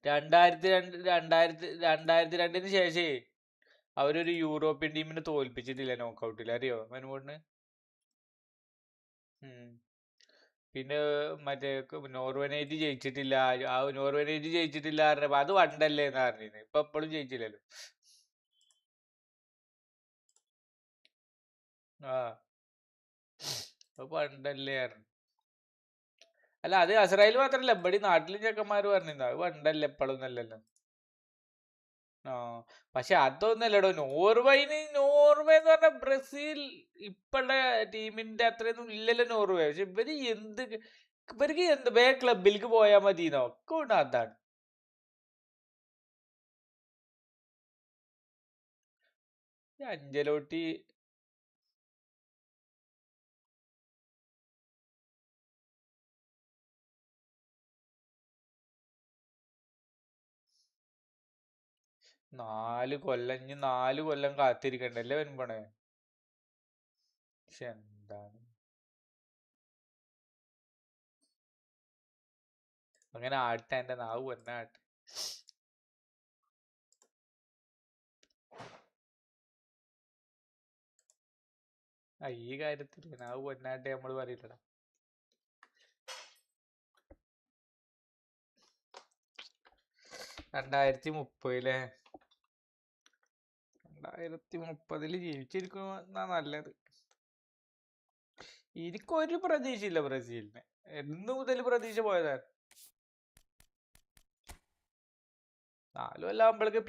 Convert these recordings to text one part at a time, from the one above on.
രണ്ടായിരത്തി ശേഷേ അവരൊരു യൂറോപ്യൻ ടീമിനെ തോൽപ്പിച്ചിട്ടില്ല നോക്കൗട്ടിൽ, അറിയോ മനുമോളിന്? പിന്നെ മറ്റേ നോർവേനായിട്ട് ജയിച്ചിട്ടില്ല, ആ നോർവേനായിട്ട് ജയിച്ചിട്ടില്ല പറഞ്ഞപ്പോ അത് വണ്ടല്ലേ എന്ന് പറഞ്ഞിരുന്നു. ഇപ്പൊ എപ്പോഴും ജയിച്ചില്ലല്ലോ. ആ പണ്ടല്ലേ പറഞ്ഞു. അല്ല അത് ഇസ്രായേൽ മാത്രല്ല, ഇവിടെ നാട്ടിലും ചെക്കന്മാര് പറഞ്ഞിരുന്നു അത് പണ്ടല്ലേ എപ്പോഴും നല്ലല്ലോ. ആ പക്ഷെ അതൊന്നല്ലടോ, നോർവേ എന്ന് പറഞ്ഞ ബ്രസീൽ ഇപ്പള്ള ടീമിന്റെ അത്രയൊന്നും ഇല്ലല്ലോ നോർവേ. പക്ഷെ ഇവർക്ക് എന്ത് വേ ക്ലബിലേക്ക് പോയാൽ മതി ഒക്കെ ഉണ്ട്. അതാണ് അഞ്ചലോട്ടി. 4 കൊല്ലം കാത്തിരിക്കണ്ടല്ലേ വരുമ്പോണേ. പക്ഷെ എന്താണ് അങ്ങനെ ആട്ടെ, എന്റെ നാവ് വന്ന ആട്ടെ. ഈ കാര്യത്തിൽ നാവ് പൊന്നാട്ടെ നമ്മള് പറയില്ലടാ. 2030 2030 ജീവിച്ചിരിക്കുന്ന നല്ലത്. എനിക്കൊരു പ്രതീക്ഷയില്ല ബ്രസീലിന്. എന്ന് മുതൽ പ്രതീക്ഷ പോയതാണ്. 4 കൊല്ലം ആകുമ്പോഴേക്ക്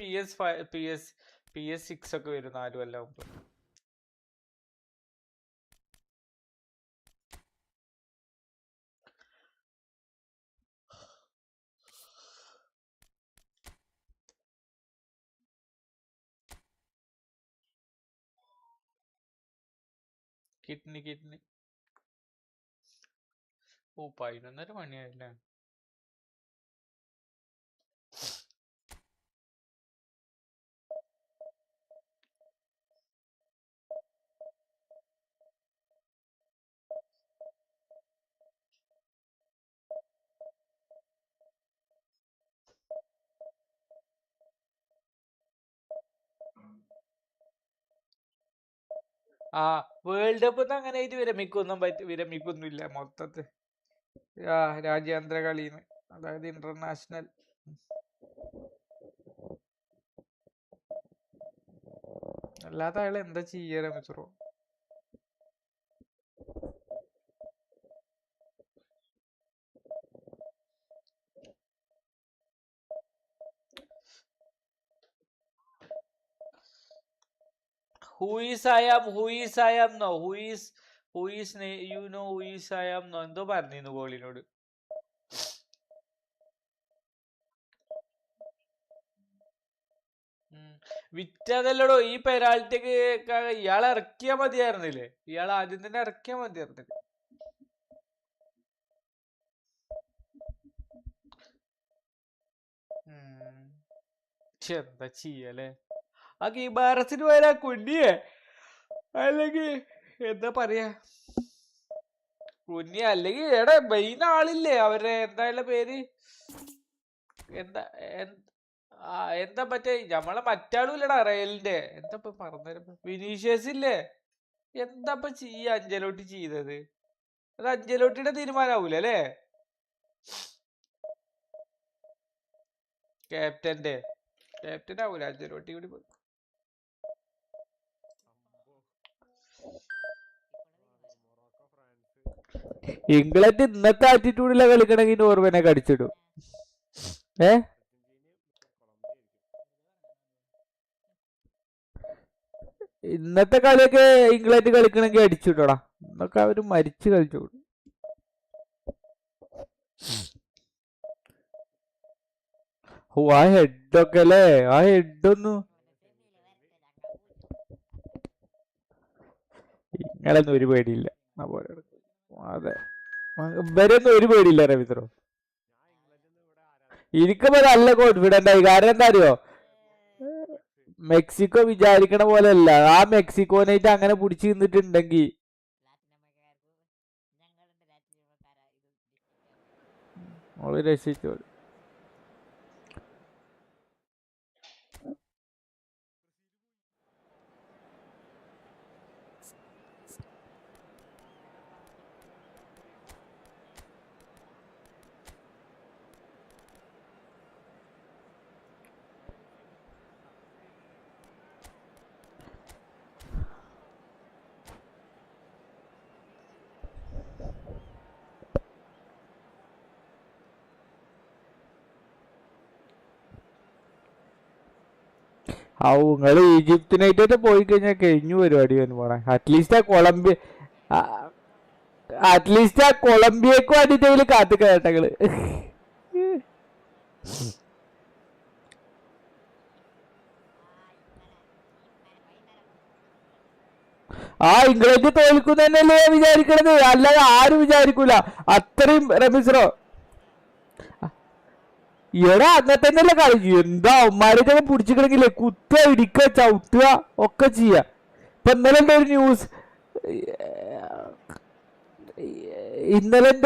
PS6 ഒക്കെ വരും. 4 കൊല്ലം ആകുമ്പോൾ കിഡ്നി 11:30 മണിയായില്ലേ. വേൾഡ് കപ്പ് അങ്ങനെ ആയിട്ട് വിരമിക്കൊന്നുമില്ല മൊത്തത്തിൽ. രാജ്യാന്തര കളിന്ന്, അതായത് ഇന്റർനാഷണൽ. അല്ലാതെ അയാൾ എന്താ ചെയ്യാ മിത്രോ? Who is I am no. എന്തോ പറഞ്ഞിരുന്നു ഗോളിനോട്. വിറ്റതല്ലടോ ഈ പെനാൽറ്റിക്ക്. ഇയാളെ ഇറക്കിയാ മതിയായിരുന്നില്ലേ? ഇയാൾ ആദ്യം തന്നെ ഇറക്കിയാ മതിയായിരുന്നില്ലേ? എന്താ ചെയ്യല്ലേ? ആ ഗിബാറസിന് പോയാ കുഞ്ഞിയെ, അല്ലെങ്കിൽ എന്താ പറയാ, കുഞ്ഞി അല്ലെങ്കിൽ എടാ മെയിൻ ആളില്ലേ അവരുടെ, എന്തായാലും പേര് എന്താ മറ്റേ നമ്മളെ മറ്റാളും ഇല്ലടാ റയലിന്റെ, എന്താ പറഞ്ഞ വിനീഷ്യസ് ഇല്ലേ? എന്താ ചെയ്യാ അഞ്ചലോട്ടി ചെയ്തത്? അത് അഞ്ചലോട്ടിയുടെ തീരുമാനാവൂല അല്ലേ? ക്യാപ്റ്റൻ ആവൂല, അഞ്ചലോട്ടി കൂടി പോയി. ഇംഗ്ലണ്ട് ഇന്നത്തെ ആറ്റിറ്റ്യൂഡിലെ കളിക്കണമെങ്കിൽ നോർവേനെ കടിച്ചിടും. ഇന്നത്തെ കളിയൊക്കെ ഇംഗ്ലണ്ട് കളിക്കണമെങ്കിൽ അടിച്ചിട്ടോടാ. എന്നൊക്കെ അവര് മരിച്ചു കളിച്ചോളൂ. ആ ഹെഡൊക്കെ അല്ലേ, ആ ഹെഡൊന്നും ഇങ്ങളൊന്നും ഒരു പേടിയില്ല. അതെ, ഇവരൊന്നും ഒരു പേടിയില്ല രവിത്രോ. എനിക്കിപ്പോ നല്ല കോൺഫിഡന്റ് ആയി. കാരണം എന്താ അറിയോ, മെക്സിക്കോ വിചാരിക്കണ പോലെ അല്ല. ആ മെക്സിക്കോനായിട്ട് അങ്ങനെ പിടിച്ചു നിന്നിട്ടുണ്ടെങ്കിൽ രക്ഷിച്ചോളൂ. നിങ്ങൾ ഈജിപ്തിനായിട്ട് പോയി കഴിഞ്ഞാൽ കഴിഞ്ഞു പരിപാടി പോണെ. അറ്റ്ലീസ്റ്റ് ആ കൊളംബിയക്ക് വേണ്ടിട്ടെങ്കിലും കാത്തു കേട്ടങ്ങള്. ഇംഗ്ലണ്ട് തോൽക്കും തന്നെയല്ലേ വിചാരിക്കണത്, അല്ലാതെ ആരും വിചാരിക്കൂല. അത്രയും റമീസറോ എടാ അങ്ങനെ തന്നെയല്ലേ കളി. എന്താ അവന്മാരൊക്കെ പിടിച്ചിക്കണെങ്കിലേ കുത്തുക, ഇടിക്കുക, ചവിട്ടുക ഒക്കെ ചെയ്യാ. ഇപ്പൊ ഇന്നലെ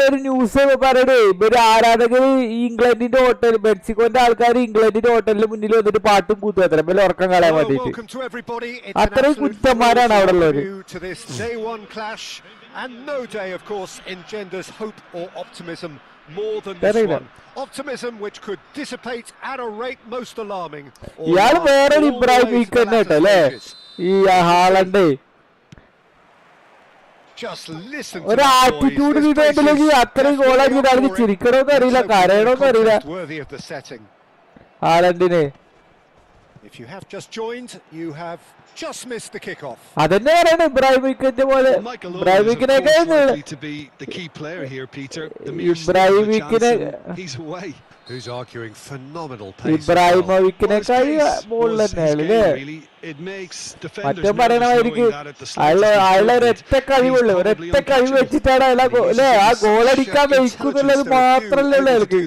ഒരു ന്യൂസ് പറയണേ, ഇവര് ആരാധകര് ഈ ഇംഗ്ലണ്ടിന്റെ ഹോട്ടൽ, മെക്സിക്കോന്റെ ആൾക്കാർ ഇംഗ്ലണ്ടിന്റെ ഹോട്ടലിന് മുന്നിൽ വന്നിട്ട് പാട്ടും കൂത്തും അത്ര വല്ല ഉറക്കം കളയാൻ വേണ്ടിട്ട്. അത്രയും കുറ്റന്മാരാണ് അവിടെ ഉള്ളവര്. And no day, of course, engenders hope or optimism more than this one. Optimism which could dissipate at a rate most alarming. ഇയാൾ വേറൊരു ഇബ്രാഹിം അല്ലേ ഈ ഹാളണ്ട്. ഒരു ആറ്റിറ്റ്യൂഡ് ഇടേണ്ടില്ലെങ്കിൽ അത്രയും ഗോൾ അടിച്ചിട്ട് അതിന് ചിരിക്കണോന്ന് അറിയില്ല, കരയണോന്ന് അറിയില്ല ഹാളണ്ടിന്. അതന്നെ പറയണേ ഇബ്രാഹിമിക്കിന്റെ പോലെ. ഇബ്രാഹിമോവിക്കിനേക്കാൾ മുകളിൽ തന്നെയാണ് മറ്റേ പറയണമായിരിക്കും. അയാളെ ഒരൊറ്റ കഴിവുള്ളൂ, ഒരൊറ്റ കഴിവ് വെച്ചിട്ടാണ് അല്ലേ ആ ഗോളടിക്കാൻ വയ്ക്കുന്നുള്ളത് മാത്രല്ലേ ഉള്ളൂ അയാൾക്ക്.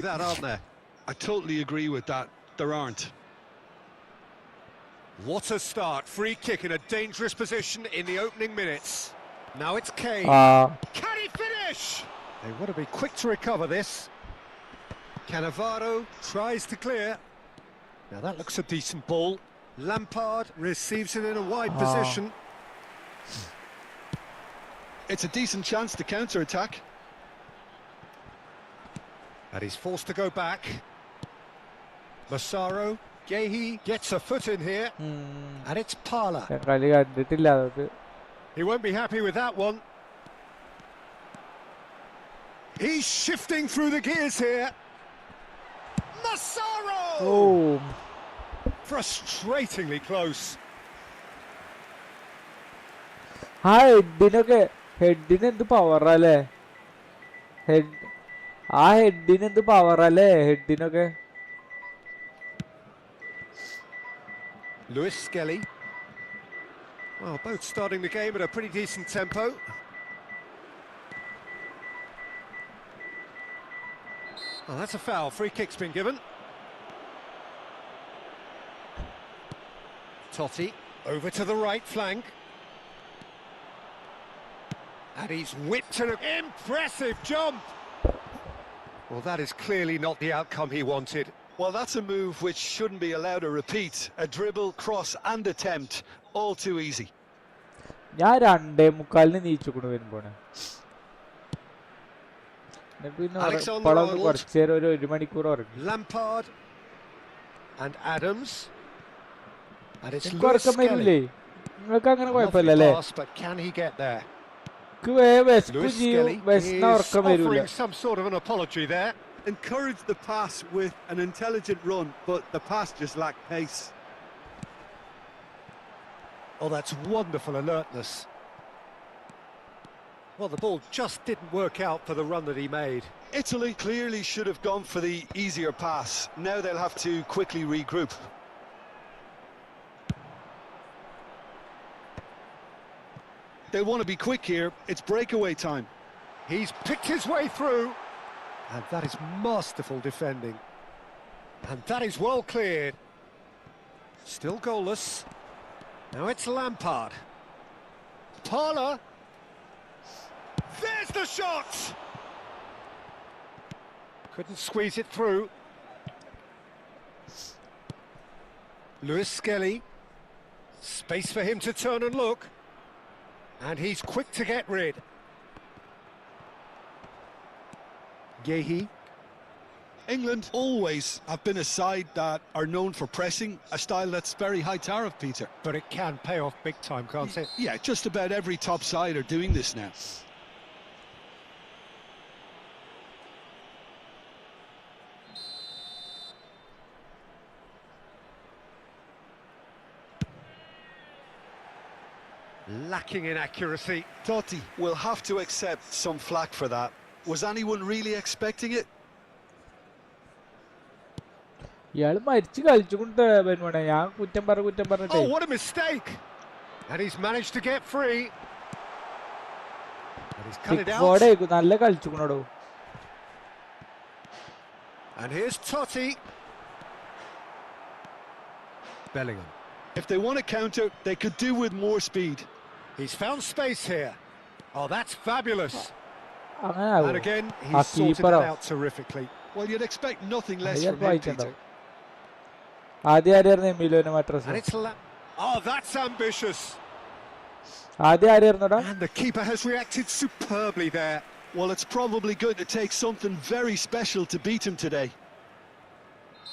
What a start. Free kick in a dangerous position in the opening minutes. Now it's Kane. Can he finish? They want to be quick to recover this. Cannavaro tries to clear. Now that looks a decent ball. Lampard receives it in a wide position. It's a decent chance to counter-attack. And he's forced to go back. Massaro. Gehi gets a foot in here, and it's Parla. He won't be happy with that one. He's shifting through the gears here. Massaro! Oh. Frustratingly close. ഹെഡിന് എന്ത് പവറല്ലേ, ഹെഡിന് എന്ത് പവറല്ലേ ഹെഡിനൊക്കെ. Lewis Skelly. Well, both starting the game at a pretty decent tempo. Oh, that's a foul. Free kick's been given. Totti over to the right flank. And he's whipped an impressive jump. Well, that is clearly not the outcome he wanted. Well, that's a move which shouldn't be allowed to repeat. A dribble, cross and attempt, all too easy. ഞാൻ 2:45 നീച്ചുകൊണ്ട് വരുമ്പോണ് കുറച്ചു നേരം ഒരു മണിക്കൂർ ഉറങ്ങി. Lampard and Adams. And it's ഉറക്കം വരില്ലേ നിങ്ങൾക്ക്? അങ്ങനെ കുഴപ്പമില്ലല്ലേ? But can he get there? ഉറക്കം വരില്ല. Some sort of an apology there. Encouraged the pass with an intelligent run, but the pass just lacked pace. Oh, that's wonderful alertness. Well, the ball just didn't work out for the run that he made. Italy clearly should have gone for the easier pass. Now they'll have to quickly regroup. They'll want to be quick here. It's breakaway time. He's picked his way through. And that is masterful defending. And that is well cleared. Still goalless. Now it's Lampard. Parla. There's the shot! Couldn't squeeze it through. Lewis Skelly. Space for him to turn and look. And he's quick to get rid. Gehi. England always have been a side that are known for pressing, a style that's very high tariff, Peter. But it can pay off big time, can't it? Yeah, just about every top side are doing this now. Lacking in accuracy. Totti will have to accept some flack for that. Was anyone really expecting it? ഇയാള് മരിച്ചു കളിച്ചുകൊണ്ട് വരുവാണ്. ഞാൻ കുറ്റം പറഞ്ഞിട്ടേ. Oh, what a mistake! And he's managed to get free. And he's cut it out. നല്ല കളിച്ചുകൊണ്ടോ. And here's Totti. Bellingham. If they want to counter, they could do with more speed. He's found space here. Oh, that's fabulous. And again, he's Ah, sorted keeper. it out terrifically. Well, you'd expect nothing less അയാൾ from him, Peter. വായിച്ചിട്ടുണ്ടാവും. ആദ്യം ആരായിരുന്നു എമിലോനെ മട്രസ്? And it's oh, that's ambitious. ആദ്യം ആരായിരുന്നോടാ? And the keeper has reacted superbly there. Well, it's probably going to take something very special to beat him today.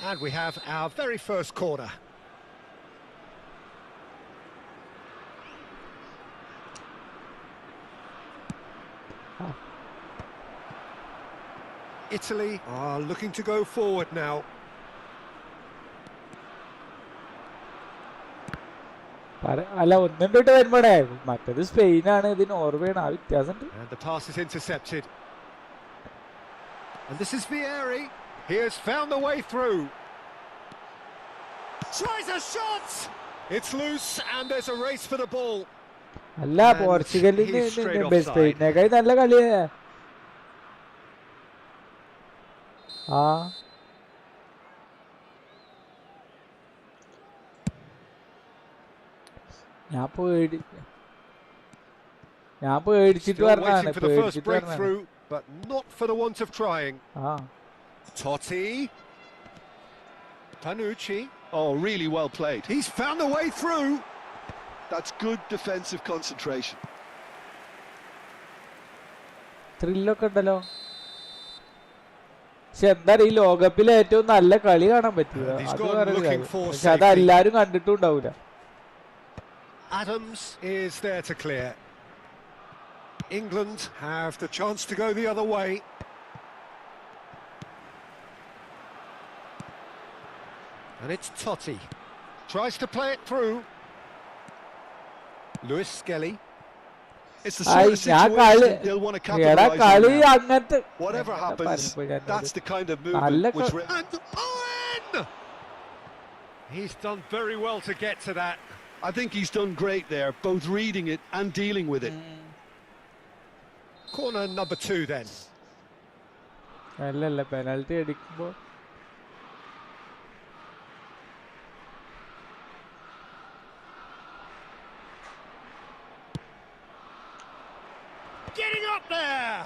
And we have our very first corner. Italy are looking to go forward now. അല്ല ഒന്നും തൊട്ട് വരുമ്പോഴേ മറ്റേത് സ്പെയിനാണ്, ഇത് നോർവേയാണ്, ആ വ്യത്യാസമുണ്ട്. And the pass is intercepted. And this is Vieri. He has found the way through. Tries a shot. It's loose and there's a race for the ball. അല്ല പോർച്ചുഗലിന് സ്പെയിനേക്കായി നല്ല കളിയാ. ആ ഞാൻ പേടിച്ചിട്ട് പറഞ്ഞാണ്. For the first breakthrough, but not for the want of trying. Totti. Panucci. Oh, really well played. He's found the way through. That's good defensive concentration. ത്രില്ലൊക്കെ ഉണ്ടല്ലോ. പക്ഷെ എന്താ ഈ ലോകകപ്പിലെ ഏറ്റവും നല്ല കളി കാണാൻ പറ്റുക, അത് വേറെ കാര്യം. പക്ഷെ അതെല്ലാരും കണ്ടിട്ടും ഉണ്ടാവൂല. Adams is there to clear. England have the chance to go the other way. And it's Totti. Tries to play it through. Lewis Skelly. It's the sort of situation they'll want to capitalize on now. Whatever happens, that's the kind of movement which... And Owen! He's done very well to get to that. I think he's done great there, both reading it and dealing with it. Corner number 2 then. അല്ലല്ല penalty അടിക്കുമ്പോ Getting up there!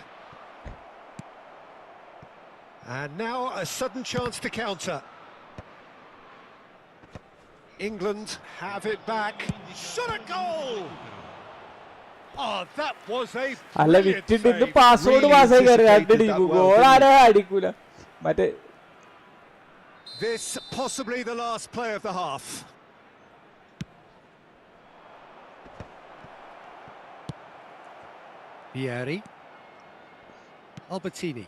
And now a sudden chance to counter. England have it back. Shot a goal! Oh, that was a അല്ല വിറ്റിട്ട് password പാസ്സായി കയറി കണ്ടടിക്കും. Goal ആരാ അടിക്കൂല. മറ്റേ this possibly the last play of the half. Vieri. Albertini.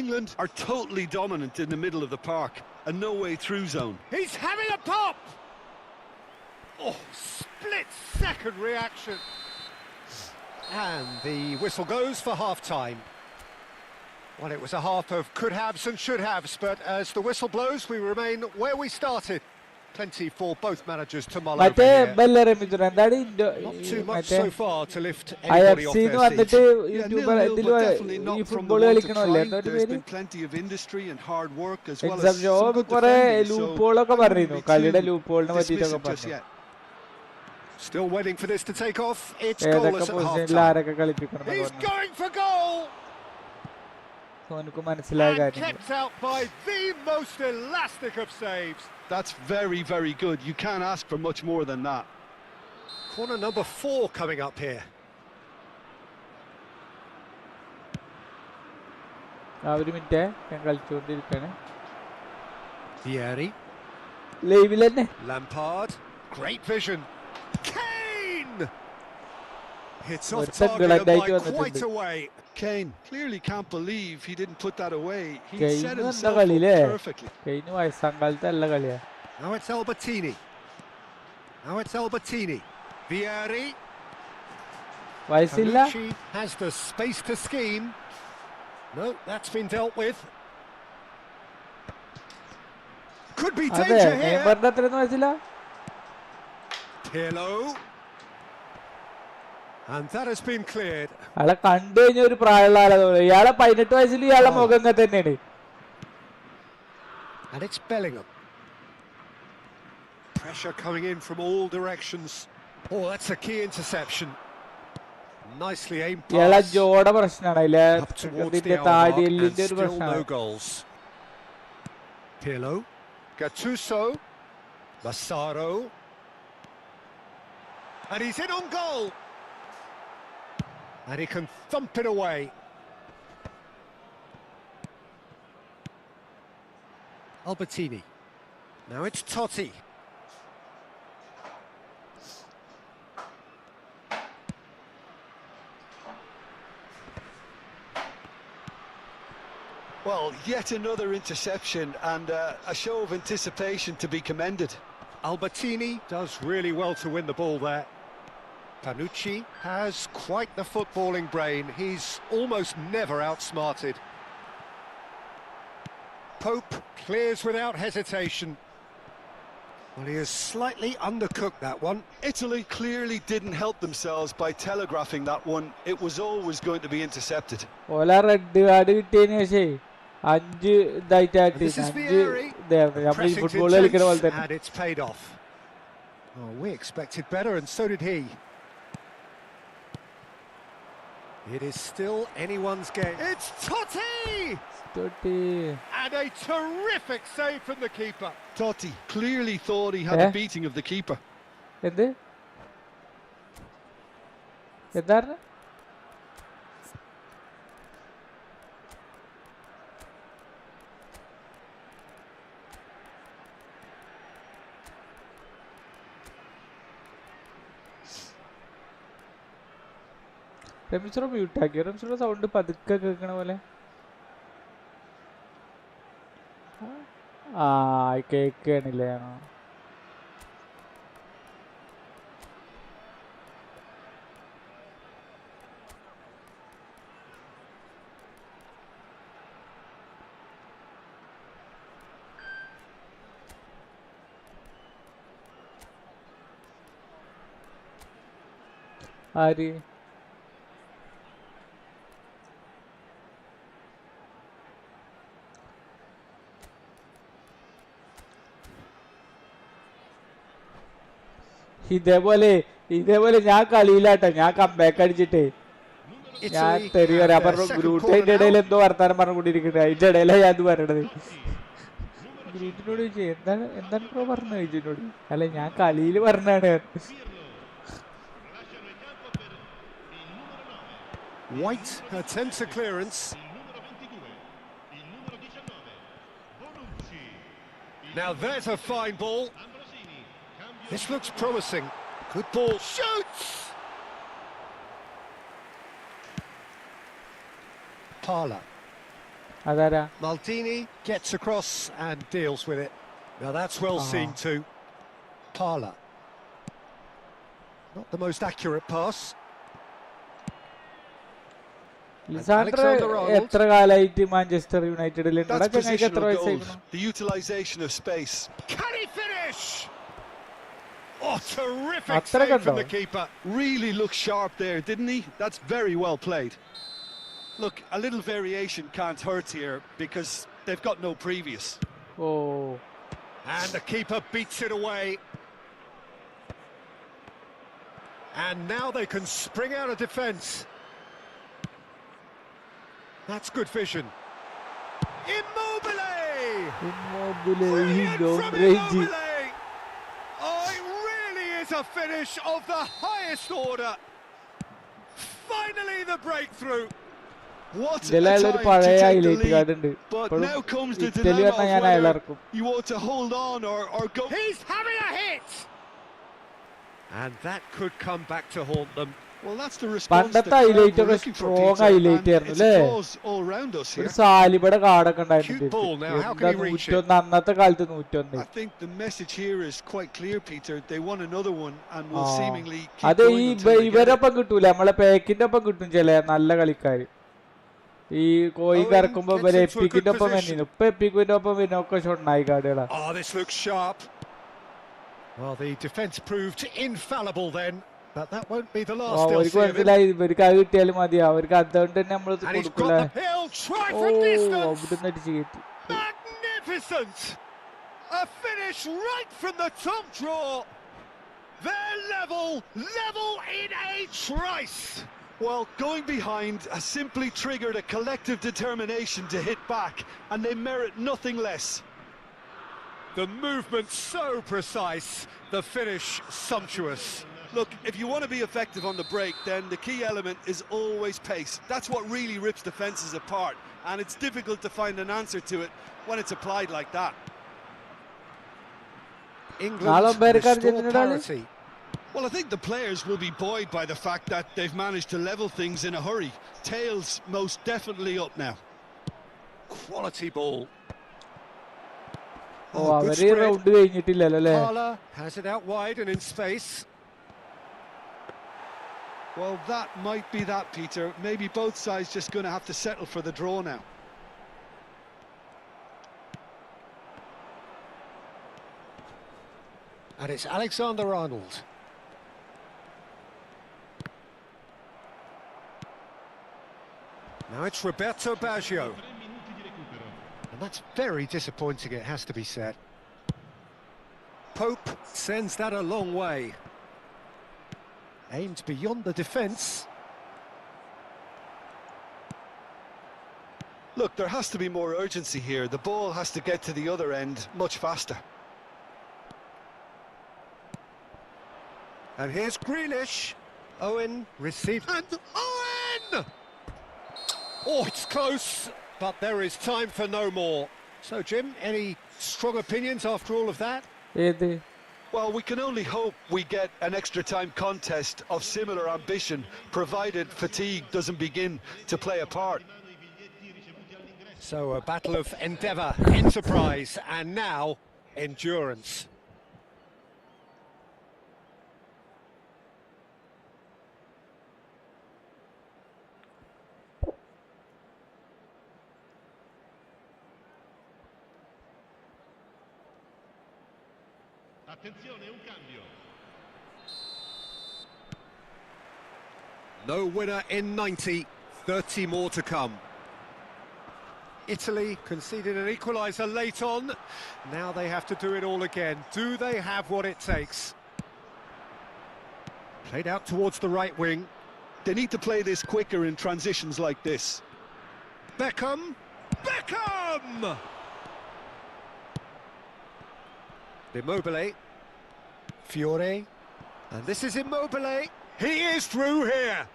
England are totally dominant in the middle of the park, a no-way through zone. He's having a pop! Oh, split-second reaction. And the whistle goes for half-time. Well, it was a half of could-haves and should-haves, but as the whistle blows, we remain where we started. Plenty for both managers to mull over here. Not too much so far to lift anybody off their seat. There's been plenty of industry and hard work as well as some good defending, so dismiss it just yet. Still waiting for this to take off. It's goalless at half-time. He's going for goal! And kept out by the most elastic of saves. That's very, very good. You can't ask for much more than that. Corner number 4 coming up here. Vieri. Lampard. Great vision. Kane! It's off target and by quite a way. Kane clearly can't believe he didn't put that away. He set himself up perfectly. Now it's Albertini. Vieri. വയസ്സില്ല. Has the space to scheme. No, that's been dealt with. Could be danger here. നെയ്മറിന്റെ അത്രയൊന്നും വയസ്സില്ല. Pirlo. And that has been cleared. അയാളെ കണ്ടു കഴിഞ്ഞ ഒരു പ്രായമുള്ള ആളെ തോന്നുന്നു. ഇയാളെ 18 വയസ്സിൽ ഇയാളെ മുഖം ഇങ്ങനെ തന്നെയാണ്. And it's Bellingham. Pressure coming in from all directions. Oh, that's a key interception. Nicely aimed pass. ഇയാളെ ജോയുടെ പ്രശ്നമാണ്. അതിലെ Up towards the ഇതിന്റെ elbow, താടിയെല്ലിന്റെ and ഒരു still no പ്രശ്നമാണ്. goals. Pirlo, Gattuso, Massaro, and he's in on goal. And he can thump it away. Albertini. Now it's Totti. Well, yet another interception and a show of anticipation to be commended. Albertini does really well to win the ball there. Panucci has quite the footballing brain. He's almost never outsmarted. Pope clears without hesitation. Well, he has slightly undercooked that one. Italy clearly didn't help themselves by telegraphing that one. It was always going to be intercepted. Ola red card കിട്ടിയതിന് ശേഷം 5 ഇതായിട്ടായിട്ട് 5 നമ്മൾ ഈ football കളിക്കുന്ന പോലെ തന്നെ. And it's paid off. Oh, we expected better, and so did he. It is still anyone's game. It's Totti! And a terrific save from the keeper. Totti clearly thought he had the beating of the keeper. എന്ത്? എന്താണ്? റെമിച്ചറോ മ്യൂട്ടാക്കിയോ? റെമിച്ചറോ sound പതുക്കെ കേൾക്കണ പോലെ. ആ കേൾക്കണില്ലേ? ആര്? ഇതേപോലെ ഞാൻ കളിയിലാട്ടോ. ഞാൻ കംബാക്ക് അടിച്ചിട്ടേ ഞാൻ തെറി പറയാം. പറഞ്ഞു ഗ്രൂട്ടിന്റെ ഇടയിൽ എന്തോ വർത്താനം പറഞ്ഞുകൊണ്ടിരിക്കുന്നത്. അതിന്റെ ഇടയിലാണ് ഞാൻ അത് പറയണത്. ഗ്രൂട്ടിനോട് ചോദിച്ചു എന്താണ് പ്രോ പറഞ്ഞു ചോദിച്ചോട്. അല്ല ഞാൻ കളിയിൽ പറഞ്ഞാണ്. White attempts a clearance. Now there's a fine ball. This looks promising. Good ball. Shoots! Parla. Adara. Maldini gets across and deals with it. Now that's well seen too. Parla. Not the most accurate pass. എത്ര കാലായിട്ട് Manchester യുണൈറ്റഡിൽ എത്ര വയസ്സായിരുന്നു? The utilization of space. Can he finish? Oh, terrific save from the keeper. Really looked sharp there, didn't he? That's very well played. Look, a little variation can't hurt here because they've got no previous. Oh. And the keeper beats it away. And now they can spring out of defence. That's good vision. Immobile! Brilliant from Immobile! Oh, it really is a finish of the highest order. Finally the breakthrough. What a time to take the lead. But now comes the dilemma of whether you ought to hold on or go. He's having a hit! And that could come back to haunt them. Well, that's the response the പണ്ടത്തെ crowd highlight were ഒക്കെ looking for, strong Peter, highlight and ആയിരുന്നു it's അല്ലേ? applause all round us ഒരു here. സാലിബയുടെ കാർഡൊക്കെ Cute ഉണ്ടായിരുന്നു. ball now. How can എന്താ he reach it? 101 അന്നത്തെ കാലത്ത് 101. I think the message here is quite clear, Peter. They want another one and ആ will seemingly keep അതെ, ഈ going until they get it. ഇവരൊപ്പം കിട്ടൂല, നമ്മളെ പേക്കിന്റെ ഒപ്പം കിട്ടും ചില നല്ല കളിക്കാര്. ഈ കോയി Owen കറക്കുമ്പോ gets ഇവരെ into a good എപ്പിക്കിന്റെ ഒപ്പം position. വന്നിരുന്നു. ഇപ്പൊ എപ്പിക്കിന്റെ ഒപ്പം പിന്നെ ഒക്കെ ഷൊണ്ണായി കാർഡുകളാ. Oh, this looks sharp. Well, the defence proved infallible then, but that won't be the last they'll അവർക്ക് see of him. മനസ്സിലായി ഇവർക്ക് അത് കിട്ടിയാലും മതി, അവർക്ക് അതുകൊണ്ട് തന്നെ നമ്മൾ And he's കൊടുക്കൂല. got the pill. Try oh from distance. അവിടുന്ന് അടിച്ച് കയറ്റി. Magnificent! A finish right from the top draw. They're level in a trice. Well, going behind has simply triggered a collective determination to hit back, and they merit nothing less. The movement so precise, the finish sumptuous. Look, if you want to be effective on the break, then the key element is always pace. That's what really rips defences apart, and it's difficult to find an answer to it when it's applied like that. England restore parity. Well, I think the players will be buoyed by the fact that they've managed to level things in a hurry. Tails most definitely up now. Quality ball. Oh good അവര് spread. Round കഴിഞ്ഞിട്ടില്ലല്ലോ അല്ലേ? Parler has it out wide and in space. Well, that might be that, Peter. Maybe both sides just going to have to settle for the draw now. And it's Alexander-Arnold. Now it's Roberto Baggio. And that's very disappointing, it has to be said. Pope sends that a long way. Aimed beyond the defence. Look, there has to be more urgency here. The ball has to get to the other end much faster. And here's Grealish. Owen received. And Owen! Oh, it's close, but there is time for no more. So, Jim, any strong opinions after all of that? ഏത്? Well, we can only hope we get an extra time contest of similar ambition, provided fatigue doesn't begin to play a part. So a battle of endeavour, enterprise, and now endurance. Attenzione, un cambio. No winner in 90, 30 more to come. Italy conceded an equaliser late on. Now they have to do it all again. Do they have what it takes? Played out towards the right wing. They need to play this quicker in transitions like this. Beckham! Beckham! Immobile. Fiore. And this is Immobile. He is through here.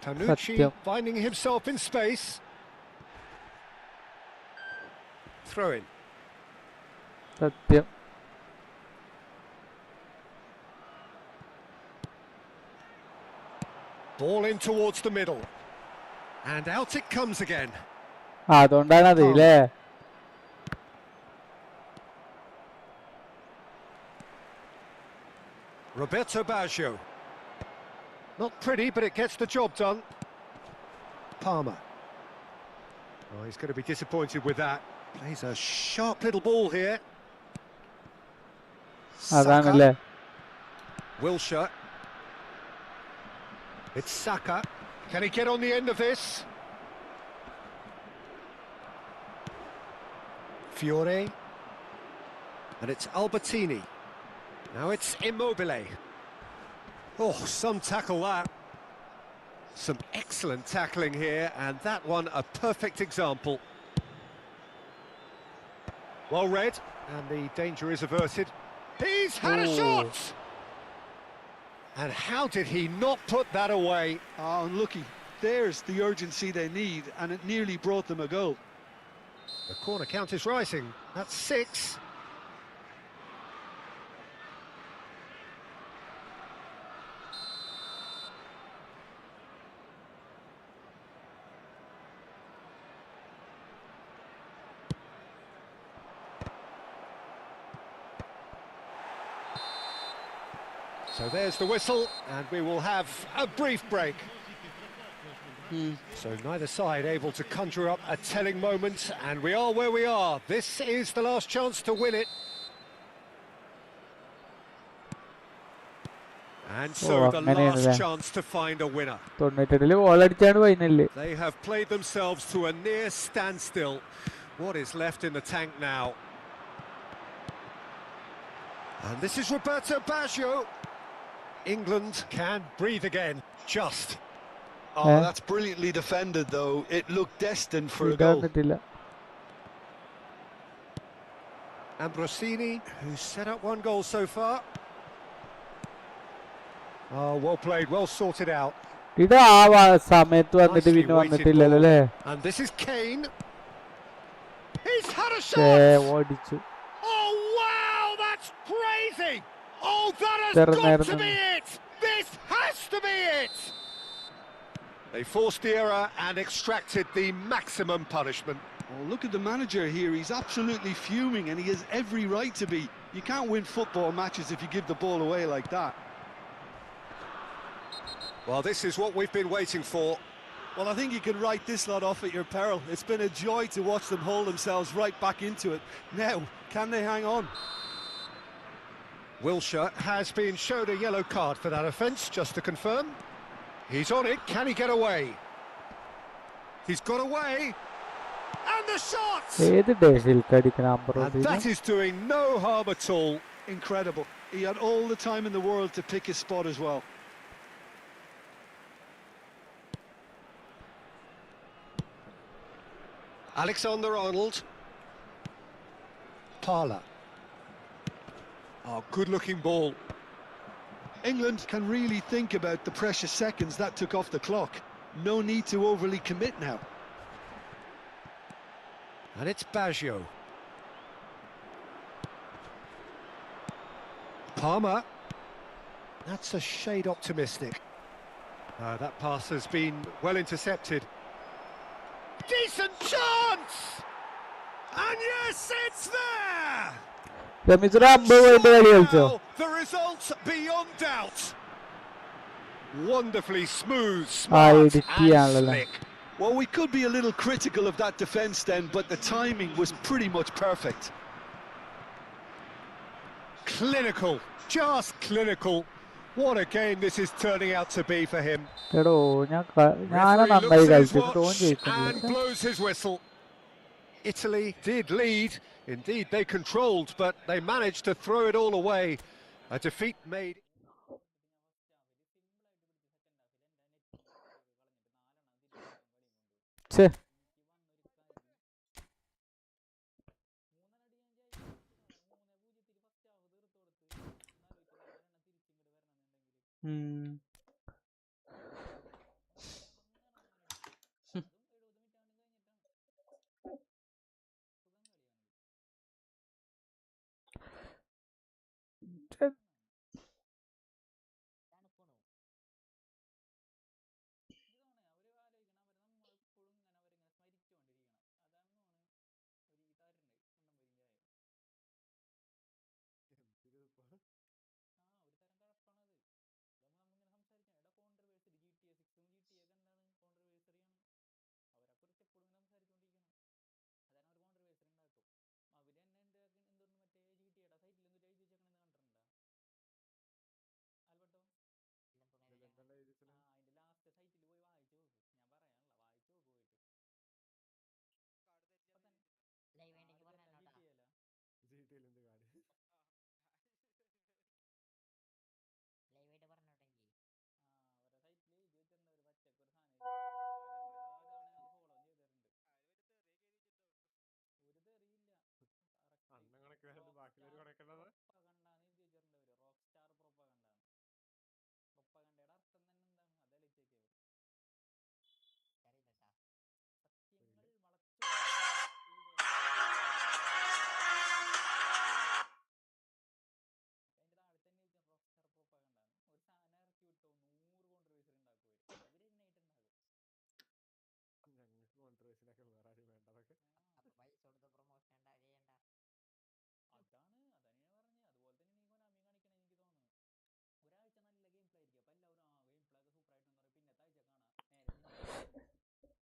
Tanucci Satyam. finding himself in space. Throw in. സത്യം. Ball in towards the middle. And out it comes again. അതുകൊണ്ടാണത് അല്ലേ? Roberto Baggio. Not pretty, but it gets the job done. Palmer. Oh, he's going to be disappointed with that. Plays a sharp little ball here. അതാണല്ലേ? Wilshere. It's Saka. Can he get on the end of this? Fiore. And it's Albertini. Now it's Immobile. Oh, some tackle that. Some excellent tackling here, and that one a perfect example. Well read, and the danger is averted. He's had a shot! And how did he not put that away? Oh, unlucky. There's the urgency they need, and it nearly brought them a goal. The corner count is rising. That's 6. So there's the whistle, and we will have a brief break. So neither side able to conjure up a telling moment, and we are where we are. This is the last chance to win it. And so the last chance to find a winner. They have played themselves to a near standstill. What is left in the tank now? And this is Roberto Baggio. England can breathe again, just. Oh, that's brilliantly defended, though. It looked destined for a goal. Ambrosini, who's set up one goal so far. Oh, well played, well sorted out. Nicely weighted ball. And this is Kane. He's had a shot! Oh, wow, that's crazy! Oh, that has got to be it! This has to be it! They forced the error and extracted the maximum punishment. Oh, look at the manager here. He's absolutely fuming, and he has every right to be. You can't win football matches if you give the ball away like that. Well, this is what we've been waiting for. Well, I think you can write this lot off at your peril. It's been a joy to watch them hold themselves right back into it. Now, can they hang on? Wilshere has been shown a yellow card for that offence, just to confirm. He's on it, can he get away? He's got away! And the shot! And that is doing no harm at all. Incredible. He had all the time in the world to pick his spot as well. Alexander-Arnold. Parla. Oh, good-looking ball. England can really think about the precious seconds that took off the clock. No need to overly commit now. And it's Baggio. Palmer. That's a shade optimistic. That pass has been well intercepted. Decent chance! And yes, it's there! Now, the result beyond doubt. Wonderfully smooth, smart and slick. Well, we could be a little critical of that defence then, but the timing was pretty much perfect. Clinical, just clinical. What a game this is turning out to be for him. Referee looks at his watch and blows his whistle. Italy did lead, indeed they controlled, but they managed to throw it all away. A defeat made...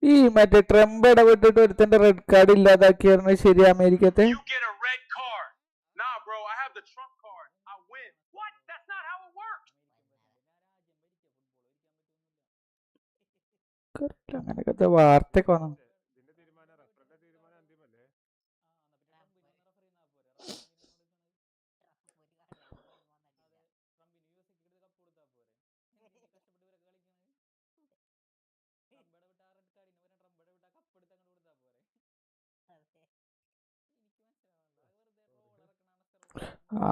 ഈ മറ്റേ Trump ഇടപെട്ടിട്ട് ഒരുത്തന്റെ red card ഇല്ലാതാക്കിയായിരുന്നു ശരി അമേരിക്കത്തെ. അങ്ങനെയൊക്കെ വാർത്തയൊക്കെ വന്നു. ആ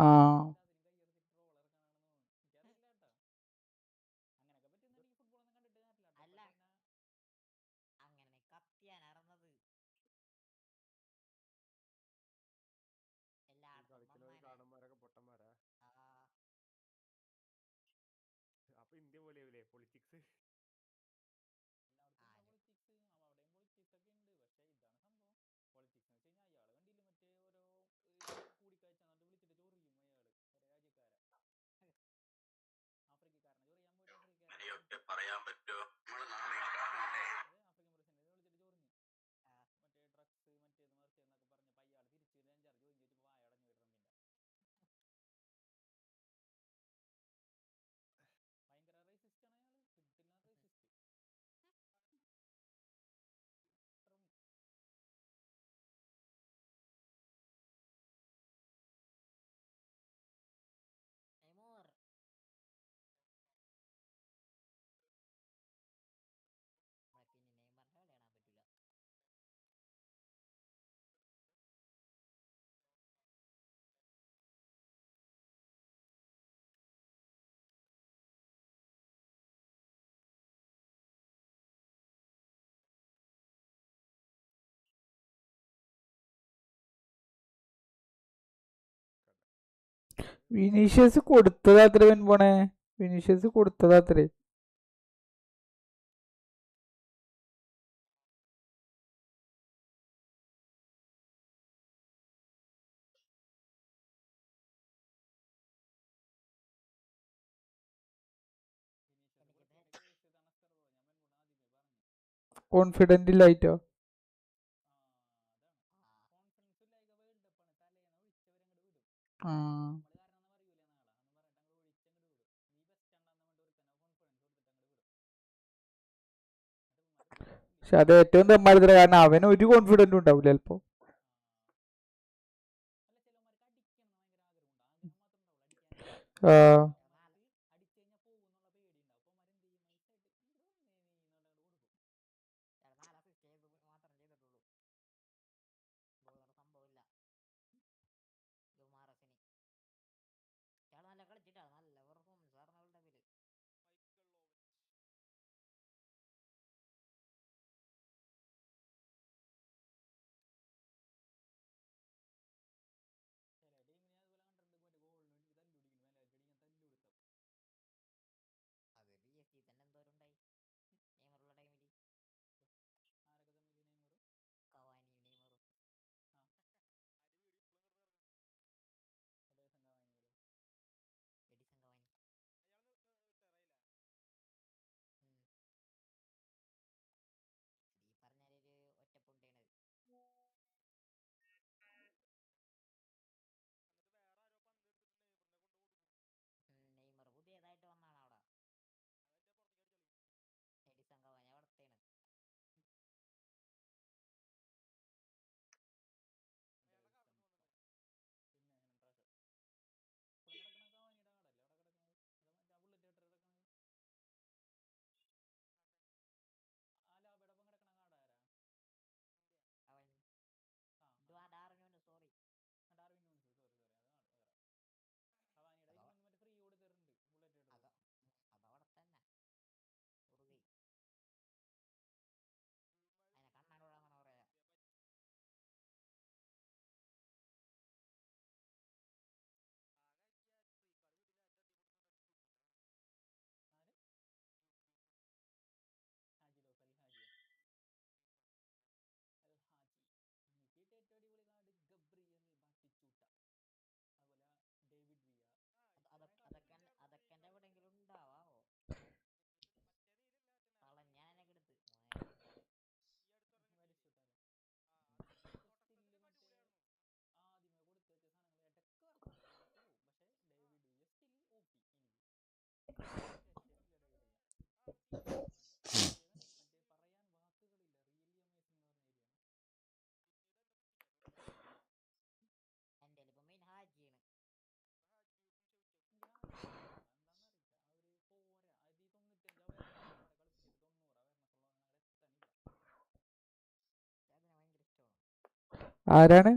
Vinicius കൊടുത്തതാത്ര പോണേ. Vinicius കൊടുത്തതാത്രേ. Confident ഇല്ലായിട്ടോ. ആ പക്ഷെ അത് ഏറ്റവും തെമ്മാടിത്തര. കാരണം അവന് ഒരു കോൺഫിഡന്റും ഉണ്ടാവില്ല ചിലപ്പോ. ആ ആരാണ്?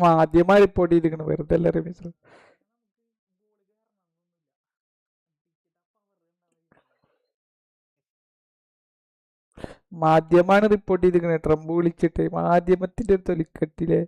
മാധ്യമ റിപ്പോർട്ട് ചെയ്തിരിക്കണ വെറുതെ അല്ല റമീസ്. മാധ്യമമാണ് റിപ്പോർട്ട് ചെയ്തിരിക്കണേ ട്രംപ് വിളിച്ചിട്ട്. മാധ്യമത്തിന്റെ തൊലിക്കട്ടിലെ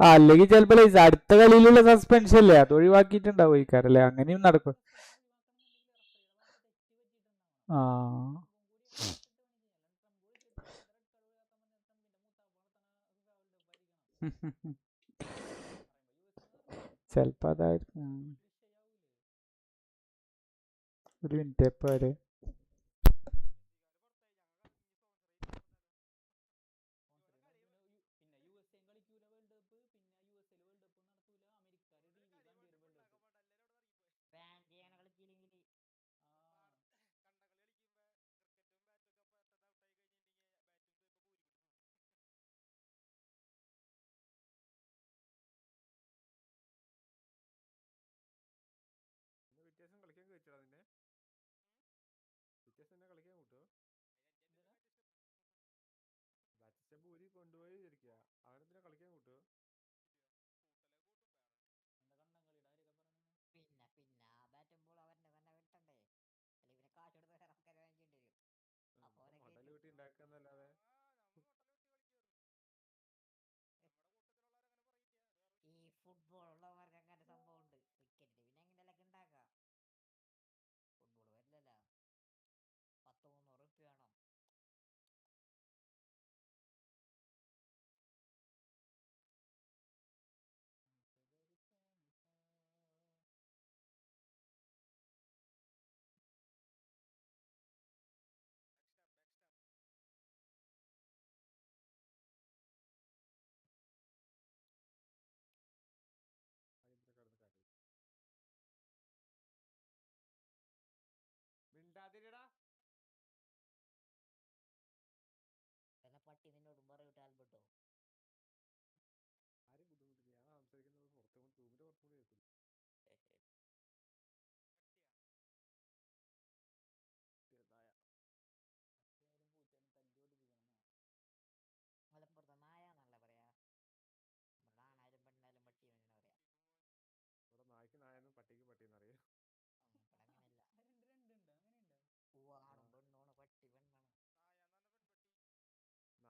അല്ലെങ്കിൽ ചിലപ്പോ അടുത്ത കളിയിലുള്ള സസ്പെൻഷൻ അല്ലേ അത് ഒഴിവാക്കിയിട്ടുണ്ടാവും ഇക്കാരല്ലേ, അങ്ങനെയും നടക്കും. ആ ചെലപ്പോ അതായിരിക്കും. ഒരു മിനിറ്റ് എപ്പോ വരെ വ്യത്യാസം കളിക്കാൻ കഴിച്ചടാ നിന്നെ? വ്യത്യാസം എന്നെ കളിക്കാൻ കൂട്ടോ? ബാറ്റിസ്റ്റ ഊരി കൊണ്ടുപോയി വിചാരിക്കുക, അവനെന്തിനാ കളിക്കാൻ കൂട്ടോ? മടല് കൂട്ടി ഉണ്ടാക്കാന്നല്ലാതെ. മിണ്ടാതിരിടാ. ആരും ബുദ്ധിമുട്ടില്ല, ഞാൻ സംസാരിക്കുന്നത് പുറത്തു റൂമിന്റെ പുറത്തുകൂടി കേൾക്കുന്നു. ഇവിടെ നായ്ക്ക് നായെന്നും പട്ടിക്ക് പട്ടിയെന്ന് അറിയാം.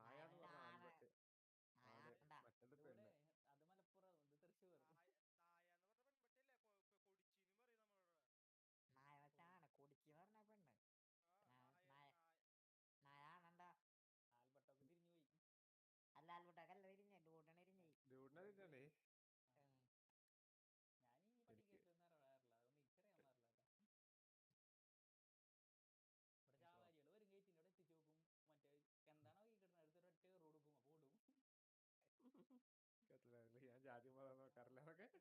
നായാന്ന് പറഞ്ഞ ആൺപട്ടി, ആണ് മറ്റത് പെണ്ണ്. ഡൂഡിനെ ഞാൻ ജാതി മതം നോക്കാറില്ല അതൊക്കെ.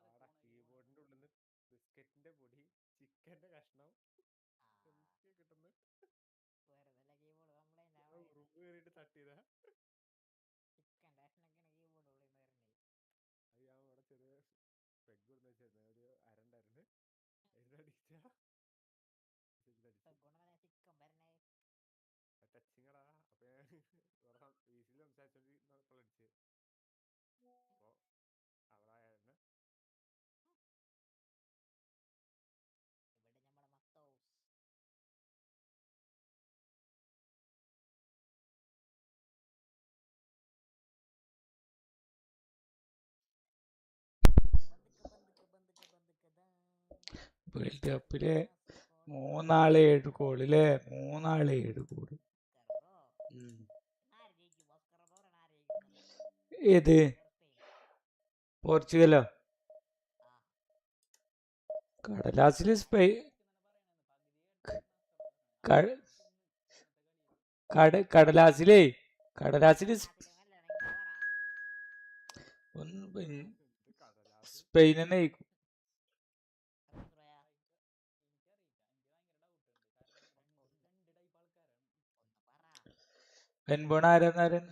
ആടാ കീബോർഡിന്റെ ഉള്ളിൽ നിന്ന് ബിസ്ക്കറ്റിന്റെ പൊടി, ചിക്കന്റെ കഷ്ണം എന്തൊക്കെ കിട്ടുന്നു. ഉറുമ്പ് കയറിയിട്ട് തട്ടിയതാ. അത് ഞാൻ ഇവിടെ ചെറിയ പെഗ് കൊടുന്ന് വെച്ചിരുന്നു, ഒരു അരണ്ടായിരുന്നു, അതിനടിച്ച ടച്ചിങ്ങടാ അപ്പൊ ഞാൻ വേറെ വീട്ടിൽ സംസാരിച്ചോണ്ടിരിക്കുന്നപ്പോഴടിച്ച് അപ്പൊ അവിടെ ആയിരുന്നു. വേൾഡ് കപ്പില് 3-7 ഗോളില് 3-7 ഗോള്. ഏത് പോർച്ചുഗലോ? കടലാസില് കടലാസില് സ്പെയിൻ തന്നെ ജയിക്കും. വെൻബോണ ആരാന്നറിയാൻ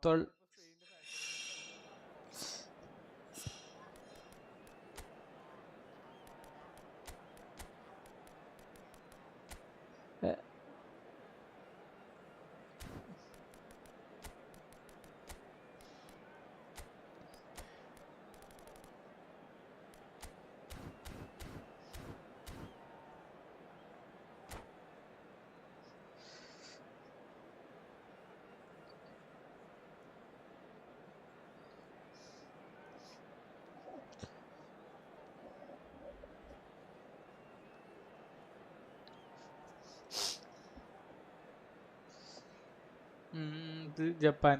സ്പെയിനിന്റെ ഫാഷൻ ഇത് ജപ്പാൻ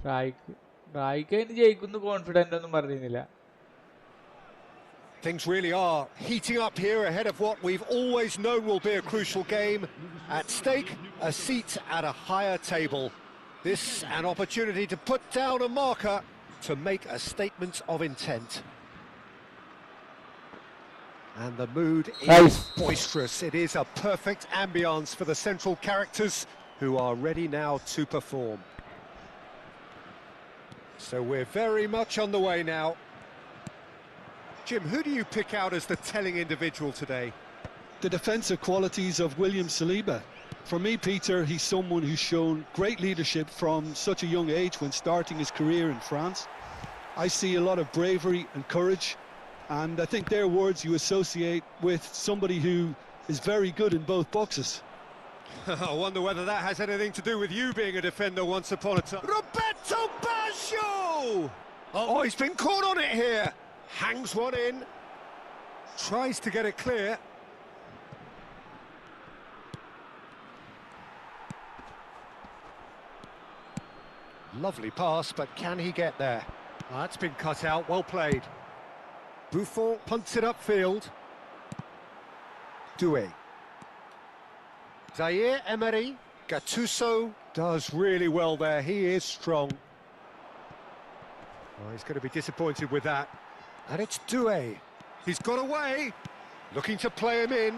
റായിക്ക് അതിന് ജയിക്കുന്നു കോൺഫിഡന്റ് ഒന്നും പറഞ്ഞിരുന്നില്ല. Things really are heating up here ahead of what we've always known will be a crucial game. At stake, a seat at a higher table. This an opportunity to put down a marker to make a statement of intent. And the mood is boisterous. It is a perfect ambience for the central characters who are ready now to perform. So we're very much on the way now. Jim, who do you pick out as the telling individual today? The defensive qualities of William Saliba. For me, Peter, he's someone who's shown great leadership from such a young age when starting his career in France. I see a lot of bravery and courage, and I think they're words you associate with somebody who is very good in both boxes. I wonder whether that has anything to do with you being a defender once upon a time. Roberto Baggio! Oh, he's been caught on it here. Hangs one in. Tries to get it clear. Lovely pass, but can he get there? That's been cut out, well played. Buffon punts it upfield. Doué. Zaire Emery, Gattuso does really well there, he is strong. Oh, he's going to be disappointed with that. And it's Doué. He's got away, looking to play him in.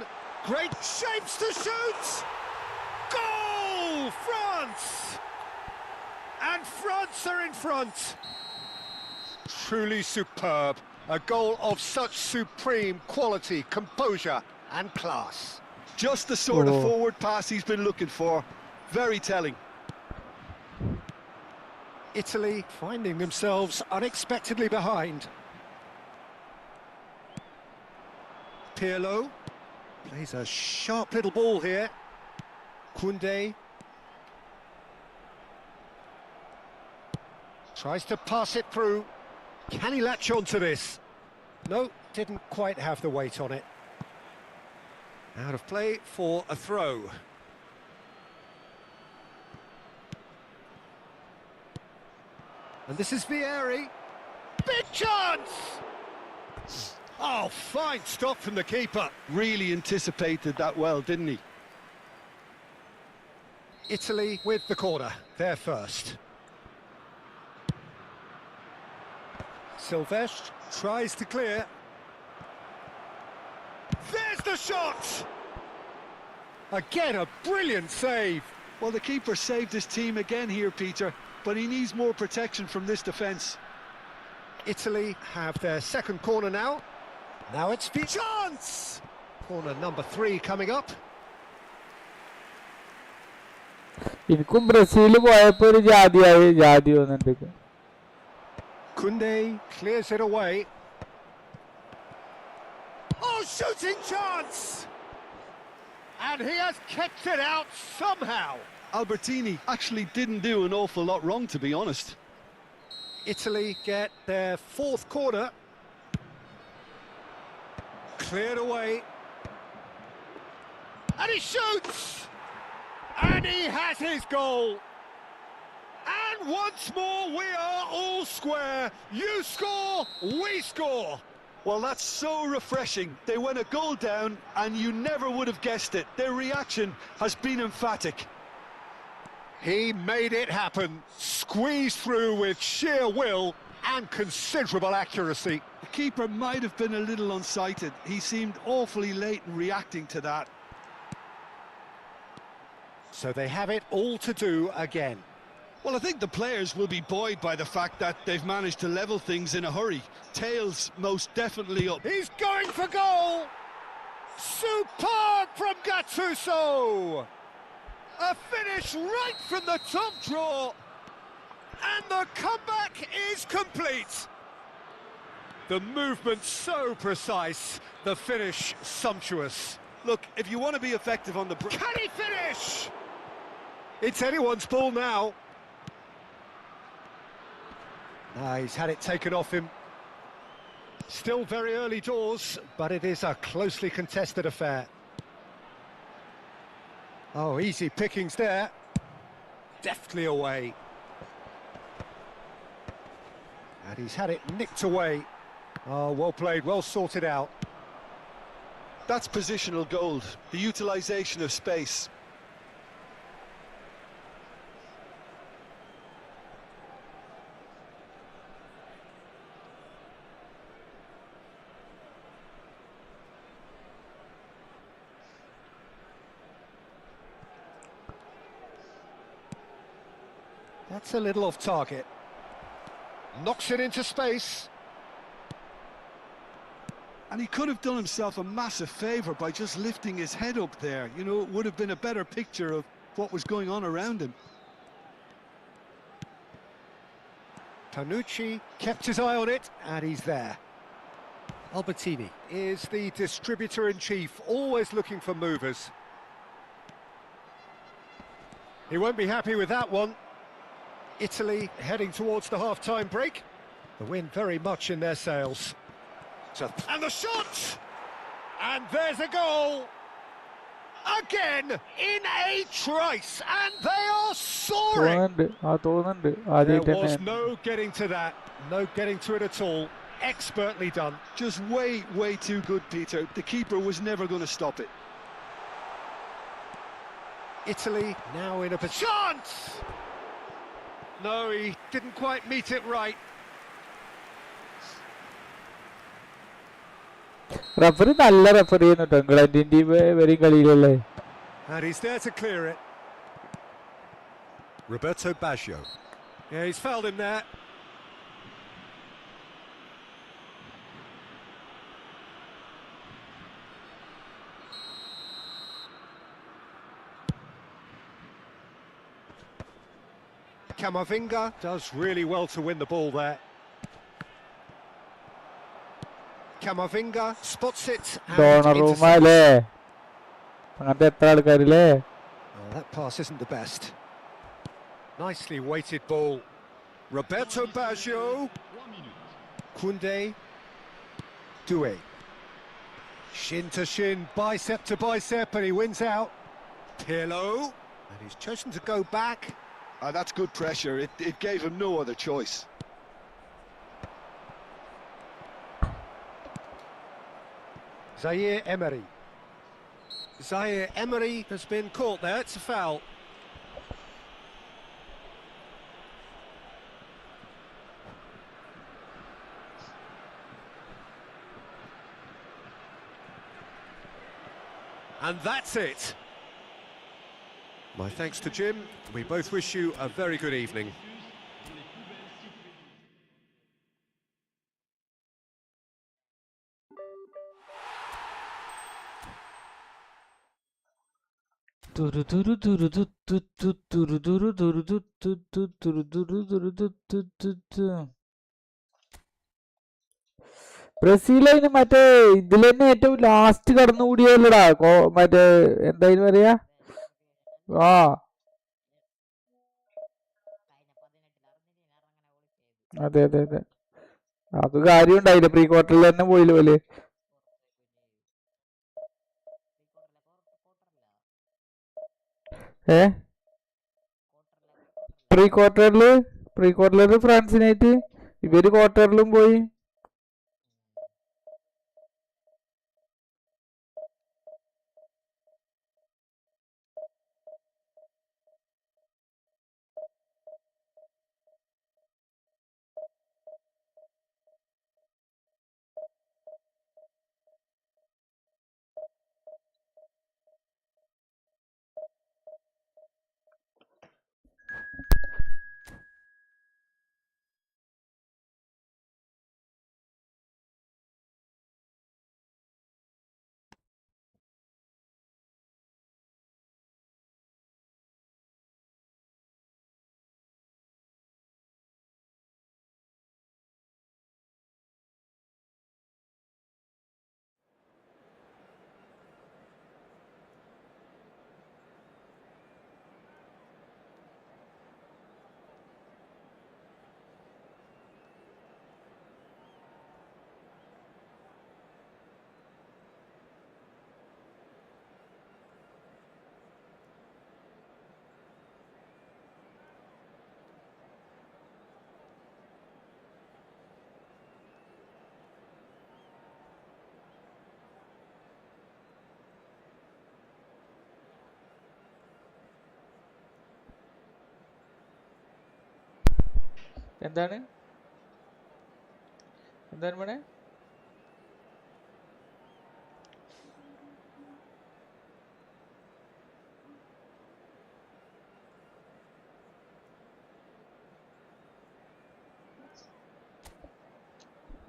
Great shapes to shoot! Goal! France! And France are in front. Truly superb. A goal of such supreme quality, composure and class. Just the sort of forward pass he's been looking for. Very telling. Italy finding themselves unexpectedly behind. Pirlo plays a sharp little ball here. Koundé. Tries to pass it through. Can he latch onto this? No, didn't quite have the weight on it. Out of play for a throw. And this is Vieri. Big chance! Oh, fine stop from the keeper. Really anticipated that well, didn't he? Italy with the corner. They're first. Silvestre tries to clear. There's the shot! Again, a brilliant save. Well, the keeper saved his team again here, Peter, but he needs more protection from this defence. Italy have their second corner now. Now it's the chance! Corner number 3 coming up. എനിക്കും Brazil പോയപ്പോ ഒരു ജാതി വന്നിട്ട്. Kunde clears it away. Oh, shooting chance! And he has kept it out somehow. Albertini actually didn't do an awful lot wrong, to be honest. Italy get their fourth corner. Cleared away. And he shoots! And he has his goal! And once more we are all square. You score, we score. Well, that's so refreshing. They went a goal down and you never would have guessed it. Their reaction has been emphatic. He made it happen, squeezed through with sheer will and considerable accuracy. The keeper might have been a little unsighted. He seemed awfully late in reacting to that. So they have it all to do again. Well, I think the players will be buoyed by the fact that they've managed to level things in a hurry. Tails most definitely up. He's going for goal! Superb from Gattuso! A finish right from the top draw! And the comeback is complete! The movement so precise, the finish sumptuous. Look, if you want to be effective on the... Can he finish? It's anyone's ball now. He's had it taken off him. Still very early doors, but it is a closely contested affair. Oh, easy pickings there. Deftly away. And he's had it nicked away. Oh, well played, well sorted out. That's positional gold, the utilisation of space. That's a little off target. Knocks it into space. And he could have done himself a massive favour by just lifting his head up there. You know, it would have been a better picture of what was going on around him. Panucci kept his eye on it, and he's there. Albertini is the distributor-in-chief, always looking for movers. He won't be happy with that one. Italy heading towards the half-time break. The wind very much in their sails. And the shot! And there's a goal! Again, in a trice, and they are soaring! There was no getting to that, no getting to it at all. Expertly done. Just way too good, Peter. The keeper was never going to stop it. Italy now in a chance! No, he didn't quite meet it right. Referee നല്ല referee കേട്ടോ ഇംഗ്ലണ്ടിന്റെ വരും കളിയിലല്ലേ. And he's there to clear it. Roberto Baggio. Yeah, he's fouled him there. Camavinga does really well to win the ball there. Camavinga spots it and ഡോണറുമാലേ അങ്ങനത്തെ എത്ര ആൾക്കാരില്ലേ. Oh, that pass isn't the best. Nicely weighted ball. Roberto Baggio. Koundé. Doué. Shin to shin, bicep to bicep, and he wins out. Pirlo. And he's chosen to go back. That's good pressure. It gave him no other choice. Zaire Emery. Zaire Emery has been caught there, it's a foul. And that's it. My thanks to Jim. We both wish you a very good evening. ബ്രസീലിന് മറ്റേ ഇതിൽ തന്നെ ഏറ്റവും last കടന്നുകൂടിയല്ലടാ മറ്റേ എന്തായാലും പറയാ ആ അതെ അതെ അതെ അത് കാര്യം ഉണ്ടായില്ല പ്രീ ക്വാർട്ടറിൽ തന്നെ പോയില്ല പോലെ പ്രീ ക്വാർട്ടറിൽ ഫ്രാൻസിനായിട്ട് ഇവര് ക്വാർട്ടറിലും പോയി എന്താണ് മോനെ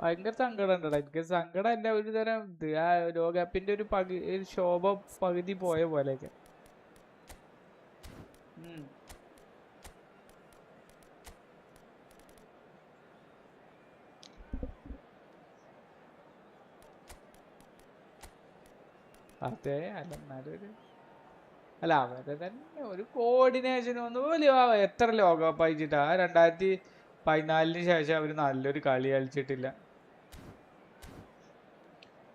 ഭയങ്കര സങ്കടം ഉണ്ടടാ എനിക്ക് സങ്കടം അല്ല ഒരു തരം ഇത് ആ ലോകകപ്പിന്റെ ഒരു ശോഭ പകുതി പോയ പോലെയൊക്കെ അതെ അല്ല എന്നാലും അല്ല അവരെ തന്നെ ഒരു കോർഡിനേഷൻ ഒന്നുപോലെ എത്ര ലോകകപ്പ് അയച്ചിട്ടാ 2014 ശേഷം അവര് നല്ലൊരു കളി കളിച്ചിട്ടില്ല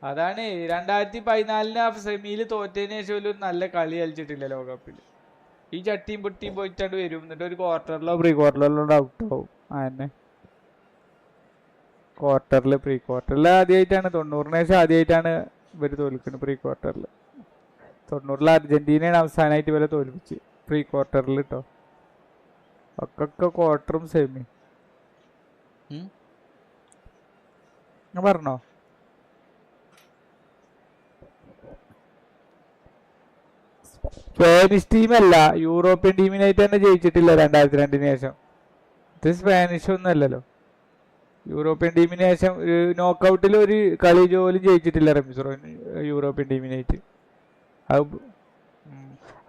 അതാണ് 2014 സെമിയിൽ തോറ്റതിന് ശേഷം ഒരു നല്ല കളി കളിച്ചിട്ടില്ല ലോകകപ്പിൽ ഈ ചട്ടിയും പൊട്ടിയും പോയിട്ടാണ്ട് വരും എന്നിട്ട് ഒരു ക്വാർട്ടറിലോ പ്രീ ക്വാർട്ടറിലോ ഔട്ട് ആവും അതന്നെ പ്രീ ക്വാർട്ടറിൽ ആദ്യമായിട്ടാണ് 90-ന് ശേഷം ആദ്യമായിട്ടാണ് ഇവര് തോൽക്കുന്നത് പ്രീ ക്വാർട്ടറിൽ 90-ൽ അർജന്റീനയാണ് അവസാനമായിട്ട് ഇവരെ തോൽപ്പിച്ച് പ്രീ ക്വാർട്ടറിൽ കേട്ടോ ഒക്കെ ക്വാർട്ടറും സെമി ഞാൻ പറഞ്ഞോ സ്പാനിഷ് ടീമല്ല യൂറോപ്യൻ ടീമിനായിട്ട് തന്നെ ജയിച്ചിട്ടില്ല 2002-ന് ശേഷം ഇത് സ്പാനിഷ് ഒന്നും അല്ലല്ലോ യൂറോപ്യൻ ടീമിന് ശേഷം നോക്കൗട്ടിൽ ഒരു കളി പോലും ജയിച്ചിട്ടില്ല റമീസ് യൂറോപ്യൻ ടീമിനായിട്ട്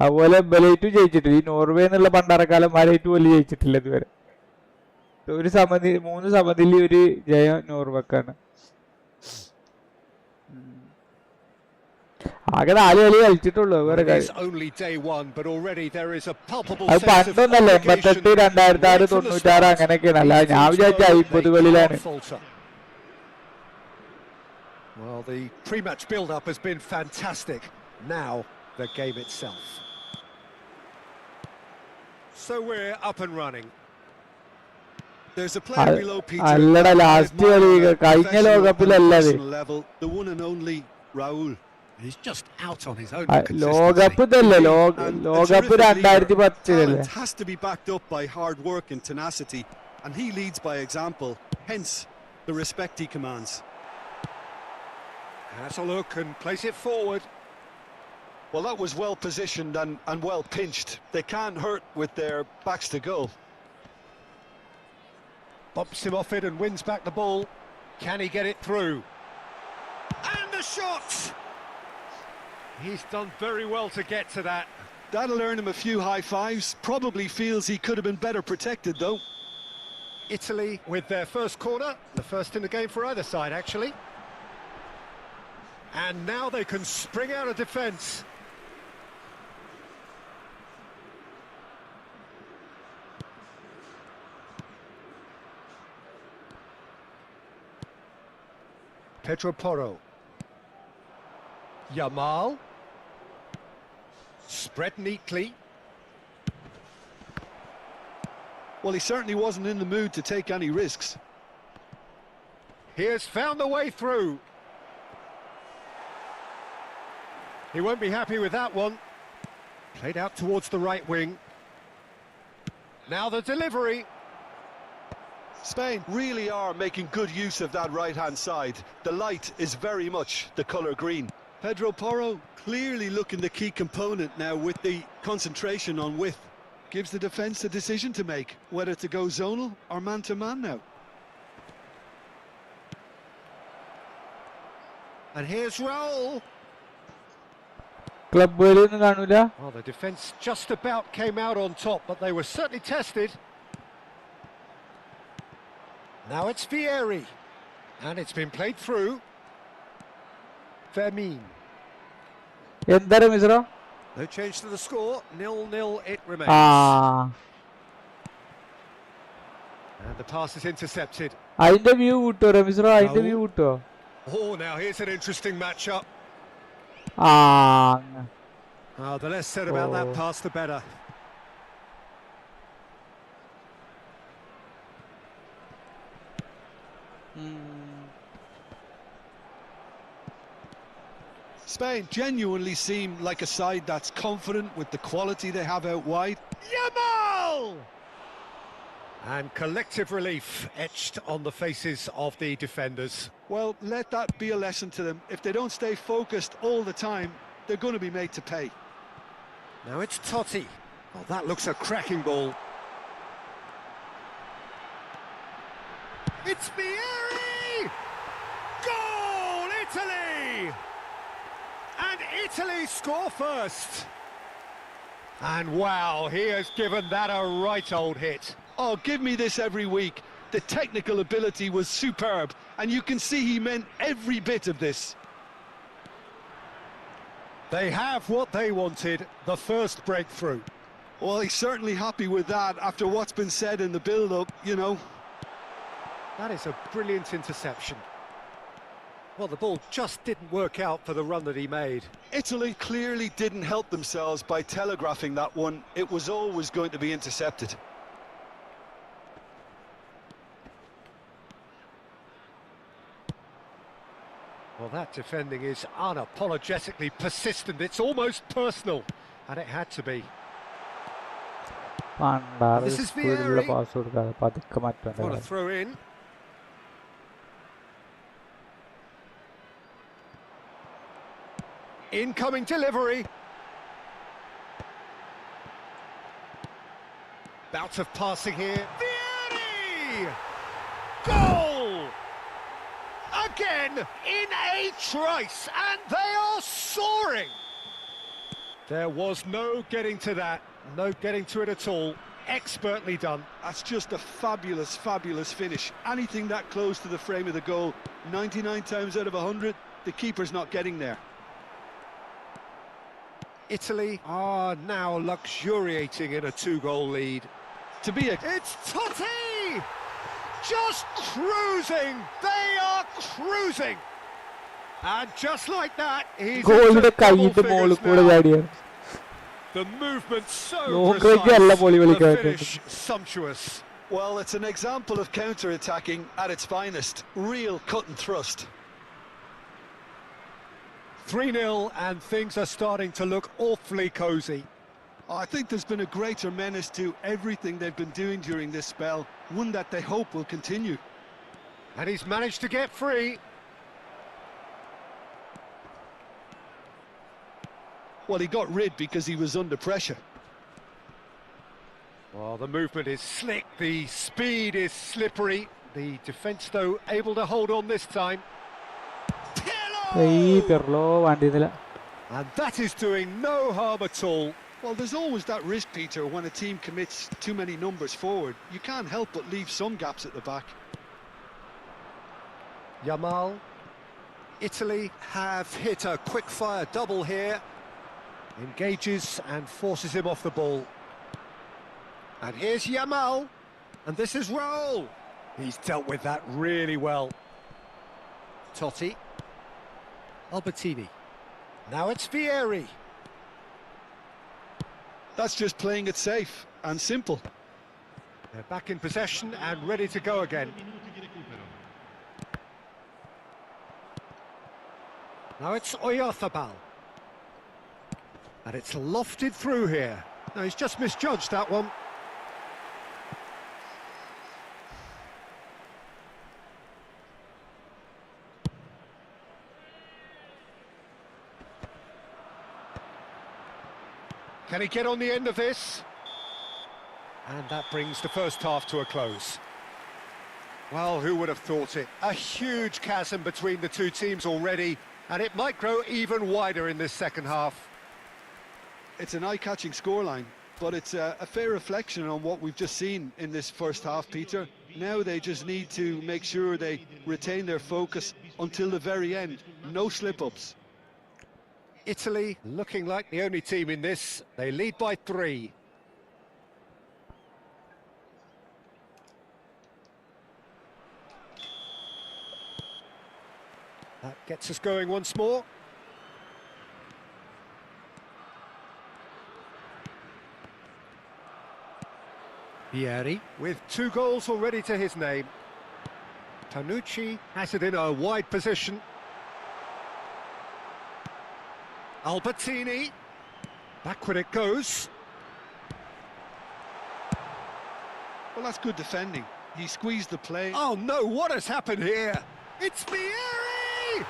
അതുപോലെ ബലേറ്റും ജയിച്ചിട്ടില്ല ഈ നോർവേ എന്നുള്ള പണ്ടാറക്കാലം വരയിട്ട് പോലും ജയിച്ചിട്ടില്ല ഇതുവരെ ഒരു 3 സമനില ഒരു ജയം നോർവേക്കാണ് ആകെ 4 കളി കളിച്ചിട്ടുള്ളൂ വേറെ It is കാര്യം. only day one, but already there is a palpable അത് sense of പണ്ടൊന്നല്ല, obligation 88, 2006, right from the 96 start. അങ്ങനെയൊക്കെയാണ്. അല്ല These ഞാൻ teams വിചാരിച്ച know 50 they കളിയിലാണ്. can't falter. Well, the pre-match build-up has been fantastic. Now, the game itself. So we're up and running. There's a player below Peter അല്ലടാ, that I last admire കളി on a കഴിഞ്ഞ professional and ലോകകപ്പിലല്ലത്. personal level, the one and only Raul. He's just out on his own ലോകകപ്പ് consistency. ഇതല്ലേ, And a ലോകകപ്പ് terrific leader. 2010 Talent has to be backed up by hard work and tenacity, and he leads by example, hence the respect he commands. Has a look and plays it forward. Well, that was well positioned and well pinched. They can't hurt with their backs to goal. Bumps him off it and wins back the ball. Can he get it through? And the shot! He's done very well to get to that. That'll earn him a few high fives. Probably feels he could have been better protected, though. Italy with their first corner, the first in the game for either side, actually. And now they can spring out of defence. Pedro Porro. Yamal. Spread neatly. Well, he certainly wasn't in the mood to take any risks. He has found the way through. He won't be happy with that one. Played out towards the right wing. Now the delivery. Spain really are making good use of that right-hand side. The light is very much the colour green. Pedro Porro clearly looking the key component now with the concentration on width. Gives the defence a decision to make, whether to go zonal or man-to-man now. And here's Raul. Club വേളിയൊന്നും കാണൂല. Well, the defence just about came out on top, but they were certainly tested. Now it's Vieri. And it's been played through. Vermeer. എന്താ Mishra? No change to the score. 0-0 it ആ remains. And the pass is intercepted. അതിന്റെ view കിട്ടോ റമിശ്ര? അതിന്റെ view കിട്ടോ? Oh, now here's an interesting matchup. ആ The less said about that pass, the better. Spain genuinely seem like a side that's confident with the quality they have out wide. Yamal! And collective relief etched on the faces of the defenders. Well, let that be a lesson to them. If they don't stay focused all the time, they're going to be made to pay. Now it's Totti. Oh, that looks a cracking ball. It's Vieri! Goal, Italy! And Italy score first. And wow, he has given that a right old hit. Oh, give me this every week. The technical ability was superb, and you can see he meant every bit of this. They have what they wanted, the first breakthrough. Well, he's certainly happy with that after what's been said in the build-up, you know. That is a brilliant interception. Well, the ball just didn't work out for the run that he made. Italy clearly didn't help themselves by telegraphing that one. It was always going to be intercepted. Well, that defending is unapologetically persistent. It's almost personal, and it had to be. This is Vieri. Pass കൊടുക്കാതെ പതുക്കെ മാറ്റം. What a throw in. Incoming delivery. Bout of passing here. Vieri! Goal! Again in a trice, and they are soaring. There was no getting to that, no getting to it at all. Expertly done. That's just a fabulous, fabulous finish. Anything that close to the frame of the goal, 99 times out of 100, the keeper's not getting there. Italy are now luxuriating in a 2-goal lead. To be a It's Totti! Just cruising! They are cruising! And just like that, he's ഗോളിന്റെ into double കൈയിട്ട് മോളിൽ figures കൂടെ now. ചാടിയാണ്. The movement so Long range അല്ല precise, volley the കളിക്കാൻ finish sumptuous. well, it's an example of counter-attacking at its finest. Real cut and thrust. 3-0 and things are starting to look awfully cosy. I think there's been a greater menace to everything they've been doing during this spell, one that they hope will continue. And he's managed to get free. Well, he got rid because he was under pressure. Well, the movement is slick, the speed is slippery. The defence, though, able to hold on this time. ഈ Perlo വണ്ടിന്നില്ല. And that is doing no harm at all. Well, there's always that risk, Peter, when a team commits too many numbers forward. You can't help but leave some gaps at the back. Yamal. Italy have hit a quick-fire double here. Engages and forces him off the ball. And here's Yamal. And this is Raul. He's dealt with that really well. Totti. Albertini. Now it's Vieri. That's just playing it safe and simple. They're back in possession and ready to go again. Now it's Oyarzabal. And it's lofted through here. No, he's just misjudged that one. Can he get on the end of this? And that brings the first half to a close. Well, who would have thought it? A huge chasm between the two teams already, and it might grow even wider in this second half. It's an eye-catching scoreline, but it's a fair reflection on what we've just seen in this first half, Peter. Now they just need to make sure they retain their focus until the very end. No slip-ups. Italy looking like the only team in this. They lead by 3. That gets us going once more. Vieri with 2 goals already to his name. Tanucci has it in a wide position. Albertini. Backward it goes. Well, that's good defending. He squeezed the play. Oh no, what has happened here? It's Vieri!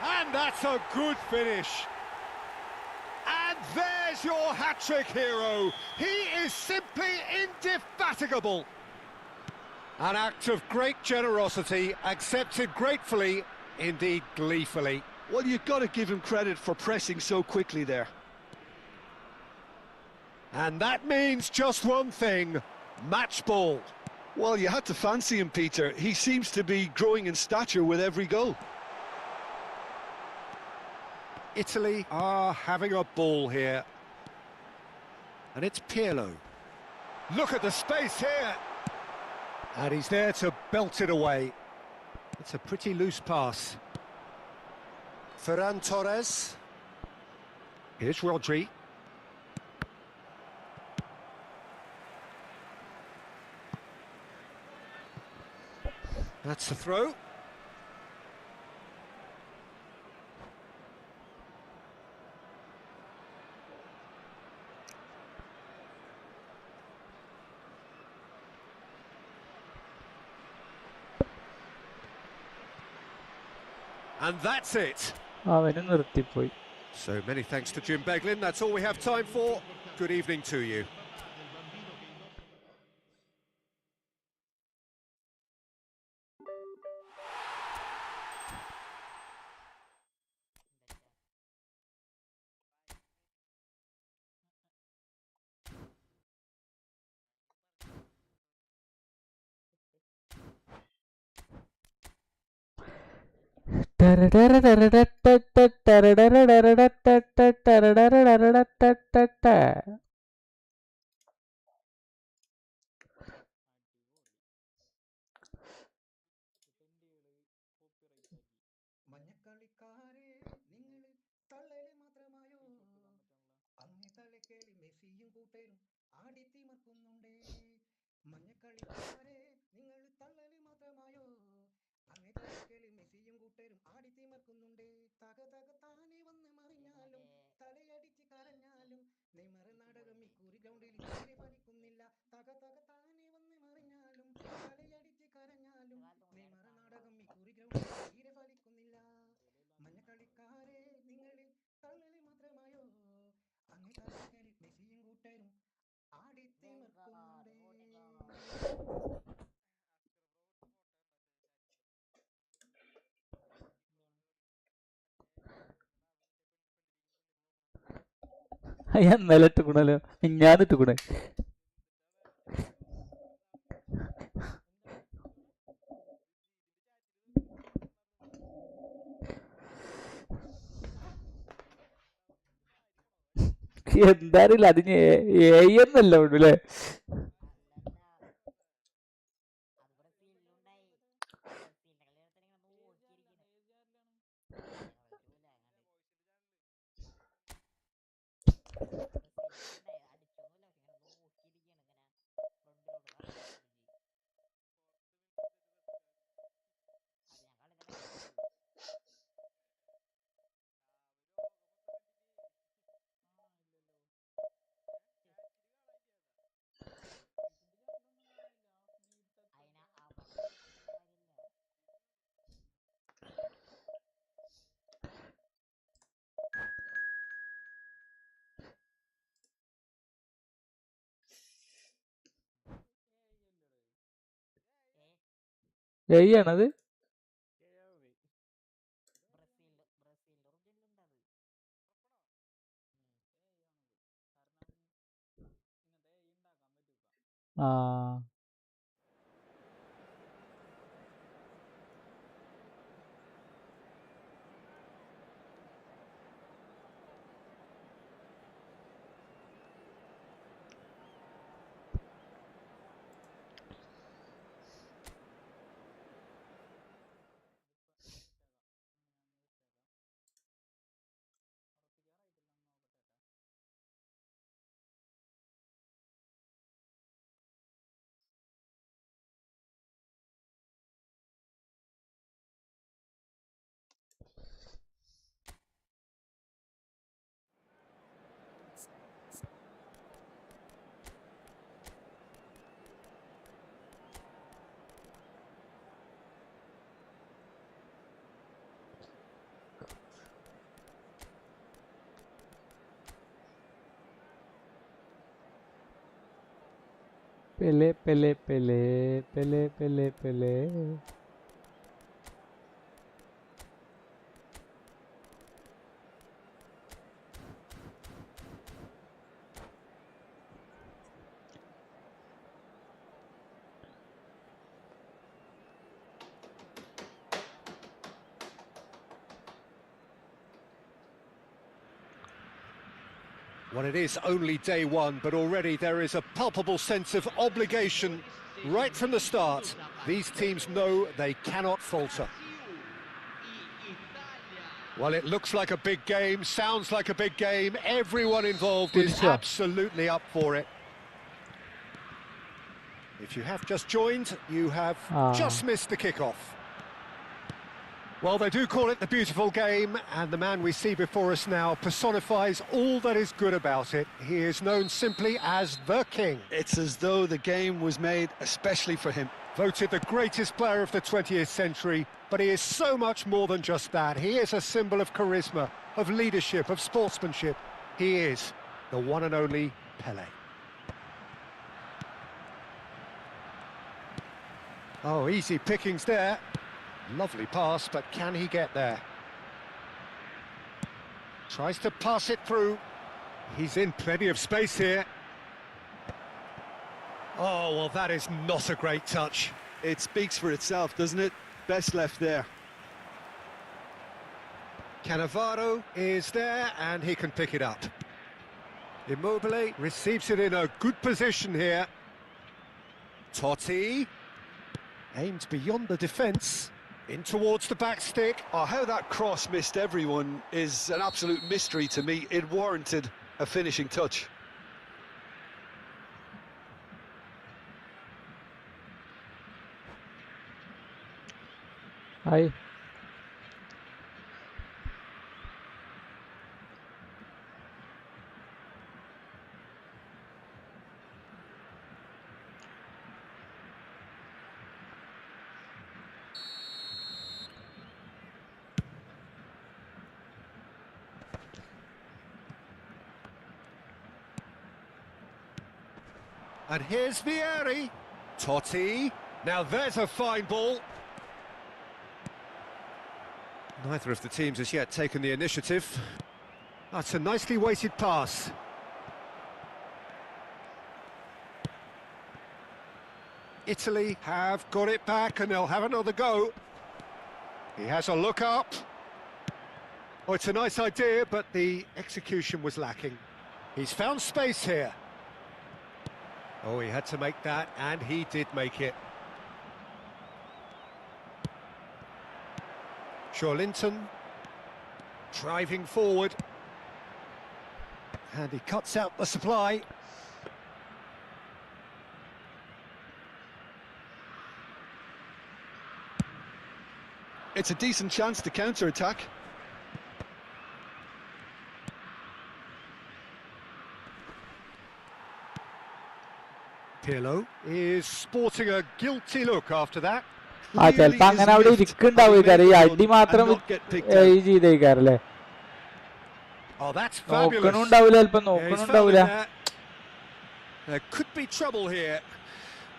And that's a good finish. And there's your hat-trick hero. He is simply indefatigable. An act of great generosity, accepted gratefully, indeed gleefully. Well, you've got to give him credit for pressing so quickly there. And that means just one thing, match ball. Well, you had to fancy him, Peter. He seems to be growing in stature with every goal. Italy are having a ball here. And it's Pirlo. Look at the space here. And he's there to belt it away. It's a pretty loose pass. Ferran Torres. Here's Rodri. That's the throw. And that's it. അവന് നിർത്തിപ്പോയി. So many thanks to Jim Beglin. That's all we have time for. Good evening to you. മഞ്ഞക്കളിക്കാരെ നിങ്ങൾ തള്ളല് മാത്രമായോ അങ്ങ് തലക്കേലി മെസ്സിയും കൂട്ടരും ആടിത്തിമർക്കുന്നുണ്ടേ മഞ്ഞക്കളിക്കാരെ നിങ്ങൾ തള്ളല് മാത്രമായോ അങ്ങ് തലക്കേലി മെസ്സിയും കൂട്ടരും ആടിത്തിമർക്കുന്നുണ്ടേ തക തക താനെ വന്ന് മറിഞ്ഞാലും തലയടിച്ച് കരഞ്ഞാലും നെയ്മർ നാടകം ഇക്കുറി ഗ്രൗണ്ടിൽ തീരെ ഫലിക്കുന്നില്ല തക തക താനെ വന്ന് മറിഞ്ഞാലും തലയടിച്ച് കരഞ്ഞാലും നെയ്മർ നാടകം ഇക്കുറി ഗ്രൗണ്ടിൽ തീരെ ഫലിക്കുന്നില്ല മഞ്ഞക്കളിക്കാരെ നിങ്ങൾ തള്ളല് മാത്രമായോ അങ്ങ് തലക്കേലി മെസ്സിയും കൂട്ടരും ആടിത്തിമർക്കുന്നുണ്ടേ ഞാൻ ഇന്നലെ ഇട്ടുകൂടല്ലോ ഞാൻ ഇട്ടുകൂടെ എന്താ അറിയില്ല അതിന് എന്നല്ല ഉള്ളു അല്ലേ ആണത് ആ Pele Pele Pele Pele Pele Pele Well, it is only day one, but already there is a palpable sense of obligation right from the start. These teams know they cannot falter. Well, it looks like a big game, sounds like a big game. Everyone involved is absolutely up for it. If you have just joined, you have just missed the kickoff. Well, they do call it the beautiful game, and the man we see before us now personifies all that is good about it. He is known simply as the King. It's as though the game was made especially for him. Voted the greatest player of the 20th century, but he is so much more than just that. He is a symbol of charisma, of leadership, of sportsmanship. He is the one and only Pelé. Oh, easy pickings there. Lovely pass, but can he get there? Tries to pass it through. He's in plenty of space here. Oh, well, that is not a great touch. It speaks for itself, doesn't it? Best left there. Cannavaro is there and he can pick it up. Immobile receives it in a good position here. Totti aimed beyond the defence, in towards the back stick. Oh, how that cross missed everyone is an absolute mystery to me. It warranted a finishing touch. Hi. And here's Vieri. Totti. Now there's a fine ball. Neither of the teams has yet taken the initiative. That's a nicely weighted pass. Italy have got it back and they'll have another go. He has a look up. Oh, it's a nice idea, but the execution was lacking. He's found space here. Oh, he had to make that, and he did make it. Linton driving forward. And he cuts out the supply. It's a decent chance to counter-attack. Pirlo is sporting a guilty look after that. ആ ചെലപ്പോ അങ്ങനെ അവിടെ ഇരിക്കുന്നുണ്ടാവും ഈ അടി മാത്രം ചെയ്തേക്കാറല്ലേ നോക്കണുണ്ടാവില്ല ചെലപ്പോ നോക്കണുണ്ടാവില്ല. There could be trouble here,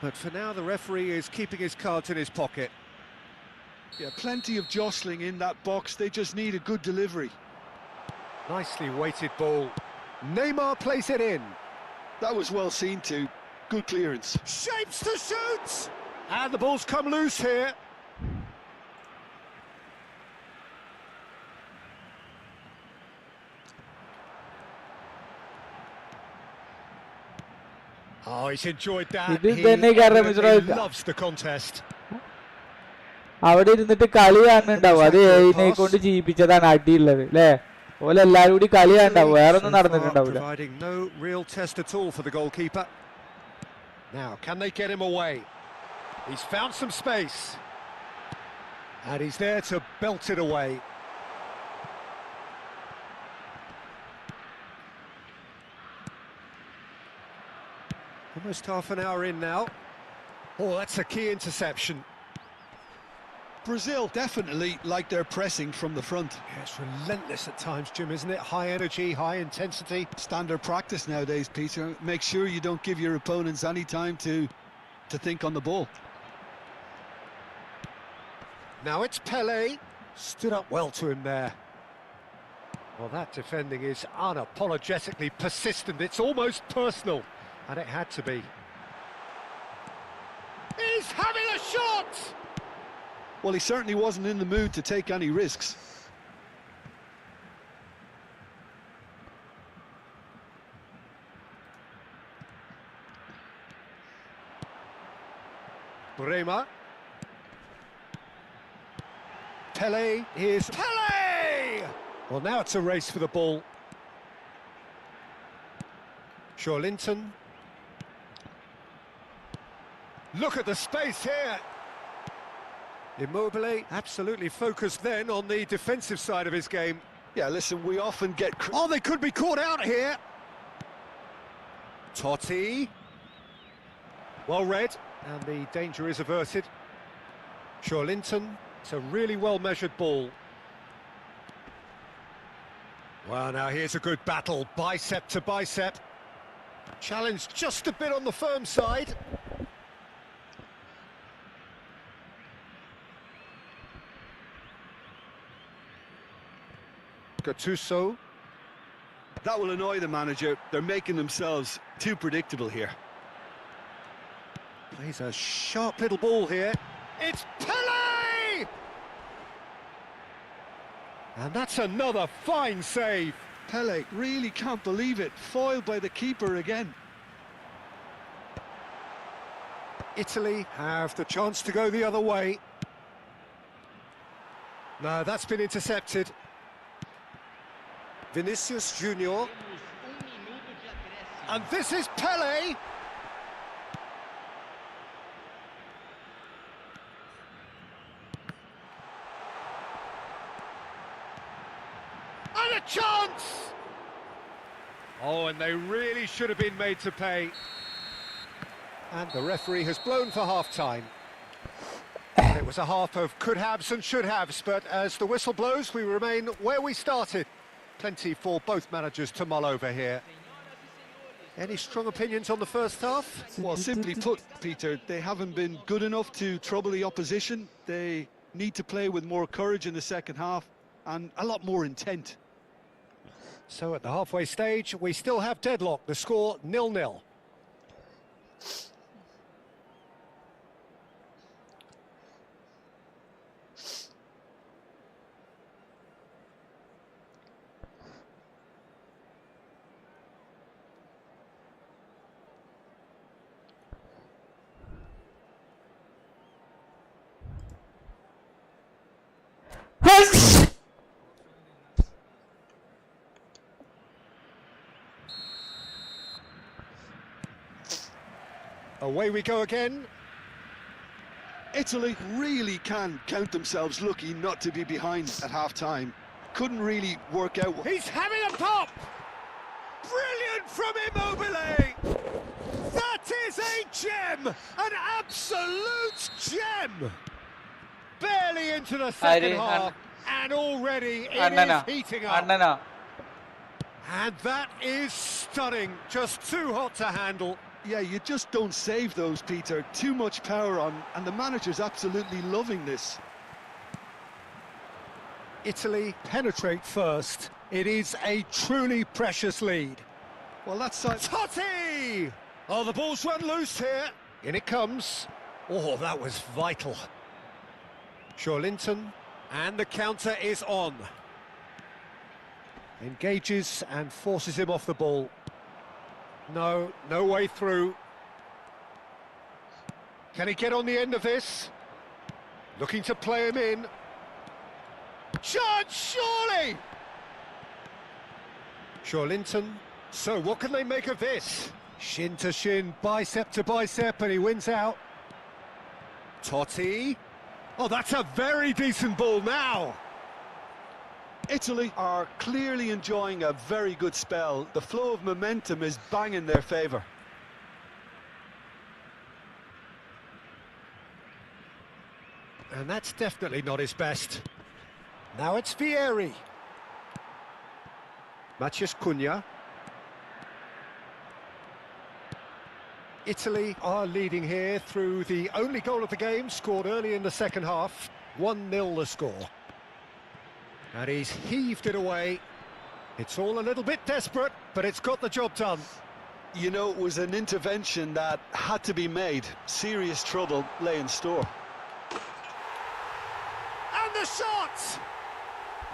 but for now the referee is keeping his cards in his pocket. Yeah, plenty of jostling in that box. They just need a good delivery. Nicely weighted ball. Neymar plays it in. That was well seen too. Good clearance. Shapes to shoot! And the ball's come loose here. Oh, he's enjoyed that. He loves the contest. അവിടെ ഇരുന്നിട്ട് കളി കാണുന്നുണ്ടാവും. അത് എന്നെ കൊണ്ട് ചെയ്യിപ്പിച്ചതാണ് അടിയുള്ളത് അല്ലേ? ഓലെ എല്ലാരും കൂടി കളി കാണുണ്ടാവും, വേറെ ഒന്നും നടന്നിട്ടുണ്ടാവില്ല. Providing no real test at all for the goalkeeper. Now, can they get him away? He's found some space. And he's there to belt it away. Almost half an hour in now. Oh, that's a key interception. Brazil definitely like their pressing from the front. Yeah, it's relentless at times, Jim, isn't it? High energy, high intensity. Standard practice nowadays, Peter. Make sure you don't give your opponents any time to think on the ball. Now it's Pele. Stood up well to him there. Well, that defending is unapologetically persistent. It's almost personal. And it had to be. He's having a shot! Well, he certainly wasn't in the mood to take any risks. Bremer. Pele is Pele! Well, now it's a race for the ball. Linton. Look at the space here. Immobile absolutely focused then on the defensive side of his game. Yeah, listen, we often get... Oh, they could be caught out here. Totti. Well read, and the danger is averted. Linton. It's a really well-measured ball. Well, now here's a good battle, bicep to bicep. Challenged just a bit on the firm side. Gattuso. That will annoy the manager. They're making themselves too predictable here. Plays a sharp little ball here. It's Pele! And that's another fine save. Pele really can't believe it, foiled by the keeper again. Italy have the chance to go the other way. No, that's been intercepted. Vinicius Junior. And this is Pele. And a chance! Oh, and they really should have been made to pay. And the referee has blown for half-time. It was a half of could-haves and should-haves, but as the whistle blows, we remain where we started. Plenty for both managers to mull over here. Any strong opinions on the first half? Well, simply put, Peter, they haven't been good enough to trouble the opposition. They need to play with more courage in the second half and a lot more intent. So at the halfway stage, we still have deadlock. The score 0-0. Away we go again. Italy really can count themselves lucky not to be behind at half-time. Couldn't really work out. He's having a pop! Brilliant from Immobile! That is a gem! An absolute gem! Barely into the second half, and already it is heating up. And that is stunning, just too hot to handle. Yeah, you just don't save those, Peter. Too much power on, and the manager's absolutely loving this. Italy penetrate first. It is a truly precious lead. Well, that's... Totti! Oh, the ball's run loose here. In it comes. Oh, that was vital. Linton, and the counter is on. Engages and forces him off the ball. No way through. Can he get on the end of this? Looking to play him in. Chance, surely! Linton. So what can they make of this? Shin to shin, bicep to bicep, and he wins out. Totti. Oh, that's a very decent ball now. Italy are clearly enjoying a very good spell. The flow of momentum is bang in their favour. And that's definitely not his best. Now it's Vieri. Matheus Cunha. Italy are leading here through the only goal of the game, scored early in the second half. 1-0 the score. And he's heaved it away. It's all a little bit desperate, but it's got the job done. You know, it was an intervention that had to be made. Serious trouble lay in store. And the shot!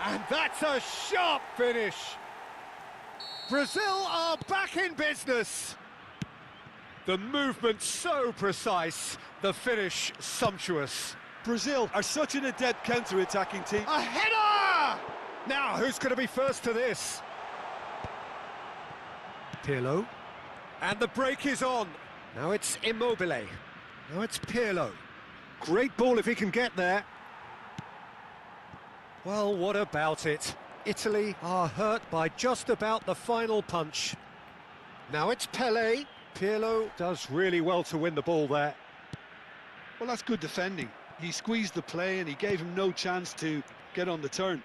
And that's a sharp finish. Brazil are back in business. The movement so precise, the finish sumptuous. Brazil are such an adept counter-attacking team. A header! Now, who's going to be first to this? Pirlo. And the break is on. Now it's Immobile. Now it's Pirlo. Great ball if he can get there. Well, what about it? Italy are hurt by just about the final punch. Now it's Pele. Pirlo does really well to win the ball there. Well, that's good defending. He squeezed the play and he gave him no chance to get on the turn.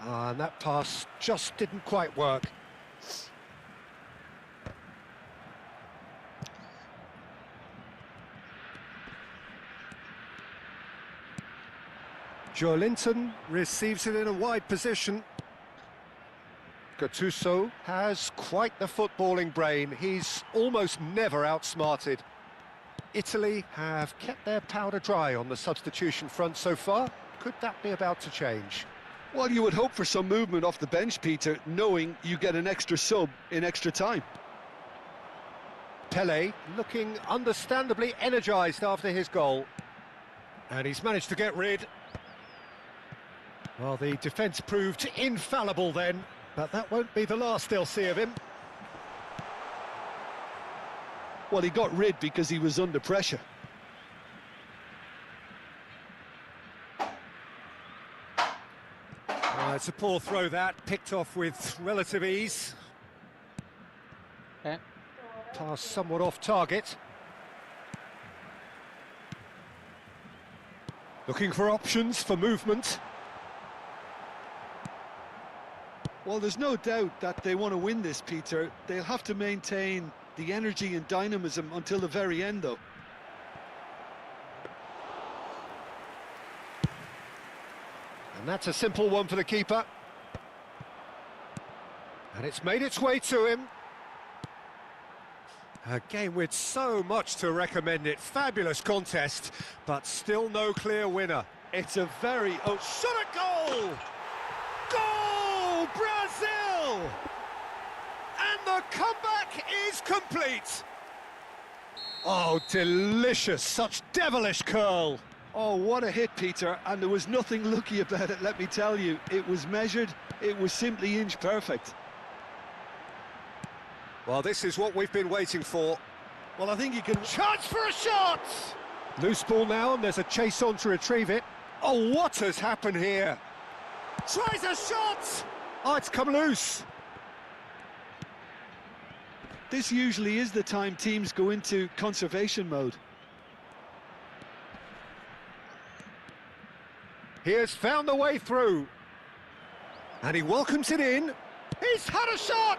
And that pass just didn't quite work. Linton receives it in a wide position. Gattuso has quite the footballing brain. He's almost never outsmarted. Italy have kept their powder dry on the substitution front so far. Could that be about to change? Well, you would hope for some movement off the bench, Peter, knowing you get an extra sub in extra time. Pele looking understandably energised after his goal. And he's managed to get rid. Well, the defence proved infallible then, but that won't be the last they'll see of him. Well, he got rid because he was under pressure. It's a poor throw that, picked off with relative ease. Eh? Pass somewhat off target. Looking for options for movement. Well, there's no doubt that they want to win this, Peter. They'll have to maintain the energy and dynamism until the very end, though. And that's a simple one for the keeper. And it's made its way to him. A game with so much to recommend it. Fabulous contest, but still no clear winner. It's a very... Oh, Shot at goal! Goal! Brazil! And the comeback is complete. Oh, delicious. Such devilish curl. oh, what a hit, Peter. And there was nothing lucky about it, let me tell you. It was measured. It was simply inch perfect. Well, this is what we've been waiting for. Well, I think you can... Chance for a shot! Loose ball now, and there's a chase on to retrieve it. Oh, what has happened here? Tries a shot! Oh, it's come loose. This usually is the time teams go into conservation mode. He has found the way through. And he welcomes it in. He's had a shot!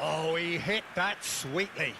Oh, he hit that sweetly.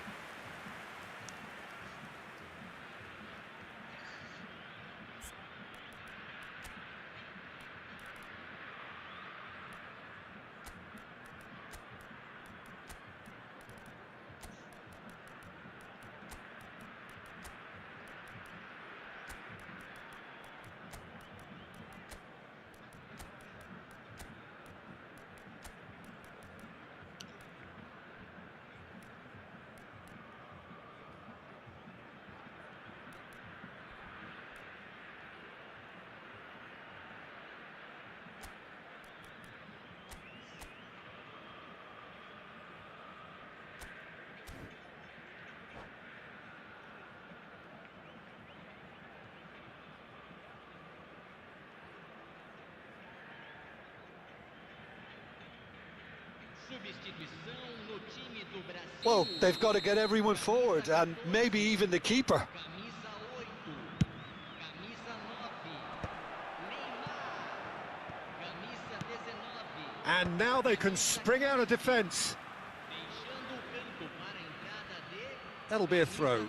Well, they've got to get everyone forward, and maybe even the keeper. And now they can spring out of defence. That'll be a throw.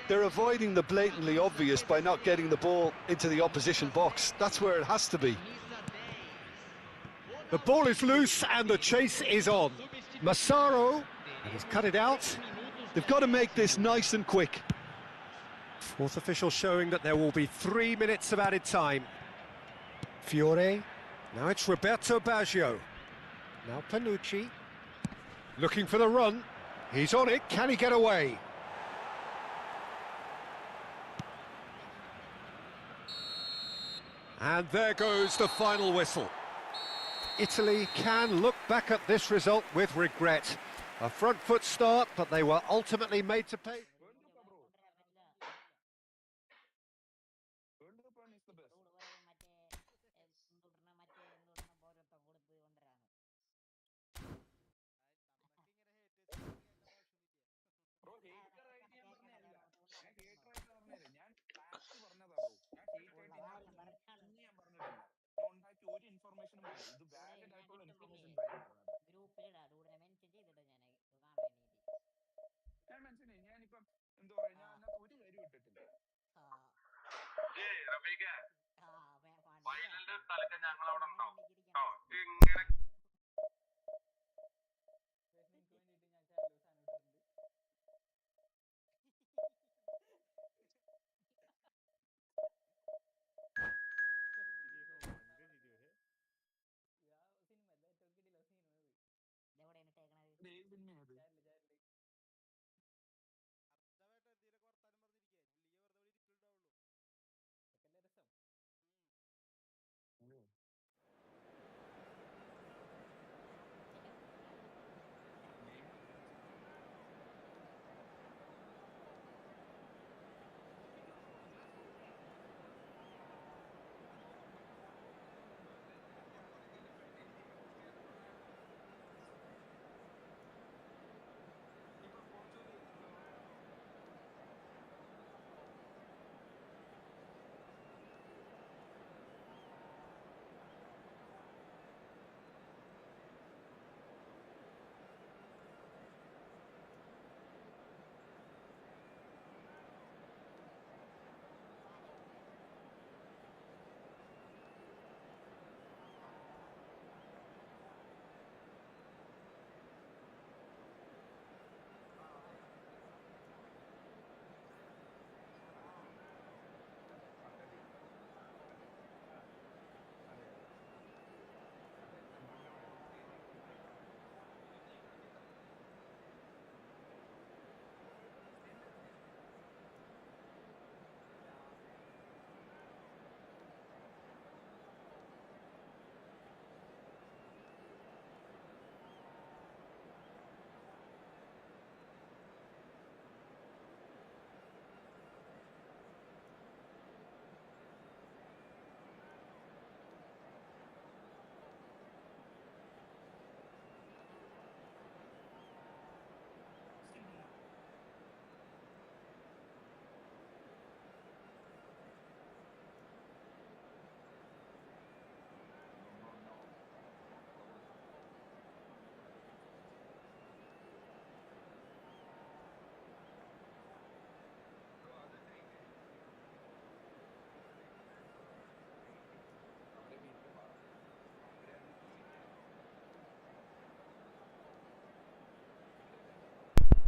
They're avoiding the blatantly obvious by not getting the ball into the opposition box. That's where it has to be. The ball is loose and the chase is on. Massaro has cut it out. They've got to make this nice and quick. Fourth official showing that there will be 3 minutes of added time. Fiore. Now it's Roberto Baggio. Now Panucci. Looking for the run. He's on it. Can he get away? And there goes the final whistle. Italy can look back at this result with regret. A front foot start, but they were ultimately made to pay.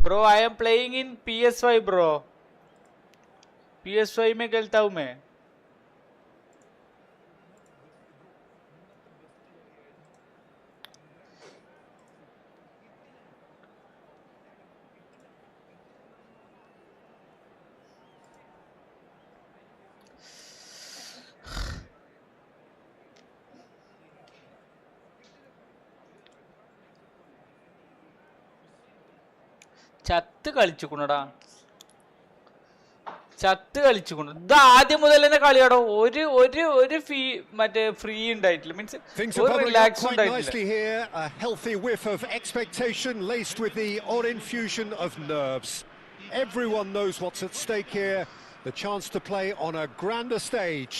Bro, I am playing in PS5 bro. PS5 में खेलता हूँ मैं. ചത്ത് കളിച്ചുകൊണ്ടടാ, ചത്ത് കളിച്ചുകൊണ്ട്. ഇത് ആദ്യം മുതൽ തന്നെ കളിയാടോ. ഒരു ഫീ മറ്റേ ഫ്രീ ഉണ്ടായിട്ടില്ല, മീൻസ് Things are ഒരു bubbling up റിലാക്സ് quite ഉണ്ടായിട്ടില്ല. nicely here. A healthy whiff of expectation laced with the odd infusion of nerves. Everyone knows what's at stake here. The chance to play on a grander stage.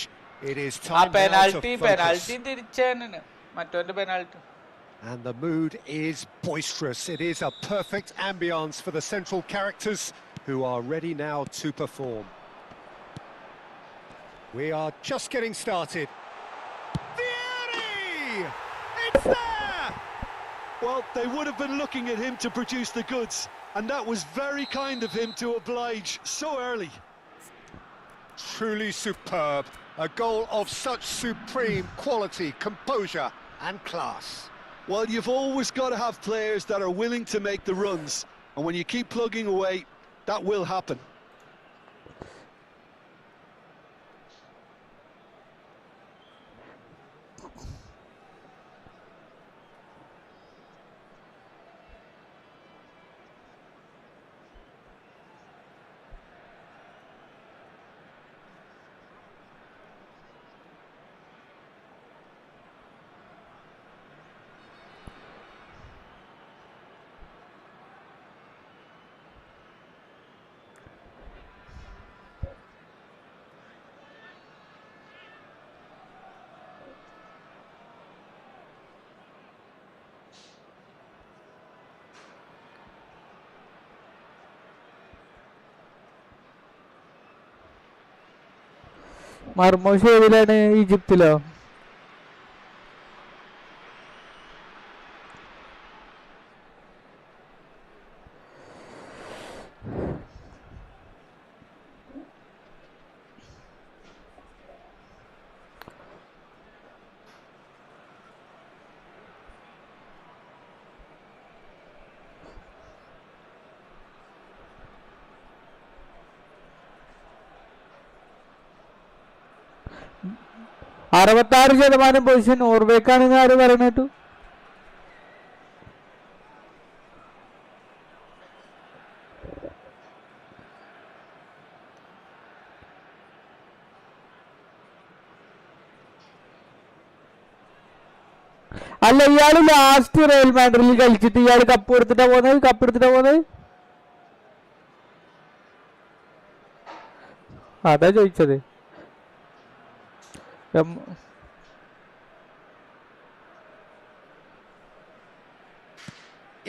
It is ആ time now to penalty focus. തിരിച്ചാണ് മറ്റവന്റെ penalty. And the mood is boisterous. It is a perfect ambience for the central characters who are ready now to perform. We are just getting started. Vieri! It's there! Well, they would have been looking at him to produce the goods, and that was very kind of him to oblige so early. Truly superb. A goal of such supreme quality, composure and class. Well, you've always got to have players that are willing to make the runs, and when you keep plugging away, that will happen. Marmoush ഏതിലാണ്? ഈജിപ്തിലോ? %66 position നോർവേക്കാണെന്ന് ആര് പറഞ്ഞിട്ടു? അല്ല, ഇയാള് last Real മാഡ്രിഡിൽ കളിച്ചിട്ട് ഇയാള് cup എടുത്തിട്ടാ പോകുന്നത്. അതാ ചോദിച്ചത്.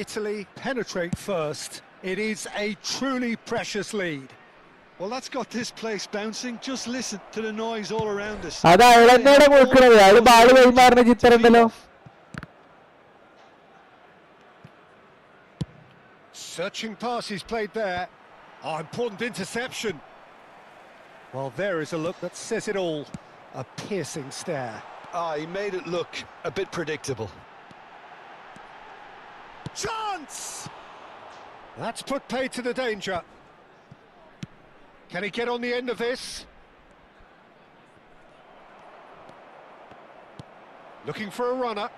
Italy penetrate first. It is a truly precious lead. Well, that's got this place bouncing. Just listen to the noise all around us. അത് അയാൾ തന്നെയാണ് കൊടുക്കണത്. അയാൾ ബാള് കൈമാറുന്ന ചിത്രം ഉണ്ടല്ലോ. Searching pass is played there. Oh, important interception. Well, there is a look that says it all. A piercing stare. He made it look a bit predictable. Chance! That's put paid to the danger. Can he get on the end of this? Looking for a runner.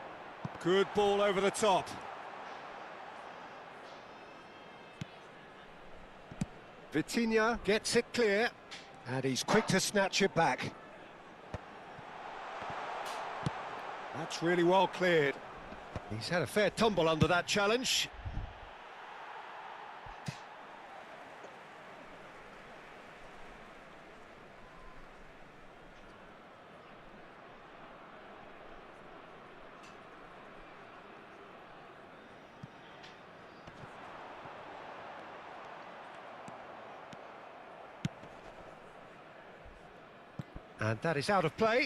Good ball over the top. Vitinha gets it clear, and he's quick to snatch it back. That's really well cleared. He's had a fair tumble under that challenge. And that is out of play.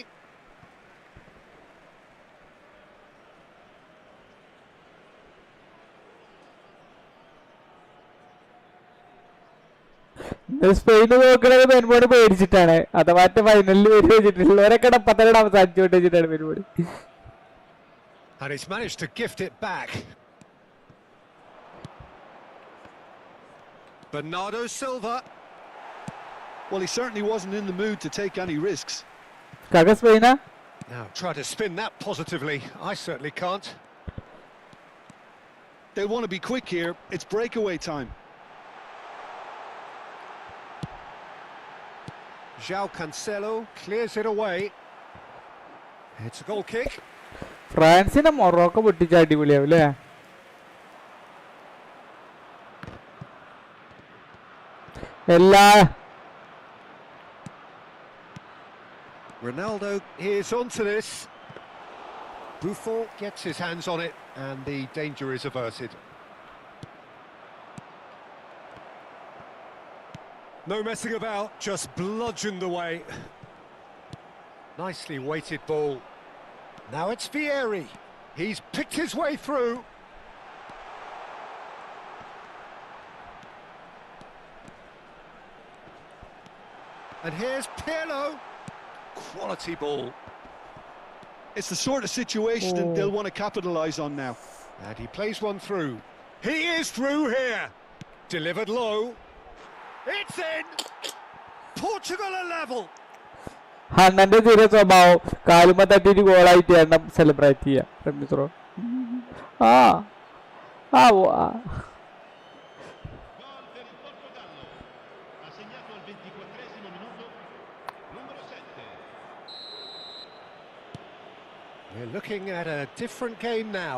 Spain നോക്കണത് പെൺപോട് പേടിച്ചിട്ടാണ്. അഥവാറ്റ ഫൈനലിൽ വരി വെച്ചിട്ടുള്ളവരൊക്കെ പത്തരയുടെ അവസാനിച്ചോട്ട് വെച്ചിട്ടാണ് പെൺപോട്. And he's managed to gift it back. Bernardo Silva. Well, he certainly wasn't in the mood to take any risks. കാക്ക സ്പെയിനാ? Now try to spin that positively. I certainly can't. They want to be quick here. It's breakaway time. João Cancelo clears it away. It's a goal kick. ഫ്രാൻസിനെ Morocco പൊട്ടിച്ച അടിപൊളിയാവും അല്ലേ? എല്ലാ Ronaldo is onto this. Buffon gets his hands on it and the danger is averted. No messing about, just bludgeoned away. Nicely weighted ball. Now it's Vieri. He's picked his way through. And here's Pirlo. Quality ball. It's the sort of situation they'll want to capitalise on now. And he plays one through. He is through here. Delivered low. It's in. Portugal are level. അണ്ണന്റെ തീരെ സ്വഭാവം കാലുമ തട്ടിട്ട് ഗോളായിട്ട് എണ്ണം celebrate ചെയ്യാ. ആ ആ We're looking at a different game now.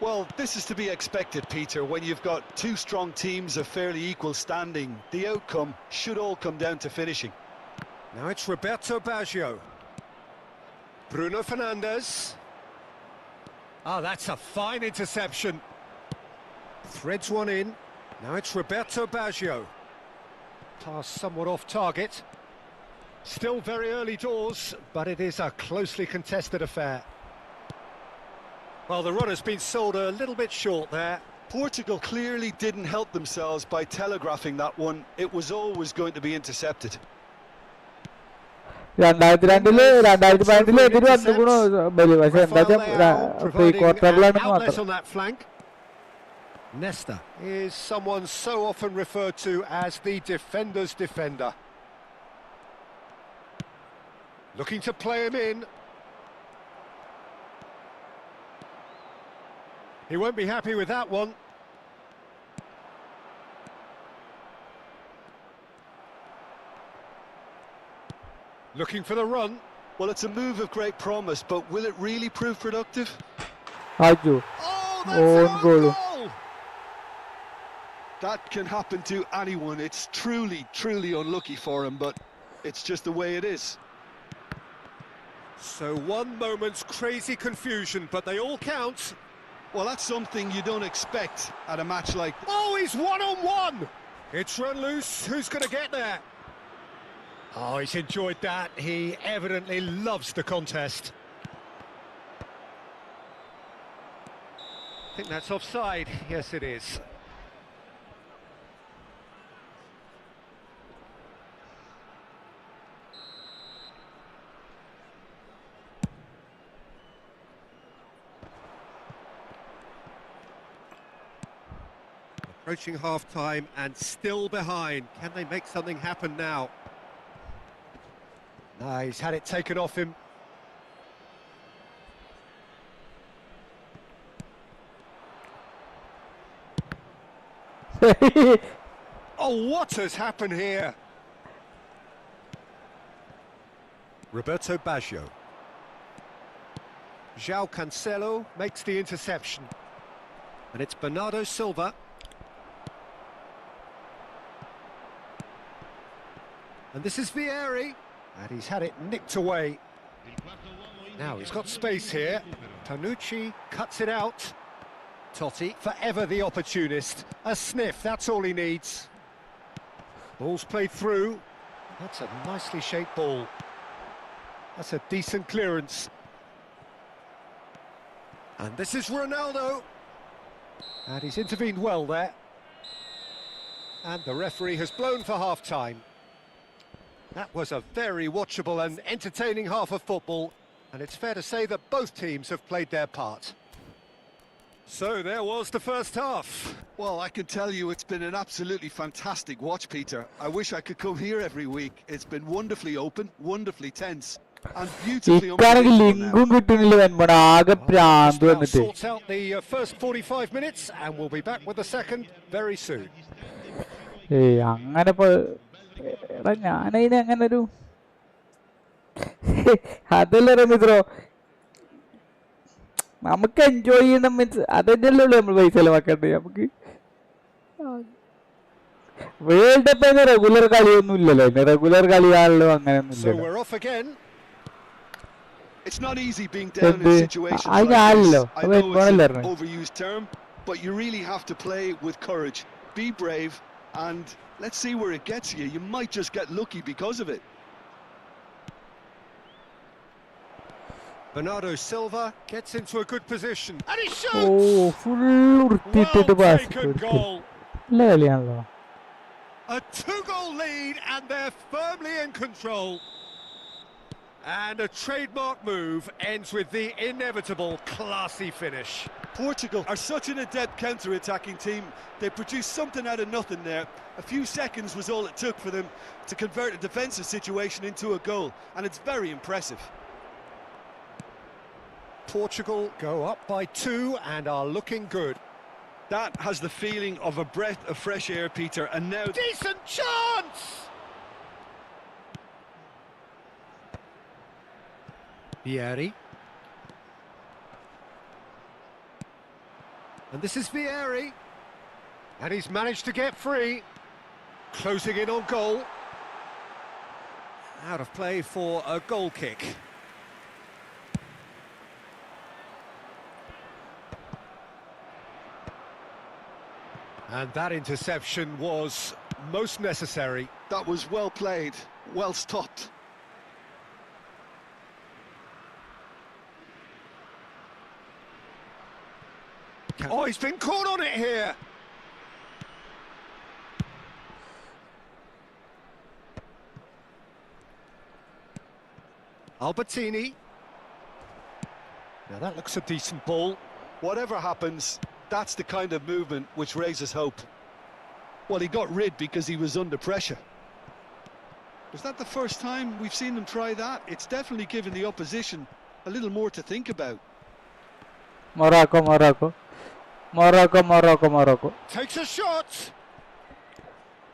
Well, this is to be expected, Peter. When you've got two strong teams of fairly equal standing, the outcome should all come down to finishing. Now it's Roberto Baggio. Bruno Fernandes. Ah, that's a fine interception. Threads one in. Now it's Roberto Baggio. Pass somewhat off target. Still very early doors, but it is a closely contested affair. Well, the run has been sold a little bit short there. Portugal clearly didn't help themselves by telegraphing that one. It was always going to be intercepted. 2002-ല് 2015-ല് എതിര് വന്നിരിക്കണു ബലി. പക്ഷെ എന്താ pre ക്വാർട്ടറിലാണെന്ന് മാത്രം. Nesta is someone so often referred to as the defender's defender. Looking to play him in. He won't be happy with that one. Looking for the run. Well, it's a move of great promise, but will it really prove productive? ആജു on goal. That can happen to anyone. It's truly unlucky for him, but it's just the way it is. So one moment's crazy confusion, but they all count. Well, that's something you don't expect at a match like... Oh, he's one-on-one! It's run loose, who's going to get there? Oh, he's enjoyed that, he evidently loves the contest. I think that's offside, yes it is. Approaching half-time and still behind. Can they make something happen now? No, he's had it taken off him. Oh, what has happened here? Roberto Baggio. João Cancelo makes the interception. And it's Bernardo Silva. And this is Vieri, and he's had it nicked away. Now he's got space here. Tanucci cuts it out. Totti, forever the opportunist. A sniff, that's all he needs. Ball's played through. That's a nicely shaped ball. That's a decent clearance. And this is Ronaldo. And he's intervened well there. And the referee has blown for half-time. That was a very watchable and entertaining half of football, and it's fair to say that both teams have played their part. So there was the first half. Well, I can tell you it's been an absolutely fantastic watch, Peter. I wish I could come here every week. It's been wonderfully open, wonderfully tense, and beautifully unpredictable now. Now sorts out the first 45 minutes, and we'll be back with the second very soon. നമുക്ക് enjoy ചെയ്യണം means അതന്നെയല്ലേ ഉള്ളൂ നമ്മൾ പൈസ ചെലവാക്കണ്ടേ നമുക്ക് world cup regular കളിയൊന്നും ഇല്ലല്ലോ regular കളിയാണല്ലോ അങ്ങനെയൊന്നും ഇല്ലല്ലോ It's not easy being down in situations like this. I know it's an overused term, but you really have to play with courage. Be brave, and let's see where it gets you. You might just get lucky because of it. Bernardo Silva gets into a good position, and he shoots! Oh, well taken goal. A 2-goal lead, and they're firmly in control. And a trademark move ends with the inevitable classy finish. Portugal are such an adept counter-attacking team. They produced something out of nothing there. A few seconds was all it took for them to convert a defensive situation into a goal, and it's very impressive. Portugal go up by 2 and are looking good. That has the feeling of a breath of fresh air, Peter, and now... Decent chance! Vieri. And this is Vieri. And he's managed to get free. Closing in on goal. Out of play for a goal kick. And that interception was most necessary. That was well played, well stopped. Oh, he's been caught on it here. Albertini. Now that looks a decent ball. Whatever happens, that's the kind of movement which raises hope. Well, he got rid because he was under pressure. Was that the first time we've seen them try that? It's definitely given the opposition a little more to think about. Morocco. Takes a shot.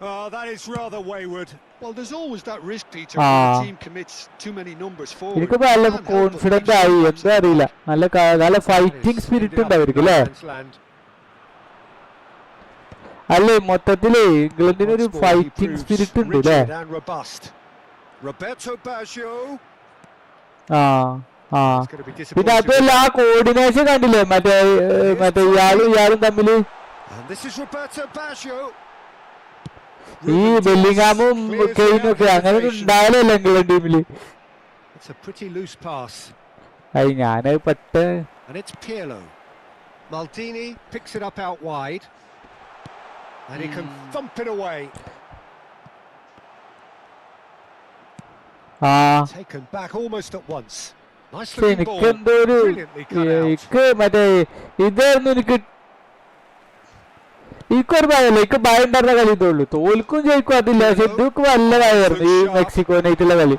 Oh, that is rather wayward. Well, there's always that risk, Peter, when the team commits too many numbers forward. എനിക്കിപ്പോ നല്ല confident ആയി എന്താ അറിയില്ല നല്ല fighting spirit ഉണ്ട് അവർക്ക് അല്ലേ അല്ലേ മൊത്തത്തില് ഇംഗ്ലണ്ടിന് ഒരു ഫൈറ്റിംഗ് സ്പിരിറ്റ് ഉണ്ട് അല്ലേ പിന്നെ അതല്ല ആ കോർഡിനേഷൻ കണ്ടില്ലേ മറ്റേ ഇയാളും തമ്മില് ഈ ബെല്ലിംഗാമും കെയ്നും ഒക്കെ അങ്ങനെ ഉണ്ടായാലല്ല ഇംഗ്ലണ്ട് ടീമില് ഞാനത് പെട്ട് Maldini picks it up out wide and he can thump it away. Taken back almost at once. Nice looking ball. Brilliantly cut out. മറ്റേ ഇതായിരുന്നു എനിക്കൊരു ഭയമല്ല എനിക്ക് ഭയം ഉണ്ടായിരുന്ന കളി ഇതുള്ളൂ തോൽക്കും ജയിക്കും അതില്ല പക്ഷെ ഇതൊക്കെ നല്ല ഭയമായിരുന്നു ഈ മെക്സിക്കോനായിട്ടുള്ള കളി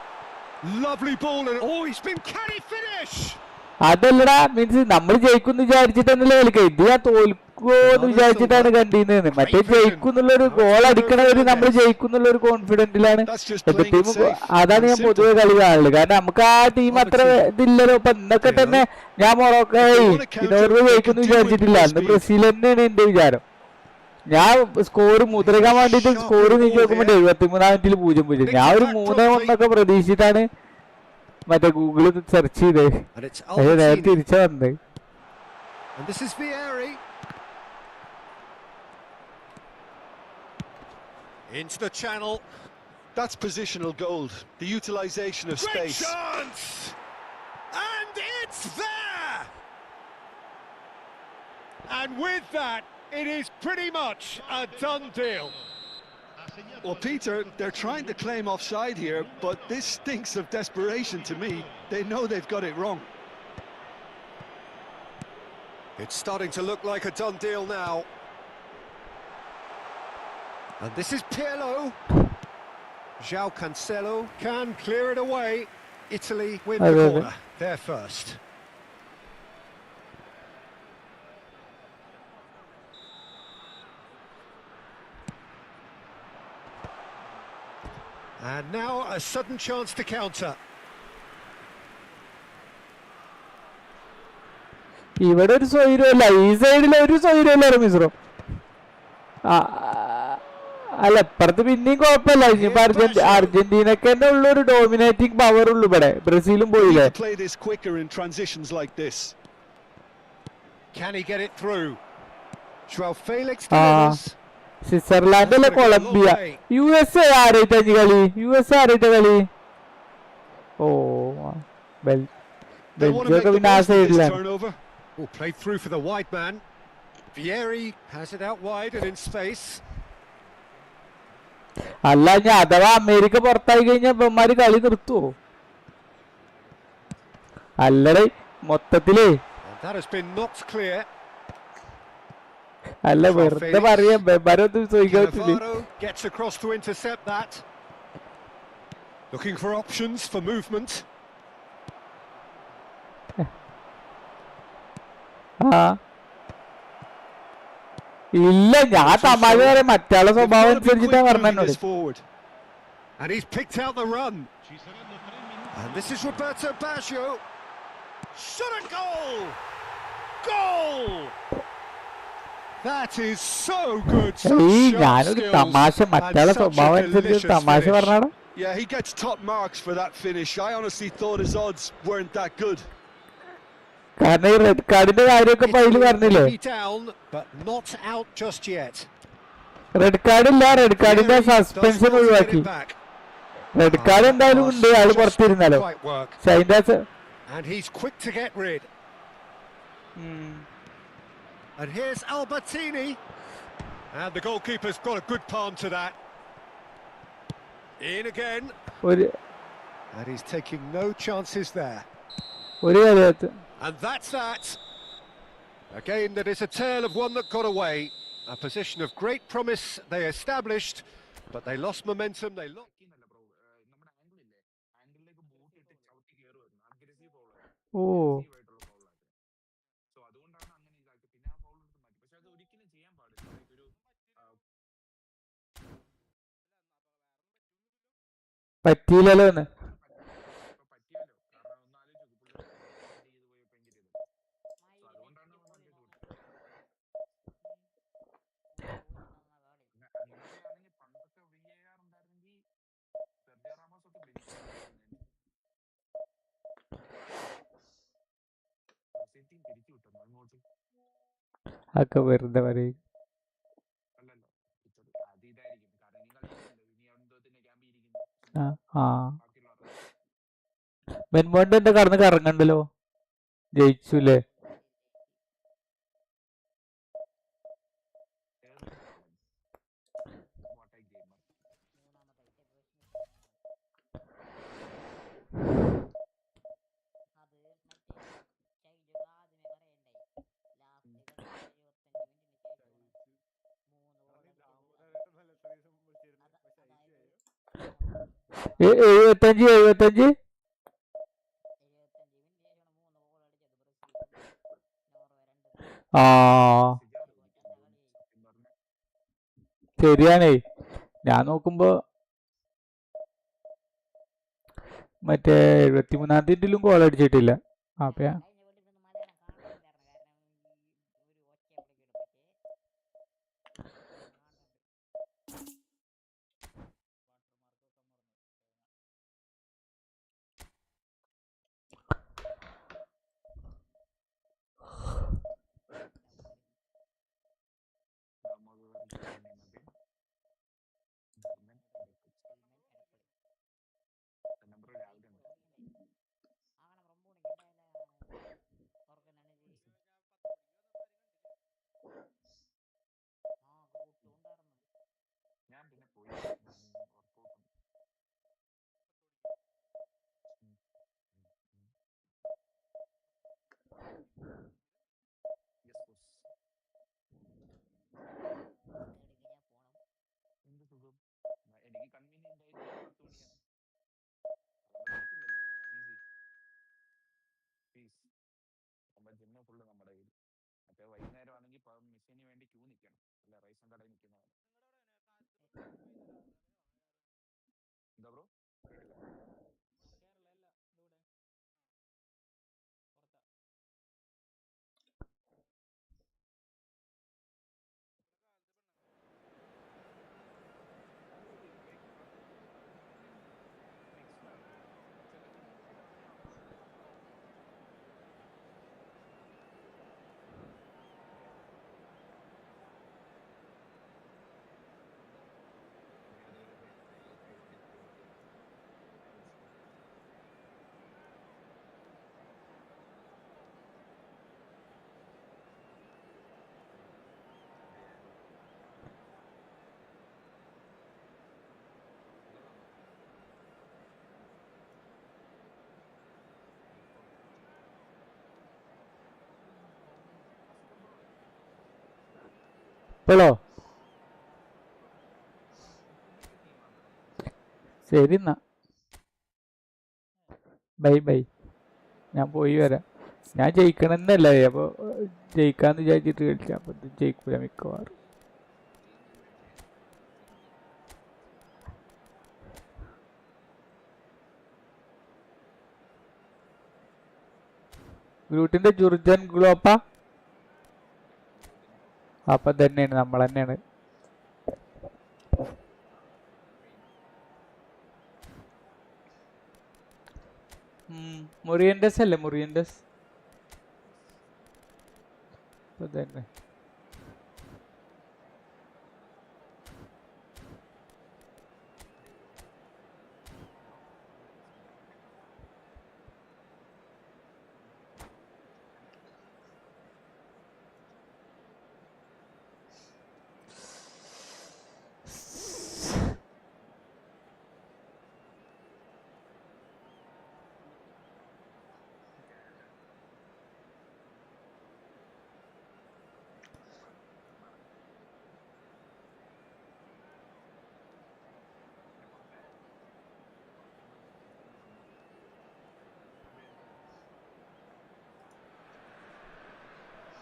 അതല്ലടാ മീൻസ് നമ്മൾ ജയിക്കുമെന്ന് വിചാരിച്ചിട്ടന്നല്ലേ കളിക്കുക ഇത് ഞാൻ തോൽക്കുമോന്ന് വിചാരിച്ചിട്ടാണ് കണ്ടിരുന്നത് മറ്റേ ജയിക്കുന്നുള്ളൊരു ഗോൾ അടിക്കണവര് നമ്മൾ ജയിക്കുന്നുള്ള ഒരു കോൺഫിഡന്റിലാണ് എന്റെ ടീം അതാണ് ഞാൻ പൊതുവെ കളി കാണുള്ളത് കാരണം നമുക്ക് ആ ടീം അത്ര ഇതില്ലല്ലോ ഇപ്പൊ ഇന്നൊക്കെ തന്നെ ഞാൻ മൊറോക്കോ നോർവേ ജയിക്കുമെന്ന് വിചാരിച്ചിട്ടില്ല അന്ന് ബ്രസീൽ തന്നെയാണ് എന്റെ വിചാരം ഞാൻ സ്കോർ മുദ്രക്കാൻ വേണ്ടിട്ട് സ്കോർ നീക്കി നോക്കുമ്പോ 73-ാം മിനിറ്റിൽ 0-0 ഞാൻ ഒരു 3-1 പ്രതീക്ഷിച്ചിട്ടാണ് മറ്റേ ഗൂഗിളിൽ സെർച്ച് ചെയ്തേ നേരെ തിരിച്ചു വന്നത് Into the channel. That's positional gold. The utilization of space. Great chance! And it's there! And with that, it is pretty much a done deal. Well, Peter, they're trying to claim offside here, but this stinks of desperation to me. They know they've got it wrong. It's starting to look like a done deal now. And this is Pirlo. João Cancelo can clear it away. Italy win the corner. They're first. And now a sudden chance to counter. ഇവിടെ ഒരു സ്വൈരമല്ല, ഈ സൈഡിൽ ഒരു സ്വൈരമല്ല റമീസ്രോ. അല്ല, ഇപ്പുറത്ത് പിന്നെയും കുഴപ്പമില്ല. ഇനിയിപ്പോ അർജന്റീനക്ക് തന്നെ ഉള്ളൊരു ഡോമിനേറ്റിംഗ് പവർ ഉള്ളു. ഇവിടെ ബ്രസീലും പോയില്ലേ. സ്വിറ്റ്സർലാൻഡ് അല്ലെ കൊളംബിയ. USA ആരായിട്ടാ കളി? USA ആരായിട്ടാ കളി? ഓ, ബെൽജിയൊക്കെ പിന്നെ ആ സൈഡിലാണ്. Oh, played through for the wide man. Vieri has it out wide and in space. അല്ല, ഞാൻ അഥവാ അമേരിക്ക പുറത്തായി കഴിഞ്ഞാൽ ഇവന്മാര് കളി നിർത്തുവോ? അല്ലടേ, മൊത്തത്തിലേ That has been knocked clear. അല്ല, വെറുതെ പറയാ, ബരൊന്നും ചോദിക്കാൻ പറ്റില്ല. Gets across to intercept that. Looking for options for movement. ഇല്ല, ഞാൻ തമാശ പറയാം. മറ്റാളെ സ്വഭാവം അനുസരിച്ചിട്ടാ പറഞ്ഞോട്. And he's picked out the run. And this is Roberto Baggio. Shot a goal! Goal! That is so good. ഞാനൊരു തമാശ, മറ്റാളെ സ്വഭാവം അനുസരിച്ച് തമാശ പറഞ്ഞാടാ. Yeah, he gets top marks for that finish. I honestly thought his odds weren't that good. കാരണം ഈ red കാർഡിന്റെ കാര്യമൊക്കെ പയ്യിൽ പറഞ്ഞില്ലേ. റെഡ് കാർഡ് ഇല്ല, റെഡ് കാർഡിന്റെ സസ്പെൻഷൻ ഒഴിവാക്കി. റെഡ് കാർഡ് എന്തായാലും ഉണ്ട്, ആള് പുറത്തിരുന്നാലോ. പക്ഷെ അതിന്റെ And here's Albertini. And the goalkeeper's got a good palm to that. In again. And he's taking no chances there. ഒരു കാര്യത്ത്. And that's that. Again, that is a tale of one that got away. A position of great promise they established, but they lost momentum. They lost. ഓ, പറ്റിയില്ലല്ലോ എന്ന്. ഒക്കെ വെറുതെ പറയും. മെൻമോണ്ട് എന്താ കടന്ന് കറങ്ങണ്ടല്ലോ, ജയിച്ചുല്ലേ. എഴുപത്തഞ്ച് 75. ശരിയാണേ, ഞാൻ നോക്കുമ്പോ മറ്റേ 73-ാം തീയതിയിലും ഗോൾ അടിച്ചിട്ടില്ല. അപ്പൊ ഇപ്പോഴോ? ശരി എന്നാ, ബൈ ബൈ, ഞാൻ പോയി വരാം. ഞാൻ ജയിക്കണമെന്നല്ലേ, അപ്പോൾ ജയിക്കാന്ന് വിചാരിച്ചിട്ട് കളിക്കാം. അപ്പം ഇത് ജയിക്കൂല മിക്കവാറും. ഗ്രൂട്ടിന്റെ ജുർജൻ ഗ്ലോപ്പ അപ്പം തന്നെയാണ്, നമ്മൾ തന്നെയാണ്. മുറിയൻഡസ് അല്ലേ? മുറിയൻഡസ് അപ്പം തന്നെ.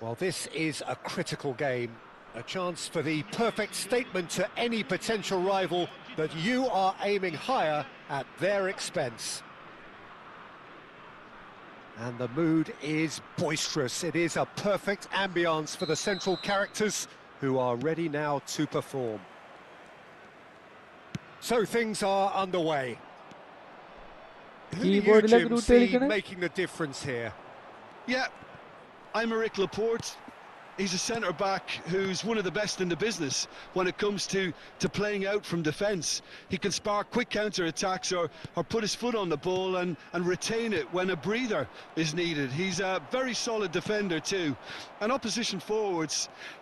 Well, this is a critical game, a chance for the perfect statement to any potential rival that you are aiming higher at their expense. And the mood is boisterous. It is a perfect ambience for the central characters who are ready now to perform. So things are underway. Who do you, Jim, see making the difference here? Yeah, I'm Eric Laporte. He's a centre-back who's one of the best in the business when it comes to playing out from defence. He can spark quick counter-attacks or put his foot on the ball and retain it when a breather is needed. He's a very solid defender too. And opposition forwards,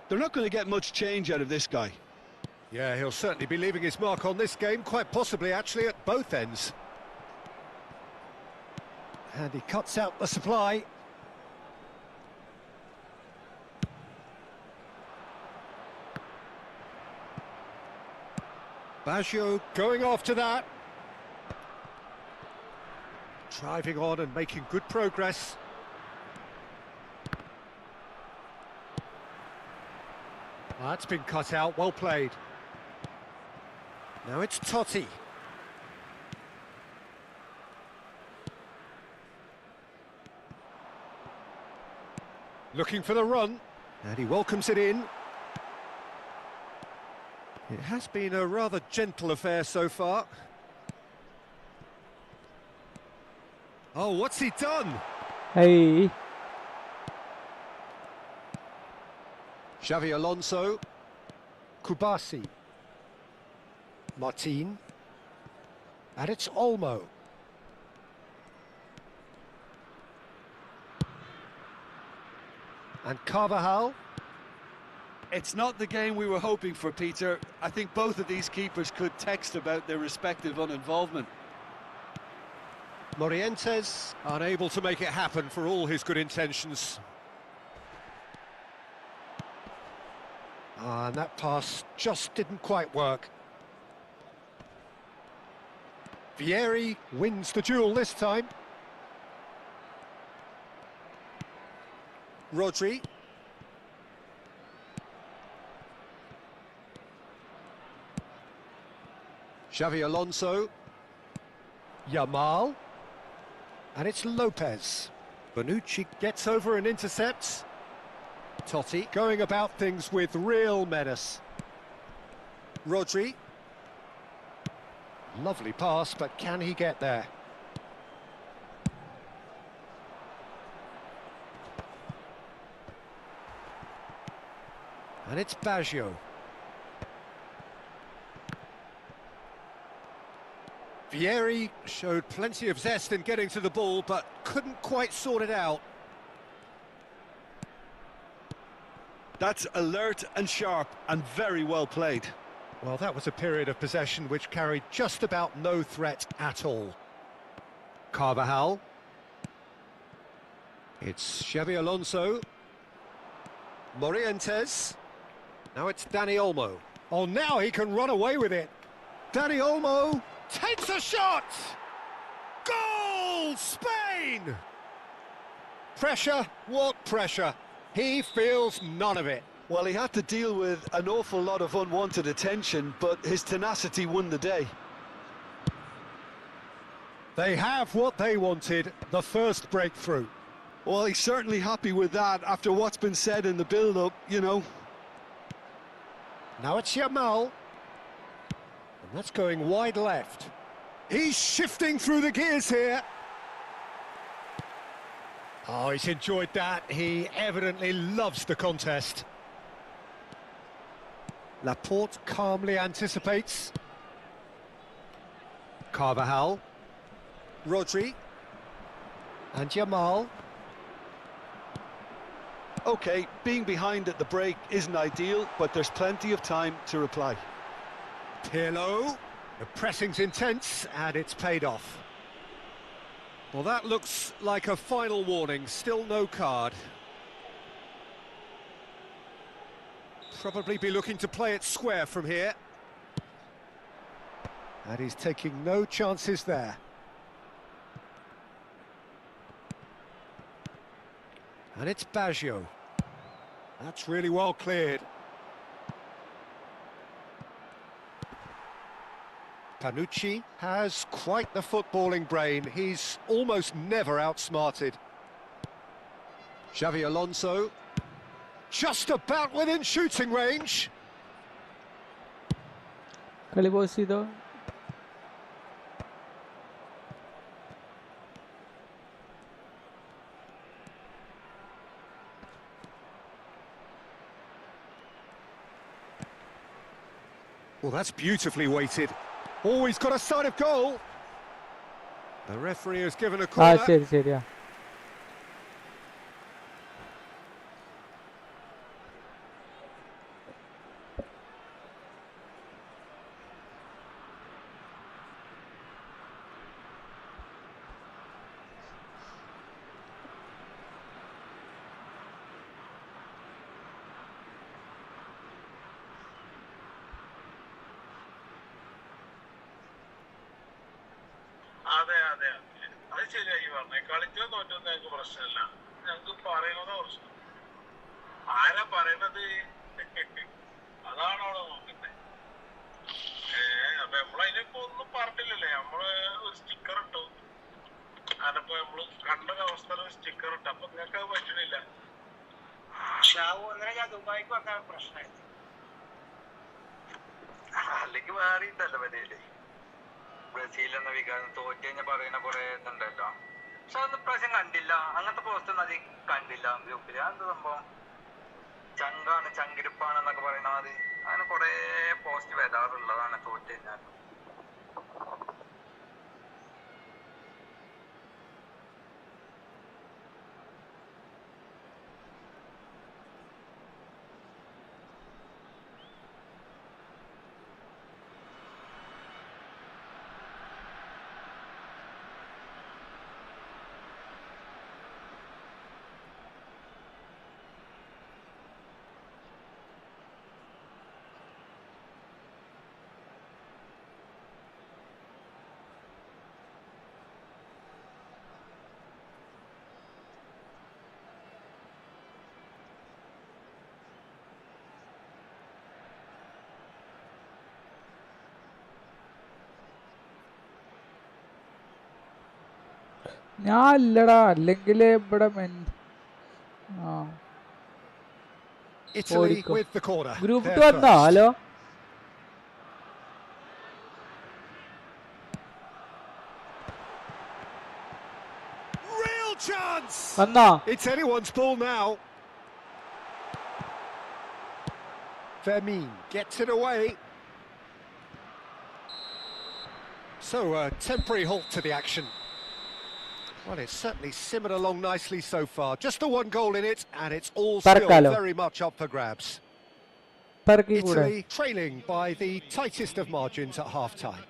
they're not going to get much change out of this guy. Yeah, he'll certainly be leaving his mark on this game, quite possibly actually at both ends. And he cuts out the supply. Baggio going after that. Driving on and making good progress. That's been cut out, well played. Now it's Totti. Looking for the run, and he welcomes it in. It has been a rather gentle affair so far. Oh, what's he done? Hey. Xavi Alonso. Kubasi. Martin. And it's Olmo. And Carvajal. It's not the game we were hoping for, Peter. I think both of these keepers could text about their respective uninvolvement. Morientes, unable to make it happen for all his good intentions. And that pass just didn't quite work. Vieri wins the duel this time. Rodri. Xavi Alonso. Yamal. And it's Lopez. Bonucci gets over and intercepts. Totti going about things with real menace. Rodri. Lovely pass, but can he get there? And it's Baggio. Vieri showed plenty of zest in getting to the ball, but couldn't quite sort it out. That's alert and sharp and very well played. Well, that was a period of possession which carried just about no threat at all. Carvajal. It's Xavi Alonso. Morientes. Now it's Dani Olmo. Oh, now he can run away with it. Dani Olmo takes a shot! Goal! Spain! Pressure? What pressure? He feels none of it. Well, he had to deal with an awful lot of unwanted attention, but his tenacity won the day. They have what they wanted, the first breakthrough. Well, he's certainly happy with that after what's been said in the build-up, you know. Now it's Yamal. And that's going wide left. He's shifting through the gears here. Oh, he's enjoyed that. He evidently loves the contest. Laporte calmly anticipates. Carvajal. Rodri. And Yamal. OK, being behind at the break isn't ideal, but there's plenty of time to reply. Pirlo. The pressing's intense, and it's paid off. Well, that looks like a final warning. Still no card. Probably be looking to play it square from here. And he's taking no chances there. And it's Baggio. That's really well cleared. Panucci has quite the footballing brain. He's almost never outsmarted. Xavi Alonso. Just about within shooting range. കളി pose ചെയ്തോ. Well, that's beautifully weighted. Oh, he's got a side of goal. The referee has given a ആ corner. ശരി ശരിയാ. അതെ അതെ അതെ അത് ശരിയായി പറഞ്ഞേ. കളിച്ചോ തോറ്റോ ഞങ്ങൾക്ക് പ്രശ്നമില്ല, ഞങ്ങൾക്ക് പറയുന്നതാ പ്രശ്നം. ആരാ പറയണത്? അതാണ് അവിടെ നോക്കുന്നത്. അപ്പൊ നമ്മളതിനിപ്പോ ഒന്നും പറഞ്ഞില്ലല്ലേ. നമ്മള് ഒരു സ്റ്റിക്കർ ഇട്ടു. അതിപ്പോ നമ്മള് കണ്ട അവസ്ഥ സ്റ്റിക്കർ ഇട്ടു. അപ്പൊ നിങ്ങൾക്ക് അത് പറ്റണില്ല. ഷാവു അങ്ങനെ ഞാൻ ദുബായിക്ക് വന്ന പ്രശ്നമായി. അല്ലെങ്കിൽ മാറിയിട്ടല്ലോ വലിയ ബ്രസീൽ എന്ന വികാരം തോറ്റു കഴിഞ്ഞാൽ പറയുന്ന കുറെ ഇതുണ്ടല്ലോ. പക്ഷെ അതൊന്നും പ്രാവശ്യം കണ്ടില്ല. അങ്ങനത്തെ പോസ്റ്റ് ഒന്നും അധികം കണ്ടില്ല ഗ്രൂപ്പില്. അതെന്ത് സംഭവം? ചങ്കാണ്, ചങ്കിരിപ്പാണെന്നൊക്കെ പറയുന്ന മതി. അങ്ങനെ കുറെ പോസ്റ്റ് വരാറുള്ളതാണ് തോറ്റു കഴിഞ്ഞാൽ. ഞാൻ ഇല്ലടാ അല്ലെങ്കിൽ ഇവിടെ Italy ഓടിക്കോ. with the corner. Group They're 2 വന്നോ? first. Hello, Real chance. വന്നോ? It's anyone's ball now. Vermeer gets it away. So a temporary halt to the action. Well, it's certainly simmered along nicely so far. Just the one goal in it, and it's all still Parkalo. very much up for grabs. പെറുക്കി കൂടെ. Italy trailing by the tightest of margins at half-time.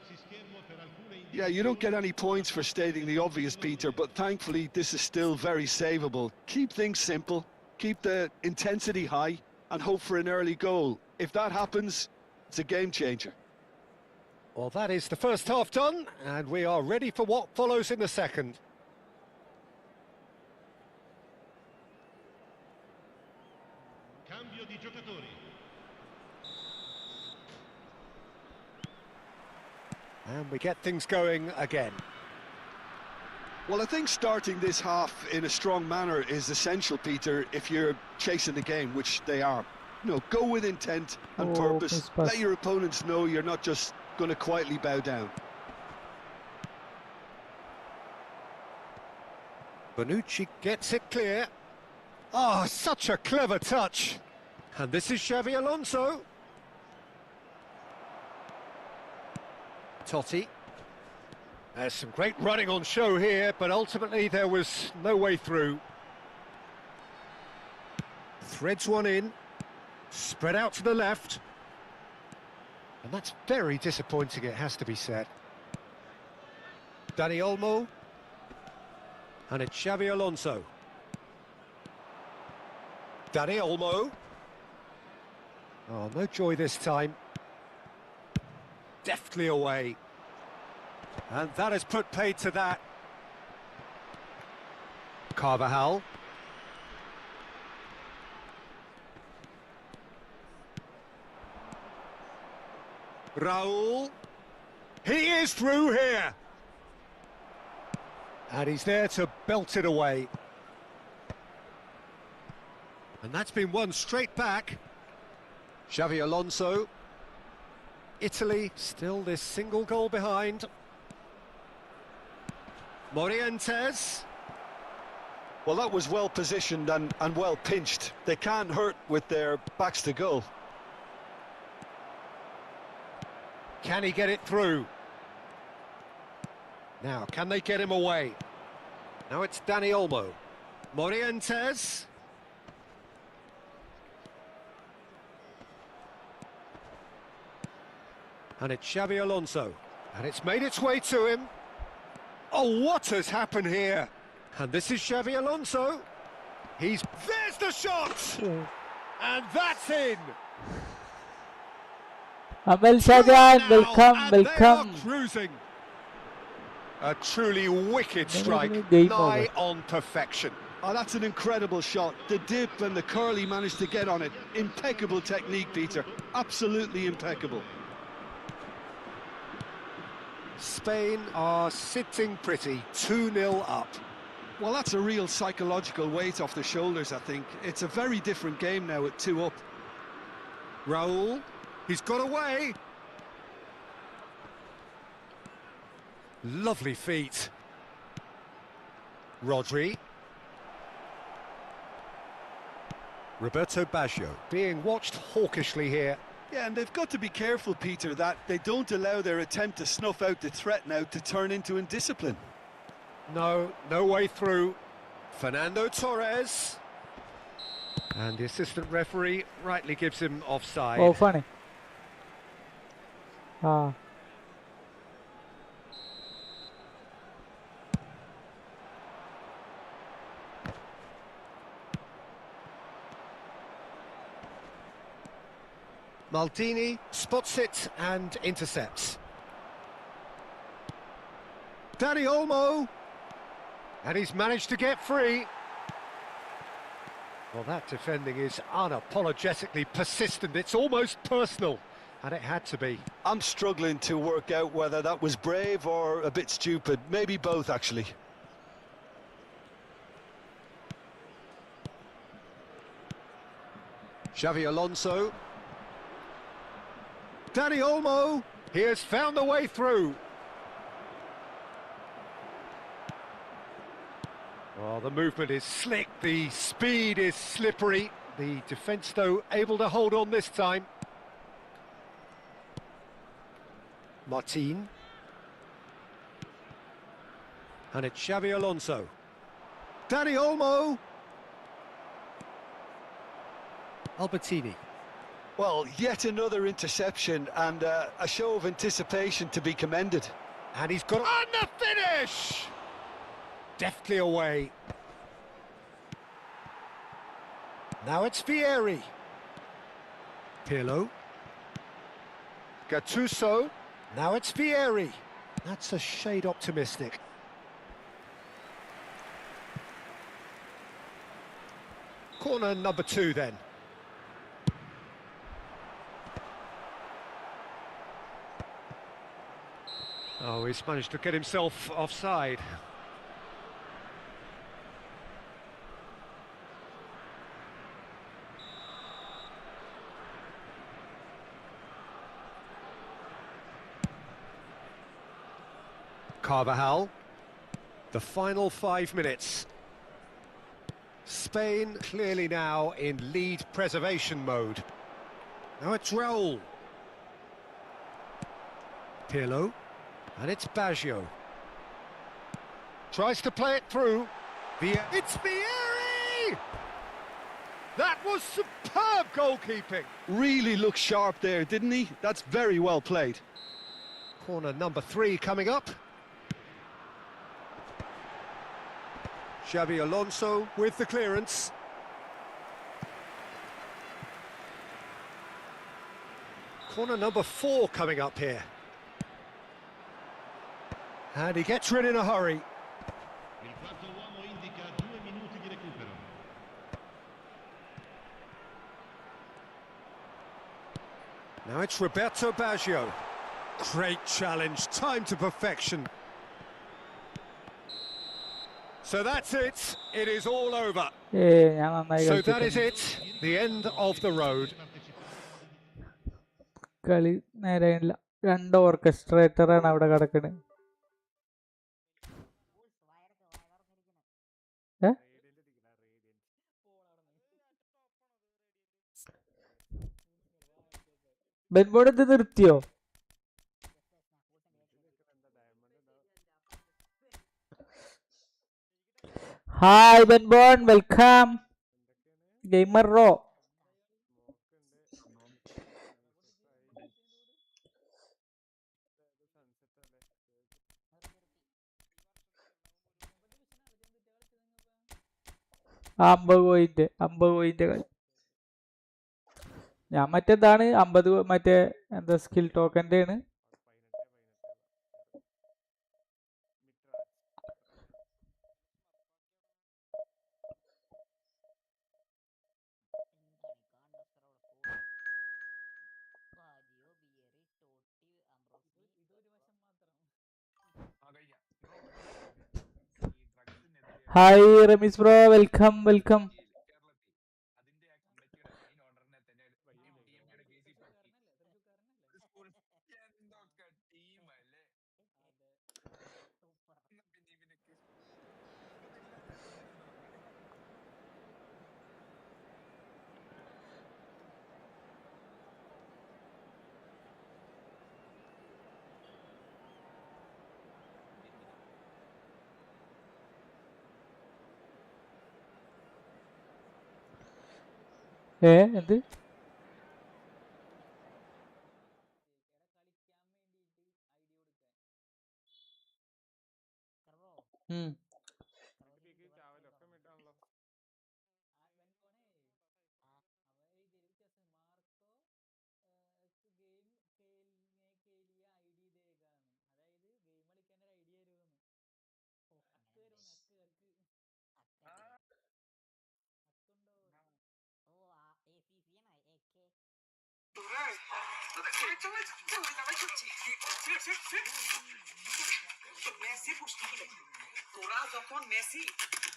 Yeah, you don't get any points for stating the obvious, Peter, but thankfully this is still very savable. Keep things simple, keep the intensity high, and hope for an early goal. If that happens, it's a game changer. Well, that is the first half done, and we are ready for what follows in the second. Cambio di giocatori. And we get things going again. Well, I think starting this half in a strong manner is essential, Peter, if you're chasing the game, which they are. You know, go with intent and purpose. miss pass. Let your opponents know you're not just going to quietly bow down. Bonucci gets it clear. Ah, such a clever touch. And this is Xavi Alonso. Totti. There's some great running on show here, but ultimately there was no way through. Threads one in. Spread out to the left. And that's very disappointing, it has to be said. Dani Olmo. And it's Xavi Alonso. Dani Olmo. Oh, no joy this time. Deftly away. And that has put paid to that. Carvajal. Raul. He is through here. And he's there to belt it away. And that's been won straight back. Xavi Alonso. Italy still this single goal behind. Morientes. Well, that was well positioned and well pinched. They can't hurt with their backs to goal. Can he get it through? Now, can they get him away? Now it's Dani Olmo. Morientes. And it's Xavi Alonso. And it's made its way to him. Oh, what has happened here? And this is Xavi Alonso. There's the shot! And that's in! Amel Shagan, Now, welcome, and they welcome. are cruising. A truly wicked strike, Game nigh over. on perfection. Oh, that's an incredible shot. The dip and the curl he managed to get on it. Impeccable technique, Peter. Absolutely impeccable. Spain are sitting pretty, 2-0 up. Well, that's a real psychological weight off the shoulders, I think. It's a very different game now at 2 up. Raul, he's got away. Lovely feet. Rodri. Roberto Baggio being watched hawkishly here. Yeah, and they've got to be careful, Peter, that they don't allow their attempt to snuff out the threat now to turn into indiscipline. No way through. Fernando Torres. And the assistant referee rightly gives him offside. Oh, funny. Ah. Maldini spots it and intercepts. Dani Olmo. And he's managed to get free. Well, that defending is unapologetically persistent. It's almost personal, and it had to be. I'm struggling to work out whether that was brave or a bit stupid. Maybe both, actually. Xavi Alonso. Dani Olmo. He has found the way through. Oh, the movement is slick, the speed is slippery. The defence, though, able to hold on this time. Martin. And it's Xavi Alonso. Dani Olmo. Albertini. Well, yet another interception and a show of anticipation to be commended. And he's got on the finish! Deftly away. Now it's Vieri. Pirlo. Gattuso. Now it's Vieri. That's a shade optimistic. Corner number 2 then. Oh, he's managed to get himself offside. Carvajal. The final 5 minutes. Spain clearly now in lead preservation mode. Now it's Raul. Pirlo. And it's Baggio. Tries to play it through. It's Vieri! That was superb goalkeeping. Really looked sharp there, didn't he? That's very well played. Corner number 3 coming up. Xavi Alonso with the clearance. Corner number 4 coming up here. And he gets rid in a hurry. Il quarto uomo indica 2 minuti di recupero. Now it's Roberto Baggio. Great challenge, time to perfection. So that's it, it is all over. ഞാൻ നന്നായി So that is കളിച്ചിട്ടുണ്ട്. it, the end of the road. കളി നേരെയില്ല. 2 ഓർക്കസ്ട്രേറ്ററാണ് അവിടെ കിടക്കുന്നത്. Benbon ഇത് നിർത്തിയോ? Hi Benbon, welcome gamer റോ. ആ 50 പോയിന്റ് കളി. ഞാൻ മറ്റേതാണ് 50 മറ്റേ എന്താ സ്കിൽ ടോക്കൻ്റെ ആണ്. Hi Ramees bro, welcome welcome. എന്ത് Messi pustile. Tora zakon Messi.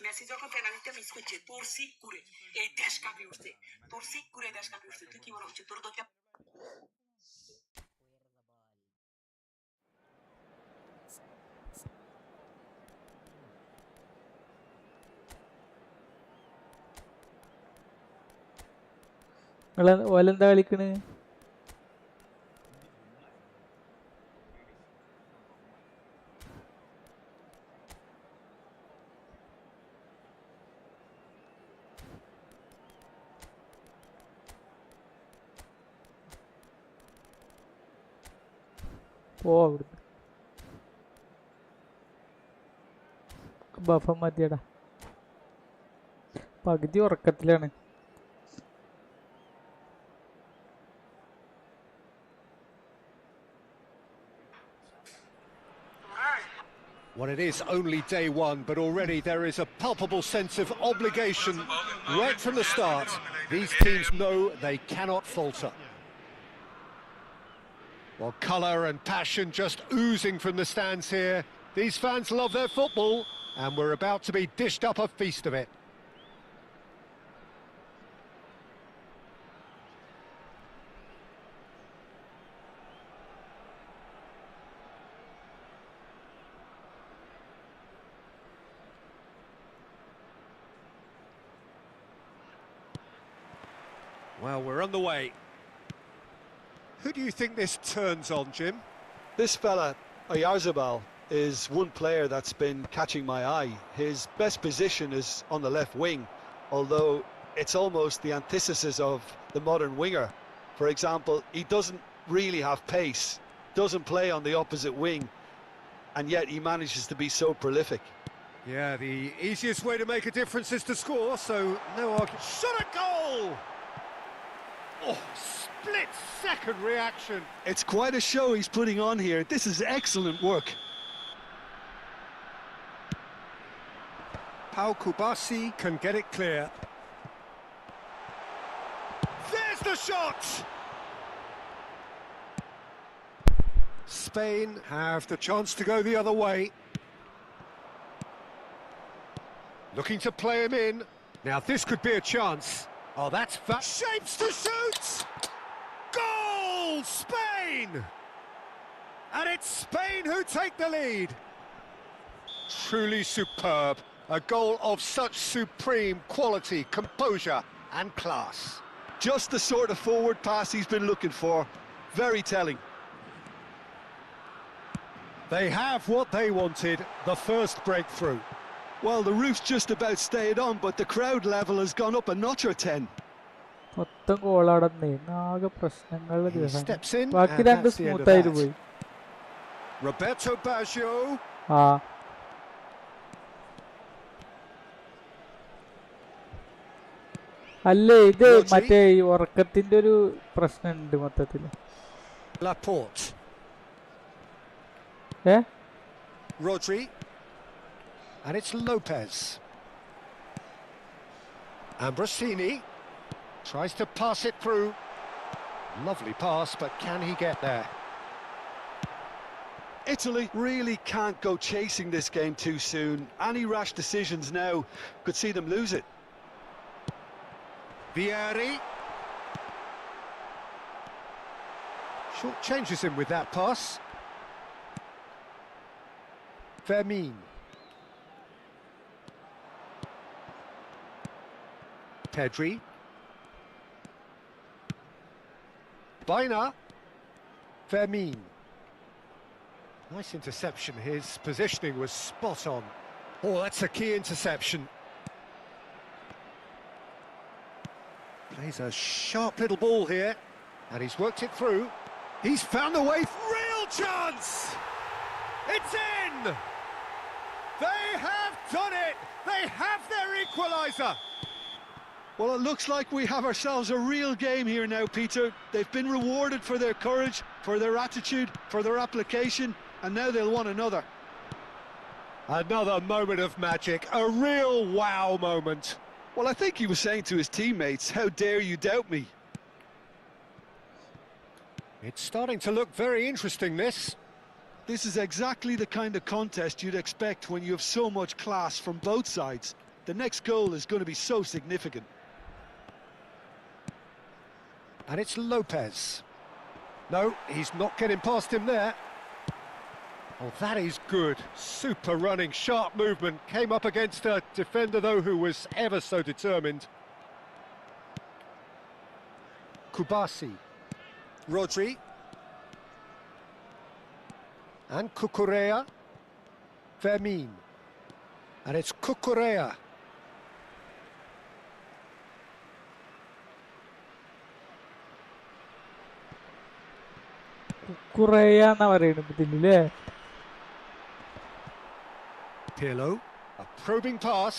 Messi যখন পেনাল্টিটা মিস করছে তোর সিক করে এই দেশ কাঁপিয়ে উঠছে তোর সিক করে দেশ কাঁপিয়ে উঠছে তুই কি মনে হচ্ছে তোর দরকার ഓലെന്താ കളിക്കണ്? പോ അവിടുന്ന്. ബഫ മതിയടാ, പകുതി ഉറക്കത്തിലാണ്. Well, it is only day one, but already there is a palpable sense of obligation right from the start. These teams know they cannot falter. Well, colour and passion just oozing from the stands here. These fans love their football, and we're about to be dished up a feast of it. Well, we're on the way. Who do you think this turns on, Jim? This fella, Oyarzabal, is one player that's been catching my eye. His best position is on the left wing, although it's almost the antithesis of the modern winger. For example, he doesn't really have pace, doesn't play on the opposite wing, and yet he manages to be so prolific. Yeah, the easiest way to make a difference is to score, so no argument. Shot a goal! Oh, split-second reaction. It's quite a show he's putting on here. This is excellent work. Pau Kubasi can get it clear. There's the shot! Spain have the chance to go the other way. Looking to play him in. Now this could be a chance. Oh, that's shapes to shoot! Goal! Spain! And it's Spain who take the lead. Truly superb. A goal of such supreme quality, composure and class. Just the sort of forward pass he's been looking for. Very telling. They have what they wanted, the first breakthrough. Well, the roof's just about stayed on, but the crowd level has gone up a notch or 10. മൊത്തം ഗോളാടന്നേ, ആകെ പ്രശ്നങ്ങളുടെ ദിവസം. Steps in, ബാക്കി and രണ്ട് that's the end of smooth ആയിട്ട് that. പോയി. Roberto Baggio. ആ അല്ലേ, ഇത് മറ്റേ ഈ ഉറക്കത്തിന്റെ ഒരു പ്രശ്നമുണ്ട് മൊത്തത്തില്. Laporte. Rodri. And it's Lopez. Ambrosini tries to pass it through. Lovely pass, but can he get there? Italy really can't go chasing this game too soon. Any rash decisions now could see them lose it. Vieri. Short changes him with that pass. Vermin. Pedri. Baina. Vermin. Nice interception. His positioning was spot on. Oh, that's a key interception. Plays a sharp little ball here, and he's worked it through. He's found the way. Real chance! It's in! They have done it! They have their equaliser! Well, it looks like we have ourselves a real game here now, Peter. They've been rewarded for their courage, for their attitude, for their application, and now they'll want another. Another moment of magic, a real wow moment. Well, I think he was saying to his teammates, how dare you doubt me? It's starting to look very interesting, this. This is exactly the kind of contest you'd expect when you have so much class from both sides. The next goal is going to be so significant. And it's Lopez. No, he's not getting past him there. Oh, that is good. Super running, sharp movement. Came up against a defender, though, who was ever so determined. Kubasi. Rodri. And Cucurella. Vermin. And it's Cucurella. കുറേയാന്നാ പറയുന്നത് ഇതില്ലേ? Pirlo, a probing pass.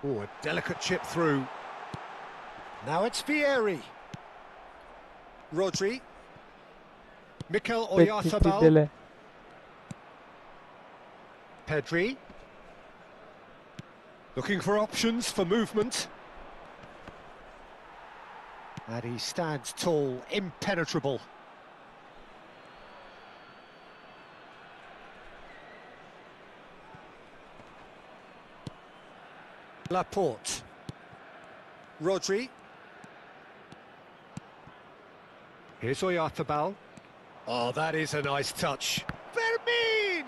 Oh, a delicate chip through. Now it's Vieri. Rodri. Mikel Oyarzabal. തെറ്റിട്ടില്ലേ? Pedri. Looking for options for movement. And he stands tall, impenetrable. Laporte. Rodri. Here's Oyarzabal. Oh, that is a nice touch. Vermin!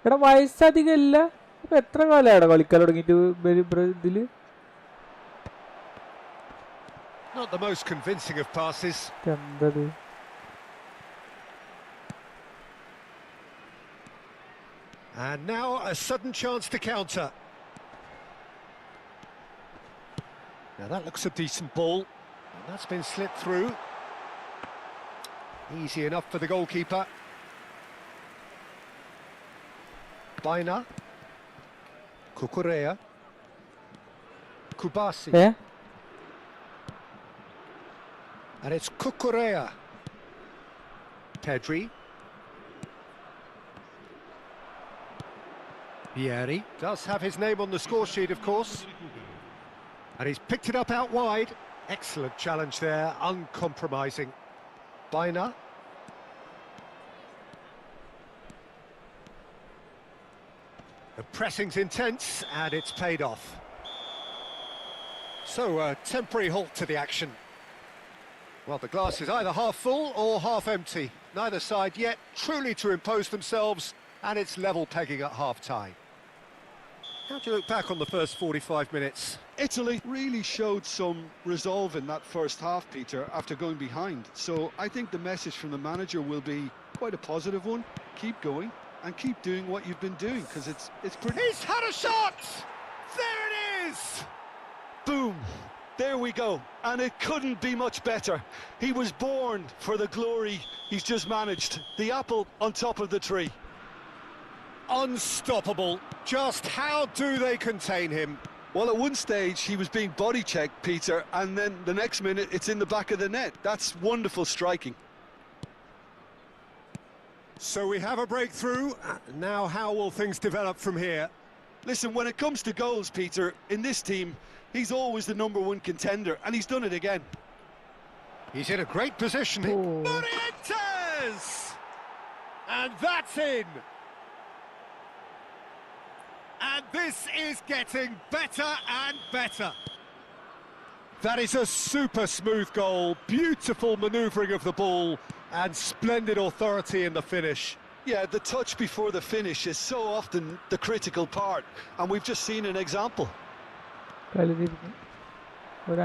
എടാ വയസ്സധികം ഇല്ല. ഇപ്പൊ എത്ര കാലമാണ് കളിക്കാൻ തുടങ്ങിയിട്ട് ഇതില്? Not the most convincing of passes. എന്തത്? And now a sudden chance to counter. Now that looks a decent ball. And that's been slipped through. Easy enough for the goalkeeper. Baina. Cucurella. Kubasi. And it's Cucurella. Pedri. Vieri does have his name on the score sheet, of course. And he's picked it up out wide. Excellent challenge there, uncompromising. Baina. The pressing's intense, and it's paid off. So, a temporary halt to the action. Well, the glass is either half full or half empty. Neither side yet truly to impose themselves, and it's level pegging at half-time. How do you look back on the first 45 minutes? Italy really showed some resolve in that first half, Peter, after going behind. So I think the message from the manager will be quite a positive one. Keep going and keep doing what you've been doing, because it's pretty... He's had a shot! There it is! Boom! There we go. And it couldn't be much better. He was born for the glory he's just managed. The apple on top of the tree. Unstoppable. Just how do they contain him? Well, at one stage he was being body checked, Peter, and then the next minute it's in the back of the net. That's wonderful striking. So we have a breakthrough. Now how will things develop from here? Listen, when it comes to goals, Peter, in this team, he's always the #1 contender, and he's done it again. He's in a great position. Morientes! And that's in. And this is getting better and better. That is a super smooth goal, beautiful manoeuvring of the ball, and splendid authority in the finish. Yeah, the touch before the finish is so often the critical part, and we've just seen an example.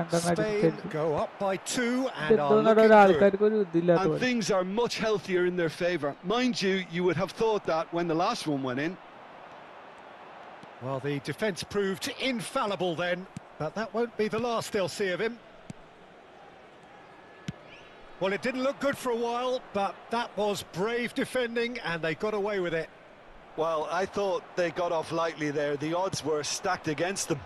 Spain go up by 2 and are looking good. And things are much healthier in their favour. Mind you, you would have thought that when the last one went in. Well, the defence proved infallible then, but that won't be the last they'll see of him. Well, it didn't look good for a while, but that was brave defending and they got away with it. Well, I thought they got off lightly there. The odds were stacked against them.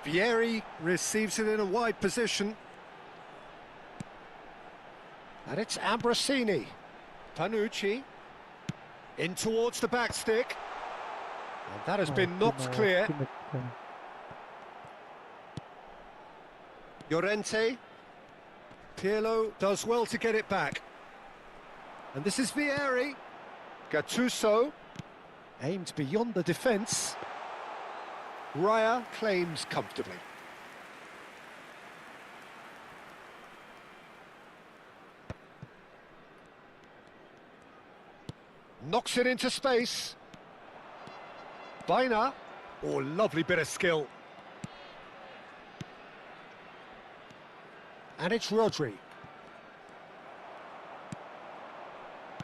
Vieri receives it in a wide position. And it's Ambrosini. Panucci. In towards the back stick. And that has been knocked clear. Llorente. Pirlo does well to get it back. And this is Vieri. Gattuso aimed beyond the defence. Raya claims comfortably. Knocks it into space. Baina. Oh, lovely bit of skill. And it's Rodri.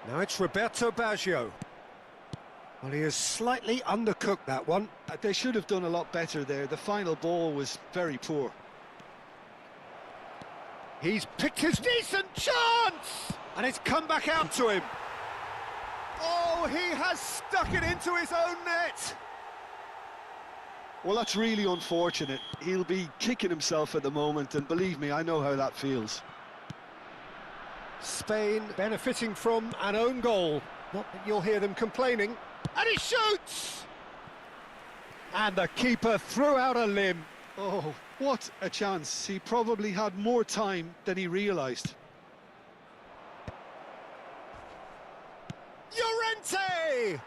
Now it's Roberto Baggio. Well, he has slightly undercooked that one. They should have done a lot better there. The final ball was very poor. He's picked his decent chance! And it's come back out to him. Oh, he has stuck it into his own net! Well, that's really unfortunate. He'll be kicking himself at the moment, and believe me, I know how that feels. Spain benefiting from an own goal. Not that you'll hear them complaining. And he shoots! And the keeper threw out a limb. Oh, what a chance. He probably had more time than he realised. Llorente!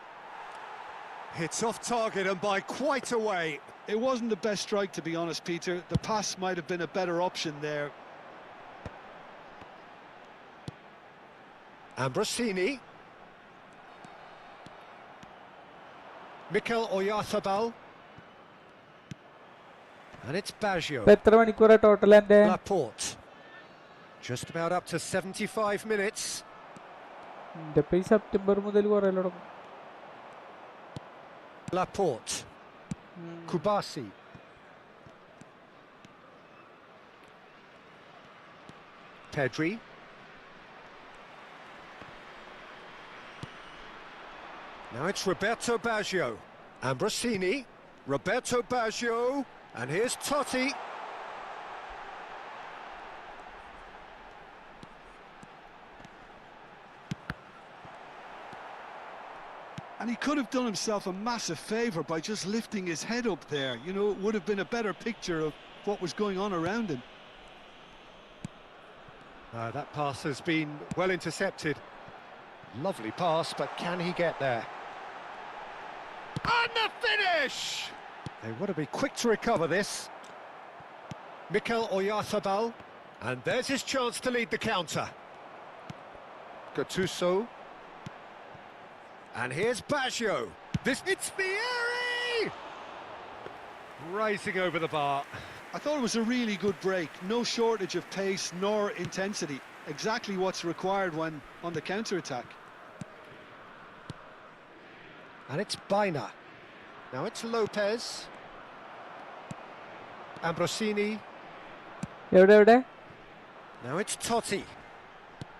Hits off target and by quite a way. It wasn't the best strike, to be honest, Peter. The pass might have been a better option there. Ambrosini. Mikel Oyarzabal. And it's Baggio. എത്ര മണിക്കൂറാ total എന്റെ? Laporte. Just about up to 75 minutes. എന്റെ ഈ September മുതൽ കുറയല്ലോ തുടങ്ങും. Laporte. Kubasi. Pedri. Now it's Roberto Baggio. Ambrosini. Roberto Baggio. And here's Totti. And he could have done himself a massive favour by just lifting his head up there. You know, it would have been a better picture of what was going on around him. That pass has been well intercepted. Lovely pass, but can he get there? And the finish! They want to be quick to recover this. Mikel Oyarzabal. And there's his chance to lead the counter. Gattuso. And here's Baggio. It's Vieri! Racing over the bar. I thought it was a really good break. No shortage of pace nor intensity. Exactly what's required when on the counter-attack. And it's Baina. Now it's Lopez. Ambrosini. എവിടെ? Now it's Totti.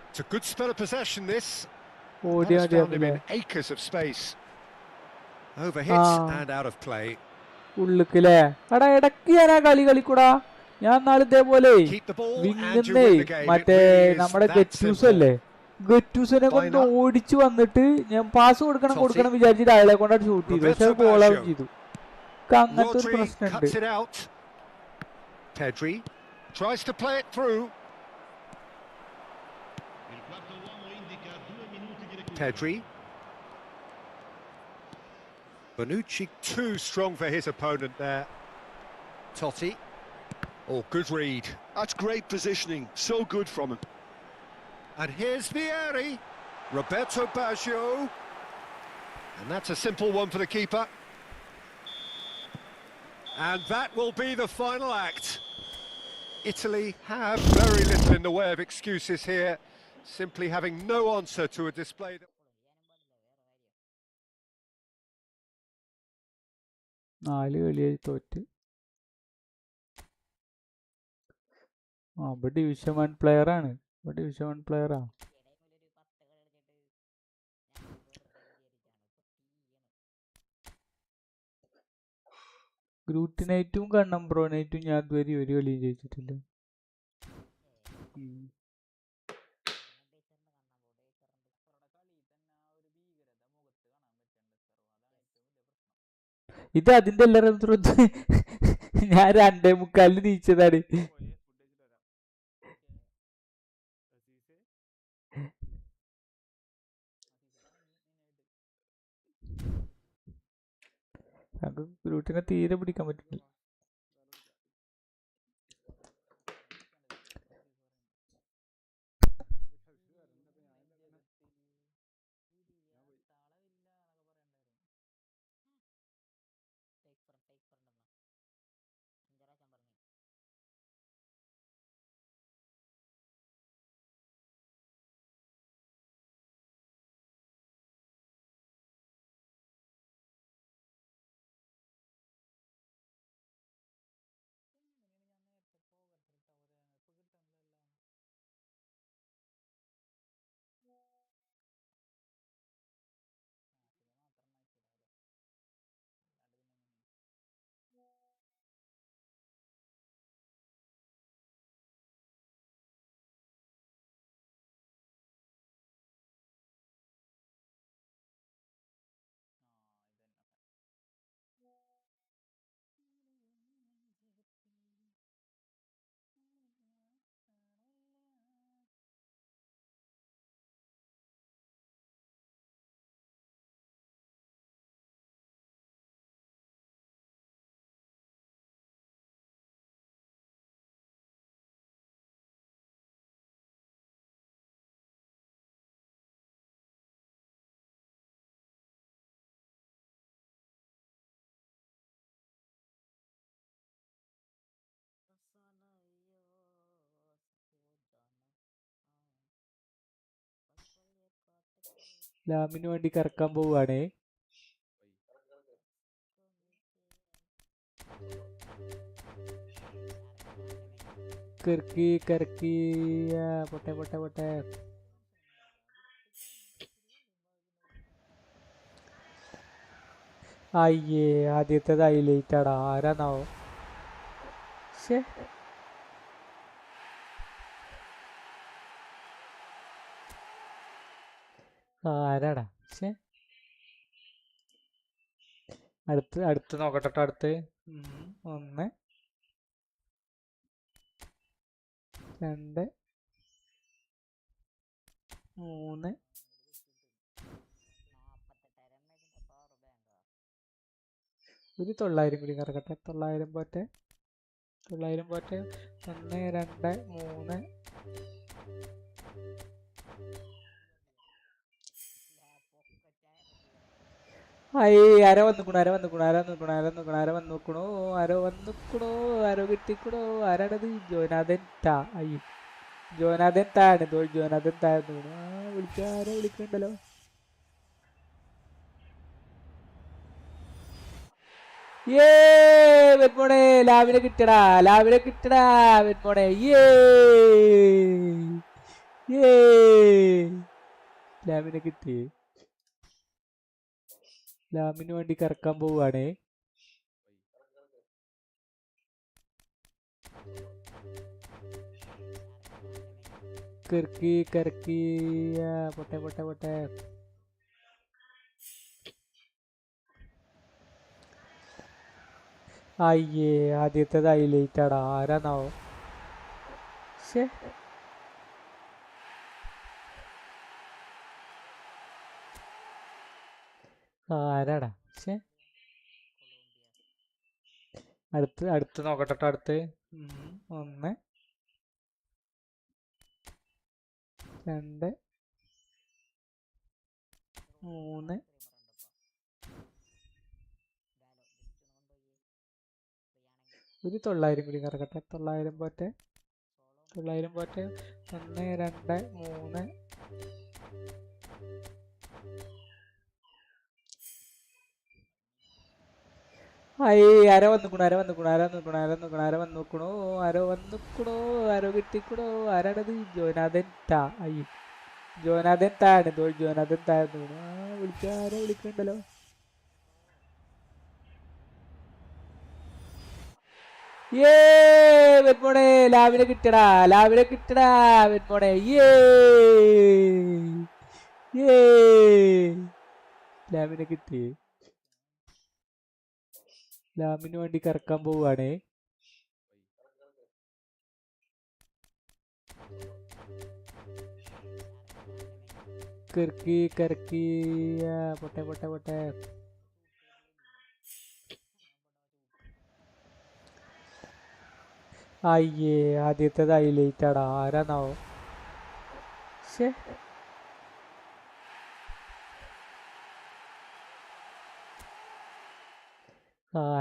It's a good spell of possession, this. ഓടി That's ഓടി found him in acres of space. Overhits and out of play. ഉള്ളിക്കല്ലേ? എടാ ഇടയ്ക്ക് ഞാൻ ആ കളിക്കൂടാ. ഞാൻ നാളെ ഇതേപോലെ Keep the ball and you വിങ്ങുന്നേ win the game. മറ്റേ It really is നമ്മുടെ that ഗറ്റൂസ് simple. അല്ലേ, ഗറ്റൂസിനെ കൊണ്ട് ഓടിച്ചു വന്നിട്ട് ഞാൻ പാസ് കൊടുക്കണം വിചാരിച്ചിട്ട് അയാളെ കൊണ്ടാണ് ഷൂട്ട് ചെയ്തു. പക്ഷെ ഗോളാവും ചെയ്തു. അങ്ങനത്തെ ഒരു Rodri പ്രശ്നമുണ്ട്. cuts it out. Pedri tries to play it through. Il quarto uomo indica 2 minuti di recupero. Pedri. Bonucci too strong for his opponent there. Totti. Oh, good read. That's great positioning. So good from him. And here's Vieri. Roberto Baggio. And that's a simple one for the keeper. And that will be the final act. Italy have very little in the way of excuses here, simply having no answer to a display that... 4 കളിയായി തോറ്റ്. ഇപ്പൊ division 1 player ആണ്. Division 1 പ്ലെയറാ. ഗ്രൂട്ടിനായിട്ടും കണ്ണംബ്രോനായിട്ടും ഞാൻ ഇതുവരെ ഒരു കളിയും ജയിച്ചിട്ടില്ല. ഇത് അതിന്റെ എല്ലാവരും ഞാൻ 2:45 നീച്ചതാണ്. നമുക്ക് ഗ്രൂട്ടിനെ തീരെ പിടിക്കാൻ പറ്റില്ല. ലാമിന് വേണ്ടി കറക്കാൻ പോവുകയാണേ. കറക്കി കറക്കി പൊട്ടെ പൊട്ടെ പൊട്ടെ. അയ്യേ, ആദ്യത്തേത് ഹൈലൈറ്റ് ആടാ. ആരാന്നാവോ? ശേ, ആരാടാ? ശേ, അടുത്ത് നോക്കട്ടെ. അടുത്ത് 1 2 3. ഒരു 900 കൂടി കറക്കട്ടെ. 900 പോട്ടെ. 1 2 3. ആരോ കിട്ടിക്കണോ? ആരാണത്? ജോനാഥൻ താ. അയ്യോ, ജോനാഥൻ താണ്. ജോനാഥൻ താഴ്ന്നു. ആരോ വിളിക്കണ്ടല്ലോ. വെന്മോണെ, ലാവിനെ കിട്ടടാ. വെന്മോണെ. ലാവിനെ കിട്ടി. ലാമിന് വേണ്ടി കറക്കാൻ പോവുകയാണേ. കറക്കി കറക്കി പൊട്ടെ പൊട്ടെ പൊട്ടെ. അയ്യേ, ആദ്യത്തേത് ഹൈലൈറ്റ് ആടാ. ആരാന്നാവോ? ശേ, ആരാടാ? ശേ, അടുത്ത് നോക്കട്ടെ. അടുത്ത് 1 2 3. ഒരു 900 കൂടി കറക്കട്ടെ. 900 പോട്ടെ. 1 2 3. ആരോ കിട്ടിക്കണോ? ആരാണത്? ജോനാഥൻ താ. അയ്യോ, ജോനാഥൻ താണ്. ജോനാഥൻ താഴ്ന്നു. ആരോ വിളിക്കണ്ടല്ലോ. വെന്മോണെ, ലാവിനെ കിട്ടടാ. വെന്മോണെ. ലാവിനെ കിട്ടി. ലാമിന് വേണ്ടി കറക്കാൻ പോവുകയാണേ. കറക്കി കറക്കി പൊട്ടെ പൊട്ടെ പൊട്ടെ. അയ്യേ ആദ്യത്തേത് ഹൈലൈറ്റ് ആടാ. ആരാന്നാവോ? ശേ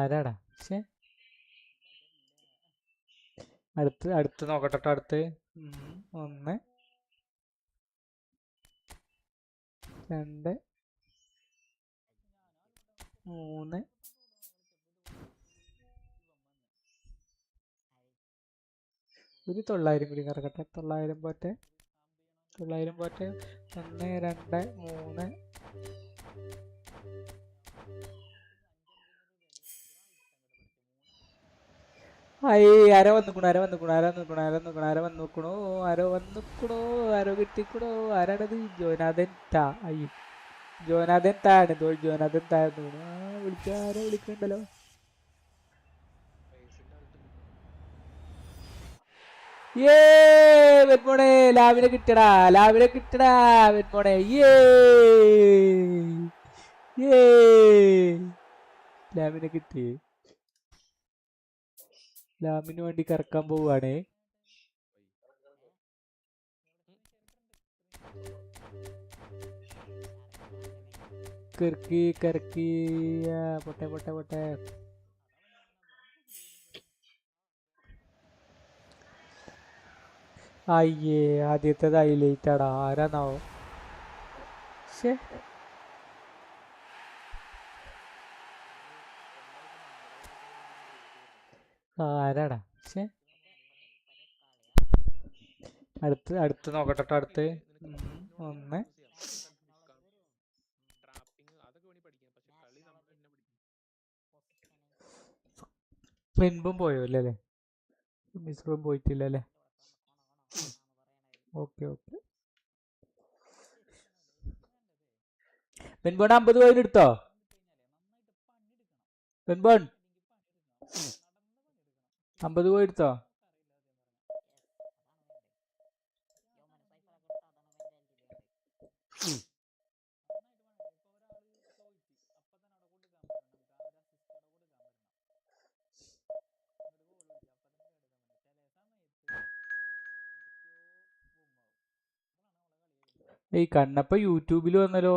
ആരാടാ? ശേ അടുത്ത് നോക്കട്ടെ. അടുത്ത് 1 2 3 ഒരു 900 കൂടി കറക്കട്ടെ. 900 പോട്ടെ. 1 2 3. ആരോ കിട്ടിക്കണോ? ആരാണത്? ജോനാഥൻ താ. അയ്യോ ജോനാഥൻ താണ്. ജോനാഥൻ താന്ന് ആരോ വിളിക്കണ്ടല്ലോ. വെൺമോണെ ലാവിനെ കിട്ടടാ. വെൺമോണെ ലാവിനെ കിട്ടി. ലാമിന് വേണ്ടി കറക്കാൻ പോവുകയാണേ. കറക്കി പൊട്ടെ. അയ്യേ ആദ്യത്തേത് ഹൈലൈറ്റ് ആടാ. ആരാന്നാവോ? ശേ ആരാടാ? ശേ അടുത്ത് നോക്കട്ടെ. അടുത്ത് 1 പെൻപും പോയോ അല്ലേ? മിസ്റും പോയിട്ടില്ല അല്ലേ? ഓക്കെ. പെൻബോൺ 50 കോയിൻ എടുത്തോ? പെൻബോൺ 50 കോയിൻ എടുത്തോ? ഈ കണ്ണപ്പ യൂട്യൂബിൽ വന്നല്ലോ.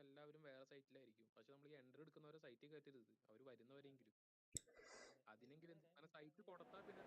എല്ലാവരും വേറെ സൈറ്റിലായിരിക്കും. പക്ഷെ നമ്മൾ ഈ എൻട്രി എടുക്കുന്നവരെ സൈറ്റിൽ കയറ്റരുത്. അവർ വരുന്നവരെങ്കിലും അതിനെങ്കിലും സൈറ്റ് കൊടുത്താൽ പിന്നെ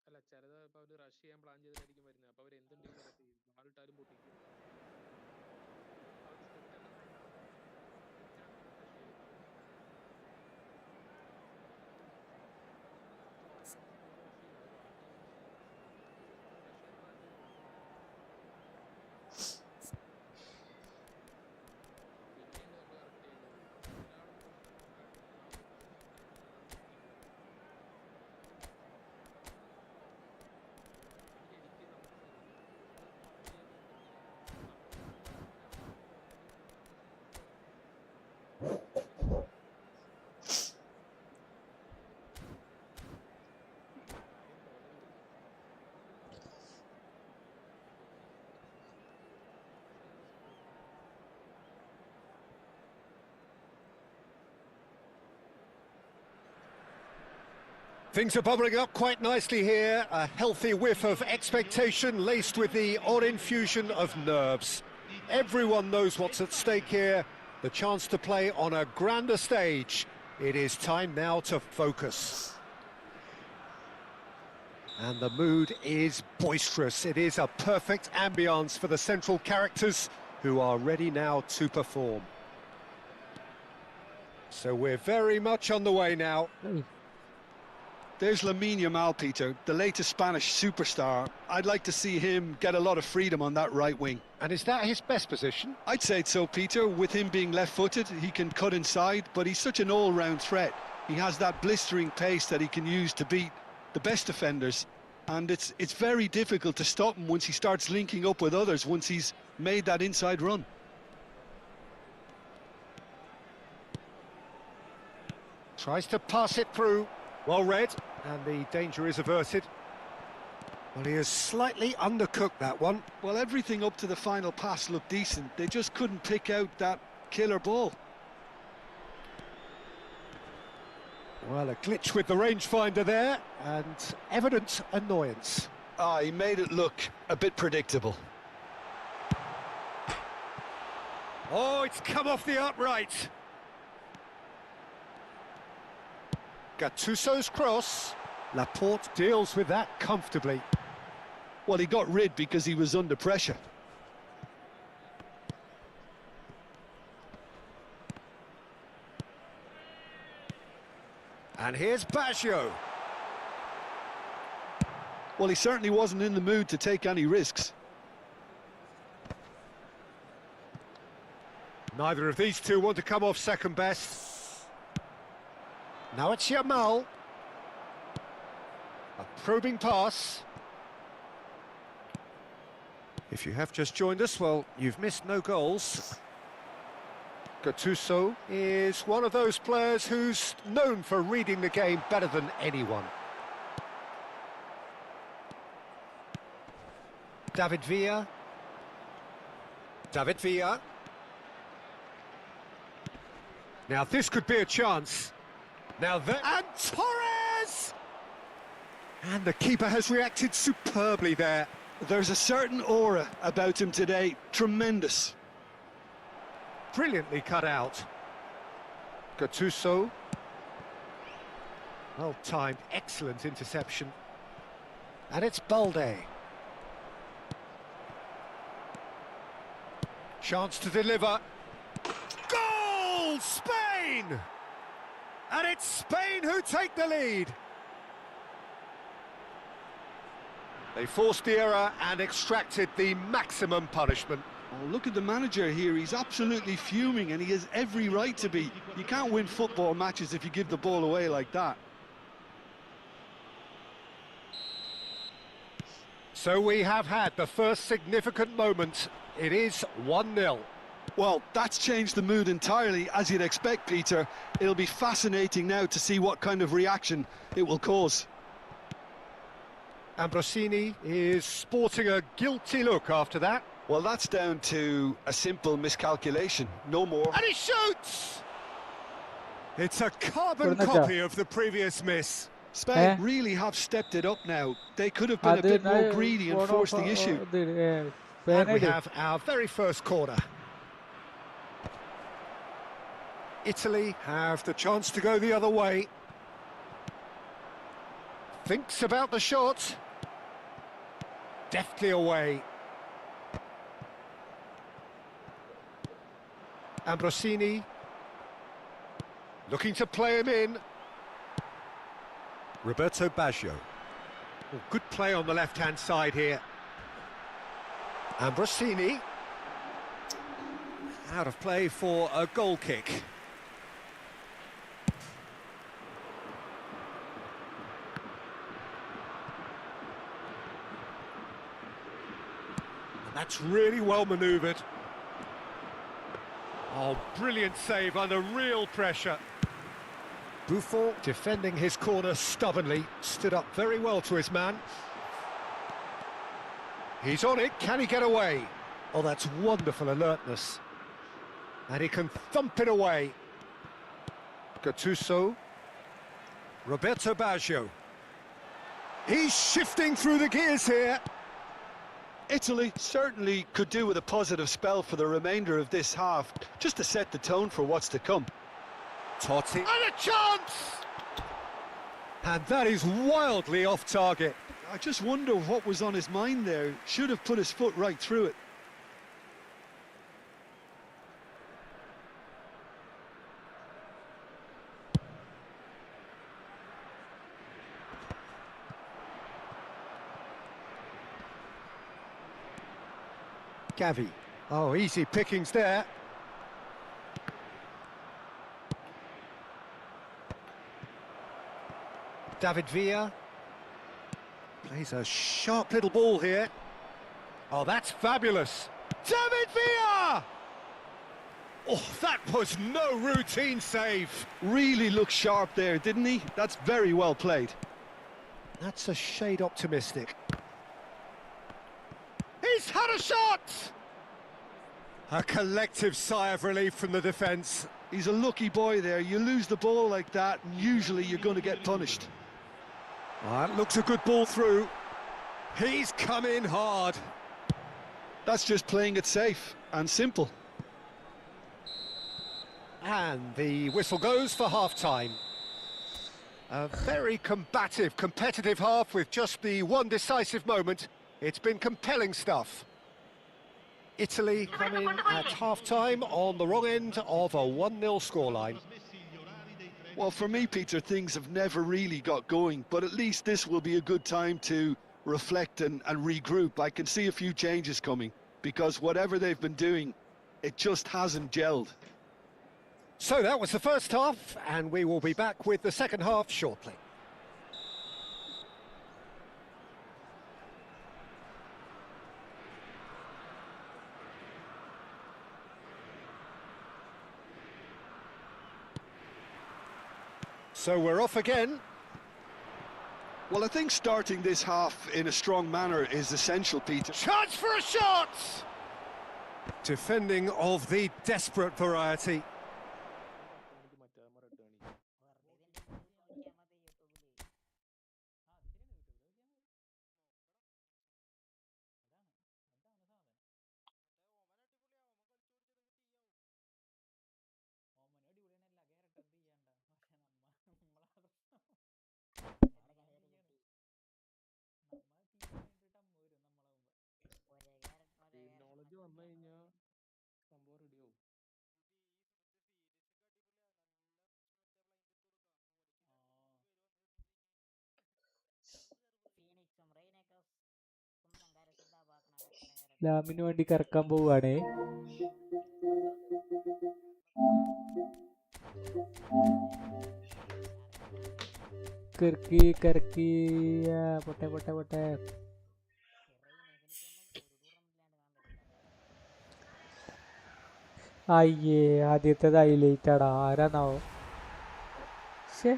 അല്ല ചിലത് ഇപ്പൊ അവര് റഷ് ചെയ്യാൻ പ്ലാൻ ചെയ്തിട്ടായിരിക്കും വരുന്നത്. അപ്പൊ അവർ എന്തുണ്ടെങ്കിലും ആൾട്ടാരും പൊട്ടിക്കും. Things are bubbling up quite nicely here. A healthy whiff of expectation laced with the odd infusion of nerves. Everyone knows what's at stake here. The chance to play on a grander stage. It is time now to focus. And the mood is boisterous. It is a perfect ambience for the central characters who are ready now to perform. So we're very much on the way now. There's Lamine Yamal, Peter, the latest Spanish superstar. I'd like to see him get a lot of freedom on that right wing. And is that his best position? I'd say so, Peter. With him being left-footed, he can cut inside, but he's such an all-round threat. He has that blistering pace that he can use to beat the best defenders, and it's very difficult to stop him once he starts linking up with others, once he's made that inside run. Tries to pass it through. Well read, and the danger is averted. Well, he has slightly undercooked that one. Well, everything up to the final pass looked decent. They just couldn't pick out that killer ball. Well, a glitch with the rangefinder there, and evident annoyance. He made it look a bit predictable. Oh, it's come off the upright. Gattuso's cross. Laporte deals with that comfortably. Well, he got rid because he was under pressure. And here's Baggio. Well, he certainly wasn't in the mood to take any risks. Neither of these two want to come off second best. Now it's Yamal. A probing pass. If you have just joined us, well, you've missed no goals. Gattuso is one of those players who's known for reading the game better than anyone. David Villa. David Villa. Now this could be a chance. Now that... And Torres! And the keeper has reacted superbly there. There's a certain aura about him today. Tremendous. Brilliantly cut out. Gattuso. Well timed, excellent interception. And it's Balde. Chance to deliver. Goal! Spain! And it's Spain who take the lead. They forced the error and extracted the maximum punishment. Oh, look at the manager here. He's absolutely fuming, and he has every right to be. You can't win football matches if you give the ball away like that. So we have had the first significant moment. It is 1-0. Well, that's changed the mood entirely, as you'd expect, Peter. It'll be fascinating now to see what kind of reaction it will cause. Ambrosini is sporting a guilty look after that. Well, that's down to a simple miscalculation, no more. And he shoots! It's a carbon copy of the previous miss. Spain really have stepped it up now. They could have been a bit more greedy and forced the issue. And we have our very first corner. Italy have the chance to go the other way. Thinks about the shot. Deftly away. Ambrosini looking to play him in. Roberto Baggio. Oh, good play on the left-hand side here. Ambrosini. Out of play for a goal kick. And that's really well manoeuvred. Oh, brilliant save under real pressure. Buffon defending his corner stubbornly, stood up very well to his man. He's on it, can he get away? Oh, that's wonderful alertness. And he can thump it away. Gattuso. Roberto Baggio. He's shifting through the gears here. Italy certainly could do with a positive spell for the remainder of this half, just to set the tone for what's to come. Totti. And a chance! And that is wildly off target. I just wonder what was on his mind there. Should have put his foot right through it. Gavi. Oh, easy pickings there. David Villa. Plays a sharp little ball here. Oh, that's fabulous. David Villa! Oh, that was no routine save. Really looked sharp there, didn't he? That's very well played. That's a shade optimistic. He's had a shot! A collective sigh of relief from the defence. He's a lucky boy there. You lose the ball like that, and usually you're going to get punished. That looks a good ball through. He's come in hard. That's just playing it safe and simple. And the whistle goes for half-time. A very combative, competitive half with just the one decisive moment. It's been compelling stuff. Italy come in at half-time on the wrong end of a 1-0 scoreline. Well, for me, Peter, things have never really got going, but at least this will be a good time to reflect and regroup. I can see a few changes coming, because whatever they've been doing, it just hasn't gelled. So that was the first half, and we will be back with the second half shortly. So we're off again. Well, I think starting this half in a strong manner is essential, Peter. Chance for a shot! Defending of the desperate variety. Technology വന്നു കഴിഞ്ഞാൽ സംഭവം റെഡിയാവും. ലാമിന് വേണ്ടി കറക്കാൻ പോവുകയാണേ. കറക്കി കറക്കി പൊട്ടെ പൊട്ടെ പൊട്ടെ. അയ്യേ, ആദ്യത്തേത് ഹൈലൈറ്റ് ആടാ. ആരാന്നാവോ? ശേ,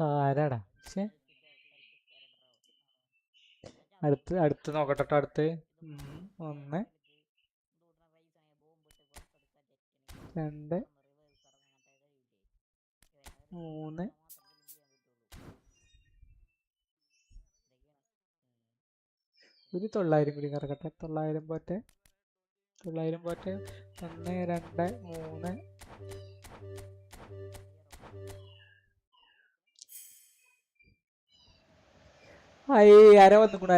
ആരാടാ? ശേ, അടുത്ത് നോക്കട്ടെ. അടുത്ത് 1 2 3. ഒരു 900 കൂടി കറക്കട്ടെ. 900 പോട്ടെ. 1 2 3. ആരോ വന്നിക്കണു.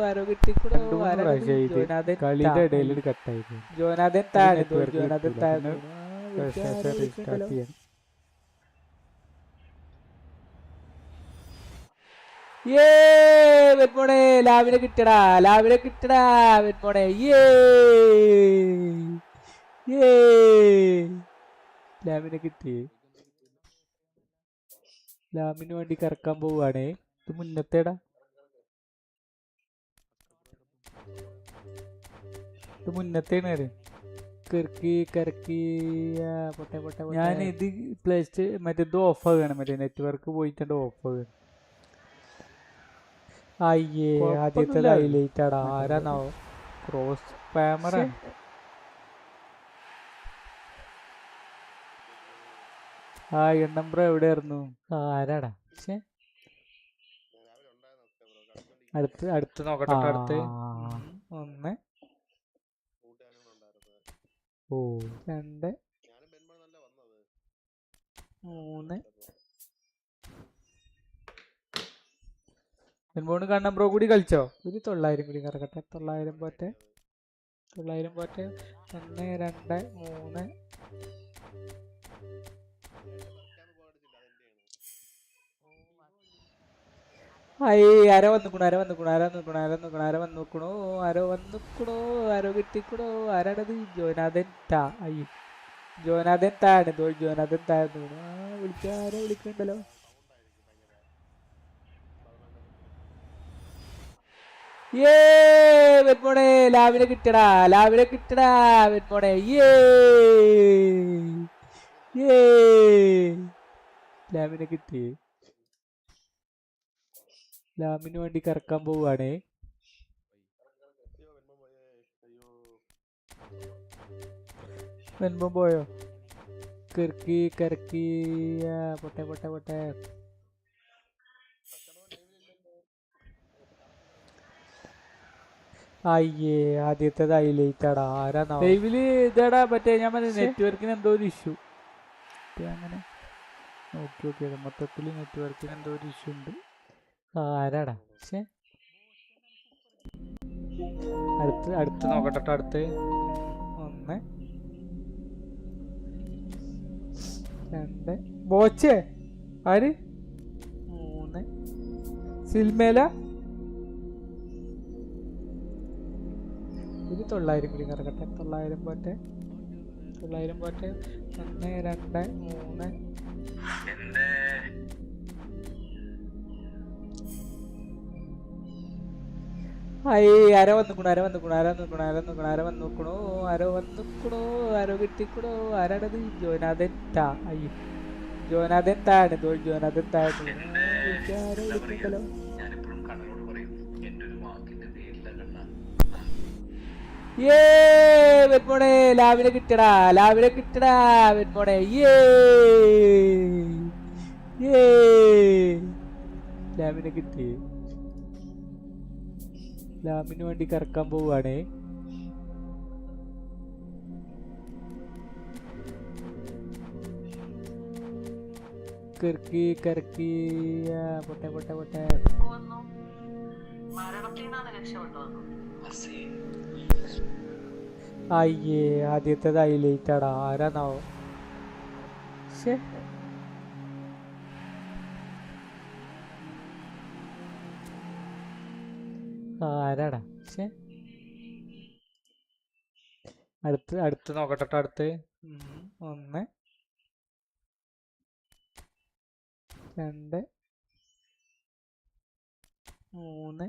ആരോ കിട്ടിക്കണു. കളിയുടെ ഇടയിൽ കട്ടായി. ജോനാഥൻ താഴെ. വെറ്റ്മോണെ ലാവിനെ കിട്ടടാ. വെറ്റ്മോണെ ലാവിനെ കിട്ടി. ലാമിന് വേണ്ടി കറക്കാൻ പോവുകയാണേ. ഇത് മുന്നത്തേടാ. ഇത് മുന്നത്തേണ്. കറക്കി പൊട്ടെ. ഞാൻ ഇത് പ്ലേസ്റ്റ് മറ്റേത് ഓഫ് ആവുകയാണ്. മറ്റേ നെറ്റ്വർക്ക് പോയിട്ടുണ്ട് ഓഫ് ആവുകയാണ്. അയ്യേ, ആദ്യത്തെ ഹൈലൈറ്റ് ആടാ. ആരാന്നാവോ? ക്രോസ് സ്പാമറാണ്. നമ്പർ എവിടെയായിരുന്നു? ആരാടാ? അടുത്ത് നോക്കട്ടെ. അടുത്ത് 1 2 3. പെൺപോണ് കണ്ണമ്പ്രോ കൂടി കളിച്ചോ? ഒരു 900 കൂടി കറക്കട്ടെ. 900 പോട്ടെ. 1 2 3. ആരോ വന്നിക്കണു ആരോ കിട്ടിക്കണു. ആരാണത്? ജോനാഥൻ താ. അയ്യോ, ജോനാഥൻ താഴെ ജോനാഥൻ താഴ്ന്നു. ആരോ വിളിക്കണ്ടല്ലോ. വെൺമോണെ ലാവിനെ കിട്ടടാ വെൺമോണെ. ലാമിനെ കിട്ടി. ലാമിന് വേണ്ടി കറക്കാൻ പോവുകയാണേ. വെൺപം പോയോ? കറക്കി. പൊട്ടെ. അയ്യേ, ആദ്യത്തേത് ഹൈലൈറ്റാടാ. ആരാ ലൈവില് ഇതാടാ മറ്റേ ഞാൻ നെറ്റ്വർക്കിന് എന്തോ ഒരു ഇഷ്യൂ. അങ്ങനെ നോക്കി മൊത്തത്തിൽ നെറ്റ്വർക്കിന് എന്തോ ഒരു ഇഷ്യൂ ഉണ്ട്. ആരാടാ? പക്ഷേ അടുത്ത് നോക്കട്ടെ. അടുത്ത് 1 2 ബോച്ചേ. ആര്? 3 സിൽമേല. ഇത് 900 കൂടി കറക്കട്ടെ. 900 പോട്ടെ. 1 2 3. ആരോ വന്നിക്കണു. ആരോ കിട്ടിക്കണു. ആരാണത്? ജോനാഥൻ താ. അയ്യോ, ജോനാഥൻ താഴെ ജോനാഥൻ താഴ്ന്നു. ആരോ വിളിക്കണ്ടല്ലോ. വെൺമോണെ ലാവിനെ കിട്ടടാ വെൺമോണെ. ലാമിനെ കിട്ടി. ലാമിന് വേണ്ടി കറക്കാൻ പോവുകയാണേ. കറക്കി. പൊട്ടെ. അയ്യേ, ആദ്യത്തേത് ഹൈലൈറ്റാടാ. ആരാന്നാവോ? ശേ, ആരാടാ? ശേ, അടുത്ത് നോക്കട്ടെ. അടുത്ത് 1 2 3.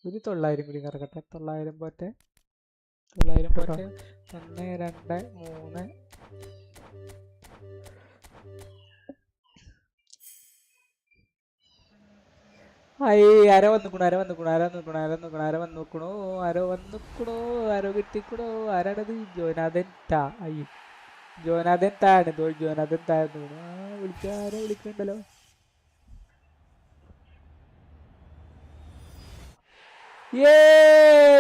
ഒരു 900 കൂടി കറക്കട്ടെ. 900 പോട്ടെ. 1 2 3. ആരോ വന്നിക്കണു. ആരോ കിട്ടിക്കണു. ആരാണത്? ജോനാഥൻ താ. അയ്യോ, ജോനാഥൻ താഴെ ജോനാഥൻ താഴ്ന്നു. ആരോ വിളിക്കണ്ടല്ലോ.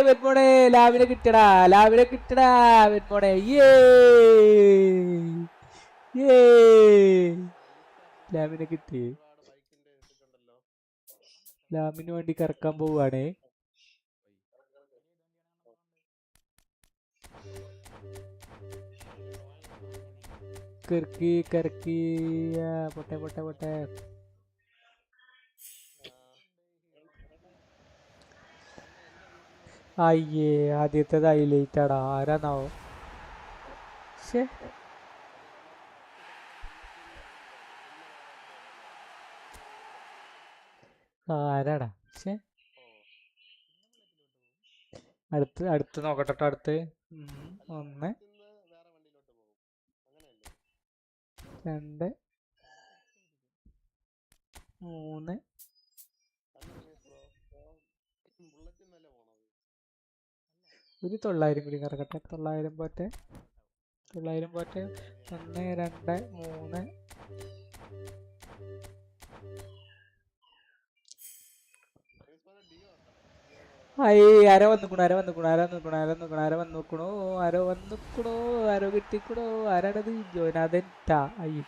വെൺമോണെ ലാവിനെ കിട്ടടാ വെൺമോണെ. ലാമിനെ കിട്ടി. ലാമിന് വേണ്ടി കറക്കാൻ പോവുകയാണേ. കറക്കി. പൊട്ടെ. അയ്യേ, ആദ്യത്തേത് ഹൈലൈറ്റാടാ. ആരാന്നാവോ? ശേ, ആരാടാ? ശേ, അടുത്ത് നോക്കട്ടെ. അടുത്ത് 1 2 3. ഒരു 900 കൂടി കറക്കട്ടെ. 900 പോട്ടെ. 1 2 3. ആരോ വന്നിക്കണു. ആരോ കിട്ടിക്കണു. ആരാണത്? ജോനാഥൻ താ. അയ്യോ,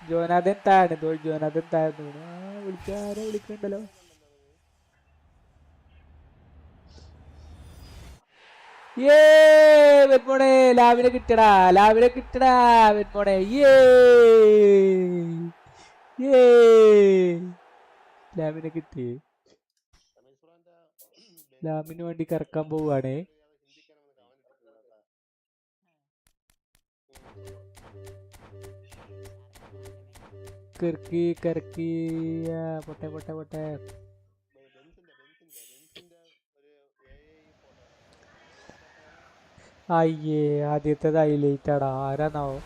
ജോനാഥൻ താഴെ ജോനാഥൻ താഴ്ന്നു. ആരോ വിളിക്കണ്ടല്ലോ. വെന്മോണെ ലാവിനെ കിട്ടടാ വെന്മോണെ ലാവിനെ കിട്ടി. ലാമിന് വേണ്ടി കറക്കാൻ പോവുകയാണേ. കറക്കി പൊട്ടെ. അയ്യേ ആദ്യത്തേത് ഹൈലൈറ്റ് ആടാ. ആരാന്നാവോ?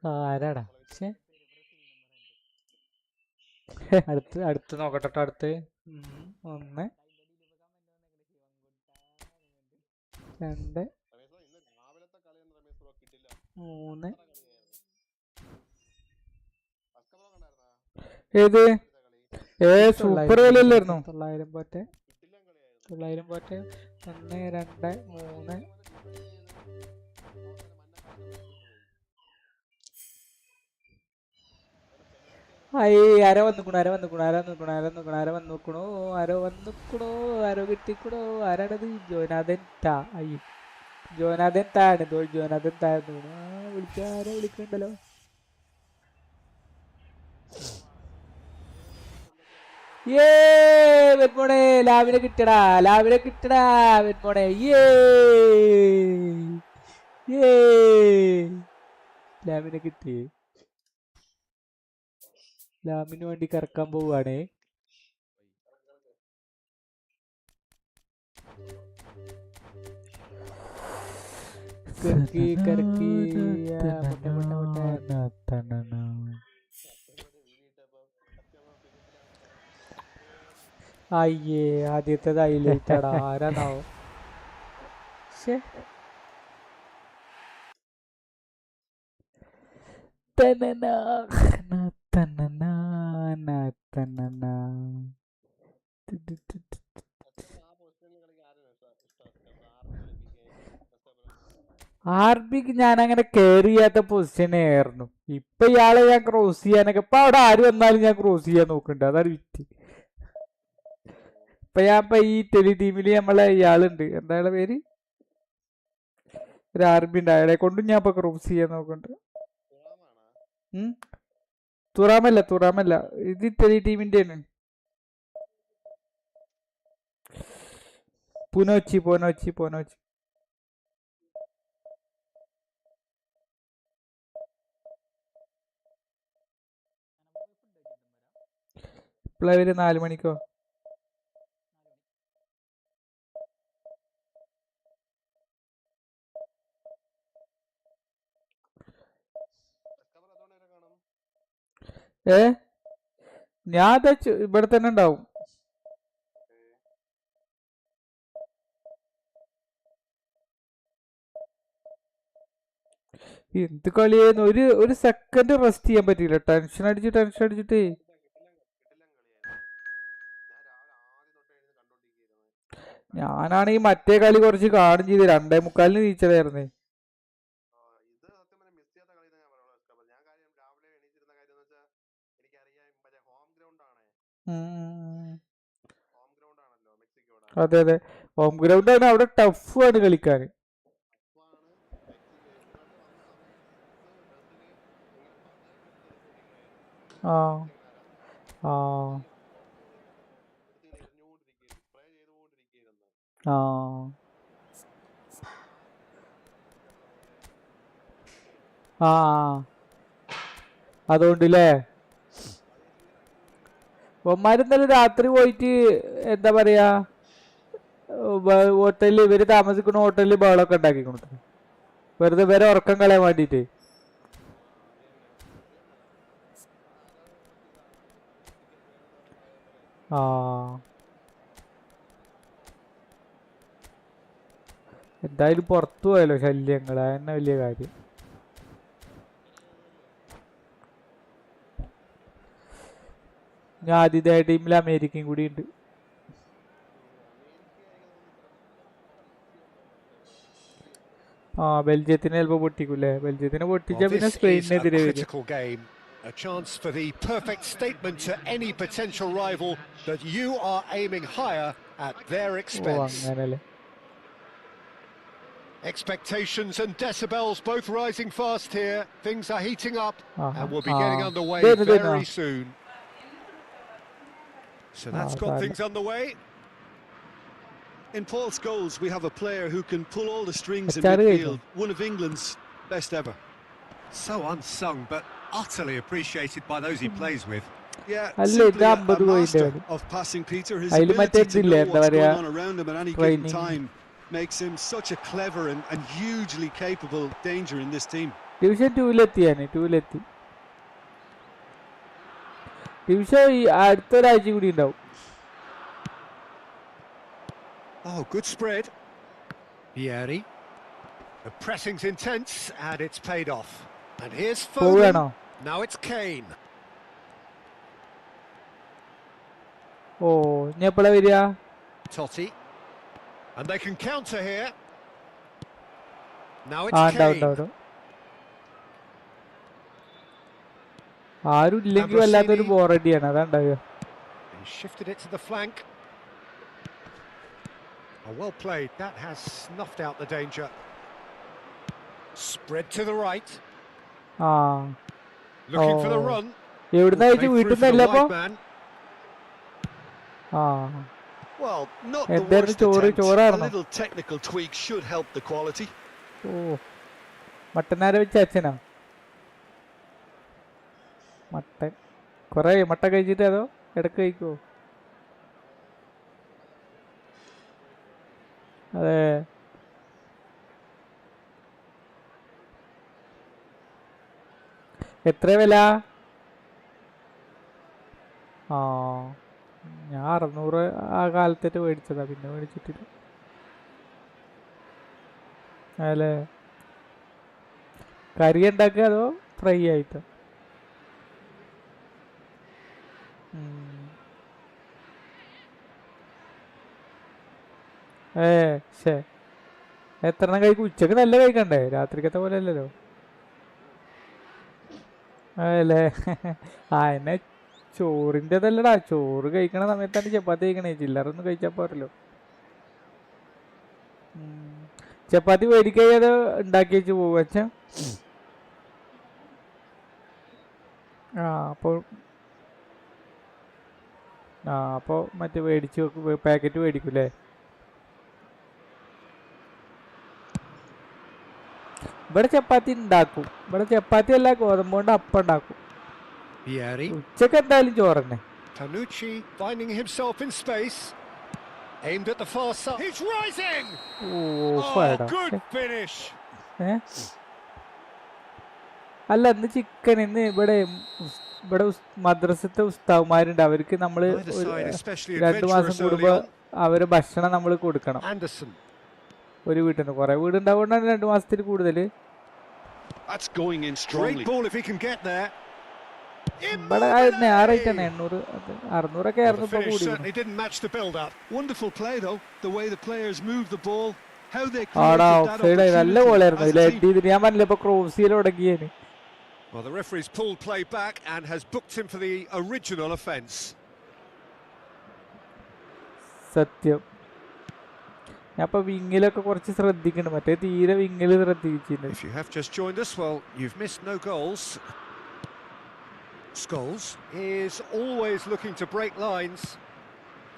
ആരാടാ? അടുത്ത് നോക്കട്ടെ. അടുത്ത് 1 2 3. ഏത് സൂപ്പർ കളിയല്ലായിരുന്നു? 900 പോറ്റെ 1 2 3. ആരോ വന്നിക്കണു. ആരോ കിട്ടിക്കണു. ആരാണത്? ജോനാഥൻ താഴ്ന്നു. വിളിക്കണ്ടല്ലോ. വെന്മോണെ ലാവിനെ കിട്ടടാ വെന്മോണെ ലാവിനെ കിട്ടി. ലാമിന് വേണ്ടി കറക്കാൻ പോവുകയാണേ. കറക്കി അയ്യേ ആദ്യത്തേത് ഹൈലൈറ്റ് ആടാ. ആരാന്നാവോ? ആർബിക്ക് ഞാൻ അങ്ങനെ കെയർ ചെയ്യാത്ത പൊസിഷനേ ആയിരുന്നു. ഇപ്പൊ ഇയാളെ ഞാൻ ക്രോസ് ചെയ്യാനൊക്കെ ഇപ്പൊ അവിടെ ആര് വന്നാലും ഞാൻ ക്രോസ് ചെയ്യാൻ നോക്കുന്നുണ്ട്. അതാണ് വിറ്റ്. ഇപ്പൊ ഈ ടെലി ടീമില് നമ്മളെ ഇയാളുണ്ട്, എന്താ പേര്, ഒരു ആർബി ഉണ്ട്. അയാളെ കൊണ്ടും ഞാൻ ഇപ്പൊ ക്രോസ് ചെയ്യാൻ നോക്കുന്നുണ്ട്. തുറാമല്ല, ഇത് ടെലി ടീമിന്റെ ആണ്. പൂനോച്ചി. ഇപ്പോഴാ 4 മണിക്കോ? ഞാൻ ഇവിടെ തന്നെ ഉണ്ടാവും. എന്ത് കളിയായിരുന്നു. ഒരു സെക്കൻഡ് റെസ്റ്റ് ചെയ്യാൻ പറ്റിയില്ല. ടെൻഷൻ അടിച്ചിട്ടേ. ഞാനാണെങ്കിൽ മറ്റേ കളി കുറച്ച് കാണും ചെയ്ത് 2:45 നീച്ചതായിരുന്നേ. അതെ ഹോം ഗ്രൗണ്ട് ആണ്. അവിടെ ടഫ് ആണ് കളിക്കാൻ. ആ ആ ആ ആ അതുകൊണ്ടല്ലേ ഒമാരിന്നലെ രാത്രി പോയിട്ട് എന്താ പറയാ, ഹോട്ടലിൽ ഇവര് താമസിക്കുന്ന ഹോട്ടലിൽ ബഹളമൊക്കെ ഉണ്ടാക്കിക്കൊണ്ടു, വെറുതെ വരെ ഉറക്കം കളയാൻ വേണ്ടിട്ട്. ആ എന്തായാലും പുറത്തു പോയല്ലോ ശല്യങ്ങൾ, അതന്നെ വലിയ കാര്യം. ഞാൻ ആദ്യത്തെ ടീമിൽ അമേരിക്കയും കൂടി ഉണ്ട്. ആ ബെൽജിയത്തിന് ചിലപ്പോ പൊട്ടിക്കൂലേ? ബെൽജിയത്തിനെ പൊട്ടിച്ചാ പിന്നെ സ്പെയിനെതിരെ വരും. A chance for the perfect statement to any potential rival that you are aiming higher at their expense. Expectations and decibels both rising fast here. Things are heating up and we'll be getting underway very soon. So that's got things underway. In Paul's goals, we have a player who can pull all the strings in midfield. One of England's best ever. So unsung, but utterly appreciated by those he plays with. Yeah, simply a master of passing, Peter. His ability to know what's going on around him at any given time makes him such a clever and hugely capable danger in this team. Division 2-letti. Division Oh, good spread. Vieri. The pressing's intense and it's paid off. And here's Foden. Now it's Kane. Oh, Nyapala Totti. And they can counter here. Now it's Kane. Down. He shifted it to the flank. Oh, well played. That has snuffed out the danger. Spread to the right. Looking for the run. Well, not the worst attempt. A little technical tweak should help the quality. Oh, Mattanara Chachana. Mutton. Korea, Matagajito, Edakaiko. എത്രവില ഞാൻ 600 ആ കാലത്തേറ്റ് മേടിച്ചതാ പിന്നെ മേടിച്ചിട്ടില്ല അല്ലേ കറി ഉണ്ടാക്കുക അതോ fry ആയിട്ടോ ശേ എത്ര കഴിക്കും ഉച്ചക്ക് നല്ല കഴിക്കണ്ടേ രാത്രിക്കത്തെ പോലെ അല്ലല്ലോ അല്ലേ എന്നെ ചോറിൻ്റെതല്ലടാ ചോറ് കഴിക്കണ സമയത്താണ് ചപ്പാത്തി കഴിക്കണേ ചില്ലറൊന്നും കഴിച്ചാൽ പോരല്ലോ ചപ്പാത്തി മേടിക്കാതെ ഉണ്ടാക്കി വെച്ച് പോകും അച്ഛാ അപ്പോൾ മറ്റേ മേടിച്ച് പാക്കറ്റ് മേടിക്കും അല്ലേ ഇവിടെ ചപ്പാത്തി ഉണ്ടാക്കും ഇവിടെ ചപ്പാത്തി അല്ല ഗോതമ്പ് കൊണ്ട് അപ്പം ഉണ്ടാക്കും ഉച്ചക്ക് എന്തായാലും ചോറന്നെ Tanucci finding himself in space aimed at the far side. He's rising. Oh, good finish. അല്ല ഇന്ന് ചിക്കൻ ഇന്ന് ഇവിടെ മദ്രസത്തെ ഉസ്താവുമാരുണ്ട് അവർക്ക് നമ്മൾ 2 മാസം കൂടുമ്പോൾ അവര് ഭക്ഷണം നമ്മൾ കൊടുക്കണം ഒരു വീട്ടിൽ നിന്ന് കുറെ വീടുണ്ടാവുകൊണ്ടാണ് 2 മാസത്തിൽ കൂടുതൽ ഇവിടെ ഞായറായിട്ടാണ് 800 600 ആയിരുന്നു ഇപ്പൊ കൂടി നല്ല ഗോളായിരുന്നു ഞാൻ പറഞ്ഞില്ല ഇപ്പൊ ക്രോസ് ചെയ്യൽ തുടങ്ങിയേന് Well, the referee's pulled play back and has booked him for the original offence. സത്യം ഞാൻ ഇപ്പൊ വിങ്ങിലൊക്കെ കുറച്ച് ശ്രദ്ധിക്കണം മറ്റേ തീരെ വിങ്ങില് ശ്രദ്ധിച്ചില്ല If you have just joined us, well, you've missed no goals. Scholes is always looking to break lines.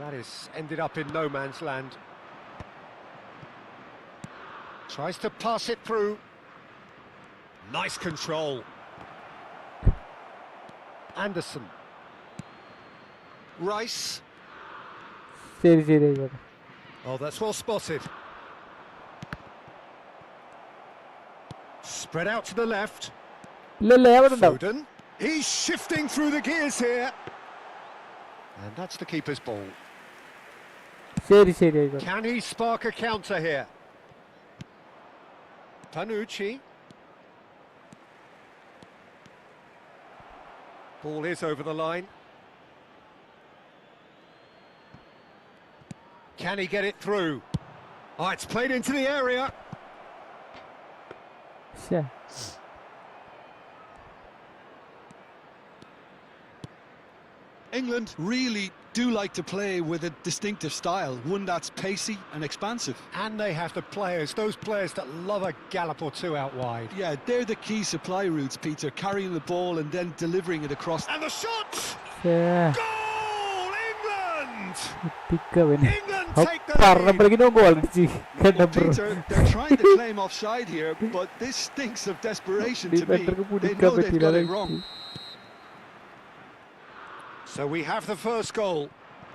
That is ended up in no man's land. Tries to pass it through. Nice control. Anderson. Rice. Oh, that's well spotted. Spread out to the left. Foden. He's shifting through the gears here. And that's the keeper's ball. Can he spark a counter here? Tanucci. Ball is over the line. Can he get it through? Oh, it's played into the area. England really do like to play with a distinctive style, one that's pacey and expansive. And they have the players, those players that love a gallop or two out wide. Yeah, they're the key supply routes, Peter, carrying the ball and then delivering it across. And the shot! Yeah. Goal, England! England take the lead. Well, Peter, they're trying to claim offside here, but this stinks of desperation to me. They know they've got it wrong. So we have the first goal.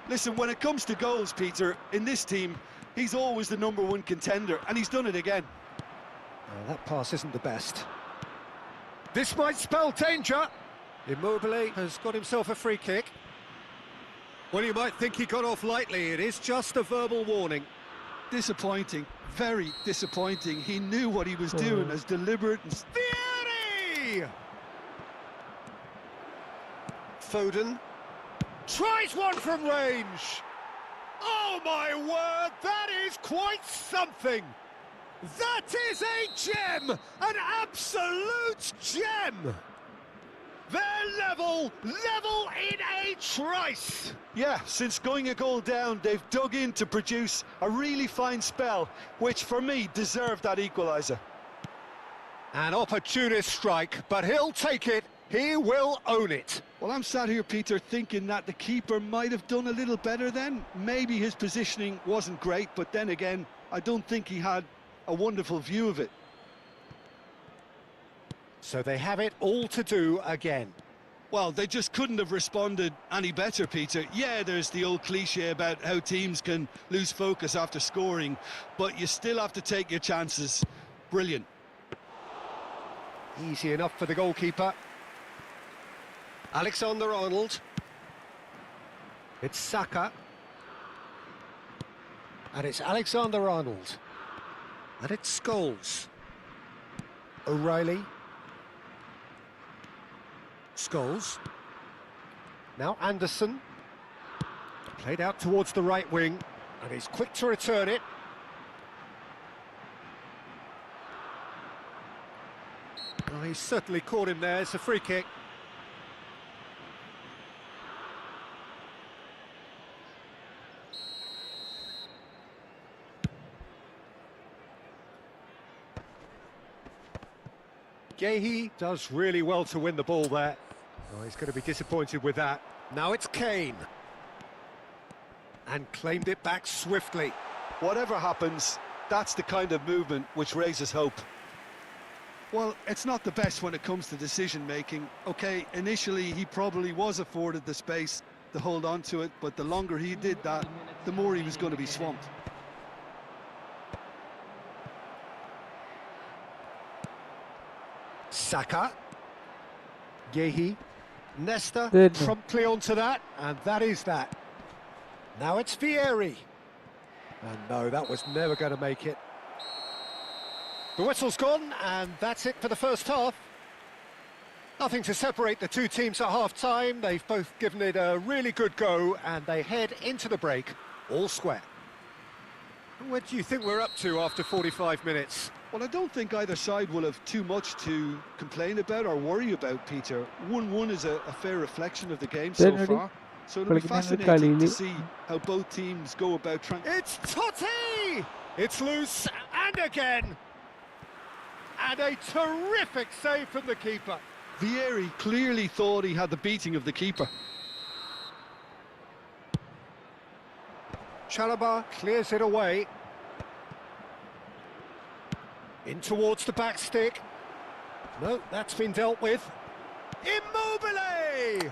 Listen, when it comes to goals, Peter, in this team, he's always the #1 contender, and he's done it again. That pass isn't the best. This might spell danger. Immobile has got himself a free kick. Well, you might think he got off lightly. It is just a verbal warning. Disappointing, very disappointing. He knew what he was doing, as deliberate and... Vieri! Foden tries one from range. Oh my word, that is quite something. That is a gem, an absolute gem. They're level in a trice. Yeah, since going a goal down, they've dug in to produce a really fine spell, which for me deserved that equaliser. An opportunist strike, but he'll take it. He will own it. Well, I'm sat here, Peter, thinking that the keeper might have done a little better then. Maybe his positioning wasn't great, but then again, I don't think he had a wonderful view of it. So they have it all to do again. Well, they just couldn't have responded any better, Peter. Yeah, there's the old cliche about how teams can lose focus after scoring, but you still have to take your chances. Brilliant. Easy enough for the goalkeeper. Alexander-Arnold. It's Saka. And it's Alexander-Arnold. And it's Scholes. O'Reilly. Scholes. Now Anderson. Played out towards the right wing. And he's quick to return it. Well, he's certainly caught him there. It's a free kick. Gehi does really well to win the ball there. Oh, he's going to be disappointed with that. Now it's Kane. And claimed it back swiftly. Whatever happens, that's the kind of movement which raises hope. Well, it's not the best when it comes to decision-making. OK, initially he probably was afforded the space to hold on to it, but the longer he did that, the more he was going to be swamped. Saka. Gehi. Nesta promptly onto that, and that is that. Now it's Vieri. And no, that was never going to make it. The whistle's gone, and that's it for the first half. Nothing to separate the two teams at half-time. They've both given it a really good go, and they head into the break all square. What do you think we're up to after 45 minutes? Well, I don't think either side will have too much to complain about or worry about, Peter. 1-1 is a fair reflection of the game so far. So it'll be fascinating to see how both teams go about trying... It's Totti! It's loose, and again! And a terrific save from the keeper. Vieri clearly thought he had the beating of the keeper. Chalobah clears it away. In towards the back stick. No, that's been dealt with. Immobile!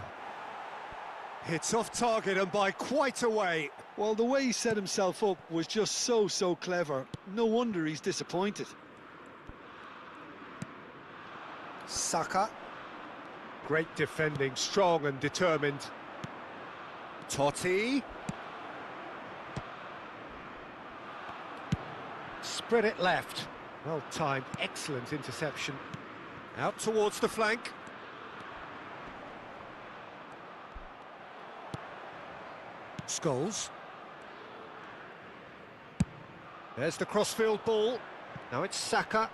It's off target and by quite a way. Well, the way he set himself up was just so clever. No wonder he's disappointed. Saka. Great defending, strong and determined. Totti. Spread it left. Well timed, excellent interception. Out towards the flank. Scholes. There's the crossfield ball. Now it's Saka.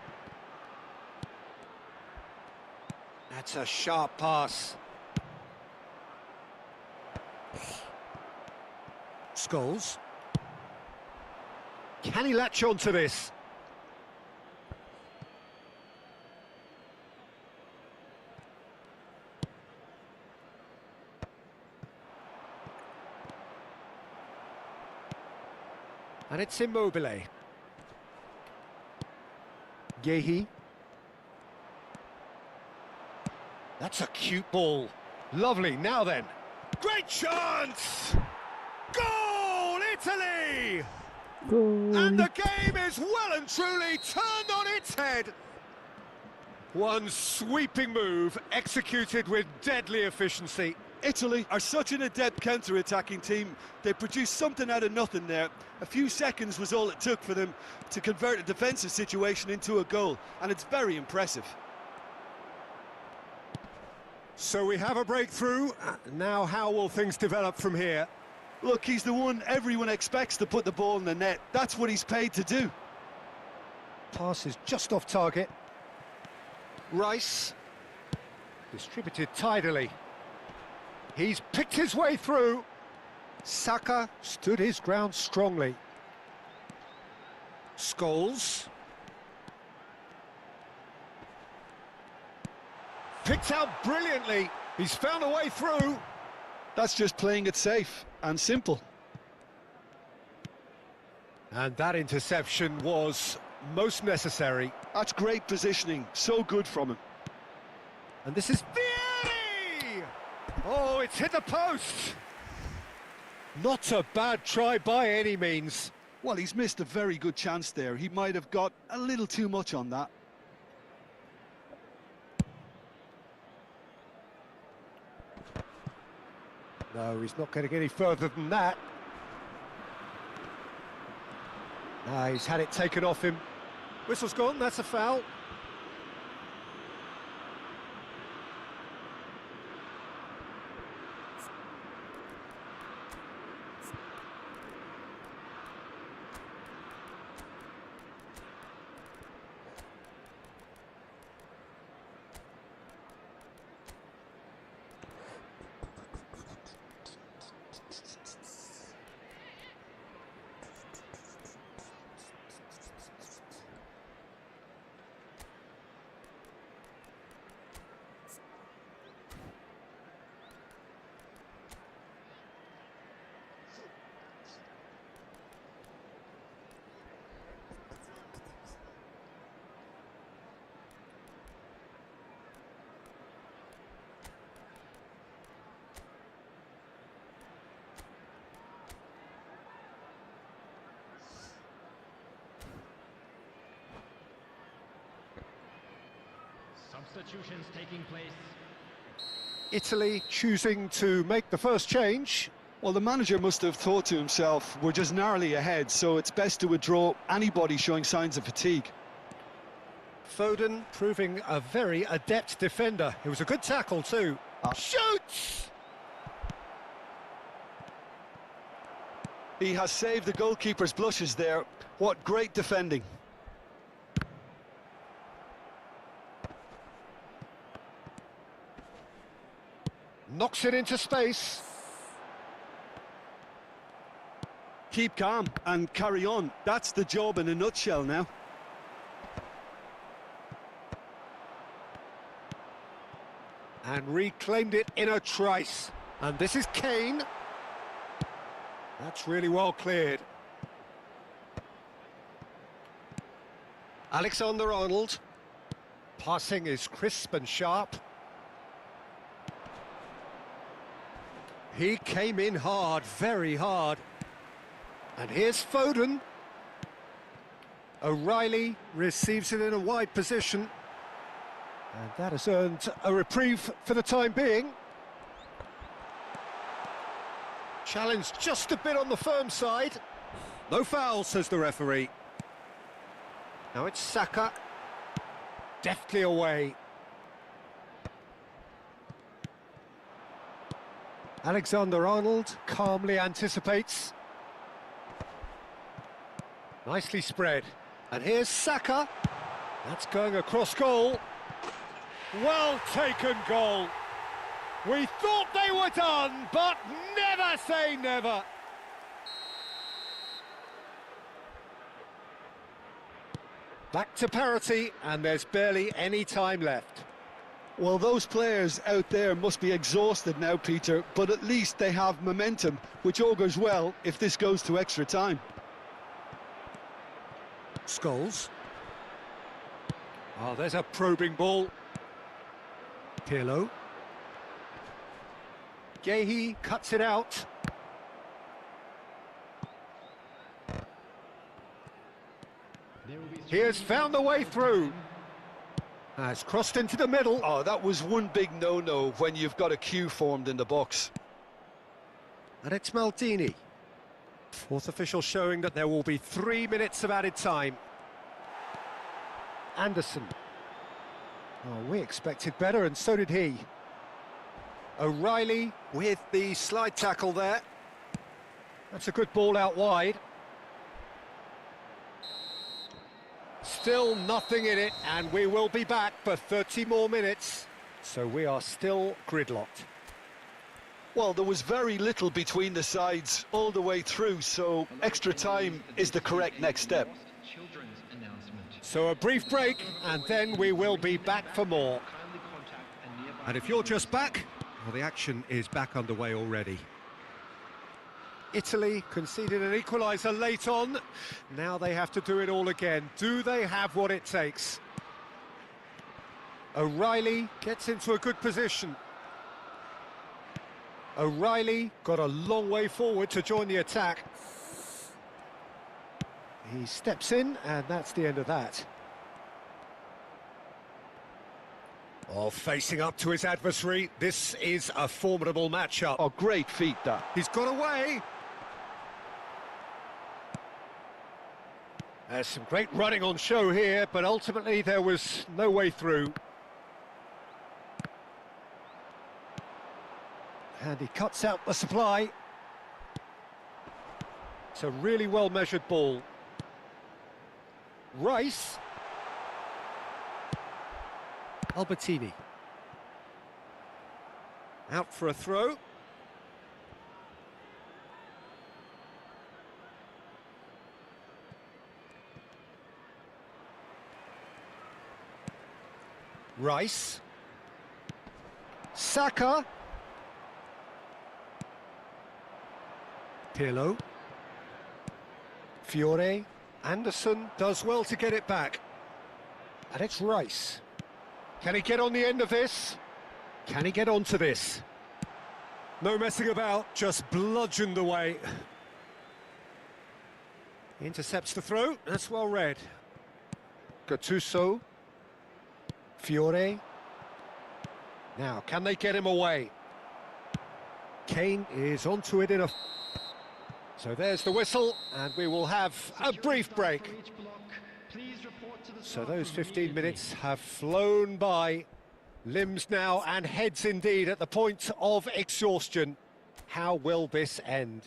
That's a sharp pass. Scholes. Can he latch on to this? And it's Immobile. Yehi. That's a cute ball. Lovely, now then. Great chance! Goal, Italy! And the game is well and truly turned on its head. One sweeping move, executed with deadly efficiency. Italy are such an adept counter-attacking team. They produced something out of nothing there. A few seconds was all it took for them to convert a defensive situation into a goal, and it's very impressive. So we have a breakthrough. Now how will things develop from here? Look, he's the one everyone expects to put the ball in the net. That's what he's paid to do. Pass is just off target. Rice. Distributed tidily. He's picked his way through. Saka stood his ground strongly. Scholes. Picked out brilliantly. He's found a way through. That's just playing it safe and simple. And that interception was most necessary. That's great positioning. So good from him. And this is Vieri! Oh, it's hit the post. Not a bad try by any means. Well, he's missed a very good chance there. He might have got a little too much on that. No, he's not going to get any further than that. No, he's had it taken off him. Whistle's gone, that's a foul. Substitutions taking place. Italy choosing to make the first change. Well, the manager must have thought to himself, we're just narrowly ahead, so it's best to withdraw anybody showing signs of fatigue. Foden proving a very adept defender. It was a good tackle too. Shoots! He has saved the goalkeeper's blushes there. What great defending. Knocks it into space. Keep calm and carry on. That's the job in a nutshell now. And reclaimed it in a trice. And this is Kane. That's really well cleared. Alexander-Arnold. Passing is crisp and sharp. He came in hard, very hard. And here's Foden. O'Reilly receives it in a wide position. And that has earned a reprieve for the time being. Challenge just a bit on the firm side. No foul, says the referee. Now it's Saka. Deftly away. Alexander-Arnold calmly anticipates. Nicely spread. And here's Saka. That's going across goal. Well taken goal. We thought they were done, but never say never. Back to parity, and there's barely any time left. Well, those players out there must be exhausted now, Peter, but at least they have momentum, which augurs well if this goes to extra time. Scholes. Oh, there's a probing ball. Pirlo. Gehi cuts it out. He has found the way through. Has crossed into the middle. Oh, that was one big no-no when you've got a queue formed in the box. And it's Maldini. Fourth official showing that there will be 3 minutes of added time. Anderson. Oh, we expected better, and so did he. O'Reilly with the slide tackle there. That's a good ball out wide. Still nothing in it, and we will be back for 30 more minutes. So we are still gridlocked. Well, there was very little between the sides all the way through, so extra time is the correct next step. So a brief break, and then we will be back for more. And if you're just back, well, the action is back underway already. Italy conceded an equaliser late on. Now they have to do it all again. Do they have what it takes? O'Reilly gets into a good position. O'Reilly got a long way forward to join the attack. He steps in, and that's the end of that. Oh, facing up to his adversary. This is a formidable matchup. Oh, great feat, that. He's got away. There's some great running on show here, but ultimately there was no way through. And he cuts out the supply. It's a really well-measured ball. Rice. Albertini. Out for a throw. Rice. Saka. Pirlo. Fiore. Anderson does well to get it back. And it's Rice. Can he get on the end of this? Can he get onto this? No messing about, just bludgeoned away. Intercepts the throw, that's well read. Gattuso. Fiore. Now, can they get him away? Kane is onto it in a... So there's the whistle, and we will have a brief break. So those 15 minutes have flown by. Limbs now and heads indeed at the point of exhaustion. How will this end?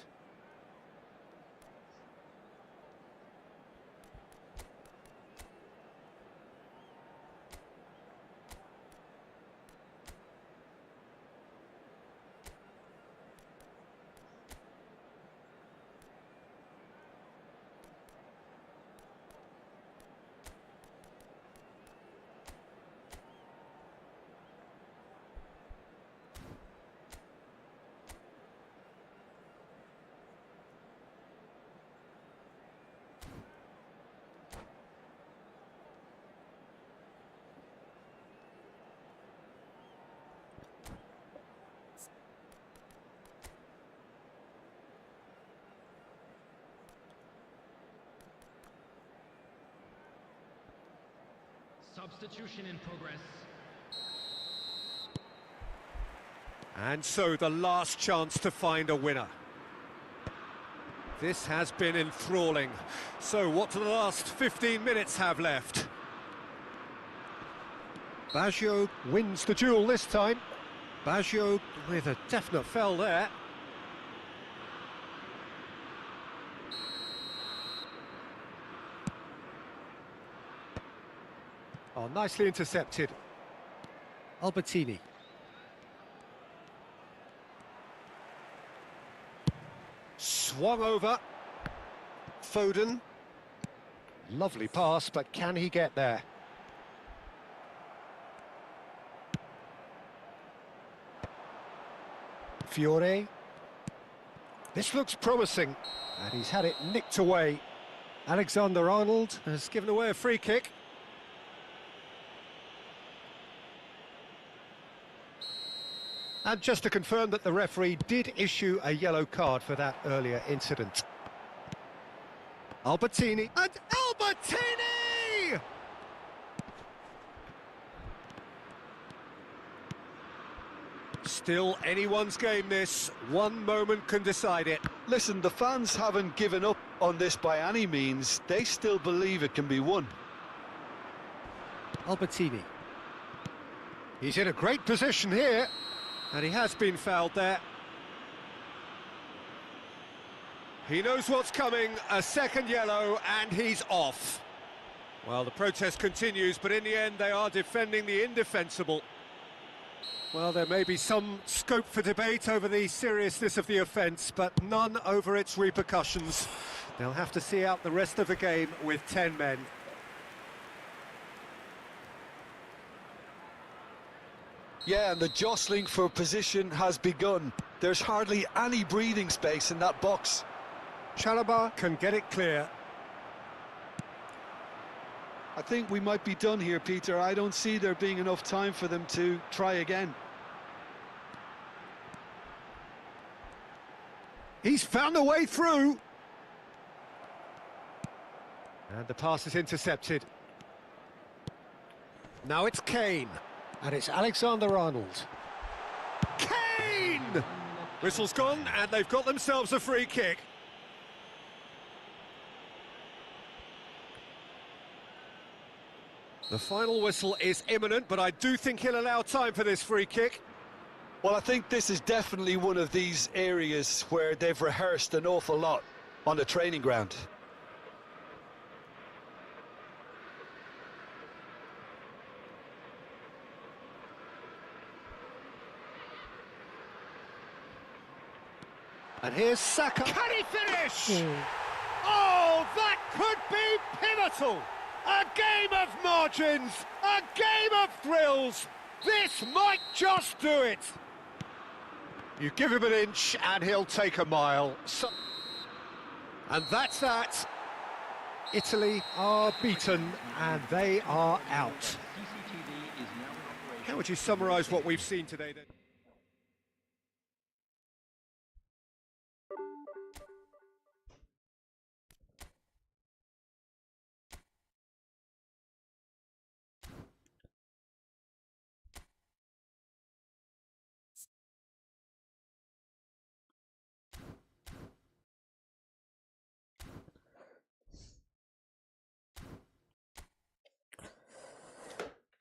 Substitution in progress. And so the last chance to find a winner. This has been enthralling. So what do the last 15 minutes have left? Baggio wins the duel this time. Baggio with a definite fell there. Oh, nicely intercepted. Albertini. Swung over. Foden. Lovely pass, but can he get there? Fiore. This looks promising, and he's had it nicked away. Alexander-Arnold has given away a free kick. And just to confirm that the referee did issue a yellow card for that earlier incident. Albertini, and Albertini! Still anyone's game this. One moment can decide it. Listen, the fans haven't given up on this by any means. They still believe it can be won. Albertini. He's in a great position here, and he has been fouled there. He knows what's coming, a second yellow, and he's off. Well, the protest continues, but in the end they are defending the indefensible. Well, there may be some scope for debate over the seriousness of the offence, but none over its repercussions. They'll have to see out the rest of the game with 10 men. Yeah, and the jostling for position has begun. There's hardly any breathing space in that box. Chalobah can get it clear. I think we might be done here, Peter. I don't see there being enough time for them to try again. He's found a way through. And the pass is intercepted. Now it's Kane. And it's Alexander-Arnold. Kane! Whistle's gone, and they've got themselves a free kick. The final whistle is imminent, but I do think he'll allow time for this free kick. Well, I think this is definitely one of these areas where they've rehearsed an awful lot on the training ground. And here's Saka. Can he finish? Oh, that could be pivotal! A game of margins, a game of thrills. This might just do it. You give him an inch and he'll take a mile. And that's that. Italy are beaten and they are out. How would you summarise what we've seen today then?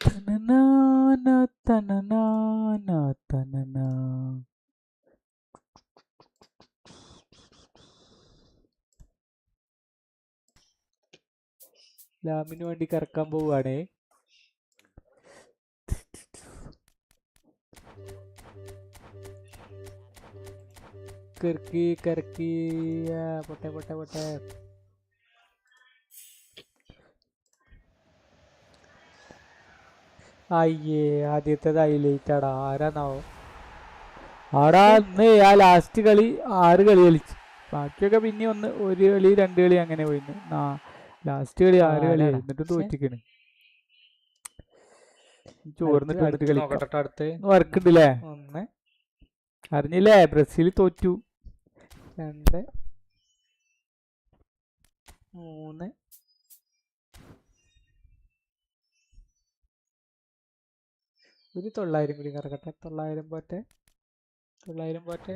Ta-na-na, ta-na-na, ta-na-na. ലാമിന് വേണ്ടി കറക്കാൻ പോവുകയാണേ. കറക്കി കറക്കി പൊട്ടെ പൊട്ടെ പൊട്ടെ. അയ്യേ, ആദ്യത്തേത് ഹൈലൈറ്റാടാ. ആരാന്നാവോ ആടാ. അന്ന് ആ last കളി 6 കളി കളിച്ചു. ബാക്കിയൊക്കെ പിന്നെ ഒരു കളി 2 കളി അങ്ങനെ പോയിന്ന്. ലാസ്റ്റ് കളി 6 കളി എന്നിട്ട് തോറ്റിക്കണ്. ചോർന്നിട്ട് വന്നിട്ട് കളിക്കാം. വർക്ക് ഉണ്ടല്ലേ? ഒന്ന് അറിഞ്ഞില്ലേ? ബ്രസീൽ തോറ്റു. 2 3 ഒരു 900 കൂടി കറക്കട്ടെ. 900 പോട്ടെ. 1 2 3.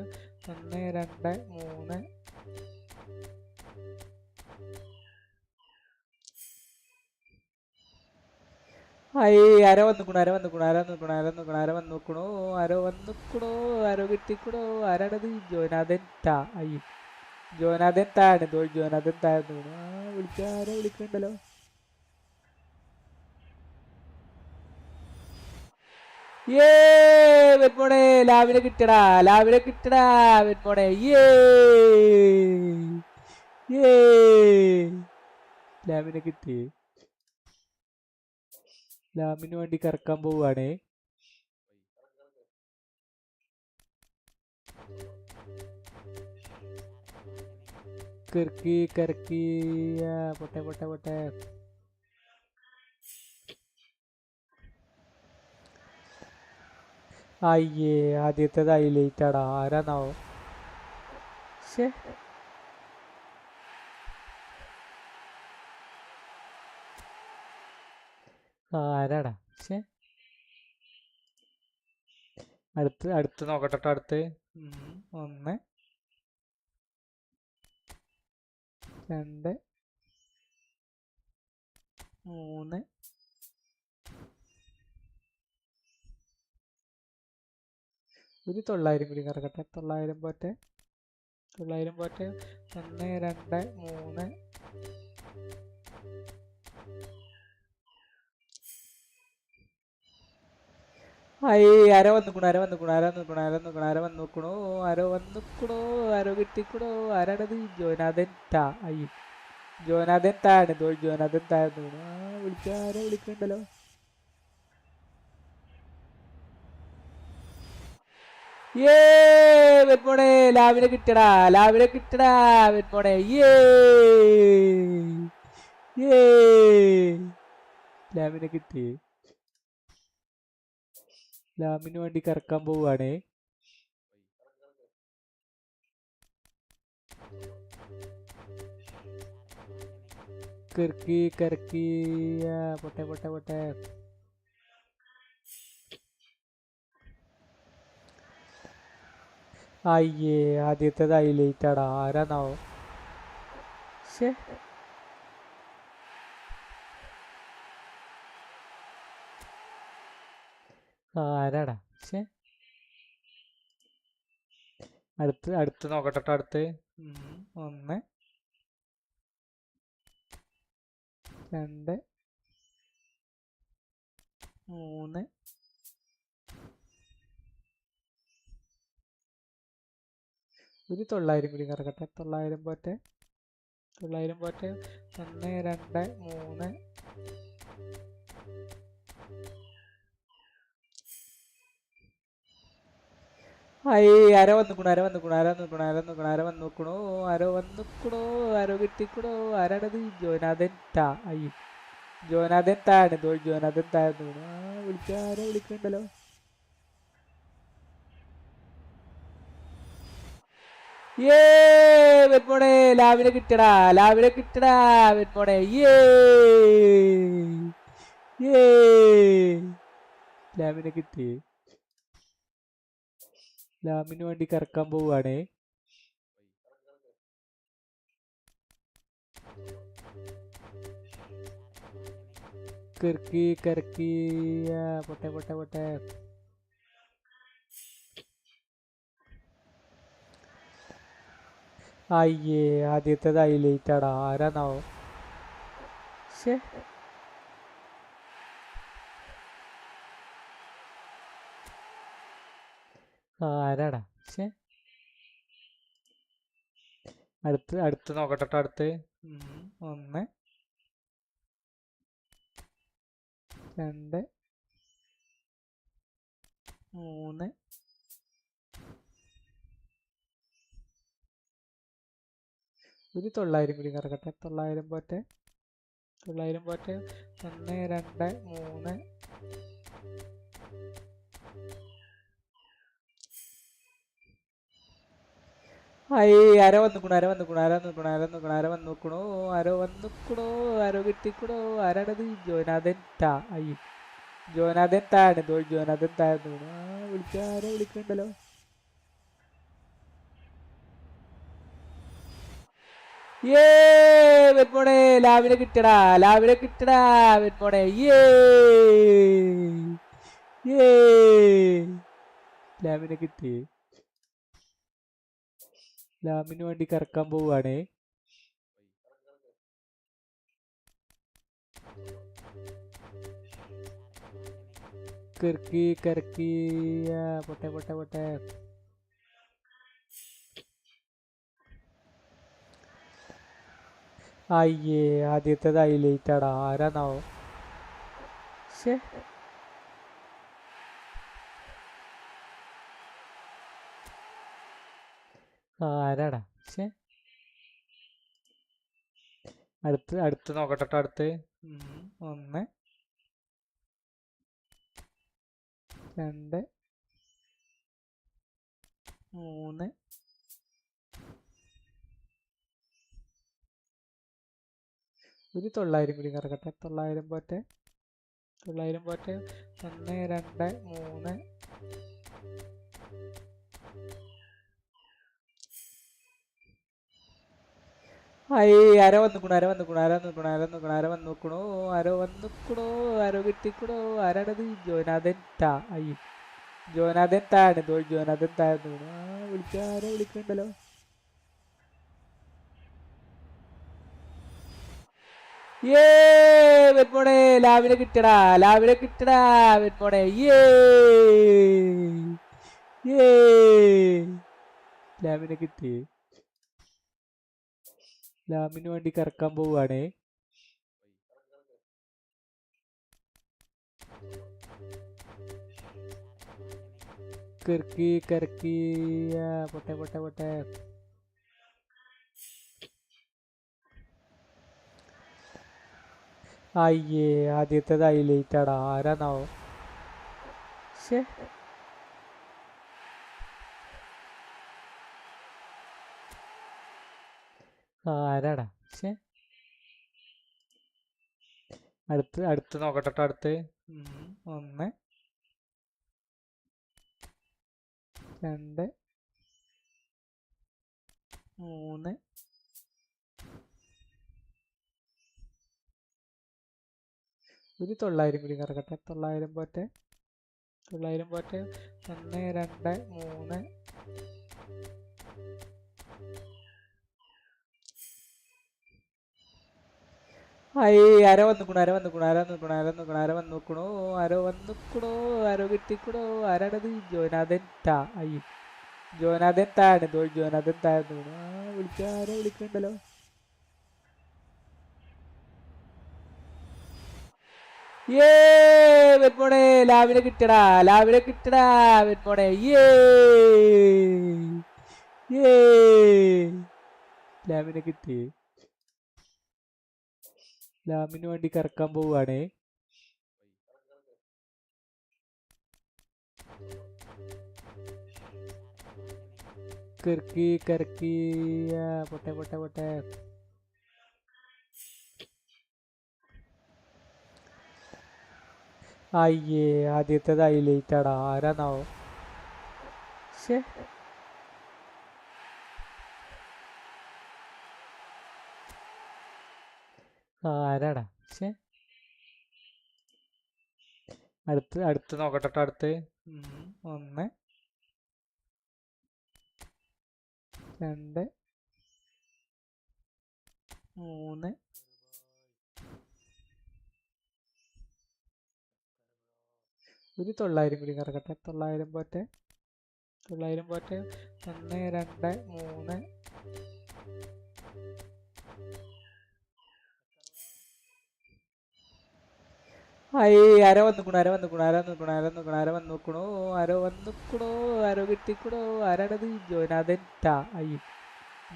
ആരോ വന്നിക്കണു. ആരോ കിട്ടിക്കണോ. ആരാണത്? ജോനാഥൻ താ. അയ്യോ, ജോനാഥൻ താണ്. ജോനാഥൻ താന്ന് ആരോ വിളിക്കണ്ടല്ലോ. വെന്മോണെ ലാവിനെ കിട്ടടാ. വെന്മോണെ. ലാമിനെ കിട്ടി. ലാമിന് വേണ്ടി കറക്കാൻ പോവുകയാണേ. കറക്കി കറക്കി പൊട്ടെ പൊട്ടെ പൊട്ടെ. അയ്യേ, ആദ്യത്തേത് ഹൈലൈറ്റ് ആടാ. ആരാന്നാവോ? ശേ, ആരാടാ? ശേ, അടുത്ത് നോക്കട്ടെ. അടുത്ത് 1 2 3. ഒരു 900 കൂടി കറക്കട്ടെ. 900 പോട്ടെ. 1 2 3. ആരോ കിട്ടിക്കണോ? ആരാണത്? ജോനാഥൻ താ. അയ്യോ, ജോനാഥൻ താണ്. ജോനാഥൻ താഴ്ന്നു. ആരോ വിളിക്കണ്ടല്ലോ. വെറ്റ്മോണെ ലാവിനെ കിട്ടടാ. വെറ്റ്മോണെ. ലാവിനെ കിട്ടി. ലാമിന് വേണ്ടി കറക്കാൻ പോവുകയാണേ. കറക്കി കറക്കി പൊട്ടെ പൊട്ടെ പൊട്ടെ. അയ്യേ, ആദ്യത്തേത് ഹൈലൈറ്റ് ആടാ. ആരാന്നാവോ? ശേ, ആരാടാ? ശേ, അടുത്ത് നോക്കട്ടെ. അടുത്ത് 1 2 3. ഒരു 900 കൂടി കറക്കട്ടെ. 900 പോട്ടെ. 1 2 3. ആരോ കിട്ടിക്കണോ? ആരാണത്? ജോനാഥൻ താ. അയ്യോ, ജോനാഥൻ താണ്. ജോനാഥൻ താഴ്ന്നു. ആരോ വിളിക്കണ്ടല്ലോ. വെറ്റ്മോണെ ലാവിനെ കിട്ടടാ. വെറ്റ്മോണെ. ലാവിനെ കിട്ടി. ലാമിന് വേണ്ടി കറക്കാൻ പോവുകയാണേ. കറക്കി കറക്കി പൊട്ടെ പൊട്ടെ പൊട്ടെ. അയ്യേ, ആദ്യത്തേത് ഹൈലൈറ്റ് ആടാ. ആരാന്നാവോ? ശേ, ആരാടാ? ശേ, അടുത്ത് നോക്കട്ടെ. അടുത്ത് 1 2 3. ഒരു 900 കൂടി കറക്കട്ടെ. 900 പോട്ടെ. 1 2 3. ആരോ കിട്ടിക്കണോ? ആരാണത്? ജോനാഥൻ താ. അയ്യോ, ജോനാഥൻ താണ്. ജോനാഥൻ താഴ്ന്നു. ആരോ വിളിക്കണ്ടല്ലോ. വെറ്റ്മോണെ ലാവിനെ കിട്ടടാ. വെറ്റ്മോണെ. ലാവിനെ കിട്ടി. ലാമിന് വേണ്ടി കറക്കാൻ പോവുകയാണേ. കറക്കി കറക്കി പൊട്ടെ പൊട്ടെ പൊട്ടെ. അയ്യേ ആദ്യത്തേത് ഹൈലൈറ്റ് ആടാ. ആരാന്നാവോ? ശേ ആരാടാ? ശേ അടുത്ത് നോക്കട്ടെ. അടുത്ത് 1 2 3 ഒരു 900 കൂടി കറക്കട്ടെ. 900 പോട്ടെ. 1 2 3 ആരോ വന്നിക്കണു. ആരോ കിട്ടിക്കണു. ആരാണത്? ജോനാഥൻ താ. അയ്യോ ജോനാഥൻ താണ്. ജോനാഥൻ താഴ്ന്നു. ആരോ വിളിക്കണ്ടല്ലോ. വെറ്റ്മോണെ ലാവിനെ കിട്ടടാ. വെറ്റ്മോണെ ലാവിനെ കിട്ടി. ലാമിന് വേണ്ടി കറക്കാൻ പോവുകയാണേ. കറക്കി പൊട്ടെ. അയ്യേ ആദ്യത്തേത് ഹൈലൈറ്റ് ആടാ. ആരാന്നാവോ? ശേ ആരാടാ? ശേ അടുത്ത് നോക്കട്ടെ. അടുത്ത് 1 2 3 ഒരു 900 കൂടി കറക്കട്ടെ. 900 പോട്ടെ. 1 2 3 ആരോ വന്നിക്കണു. ആരോ കിട്ടിക്കണു. ആരാണത്? ജോനാഥൻ താ. അയ്യോ ജോനാഥൻ താണ്. ജോനാഥൻ താഴ്ന്നു. ആരോ വിളിക്കണ്ടല്ലോ. വെറ്റ്മോണെ ലാവിനെ കിട്ടടാ. വെറ്റ്മോണെ ലാവിനെ കിട്ടി. ലാമിന് വേണ്ടി കറക്കാൻ പോവുകയാണേ. കറക്കി പൊട്ടെ. അയ്യേ ആദ്യത്തേത് ഹൈലൈറ്റ് ആടാ. ആരാന്നാവോ? ശേ ആരാടാ? ശേ അടുത്ത് നോക്കട്ടെ. അടുത്ത് 1 2 3 ഒരു 900 കൂടി കറക്കട്ടെ. 900 പോട്ടെ. 1 2 3 ആരോ വന്നിക്കണു. ആരോ കിട്ടിക്കണു. ആരാണത്? ജോനാഥൻ താ. അയ്യോ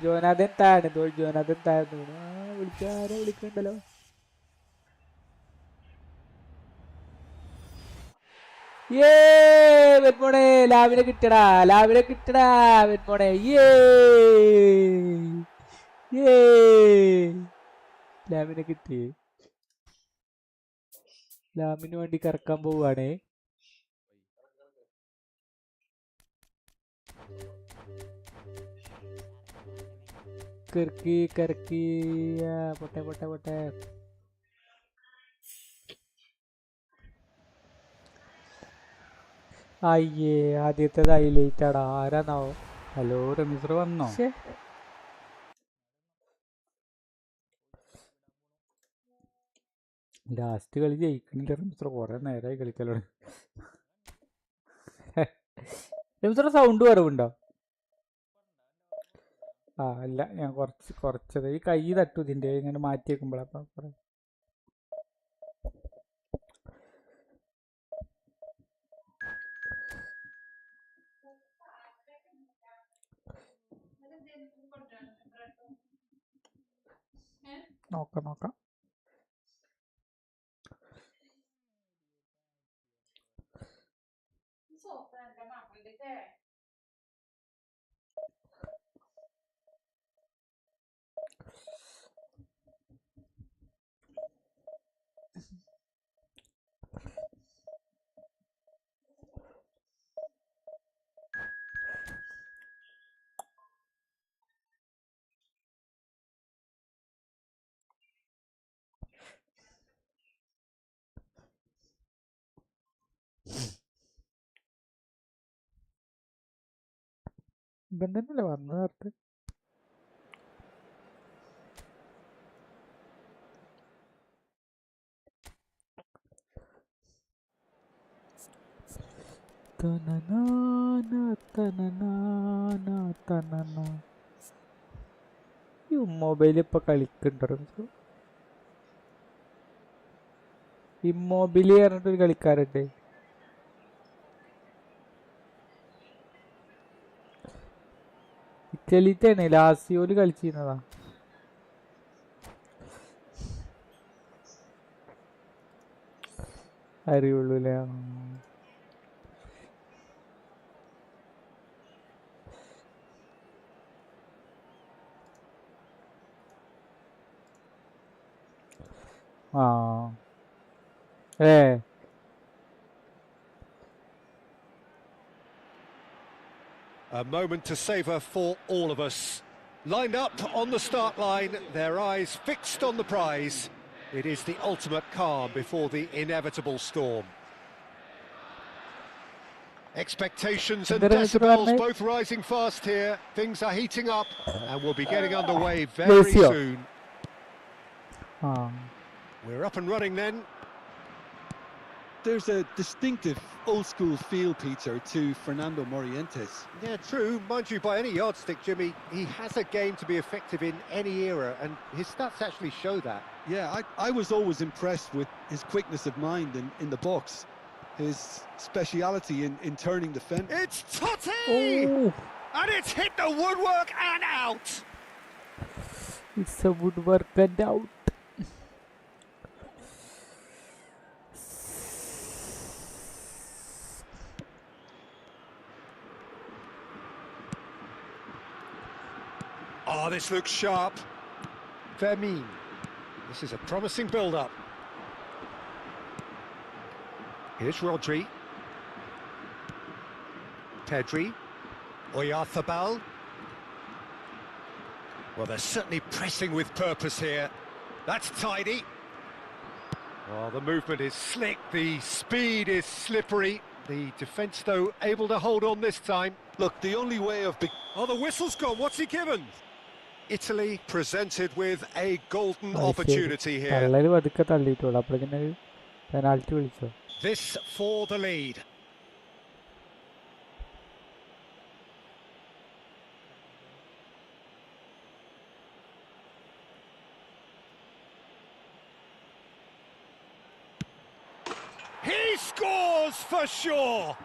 ജോനാഥൻ താണ്. ജോനാഥൻ താഴ്ന്നു. ആരോ വിളിക്കണ്ടല്ലോ. വെറ്റ്മോണെ ലാവിനെ കിട്ടടാ. വെറ്റ്മോണെ ലാവിനെ കിട്ടി. ലാമിന് വേണ്ടി കറക്കാൻ പോവുകയാണേ. കറക്കി പൊട്ടെ. അയ്യേ ആദ്യത്തേത് ഹൈലൈറ്റ് ആടാ. ആരാന്നാവോ? ഹലോ രമീസ് വന്നോ? ലാസ്റ്റ് കളി ജയിക്കണില്ല രമീസ്. കുറെ നേരമായി കളിക്കലോ. രമീസ് സൗണ്ട് കുറവുണ്ടോ? ആ അല്ല ഞാൻ കുറച്ചത് ഈ കൈ തട്ടു ഇതിൻ്റെ ഇങ്ങനെ മാറ്റി വെക്കുമ്പോഴപ്പം പറയാം. നോക്കാം. ഇപ്പം തന്നെയല്ലേ വന്നത് നേരത്തെ. ഈ മൊബൈൽ ഇപ്പൊ കളിക്കണ്ടോ? ഇമ്മൊബിലി പറഞ്ഞിട്ടൊരു കളിക്കാരുണ്ട്. ഇറ്റലിയിലാണ് ലാസിയോല് കളിച്ചിരുന്നതാ. അറിയുള്ളൂല്ലേ. ആ A moment to savour for all of us. Lined up on the start line, their eyes fixed on the prize. It is the ultimate calm before the inevitable storm. Expectations and decibels both rising fast here. Things are heating up and we'll be getting underway very soon. We're up and running then. There's a distinctive old-school feel, Peter, to Fernando Morientes. Yeah, true. Mind you, by any yardstick, Jimmy, he has a game to be effective in any era, and his stats actually show that. Yeah, I was always impressed with his quickness of mind in the box, his speciality in turning the fence. It's Totti! Oh. And it's hit the woodwork and out! It's a woodwork and out. Oh, this looks sharp. Vermeer. This is a promising build-up. Here's Rodri. Pedri. Oyarzabal. Well, they're certainly pressing with purpose here. That's tidy. Oh, the movement is slick. The speed is slippery. The defence, though, able to hold on this time. Look, the only way of... Oh, the whistle's gone. What's he given? Italy presented with a golden opportunity here. This for the lead. He scores for sure.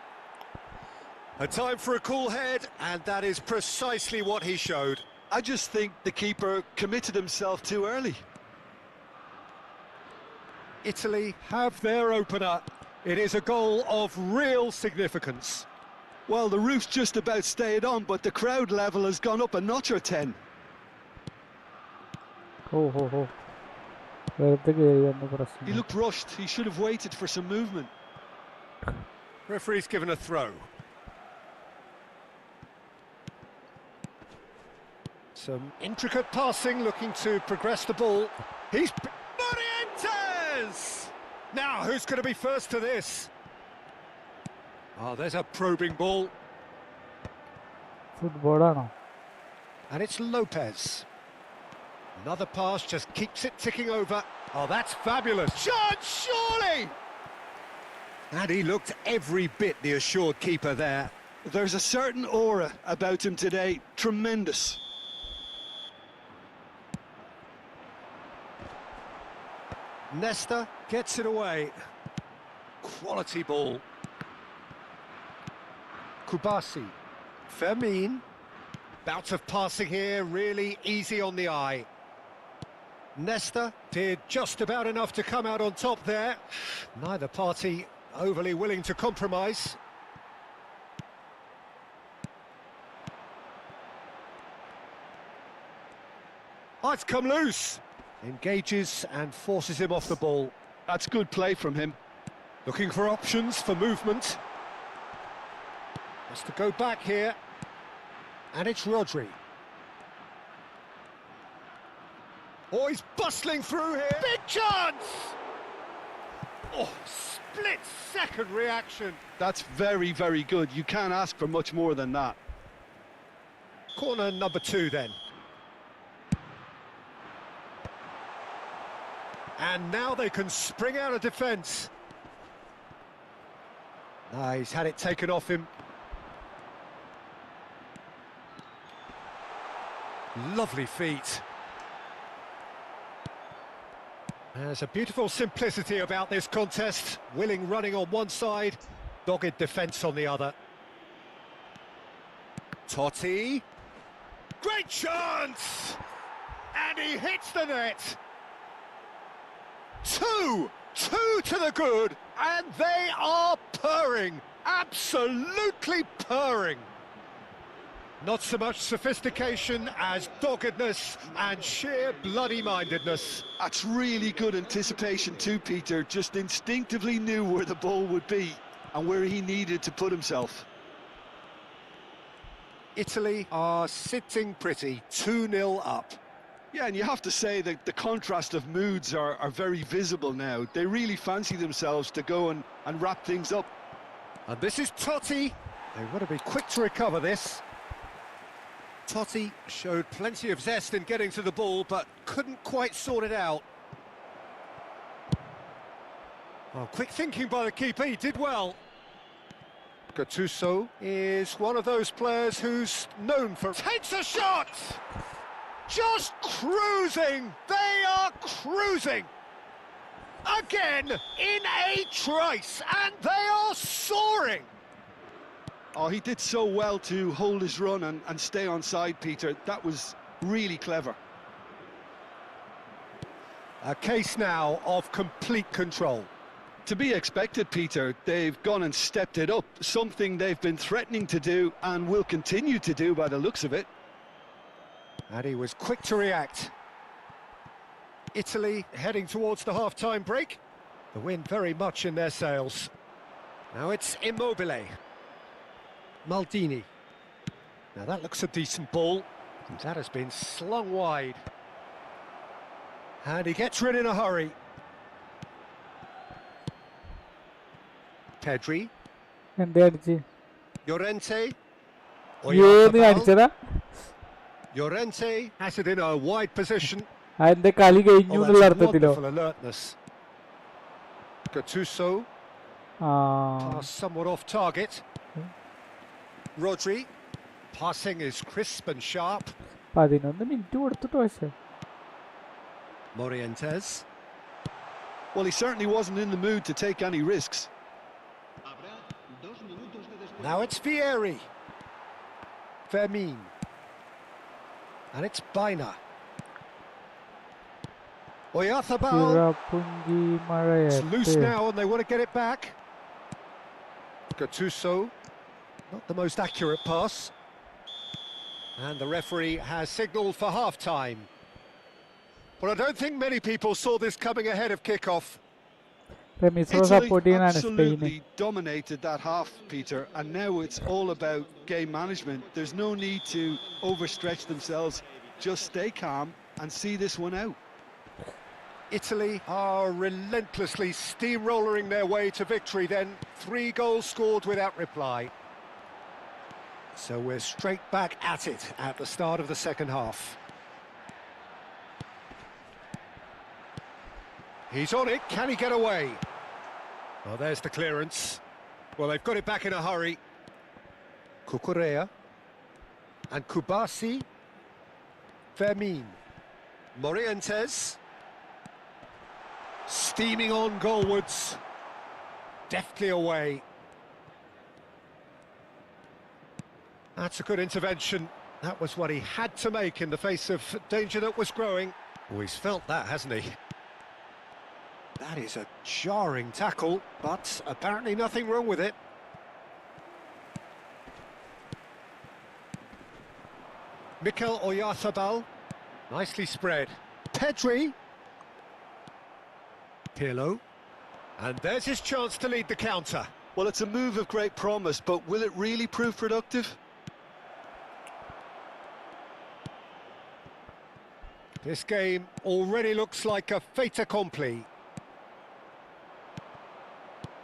A time for a cool head, and that is precisely what he showed. I just think the keeper committed himself too early. Italy have their opener. It is a goal of real significance. Well, the roof's just about stayed on, but the crowd level has gone up a notch or 10. He looked rushed. He should have waited for some movement. Referee's given a throw. Some intricate passing, looking to progress the ball. He's... Morientes! Now, who's going to be first to this? Oh, there's a probing ball. Football. And it's Lopez. Another pass just keeps it ticking over. Oh, that's fabulous. Chance, surely! And he looked every bit the assured keeper there. There's a certain aura about him today. Tremendous. Nesta gets it away. Quality ball. Kubasi. Fermin. Bout of passing here, really easy on the eye. Nesta did just about enough to come out on top there. Neither party overly willing to compromise. Oh, it's come loose. Engages and forces him off the ball. That's good play from him. Looking for options for movement. Has to go back here. And it's Rodri. Oh, he's bustling through here. Big chance! Oh, split-second reaction. That's very, very good. You can't ask for much more than that. Corner number 2 then. And now they can spring out of defence. He's had it taken off him. Lovely feet. There's a beautiful simplicity about this contest. Willing running on one side, dogged defence on the other. Totti. Great chance! And he hits the net. 2 to the good, and they are purring, absolutely purring. Not so much sophistication as doggedness and sheer bloody-mindedness. That's really good anticipation too, Peter. Just instinctively knew where the ball would be and where he needed to put himself. Italy are sitting pretty, 2-0 up. Yeah, and you have to say that the contrast of moods are very visible now. They really fancy themselves to go and wrap things up. And this is Totti. They want to be quick to recover this. Totti showed plenty of zest in getting to the ball, but couldn't quite sort it out. Well, quick thinking by the keeper, he did well. Gattuso is one of those players who's known for... Takes a shot! Just cruising! They are cruising! Again, in a trice, and they are soaring! Oh, he did so well to hold his run and stay on side, Peter. That was really clever. A case now of complete control. To be expected, Peter. They've gone and stepped it up, something they've been threatening to do and will continue to do by the looks of it. And he was quick to react. Italy heading towards the half-time break. The wind very much in their sails. Now it's Immobile. Maldini. Now that looks a decent ball. That has been slung wide. And he gets rid in a hurry. Pedri. Llorente. Llorente has it in a wide position. Wonderful alertness. Gattuso. Pass somewhat off target. Rodri. Passing is crisp and sharp. Morientes. Well, he certainly wasn't in the mood to take any risks. Now it's Vieri. Fermin. And it's Baina. Oyarzabal. It's loose now and they want to get it back. Gattuso. Not the most accurate pass. And the referee has signalled for half-time. Well, I don't think many people saw this coming ahead of kick-off. Italy absolutely dominated that half, Peter, and now it's all about game management. There's no need to overstretch themselves. Just stay calm and see this one out. Italy are relentlessly steamrollering their way to victory then. 3 goals scored without reply. So we're straight back at it at the start of the second half. He's on it, can he get away? Well, there's the clearance. Well, they've got it back in a hurry. Cucurella. And Kubasi. Fermin. Morientes. steaming on goalwards. Deftly away. That's a good intervention. That was what he had to make in the face of danger that was growing. Oh, he's felt that, hasn't he? That is a jarring tackle, but apparently nothing wrong with it. Mikel Oyarzabal, nicely spread. Pedri. Pirlo. And there's his chance to lead the counter. Well, it's a move of great promise, but will it really prove productive? This game already looks like a fait accompli.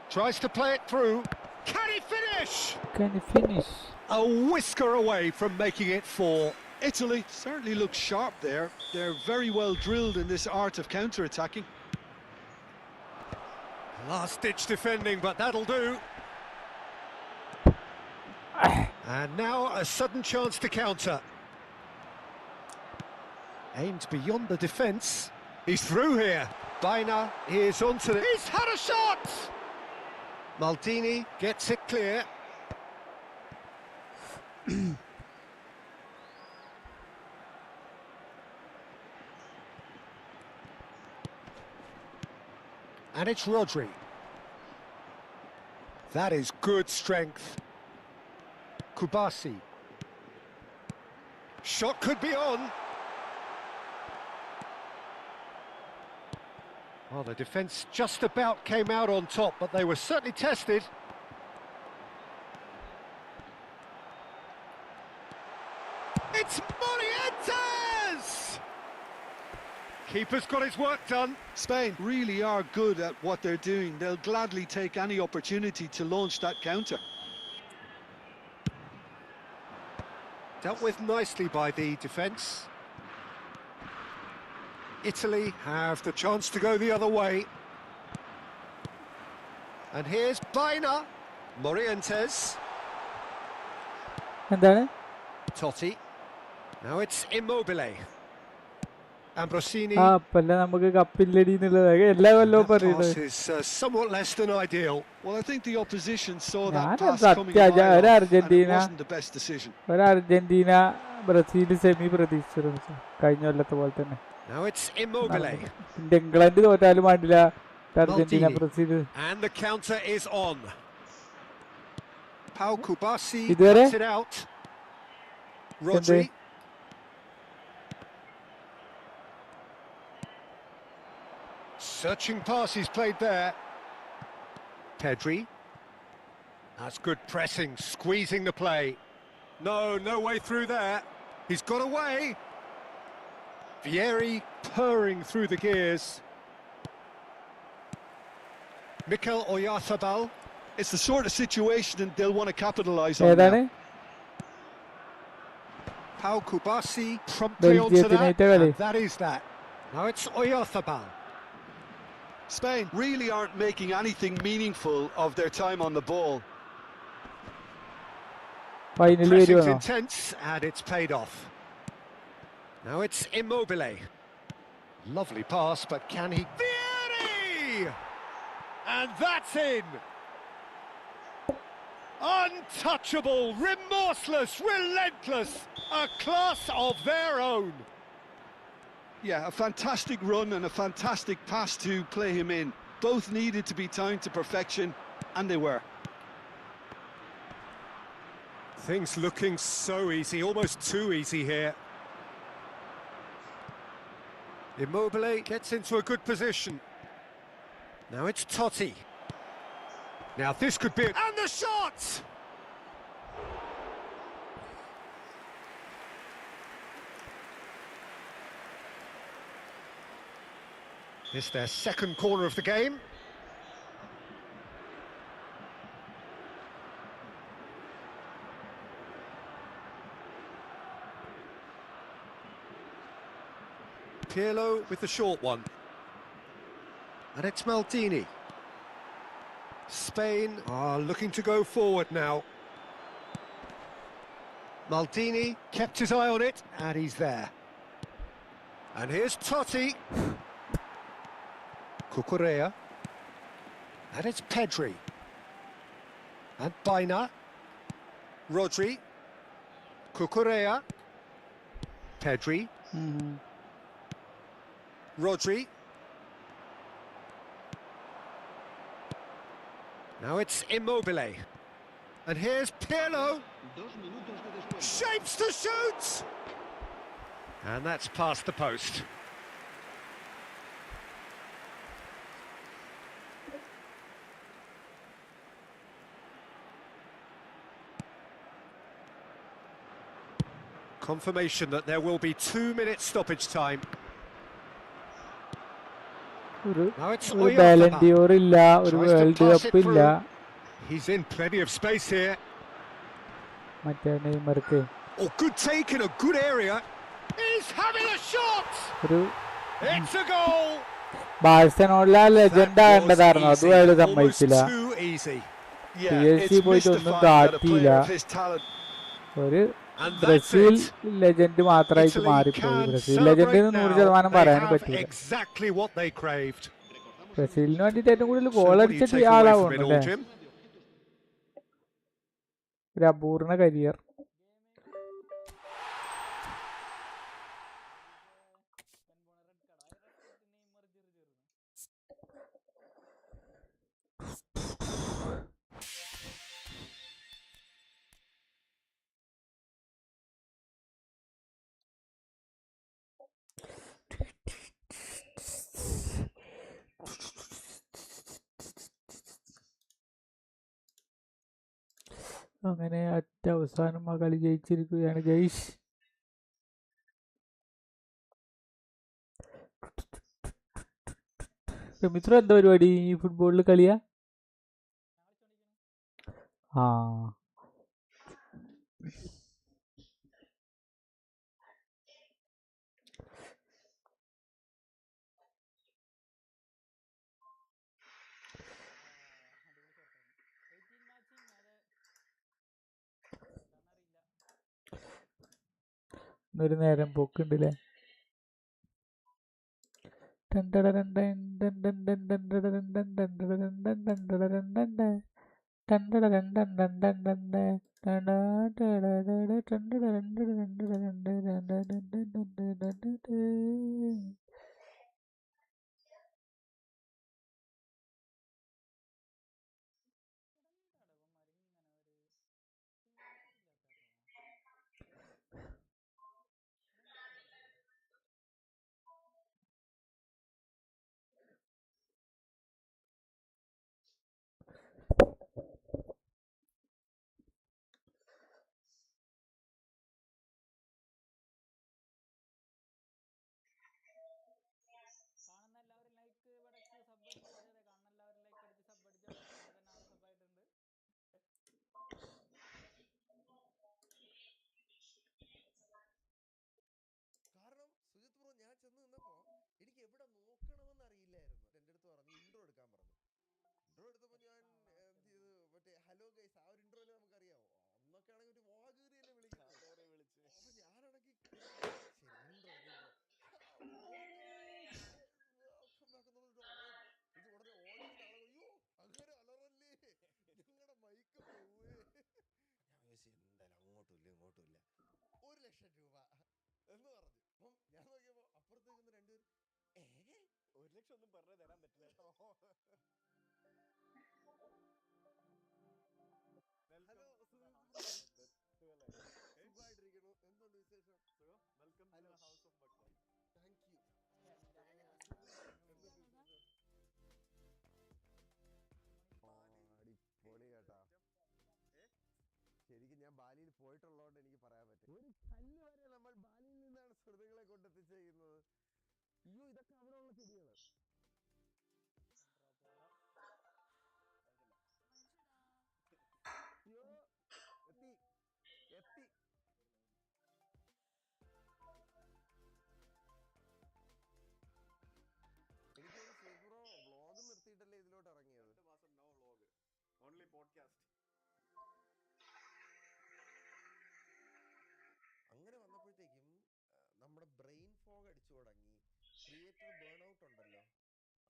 Tries to play it through. Can he finish? Can he finish? A whisker away from making it 4. Italy certainly looks sharp there. They're very well drilled in this art of counter-attacking. Last-ditch defending, but that'll do. And now a sudden chance to counter. Aimed beyond the defence. He's through here. Baina is onto it. He's had a shot! Maldini gets it clear. And it's Rodri. That is good strength. Kubasi. Shot could be on. Well, the defence just about came out on top, but they were certainly tested. It's Morientes! Keeper's got his work done. Spain really are good at what they're doing. They'll gladly take any opportunity to launch that counter. Dealt with nicely by the defence. Italy have the chance to go the other way. And here's Baina. Morientes. എന്താണ്? Totti. Now it's Immobile. Ambrosini. അപ്പല്ല നമുക്ക് കപ്പില്ലടി എന്നുള്ളത് എല്ലാ കൊല്ലവും പറയുന്നത്. Pass is somewhat less than ideal. Well, I think the opposition saw that ഞാൻ pass coming a സത്യം mile ഒരു off, and it Argentina wasn't the best decision. ഒരു അർജന്റീന ബ്രസീൽ സെമി പ്രതീക്ഷിച്ചിരുന്നു കഴിഞ്ഞ കൊല്ലത്തെ പോലെ തന്നെ. Now it's Immobile. ഇംഗ്ലണ്ട് തോറ്റാലും വേണ്ടില്ല Argentina Brazil. And the counter is on. Pau Kubasi ഇതുവരെ cuts it out. Rodri. Searching pass he's played there. Pedri. That's good pressing, squeezing the play. No way through there. He's got away. Vieri purring through the gears. Mikel Oyarzabal. It's the sort of situation that they'll want to capitalise on ഏതാണ്? now. Pau Kubasi promptly onto that, and that is that. Now it's Oyarzabal. Spain really aren't making anything meaningful of their time on the ball. Pressing's intense, and it's paid off. Now it's Immobile. Lovely pass, but can he... Vieri! And that's in! Untouchable, remorseless, relentless, a class of their own. Yeah, a fantastic run and a fantastic pass to play him in. Both needed to be timed to perfection, and they were. Things looking so easy, almost too easy here. Immobile gets into a good position. Now it's Totti. Now this could be... And the shot! It's their second corner of the game. Pirlo with the short one. And it's Maldini. Spain are looking to go forward now. Maldini kept his eye on it, and he's there. And here's Totti. Cucurella. And it's Pedri. And Baina. Rodri. Cucurella. Pedri. Rodri. Now it's Immobile. And here's Pirlo. Shapes to shoot! And that's past the post. Confirmation that there will be 2 minutes stoppage time. Now it's Oyarzabal. Tries to pass it through. He's in plenty of space here. Oh, good take in a good area. He's having a shot. It's a goal. Barcelona legend ആകേണ്ടതായിരുന്നു, അതും അയാൾ സമ്മതിച്ചില്ല. പോയിട്ടൊന്നും കാട്ടിയില്ല. ഒരു Brazil legend മാത്രമായിട്ട് മാറിപ്പോയി. Brazil legend 100% പറയാനും പറ്റില്ല. ബ്രസീലിന് വേണ്ടിയിട്ട് ഏറ്റവും കൂടുതൽ ഗോൾ അടിച്ചിട്ട് ആളാവുന്നുണ്ട്. ഒരു അപൂർണ കരിയർ. അങ്ങനെ അവസാനം ആ കളി ജയിച്ചിരിക്കുകയാണ് ഗൈസ്. മിത്ര എന്താ പരിപാടി? ഈ ഫുട്ബോളിൽ കളിയാ? ആ ഒരു നേരം പോക്കുണ്ടല്ലേ.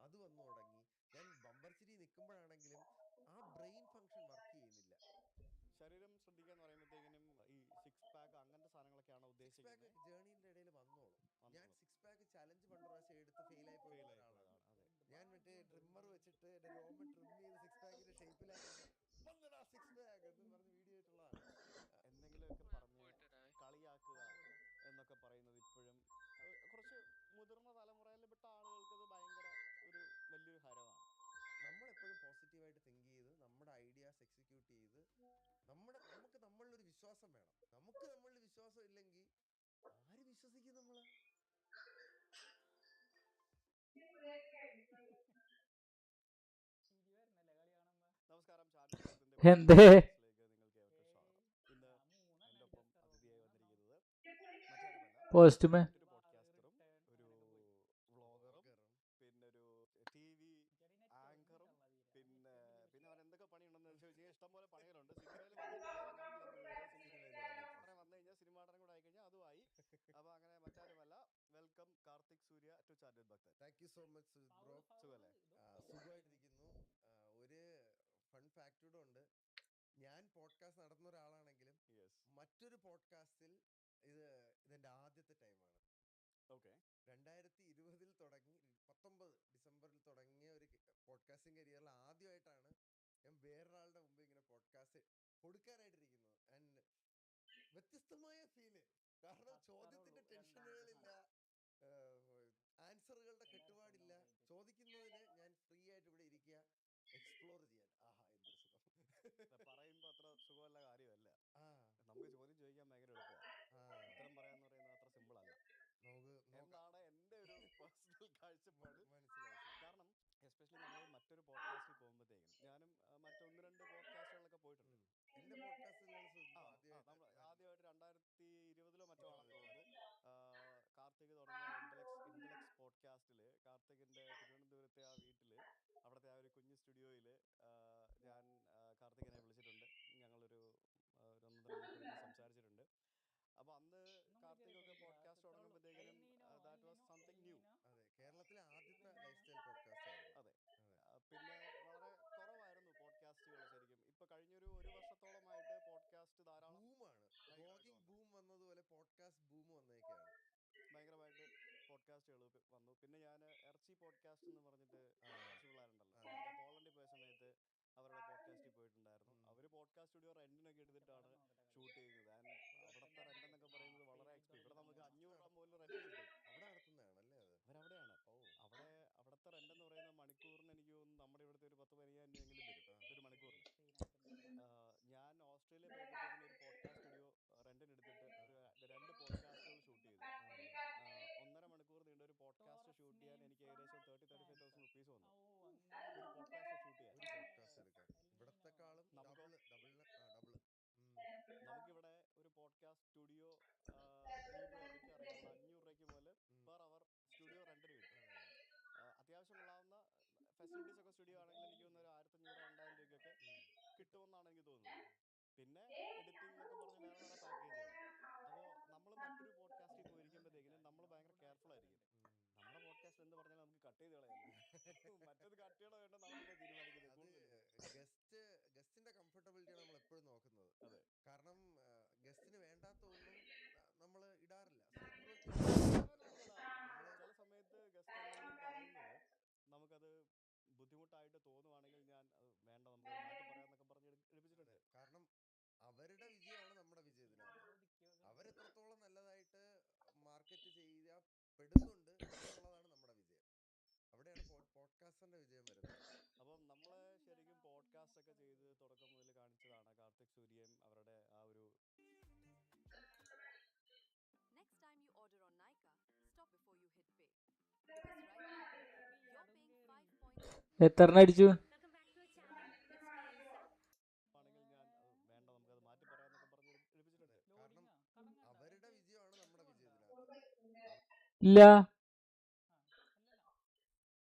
അത് വന്നു തുടങ്ങി. ഞാൻ ബമ്പർ ചിരി നിൽക്കുമ്പോഴാണെങ്കിലും ആ ബ്രെയിൻ ഫംഗ്ഷൻ വർക്ക് ചെയ്യുന്നില്ല. ശരീരം ശ്രദ്ധിക്കുക എന്ന് പറയുമ്പോഴത്തേക്കിനും ഈ 6 പാക്ക് അങ്ങനത്തെ സാധനങ്ങളൊക്കെയാണ് ഉദ്ദേശിക്കുന്നത്. 6 പാക്ക് ജേർണിന്റെ ഇടയിൽ വന്നോളും. ഞാൻ 6 പാക്ക് ചലഞ്ച് പണ്ട് പ്രാവശ്യം എടുത്ത് ഫെയിലായി പോയ ഒരാളാണ്. ഞാൻ മറ്റേ ട്രിമ്മർ വെച്ചിട്ട് എന്റെ രോമം ട്രിം ചെയ്ത് 6 പാക്കിന്റെ ഷേപ്പിലാക്കിയിട്ട് 6 പാക്ക് എന്ന് പറഞ്ഞ് വീഡിയോ ഇട്ടുള്ളതാണ്. എന്തെങ്കിലുമൊക്കെ പറഞ്ഞ് കളിയാക്കുക എന്നൊക്കെ പറയുന്നത് ഇപ്പോഴും കുറച്ച് മുതിർന്ന തലമുറയിൽപ്പെട്ട ആളുകൾക്ക് അത് ഭയങ്കര ഒരു വലിയൊരു ഹരമാണ്. നമ്മളെപ്പോഴും പോസിറ്റീവായിട്ട് തിങ്ക് ചെയ്ത് നമ്മുടെ ഐഡിയാസ് എക്സിക്യൂട്ട് ചെയ്ത് നമുക്ക് നമ്മളിലൊരു വിശ്വാസം വേണം. നമുക്ക് നമ്മളിൽ വിശ്വാസം ഇല്ലെങ്കിൽ ആര് വിശ്വസിക്കും നമ്മള്? നമസ്കാരം, എന്തേ നിങ്ങൾക്ക് ഏവർക്കും സ്വാഗതം. ഇന്ന് എൻ്റെ ഒപ്പം അതിഥിയായി വന്നിരിക്കുന്നത് മറ്റാരുമല്ല, പോസ്റ്റുമേ മറ്റൊരു പോഡ്കാസ്റ്ററും ഒരു വ്ളോഗറും പിന്നെ ഒരു TV ആങ്കറും പിന്നെ അവൻ എന്തൊക്കെ പണിയുണ്ടെന്ന് ചോദിച്ചാൽ ഇഷ്ടംപോലെ പണികളുണ്ട്. സിനിമയിൽ വന്നിട്ടില്ല, ഞാൻ കണ്ടില്ല ഇതുവരെ. സിനിമ വന്നു കഴിഞ്ഞാൽ സിനിമ നടനും കൂടെ ആയിക്കഴിഞ്ഞാൽ അതുമായി. അപ്പോൾ അങ്ങനെ മറ്റാരുമല്ല, welcome Karthik Surya to chat with ഭക്തൻ. Thank you so much Sujith bro. സുഖമല്ലേ? സുഖമായിട്ടിരിക്കുന്നു. ഒരു ഫൺ ഫാക്ടൂടെ ഉണ്ട്. ഞാൻ പോഡ്കാസ്റ്റ് നടത്തുന്ന ഒരാളാണെങ്കിലും മറ്റൊരു പോഡ്കാസ്റ്റിൽ ഇതെന്റെ ആദ്യത്തെ ടൈമാണ്. 2020 തുടങ്ങി 19 ഡിസംബറിൽ തുടങ്ങിയ ഒരു പോഡ്കാസ്റ്റിംഗ് കരിയറിൽ ആദ്യമായിട്ടാണ് ഞാൻ വേറൊരാളുടെ മുമ്പ് ഇങ്ങനെ പോഡ്കാസ്റ്റ് കൊടുക്കാനായിട്ടിരിക്കുന്നത്. ആൻഡ് വ്യത്യസ്തമായ ഫീല്. കാരണം ചോദ്യത്തിന്റെ ടെൻഷനുകളില്ല, ആൻസറുകളുടെ കെട്ടുപാടില്ല. ചോദിക്കുന്നതിന് ഞാൻ ഫ്രീ ആയിട്ട് ഇവിടെ ഇരിക്കുക, എക്സ്പ്ലോർ ചെയ്യാൻ. ആഹാ, എന്തൊരു സുഖം. പറയുമ്പോ അത്ര സുഖമുള്ള കാര്യമല്ല. നമുക്ക് ചോദ്യം ചോദിക്കാൻ ഭയങ്കര എളുപ്പമാണ്, ഉത്തരം പറയാന്ന് പറയുന്നത് അത്ര സിമ്പിൾ അല്ല എന്നാണ് എൻ്റെ ഒരു പേഴ്സണൽ കാഴ്ചപ്പാട്. മനസ്സിലായി. കാരണം എസ്പെഷ്യലി നമ്മൾ മറ്റൊരു പോഡ്കാസ്റ്റിൽ പോകുമ്പോഴത്തേക്കും, ഞാനും മറ്റൊന്ന് രണ്ട് പോഡ്കാസ്റ്റുകളിലൊക്കെ പോയിട്ടുണ്ട്. എന്റെ പോഡ്കാസ്റ്റിലാണ് നമ്മൾ ആദ്യമായിട്ട് 2020 മറ്റോ ആണെന്ന് തോന്നുന്നു കാർത്തിക് തുടങ്ങിയ ഇന്റലക്സ് പോഡ്കാസ്റ്റില് കാർത്തികിന്റെ തിരുവനന്തപുരത്തെ ആ വീട്ടില്, അവിടുത്തെ ആ ഒരു കുഞ്ഞു സ്റ്റുഡിയോയില് ഞാൻ കാർത്തികിനെ വിളിച്ചിട്ടുണ്ട്. ഞങ്ങളൊരു 1.5 മണിക്കൂർ സംസാരിച്ചിട്ടുണ്ട്. അപ്പൊ അന്ന് കാർത്തികൊക്കെ പോഡ്കാസ്റ്റ് തുടങ്ങുമ്പോഴത്തേക്കിനും ദാറ്റ് വാസ് സംതിങ് ന്യൂ. അതെ, കേരളത്തിലെ ആദ്യത്തെ ലൈഫ് സ്റ്റൈൽ പോഡ്കാസ്റ്റ് ആയിരുന്നു. അതെ. പിന്നെ വളരെ കുറവായിരുന്നു പോഡ്കാസ്റ്റുകൾ ശരിക്കും. ഇപ്പൊ കഴിഞ്ഞൊരു 1 വർഷത്തോളമായിട്ട് പോഡ്കാസ്റ്റ് ധാരാളം ബൂമാണ്. വ്ളോഗിംഗ് ബൂം വന്നതുപോലെ പോഡ്കാസ്റ്റ് ബൂം വന്നേക്കാണ്. ഭയങ്കരമായിട്ട് പോഡ്കാസ്റ്റുകൾ വന്നു. പിന്നെ ഞാൻ ഇറച്ചി പോഡ്കാസ്റ്റ് എന്ന് പറഞ്ഞിട്ട് കുറച്ച് പിള്ളേരുണ്ടല്ലോ, പോളണ്ടിൽ പോയ സമയത്ത് അവരുടെ പോഡ്കാസ്റ്റിൽ പോയിട്ടുണ്ടായിരുന്നു. അവർ പോഡ്കാസ്റ്റ് സ്റ്റുഡിയോ റെന്റിനൊക്കെ എടുത്തിട്ടാണ് ഷൂട്ട് ചെയ്യുന്നത്. ആൻഡ് അവിടുത്തെ റെന്റ് എന്നൊക്കെ പറയുന്നത് വളരെ എക്സ്പെൻസീവ്. ഇവിടെ നമുക്ക് 500 രൂപ മുതൽ റെന്റ് കിട്ടും. അവിടെ നടത്തുന്നതാണല്ലേ അത്? അവരവിടെയാണ്. അവിടുത്തെ റെന്റ് എന്ന് പറയുന്ന മണിക്കൂറിന് എനിക്ക് തോന്നുന്നു നമ്മുടെ ഇവിടുത്തെ ഒരു 10-15 രൂപയെങ്കിലും വരും ഒരു മണിക്കൂറിന്. ഞാൻ ഓസ്ട്രേലിയ പോയപ്പോഴത്തേക്കിനും ഒരു പോഡ്കാസ്റ്റ് സ്റ്റുഡിയോ റെന്റിന് എടുത്തിട്ട് 2 പോഡ്കാസ്റ്റുകൾ ഷൂട്ട് ചെയ്തു. 1.5 മണിക്കൂർ നീണ്ട ഒരു പോഡ്കാസ്റ്റ് ഷൂട്ട് ചെയ്യാൻ എനിക്ക് ഏകദേശം 35,000 റുപ്പീസ് വന്നു. ഒരു പോഡ്കാസ്റ്റ് ഷൂട്ട് ചെയ്യാൻ. ഒരു പോഡ്കാസ്റ്റ് എടുക്കാൻ ഇവിടത്തെക്കാളും ഡബിൾ. നമുക്കിവിടെ ഒരു പോഡ്കാസ്റ്റ് സ്റ്റുഡിയോ എനിക്കിപ്പോഴും എനിക്കറിയാം, ഇവിടെ 500 രൂപയ്ക്ക് മുതൽ പെർ അവർ സ്റ്റുഡിയോ റെന്റിന് കിട്ടും. അത്യാവശ്യം കൊള്ളാവുന്ന ഫെസിലിറ്റീസ് ഒക്കെ സ്റ്റുഡിയോ ആണെങ്കിൽ എനിക്ക് തോന്നുന്നു 1,500-2,000 രൂപയ്ക്കൊക്കെ കിട്ടുമെന്നാണ് എനിക്ക് തോന്നുന്നത്. പിന്നെ എഡിറ്റിംഗ് എന്നൊക്കെ പറഞ്ഞ് വേറെ പാക്കേജുകൾ. അപ്പോൾ നമ്മൾ മറ്റൊരു പോഡ്കാസ്റ്റിൽ പോയിരിക്കുമ്പോഴത്തേക്കിനും നമ്മൾ ഭയങ്കര കെയർഫുൾ ആയിരിക്കും. നമ്മുടെ പോഡ്കാസ്റ്റ് എന്ത് പറഞ്ഞാലും നമുക്ക് കട്ട് ചെയ്ത് കളയല്ലേ, മറ്റേത് കട്ട് ചെയ്യണോ വേണ്ടോ നമ്മളല്ലേ തീരുമാനിക്കുന്നത്. ഗസ്റ്റിന്റെ കംഫർട്ടബിലിറ്റിയാണ് നമ്മൾ എപ്പോഴും നോക്കുന്നത്. അതെ, കാരണം ഗസ്റ്റിന് വേണ്ടാത്ത ഒന്നും നമ്മൾ ഇടാറില്ല. ചില സമയത്ത് ഗസ്റ്റ് എന്തെങ്കിലും പറയുന്നത് നമുക്കത് ബുദ്ധിമുട്ടായിട്ട് തോന്നുവാണെങ്കിൽ ഞാൻ വേണ്ട, നമുക്ക് മാറ്റി പറയാന്നൊക്കെ പറഞ്ഞ് എടുപ്പിച്ചിട്ടുണ്ട്. കാരണം അവരുടെ വിജയമാണ് നമ്മുടെ വിജയം. ഇതിനകത്ത് അവരെത്രത്തോളം നല്ലതായിട്ട് മാർക്കറ്റ് ചെയ്യപ്പെടുന്നുണ്ട് എന്നുള്ളതാണ് നമ്മുടെ വിജയം. അവിടെയാണ് പോഡ്കാസ്റ്ററിന്റെ വിജയം വരുന്നത്. അപ്പം നമ്മള് ശരിക്കും പോഡ്കാസ്റ്റ് ഒക്കെ ചെയ്ത് തുടക്കം മുതൽ കാണിച്ചതാണ് കാർത്തിക് സൂര്യയും അവരുടെ ആ ഒരു. Next time you order on Nykaa, stop before you hit pay. Because right now, you're paying 5. എത്ര അടിച്ചു? ആണെങ്കിൽ ഞാൻ വേണ്ട, നമുക്കത് മാറ്റി പറയാന്നൊക്കെ പറഞ്ഞ് എടുപ്പിച്ചിട്ടുണ്ട്. കാരണം അവരുടെ വിജയമാണ് നമ്മുടെ വിജയം ഇതിനകത്ത്. ഇല്ല,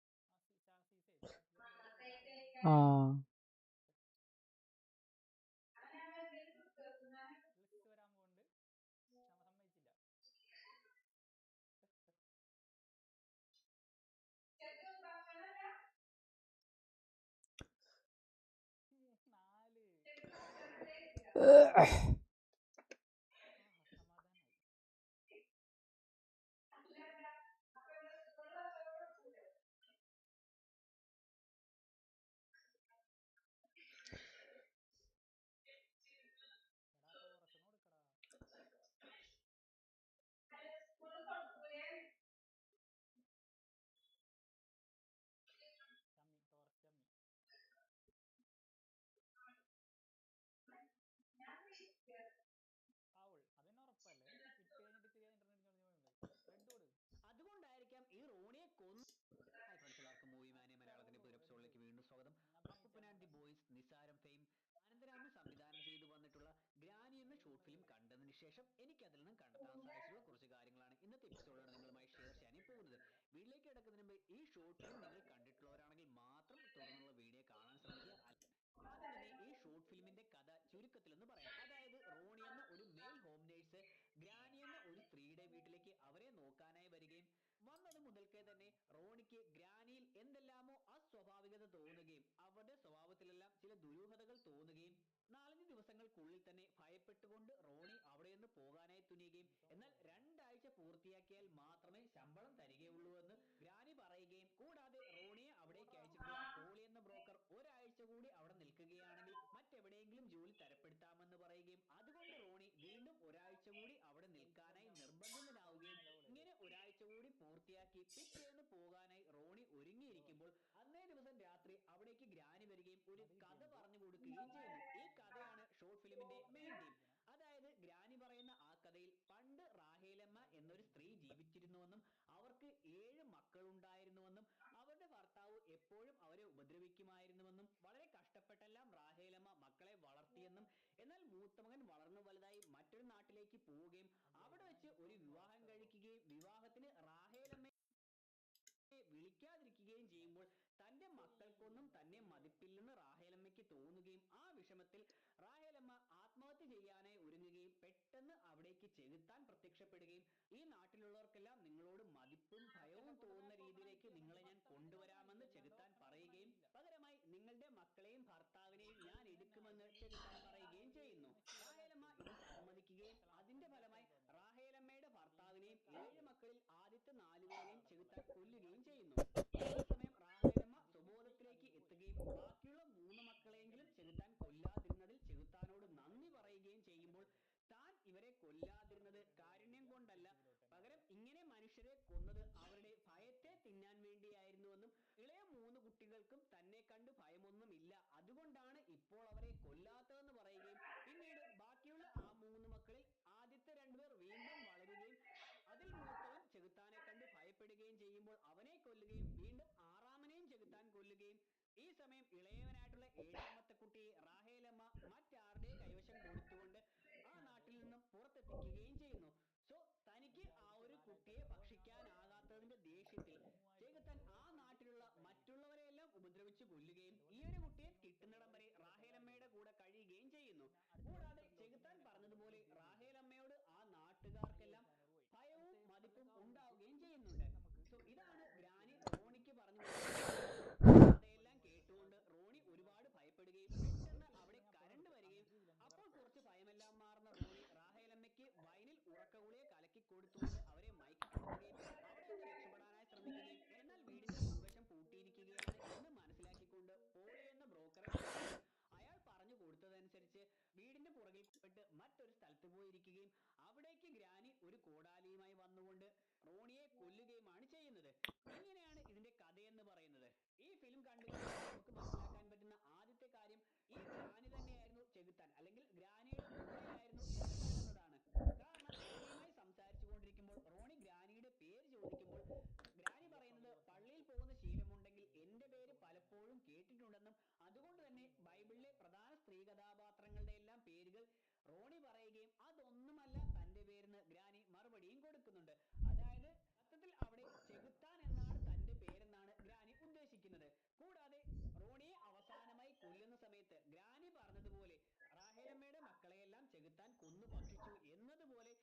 ആ അതുകൊണ്ടായിരിക്കാം ഈ റോണിയെ കൊന്നു. ഹായ് ഫ്രണ്ട്സ്, എല്ലാവർക്കും മൂവി മാനെ മലയാളത്തിന്റെ പുതിയ എപ്പിസോഡിലേക്ക് വീണ്ടും സ്വാഗതം. Appuppan and the boys, Nissaram fame, Anantharaman സംവിധാനം ചെയ്തു വന്നിട്ടുള്ള ഗ്രാനി എന്ന ഷോർട്ട് ഫിലിം കണ്ടതിന് ശേഷം എനിക്ക് അതിൽ നിന്നും കണ്ടെത്താൻ സാധിച്ചിട്ടുള്ള കുറച്ച് കാര്യങ്ങളാണ് ഇന്നത്തെ എപ്പിസോഡിലൂടെ നിങ്ങളുമായി ഷെയർ ചെയ്യാൻ പോകുന്നത്. വീട്ടിലേക്ക് കിടക്കുന്നതിന് മുമ്പ് ഈ ഷോർട്ട് ഫിലിം നിങ്ങൾ കണ്ടിട്ടുള്ളവരാണെങ്കിൽ മാത്രം തുടർന്നുള്ള വീഡിയോ കാണാൻ ശ്രമിക്കുക. ആദ്യം തന്നെ ഈ ഷോർട്ട് ഫിലിമിന്റെ കഥ ചുരുക്കത്തിലെന്ന് പറയാം. അതായത് റോണി എന്ന ഒരു മെയിൽ ഹോം നേഴ്സ് ഗ്രാനി എന്ന ഒരു സ്ത്രീയുടെ വീട്ടിലേക്ക് അവരെ നോക്കാനായി വരികയും വന്നത് മുതൽക്കേ തന്നെ റോണിക്ക് ഗ്രാനിയിൽ എന്തെല്ലാമോ അസ്വാഭാവികത തോന്നുകയും അവരുടെ സ്വഭാവത്തിലെല്ലാം ചില ദുരൂഹതകൾ തോന്നുകയും 4-5 ദിവസങ്ങൾക്കുള്ളിൽ തന്നെ ഭയപ്പെട്ടുകൊണ്ട് റോണി അവിടെ നിന്ന് പോകാനായി തുനിയുകയും എന്നാൽ 2 ആഴ്ച പൂർത്തിയാക്കിയാൽ മാത്രമേ ശമ്പളം തരികയുള്ളൂ എന്ന് ഗ്രാനി പറയുകയും കൂടാതെ റോണിയെ അവിടേക്ക് അയച്ചിട്ടുള്ള പോളി എന്ന ബ്രോക്കർ ഒരാഴ്ച കൂടി അവിടെ നിൽക്കുകയാണെങ്കിൽ മറ്റെവിടെയെങ്കിലും ജോലി തരപ്പെടുത്താമെന്ന് പറയുകയും അതുകൊണ്ട് റോണി വീണ്ടും ഒരാഴ്ച കൂടി അവിടെ നിൽക്കാനായി നിർബന്ധിതനാവുകയും ഇങ്ങനെ ഒരാഴ്ച കൂടി പൂർത്തിയാക്കി പിറ്റേന്ന് പോകാനായി റോണി ഒരുങ്ങിയിരിക്കുമ്പോൾ അന്നേ ദിവസം രാത്രി അവിടേക്ക് ഗ്രാനി വരികയും ഒരു കഥ പറഞ്ഞു കൊടുക്കുകയും ചെയ്യുന്നു. ഈ കഥയാണ് ഷോർട്ട് ഫിലിമിന്റെ മെയിൻ തീം. അതായത് ഗ്രാനി പറയുന്ന ആ കഥയിൽ പണ്ട് റാഹേലമ്മ എന്നൊരു സ്ത്രീ ജീവിച്ചിരുന്നുവെന്നും അവർക്ക് 7 മക്കളുണ്ടായിരുന്നുവെന്നും അവരുടെ ഭർത്താവ് എപ്പോഴും അവരെ ഉപദ്രവിക്കുമായിരുന്നുവെന്നും വളരെ കഷ്ടപ്പെട്ടെല്ലാം റാഹേലമ്മ മക്കളെ വളർത്തിയെന്നും എന്നാൽ മൂത്ത മകൻ വളർന്നു വലുതായി മറ്റൊരു നാട്ടിലേക്ക് പോവുകയും അവിടെ വെച്ച് ഒരു വിവാഹം കഴിക്കുകയും വിവാഹത്തിന് റാഹേലമ്മ വിളിക്കാതിരിക്കുകയും ചെയ്യുമ്പോൾ തന്റെ മക്കൾക്കൊന്നും തന്നെ മതിപ്പില്ലെന്ന് റാഹേലമ്മയ്ക്ക് തോന്നുകയും ആ വിഷമത്തിൽ റാഹേലമ്മ ആത്മഹത്യ ചെയ്യാനായി ഒരുങ്ങുകയും പെട്ടെന്ന് അവിടേക്ക് ചെകുത്താൻ പ്രത്യക്ഷപ്പെടുകയും ഈ നാട്ടിലുള്ളവർക്കെല്ലാം നിങ്ങളോട് മതിപ്പും ഭയവും തോന്നുന്ന രീതിയിലേക്ക് നിങ്ങളെ ഞാൻ കൊണ്ടുവരാമെന്ന് ചെകുത്താൻ പറയുകയും പകരമായി നിങ്ങളുടെ മക്കളെയും ഭർത്താവിനെയും ഞാൻ എടുക്കുമെന്ന് ചെകുത്താൻ പറയുകയും ചെയ്യുന്നു. റാഹേലമ്മ ഇത് സമ്മതിക്കുകയും അതിന്റെ ഫലമായി റാഹേലമ്മയുടെ ഭർത്താവിനെയും 7 മക്കളിൽ ആദ്യത്തെ 4 പേരെയും ചെകുത്താൻ കൊല്ലുകയും ചെയ്യുന്നു. ആ സമയം റാഹേലമ്മ സ്വബോധത്തിലേക്ക് എത്തുകയും ബാക്കിയുള്ള 3 മക്കളെങ്കിലും ചെകുത്താൻ കൊല്ലാതിരുന്നതിൽ ചെകുത്താനോട് നന്ദി പറയുകയും ചെയ്യുമ്പോൾ താൻ ഇവരെ കൊല്ലാതിരുന്നത് കാരുണ്യം കൊണ്ടല്ല, പകരം ഇങ്ങനെ മനുഷ്യരെ കൊന്നത് അവരുടെ ഭയത്തെ തിന്നാൻ വേണ്ടിയായിരുന്നുവെന്നും ഇളയ 3 കുട്ടികൾക്കും തന്നെ കണ്ട് ഭയമൊന്നുമില്ല, അതുകൊണ്ടാണ് ഇപ്പോൾ അവരെ കൊല്ലാത്തതെന്ന് പറയുകയും പിന്നീട് ബാക്കിയുള്ള ആ 3 മക്കളിൽ ആദ്യത്തെ 2 പേർ വീണ്ടും വളരുകയും അതിൽ മൂത്തവൻ ചെകുത്താനെ കണ്ട് ഭയപ്പെടുകയും ചെയ്യുമ്പോൾ അവനെ കൊല്ലുകയും വീണ്ടും 6-ാമനെയും ചെകുത്താൻ കൊല്ലുകയും ഈ സമയം ഇളയവനായിട്ടുള്ള 7-ാമത്തെ കുട്ടിയെ റാഹേലമ്മ മറ്റാരുടെ കൈവശം കൊടുത്തുകൊണ്ട് ആ നാട്ടിൽ നിന്നും പുറത്തെത്തിക്കുകയും ചെയ്യുന്നു. സോ തനിക്ക് ആ ഒരു കുട്ടിയെ ഭക്ഷിക്കാനാകാത്തതിന്റെ ദേഷ്യത്തിൽ ചെകുത്താൻ ആ നാട്ടിലുള്ള മറ്റുള്ളവരെയെല്ലാം ഉപദ്രവിച്ച് കൊല്ലുകയും ഈ ഒരു കുട്ടിയെ കിട്ടുന്നിടം വരെ റാഹേലമ്മയുടെ കൂടെ കഴിയുകയും ചെയ്യുന്നു. കൂടാതെ ചെകുത്താൻ പറഞ്ഞതുപോലെ റാഹേലമ്മയോട് ആ നാട്ടുകാർക്കെല്ലാം ഭയവും മതിപ്പും ഉണ്ടാവുകയും ചെയ്യുന്നുണ്ട്. സോ ഇതാണ് ഗ്രാനി റോണിക്ക് പറഞ്ഞു കൊടുക്കുന്ന കഥയെല്ലാം കേട്ടുകൊണ്ട് റോണി ഒരുപാട് ഭയപ്പെടുകയും പെട്ടെന്ന് അവിടെ കരണ്ട് വരികയും അപ്പോൾ കുറച്ച് ഭയമെല്ലാം മാറുന്ന റോണി റാഹേലമ്മയ്ക്ക് വൈനിൽ ഉറക്കഗുളിക കലക്കി കൊടുത്തുകൊണ്ട് അവരെ മയക്കിക്കിടത്തുകയും അവിടെ നിന്ന് രക്ഷപ്പെടാനായി ശ്രമിക്കുകയും എന്നാൽ വീടിന്റെ മുൻവശം പൂട്ടിയിരിക്കുകയാണ് എന്ന് മനസ്സിലാക്കിക്കൊണ്ട് പോളി എന്ന ബ്രോക്കറെ വിളിക്കുകയും അയാൾ പറഞ്ഞു കൊടുത്തതനുസരിച്ച് വീടിന്റെ പുറകിൽ പോയിട്ട് മറ്റൊരു സ്ഥലത്ത് പോയിരിക്കുകയും അവിടേക്ക് ഗ്രാനി ഒരു കോടാലിയുമായി വന്നുകൊണ്ട് റോണിയെ കൊല്ലുകയുമാണ് ചെയ്യുന്നത്. ഇങ്ങനെയാണ് ഇതിന്റെ കഥയെന്ന് പറയുന്നത്. ഈ ഫിലിം കണ്ടു കഴിയുമ്പോൾ നമുക്ക് മനസ്സിലാക്കാൻ പറ്റുന്ന ആദ്യത്തെ കാര്യം ഈ ഗ്രാനി തന്നെയായിരുന്നു ചെകുത്താൻ, അല്ലെങ്കിൽ ഗ്രാനിയുടെ മൂളയായിരുന്നു ചെകുത്താൻ എന്നതാണ്. കാരണം റോണിയുമായി സംസാരിച്ചു കൊണ്ടിരിക്കുമ്പോൾ റോണി ഗ്രാനിയുടെ പേര് ചോദിക്കുമ്പോൾ ഗ്രാനി പറയുന്നത് പള്ളിയിൽ പോകുന്ന ശീലമുണ്ടെങ്കിൽ എന്റെ പേര് പലപ്പോഴും കേട്ടിട്ടുണ്ടെന്നും അതുകൊണ്ട് തന്നെ ബൈബിളിലെ പ്രധാന സ്ത്രീ കഥാപാത്രങ്ങളുടെ എല്ലാം പേരുകൾ റോണി പറയുകയും അതൊന്നുമല്ല തന്റെ പേരെന്ന് ഗ്രാനി മറുപടിയും കൊടുക്കുന്നുണ്ട്. അതായത് സത്യത്തിൽ അവിടെ ചെകുത്താൻ എന്നാണ് തന്റെ പേരെന്നാണ് ഗ്രാനി ഉദ്ദേശിക്കുന്നത്. കൂടാതെ റോണിയെ അവസാനമായി കൊല്ലുന്ന സമയത്ത് ഗ്രാനി പറഞ്ഞതുപോലെ റാഹേലമ്മയുടെ മക്കളെയെല്ലാം ചെകുത്താൻ കൊന്നു ഭക്ഷിച്ചു എന്നതുപോലെ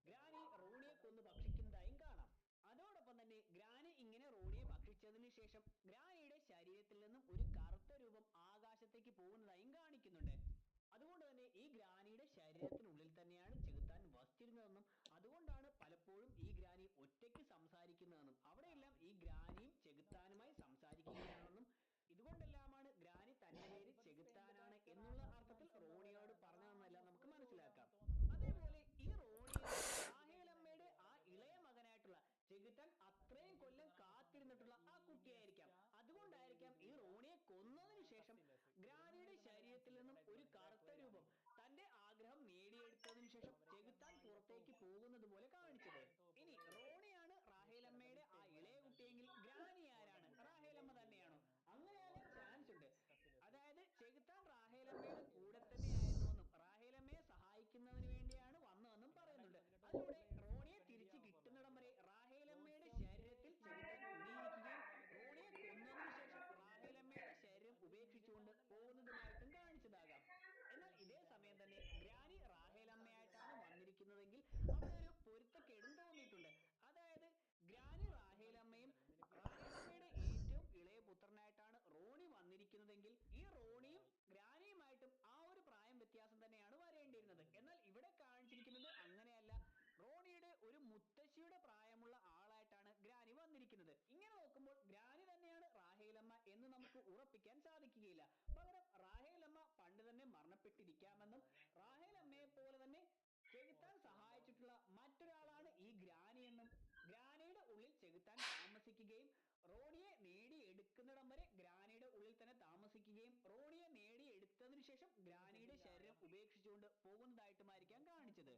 ഗ്രാനി റോണിയെ കൊന്നു ഭക്ഷിക്കുന്നതായും കാണാം. അതോടൊപ്പം തന്നെ ഗ്രാനി ഇങ്ങനെ റോണിയെ ഭക്ഷിച്ചതിന് ശേഷം ഗ്രാനിയുടെ ശരീരത്തിൽ നിന്നും ഒരു കറുത്ത രൂപം ആകാശത്തേക്ക് പോകുന്നതായും കാണിക്കുന്നുണ്ട്. അതുകൊണ്ട് തന്നെ ഈ ഗ്രാനിയുടെ ശരീരത്തിനുള്ളിൽ തന്നെയാണ് ചെകുത്താൻ വസിച്ചിരുന്നതെന്നും അതുകൊണ്ടാണ് പലപ്പോഴും ഈ ഗ്രാനി ഒറ്റയ്ക്ക് സംസാരിക്കുന്നതെന്നും അവിടെയെല്ലാം ഈ ഗ്രാനിയും ചെകുത്താനുമായി സംസാരിക്കുകയാണെന്നും ഇതുകൊണ്ടെല്ലാമാണ് ഗ്രാനി തന്റെ പേര് ചെകുത്താനാണ് എന്നുള്ള അർത്ഥത്തിൽ റോണിയോട് പറഞ്ഞതെന്നെല്ലാം നമുക്ക് മനസ്സിലാക്കാം. അതേപോലെ ഈ റോണിയെ റാഹേലമ്മയുടെ ആ ഇളയ മകനായിട്ടുള്ള ചെകുത്താൻ അത്രയും കൊല്ലം കാത്തിരുന്നിട്ടുള്ള ആ കുട്ടിയായിരിക്കാം. അതുകൊണ്ടായിരിക്കാം ഈ റോണിയെ കൊന്നതിന് ശേഷം ഗ്രാനിയുടെ ശരീരത്തിൽ നിന്നും ഒരു കറുത്ത രൂപം തന്റെ ആഗ്രഹം നേടിയെടുത്തതിനു ശേഷം ചെകുത്താൻ പുറത്തേക്ക് പോകുന്നത് പോലെ കാണിച്ചത്. ഇനി റോണിയാണ് റാഹേലമ്മയുടെ ആ ഇളയ കുട്ടിയെങ്കിൽ ഗ്രാനി ആരാണ്? റാഹേലമ്മ തന്നെയാണോ? അങ്ങനെയാകാൻ ചാൻസ് ഉണ്ട്. അതായത് ചെകുത്താൻ റാഹേലമ്മയുടെ കൂടെ തന്നെ ആയിരുന്നുവെന്നും റാഹേലമ്മയെ സഹായിക്കുന്നതിന് വേണ്ടിയാണ് വന്നതെന്നും പറയുന്നുണ്ട്. അതിലൂടെ റോണിയെ തിരിച്ചു കിട്ടുന്നിടം വരെ റാഹേലമ്മയുടെ ശരീരത്തിൽ ചെകുത്താൻ കുടിയിരിക്കുകയും റോണിയെ കൊന്നതിനു ശേഷം റാഹേലമ്മയുടെ ശരീരം ഉപേക്ഷിച്ചുകൊണ്ട് പോകുന്നതുമായിട്ടും കാണിച്ചതാകാം. എന്നാൽ ഇതേ സമയം തന്നെ ഗ്രാനി റാഹേലമ്മയായിട്ടാണ് വന്നിരിക്കുന്നതെങ്കിൽ അവിടെ ഒരു പൊരുത്തക്കേടും തോന്നിയിട്ടുണ്ട്. അതായത് ഗ്രാനി റാഹേലമ്മയും റാഹേലമ്മയുടെ ഏറ്റവും ഇളയ പുത്രനായിട്ടാണ് റോണി വന്നിരിക്കുന്നതെങ്കിൽ ഈ റോണിയും ഗ്രാനിയുമായിട്ടും ആ ഒരു പ്രായം വ്യത്യാസം തന്നെയാണ് വരേണ്ടിയിരുന്നത്. എന്നാൽ ഇവിടെ കാണിച്ചിരിക്കുന്നത് അങ്ങനെയല്ല. റോണിയുടെ ഒരു മുത്തശ്ശിയുടെ പ്രായമുള്ള ആളായിട്ടാണ് ഗ്രാനി വന്നിരിക്കുന്നത്. ഇങ്ങനെ നോക്കുമ്പോൾ ഗ്രാനി തന്നെയാണ് റാഹേലമ്മ എന്ന് നമുക്ക് ഉറപ്പിക്കാൻ സാധിക്കുകയില്ല. പകരം റാഹേലമ്മ പണ്ട് തന്നെ മരണപ്പെട്ടിരിക്കാമെന്നും റാഹേലമ്മയെ പോലെ തന്നെ ചെകുത്താൻ സഹായിച്ചിട്ടുള്ള മറ്റൊരാളാണ് ഈ ഗ്രാനി എന്നും ഗ്രാനിയുടെ ഉള്ളിൽ ചെകുത്താൻ താമസിക്കുകയും റോണിയെ നേടിയെടുക്കുന്നിടം വരെ ഗ്രാനിയുടെ ഉള്ളിൽ തന്നെ താമസിക്കുകയും റോണിയെ നേടിയെടുത്തതിനു ശേഷം ഗ്രാനിയുടെ ശരീരം ഉപേക്ഷിച്ചുകൊണ്ട് പോകുന്നതായിട്ടുമായിരിക്കാം കാണിച്ചത്.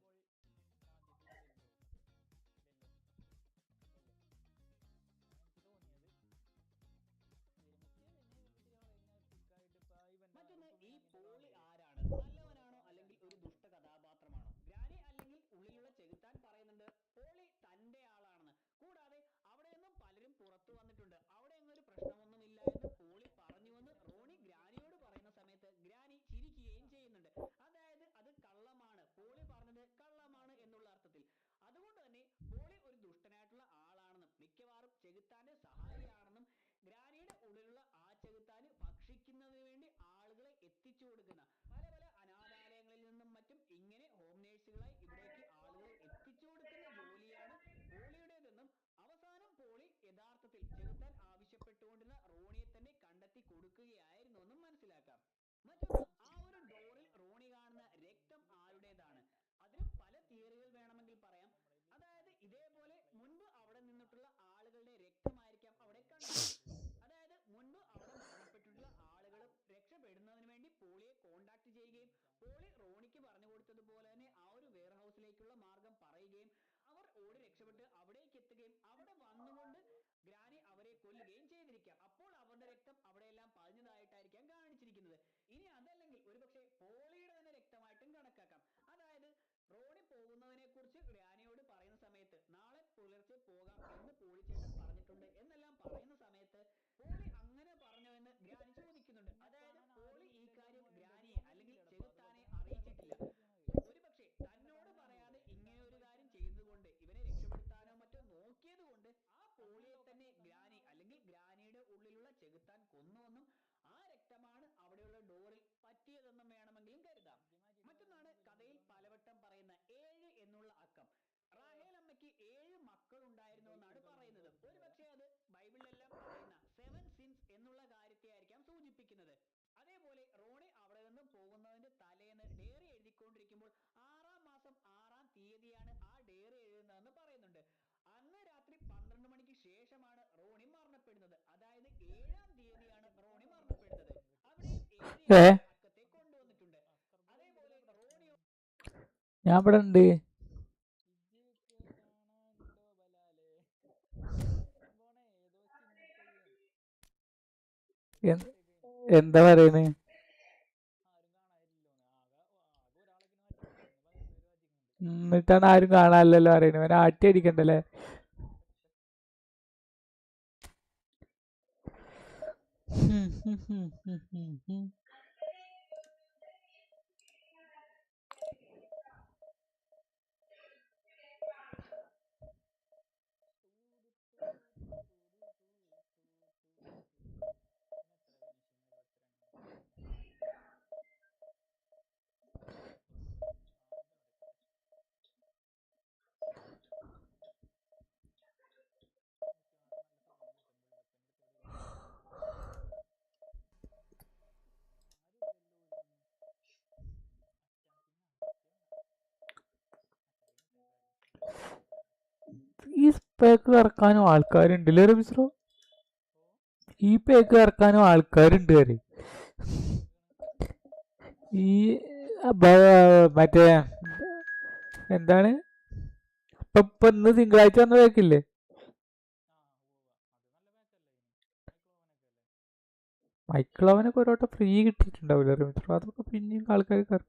മറ്റൊന്ന്, ഈ പോളി ആരാണ്? നല്ലവനാണോ അല്ലെങ്കിൽ ഒരു ദുഷ്ട കഥാപാത്രമാണോ? ഗ്രാനി അല്ലെങ്കിൽ ഉള്ളിലുള്ള ചെകുത്താൻ പറയുന്നുണ്ട് പോളി തന്റെ ആളാണെന്ന്. കൂടാതെ അവിടെ നിന്നും പലരും പുറത്തു വന്നിട്ടുണ്ട്, അവിടെ ഒന്നും പ്രശ്നമൊന്നുമില്ല എന്ന് പോളി പറഞ്ഞുവെന്ന് റോണി ഗ്രാനിയോട് പറയുന്ന സമയത്ത് ഗ്രാനി ചിരിക്കുകയും ചെയ്യുന്നുണ്ട്. അതായത് അത് കള്ളമാണ്, പോളി പറഞ്ഞത് കള്ളമാണ് എന്നുള്ള അർത്ഥത്തിൽ. അതുകൊണ്ട് തന്നെ പോളി ഒരു ദുഷ്ടനായിട്ടുള്ള ആളാണെന്നും മിക്കവാറും ചെകുത്താന്റെ സഹായിയാണെന്നും ഗ്രാനിയുടെ ഉള്ളിലുള്ള ആ ചെകുത്താന് ഭക്ഷിക്കുന്നതിന് വേണ്ടി ആളുകളെ എത്തിച്ചു കൊടുക്കുന്ന പല പല അനാഥാലയങ്ങളിൽ നിന്നും മറ്റും ഇങ്ങനെ ഹോം നേഴ്സുകളായി ഇവിടേക്ക് ആളുകളെ എത്തിച്ചു കൊടുക്കുന്ന ജോലിയാണ് പോളിയുടേതെന്നും അവസാനം പോളി യഥാർത്ഥത്തിൽ ചെകുത്താൻ ആവശ്യപ്പെട്ടുകൊണ്ടിരുന്ന റോണിയെ തന്നെ കണ്ടെത്തി കൊടുക്കുകയായിരുന്നു എന്നും മനസ്സിലാക്കാം. മറ്റൊന്ന്, ആ ഒരു ഡോറിൽ റോണി കാണുന്ന രക്തം ആരുടേതാണ്? അതിനും പല തിയറികൾ വേണമെങ്കിൽ പറയാം. അതായത് ഇതേപോലെ മുൻപ് അവിടെ നിന്നിട്ടുള്ള ആളുകളുടെ രക്തമായിരിക്കാം അവിടെ കണ്ടത്. അതായത് മുൻപ് അവിടെ മരണപ്പെട്ടിട്ടുള്ള ആളുകളും രക്ഷപ്പെടുന്നതിന് വേണ്ടി പോളിയെ കോണ്ടാക്ട് ചെയ്യുകയും പോളി റോണിക്ക് പറഞ്ഞു കൊടുത്തതുപോലെ തന്നെ ആ ഒരു വെയർ ഹൗസിലേക്കുള്ള മാർഗം പറയുകയും അവർ ഓടി രക്ഷപ്പെട്ട് അവിടേക്ക് എത്തുകയും അവിടെ വന്നുകൊണ്ട് ഗ്രാനി അവരെ കൊല്ലുകയും ചെയ്തിരിക്കാം. അപ്പോൾ അവരുടെ രക്തം അവിടെയെല്ലാം പതിഞ്ഞതായിട്ടായിരിക്കാം കാണിച്ചിരിക്കുന്നത്. ഇനി അതല്ലെങ്കിൽ ഒരുപക്ഷെ പോളിയുടെ തന്നെ രക്തമായിട്ടും കണക്കാക്കാം. അതായത് റോണി പോകുന്നതിനെ കുറിച്ച് ഗ്രാനിയോട് പറയുന്ന സമയത്ത് നാളെ പുലർച്ചെ പോകാം എന്ന് പോളിച്ചേട്ടൻ പറഞ്ഞിട്ടുണ്ട് എന്നെല്ലാം പറയുന്ന സമയത്ത് പോളി അങ്ങനെ പറഞ്ഞോ എന്ന് ഗ്രാനി ചോദിക്കുന്നുണ്ട്. അതായത് പോളി ഈ കാര്യം ഗ്രാനിയെ അല്ലെങ്കിൽ ചെകുത്താനെ അറിയിച്ചിട്ടില്ല. ഒരുപക്ഷെ തന്നോട് പറയാതെ ഇങ്ങനെ ഒരു കാര്യം ചെയ്തുകൊണ്ട് ഇവനെ രക്ഷപ്പെടുത്താനോ മറ്റോ നോക്കിയത് കൊണ്ട് ആ പോളിയെ തന്നെ ഗ്രാനി അല്ലെങ്കിൽ ഗ്രാനിയുടെ ഉള്ളിലുള്ള ചെകുത്താൻ കൊന്നുവെന്നും ആ രക്തമാണ് അവിടെയുള്ള ഡോറിൽ പറ്റിയതെന്നും വേണമെങ്കിലും കരുതാം. മറ്റൊന്നാണ് കഥയിൽ പലവട്ടം പറയുന്ന 7 എന്നുള്ള അക്കം. റാഹേൽ അമ്മയ്ക്ക് 7 മക്കൾ ഉണ്ടായിരുന്നു എന്നാണ് പറയുന്നത്. ഒരുപക്ഷെ അത് ബൈബിളിലെല്ലാം പറയുന്ന 7 സിൻസ് എന്നുള്ള കാര്യത്തെ ആയിരിക്കാം സൂചിപ്പിക്കുന്നത്. അതേപോലെ റോണി അവിടെ നിന്നും പോകുന്നതിന്റെ തലേന്ന് ഡയറി എഴുതിക്കൊണ്ടിരിക്കുമ്പോൾ 6-ാം മാസം 6-ാം തീയതിയാണ് ആ ഡയറി എഴുതുന്നതെന്ന് പറയുന്നുണ്ട്. അന്ന് രാത്രി 12 മണിക്ക് ശേഷമാണ് റോണി മരണപ്പെടുന്നത്. അതായത് 7-ാം തീയതിയാണ് റോണി മരണപ്പെടുന്നത്. അവിടെയും 7 അക്കത്തെ കൊണ്ടുവന്നിട്ടുണ്ട്. അതേപോലെ റോണിയോ ഞാൻ ഇവിടെ ഉണ്ട്. എന്താ പറയുന്നേ? എന്നിട്ടാണ് ആരും കാണാനല്ലോ അറിയണേ. അവനെ ആട്ടി അടിക്കണ്ടല്ലേ? പേക്ക് ഇറക്കാനും ആൾക്കാരുണ്ടല്ലേ റബിസ്രോ? ഈ പേക്ക് ഇറക്കാനും ആൾക്കാരുണ്ട് കയറി. ഈ മറ്റേ എന്താണ് ഇപ്പൊ ഇന്ന് തിങ്കളാഴ്ച വന്ന പേക്കില്ലേ? മൈക്കിളവനൊക്കെ ഒരോട്ടം ഫ്രീ കിട്ടിയിട്ടുണ്ടാവില്ല റബിസ്രോ? അതൊക്കെ പിന്നെയും ആൾക്കാർ കയറി.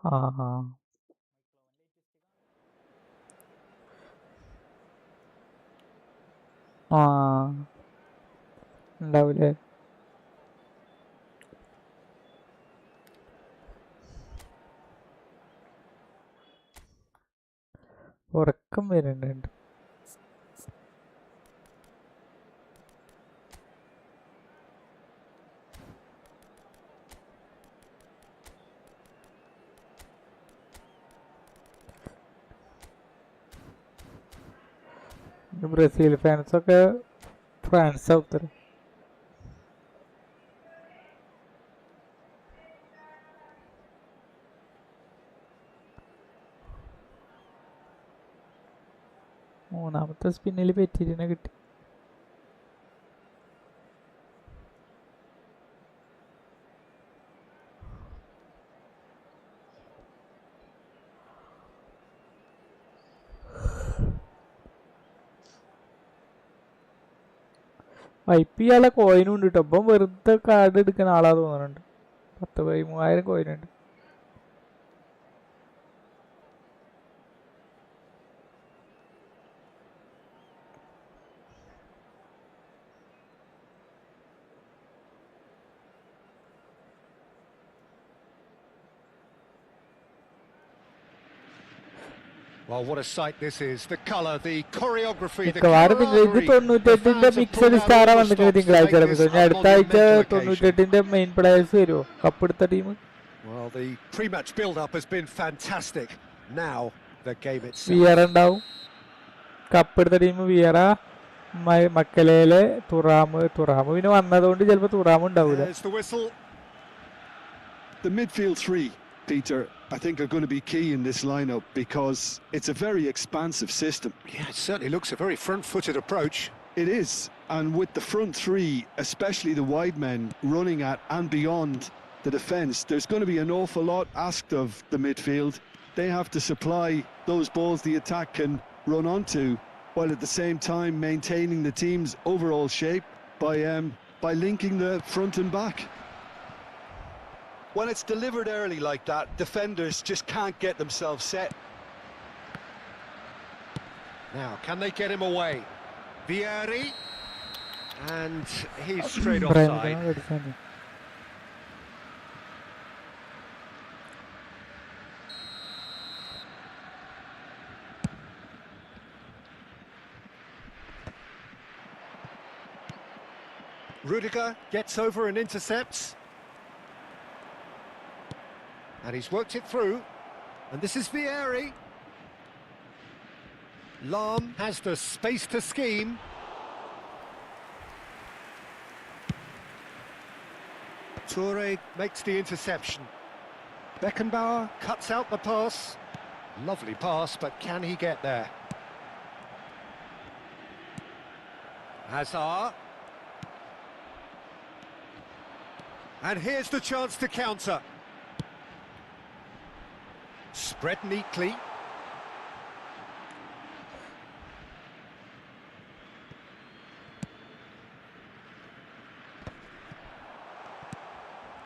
ആ ആ ഉണ്ടാവൂലേ? ഉറക്കം വരുന്നുണ്ട്. ബ്രസീൽ ഫാൻസൊക്കെ ഫ്രാൻസ് ആവുത്തരും. മൂന്നാമത്തെ സ്പിന്നിൽ പെറ്റിനെ കിട്ടി. വൈപ്പ് ചെയ്യാനുള്ള കോയിനും ഉണ്ട് കേട്ടോ. അപ്പം വെറുതെ കാർഡ് എടുക്കുന്ന ആളാ തോന്നുന്നുണ്ട്. 10,000-13,000 കോയിനുണ്ട്. Well, what a sight this is. The colour, the choreography, the മിക്കവാറും ഇത് camaraderie. 98ന്റെ മിക്സഡ് സ്റ്റാറാ വന്നിട്ട് തിങ്കളാഴ്ച റബിസ്രോ. ഞാൻ അടുത്ത ആഴ്ച 98ന്റെ മെയിൻ പ്ലേയേഴ്സ് വരുമോ കപ്പെടുത്ത team? Well, the pre-match build-up has been fantastic. Now the game itself. Vieira ഉണ്ടാവും. കപ്പെടുത്ത ടീം വിയറ, മക്കലേലെ തുറാമ് പിന്നെ വന്നതുകൊണ്ട് ചിലപ്പോൾ തുറാമ് ഉണ്ടാവില്ല. The midfield three, Peter, I think are going to be key in this lineup because it's a very expansive system. Yeah, it certainly looks a very front-footed approach. It is, and with the front three, especially the wide men running at and beyond the defence, there's going to be an awful lot asked of the midfield. They have to supply those balls the attack can run onto, while at the same time maintaining the team's overall shape by linking the front and back. When it's delivered early like that, defenders just can't get themselves set. Now, can they get him away? Vieri, and he's straight offside. Rudiger gets over and intercepts. And he's worked it through. And this is Vieri. Lam has the space to scheme. Toure makes the interception. Beckenbauer cuts out the pass. Lovely pass, but can he get there? Hazard. And here's the chance to counter. Spread neatly.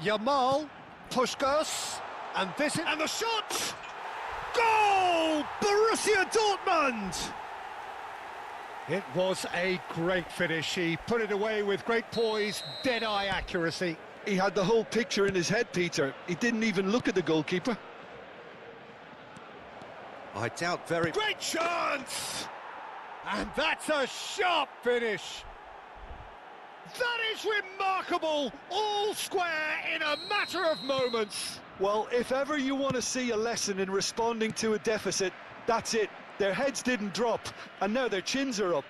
Yamal, Puskás, and this is... And the shot! Goal! Borussia Dortmund! It was a great finish. He put it away with great poise, dead-eye accuracy. He had the whole picture in his head, Peter. He didn't even look at the goalkeeper. I doubt very... Great chance! And that's a sharp finish. That is remarkable! All square in a matter of moments. Well, if ever you want to see a lesson in responding to a deficit, that's it. Their heads didn't drop, and now their chins are up.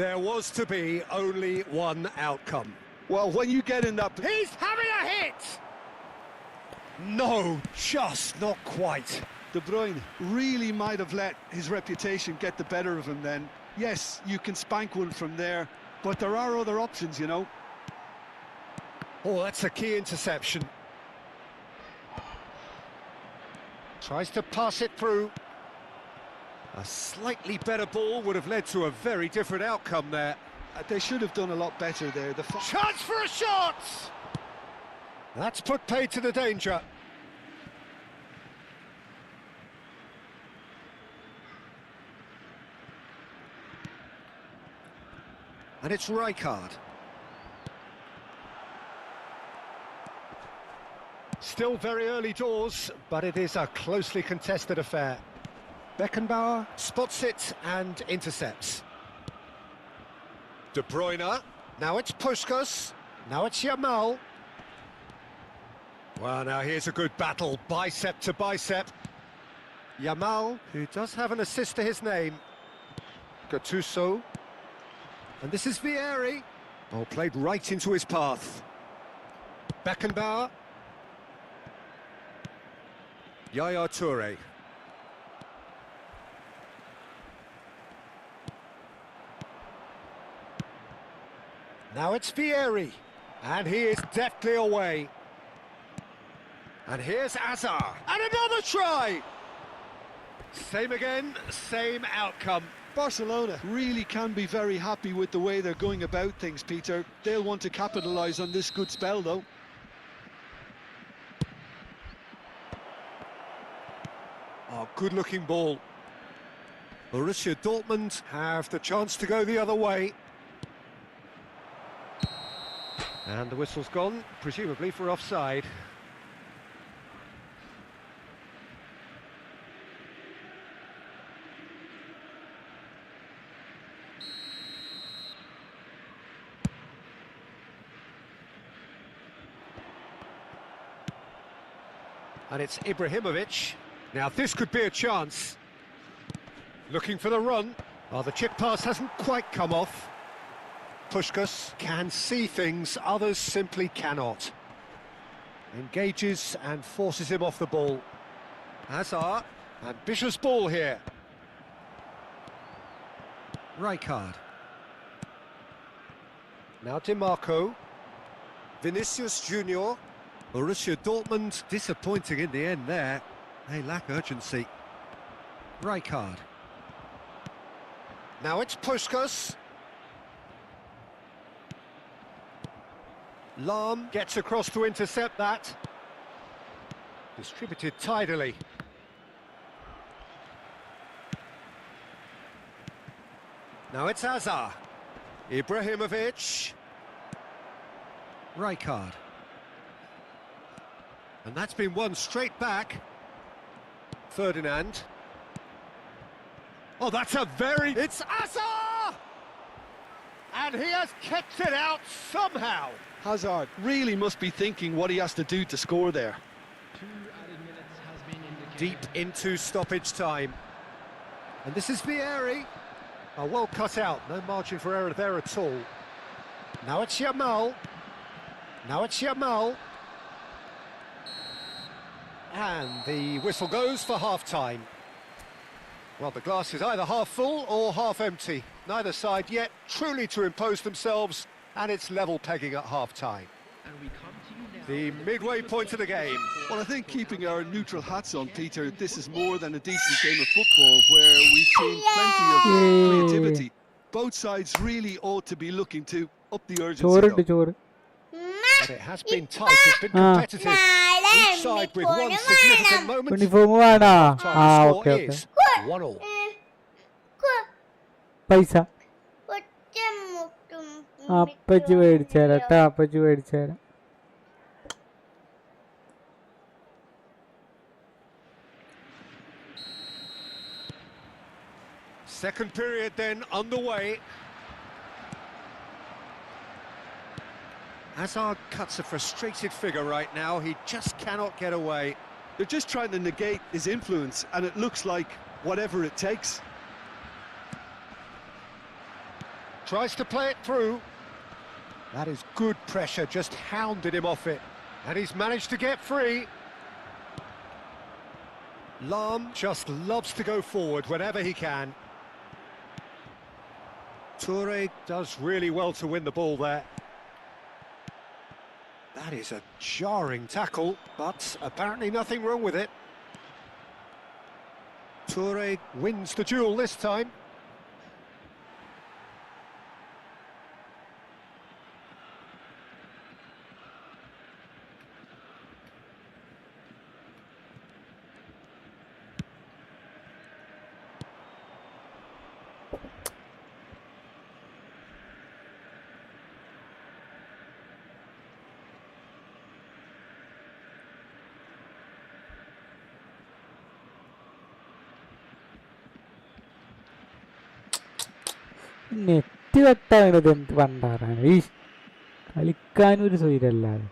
There was to be only one outcome. Well, when you get in that... He's having a hit! No, just not quite. De Bruyne really might have let his reputation get the better of him then. Yes, you can spank one from there, but there are other options, you know. Oh, that's a key interception. Tries to pass it through. A slightly better ball would have led to a very different outcome there. They should have done a lot better there. Chance for a shot! That's put paid to the danger. And it's Rijkaard. Still very early doors, but it is a closely contested affair. Beckenbauer spots it and intercepts. De Bruyne, now it's Puskas, now it's Yamal. Well, now here's a good battle, bicep to bicep. Yamal, who does have an assist to his name. Gattuso. And this is Vieri. Oh, played right into his path. Beckenbauer. Yaya Toure. Now it's Vieri. And he is deftly away. And here's Hazard. And another try! Same again, same outcome. Barcelona really can be very happy with the way they're going about things, Peter. They'll want to capitalise on this good spell, though. Oh, good-looking ball. Borussia Dortmund have the chance to go the other way. And the whistle's gone, presumably for offside. And it's Ibrahimovic. Now this could be a chance. Looking for the run. Oh, the chip pass hasn't quite come off. Puskas can see things, others simply cannot. Engages and forces him off the ball. Hazard, ambitious ball here. Rijkaard. Now Di Marco. Vinicius Junior. Borussia Dortmund disappointing in the end there. They lack urgency. Rijkaard. Now it's Puskas. Lahm gets across to intercept that. Distributed tidily. Now it's Hazard. Ibrahimovic. Rijkaard. And that's been won straight back. Ferdinand. Oh, that's a very... It's Hazard! And he has kept it out somehow. Hazard really must be thinking what he has to do to score there. Deep into stoppage time. And this is Vieri. Oh, well cut out, no margin for error there at all. Now it's Yamal. Now it's Yamal. And the whistle goes for half-time. Well, the glass is either half full or half empty. Neither side yet truly to impose themselves, and it's level pegging at half-time. The midway point of the game. Well, I think keeping our neutral hats on, Peter, this is more than a decent game of football where we've seen plenty of creativity. Both sides really ought to be looking to up the urgency. But it has been tight, it's been competitive. Each side with one significant moment. Uniform score is 1-1. Paisa. അപ്പച്ചി മേടിച്ചേരാ ട്ടാ അപ്പച്ചി മേടിച്ചേരാ. Second period then underway. Hazard cuts a frustrated figure right now. He just cannot get away. They're just trying to negate his influence, and it looks like whatever it takes. Tries to play it through. That is good pressure, just hounded him off it. And he's managed to get free. Lam just loves to go forward whenever he can. Toure does really well to win the ball there. That is a jarring tackle, but apparently nothing wrong with it. Toure wins the duel this time. Net കട്ടാണത് എന്ത് പണ്ടാറാണ് ഈ കളിക്കാനും ഒരു സ്വൈരല്ലാതെ.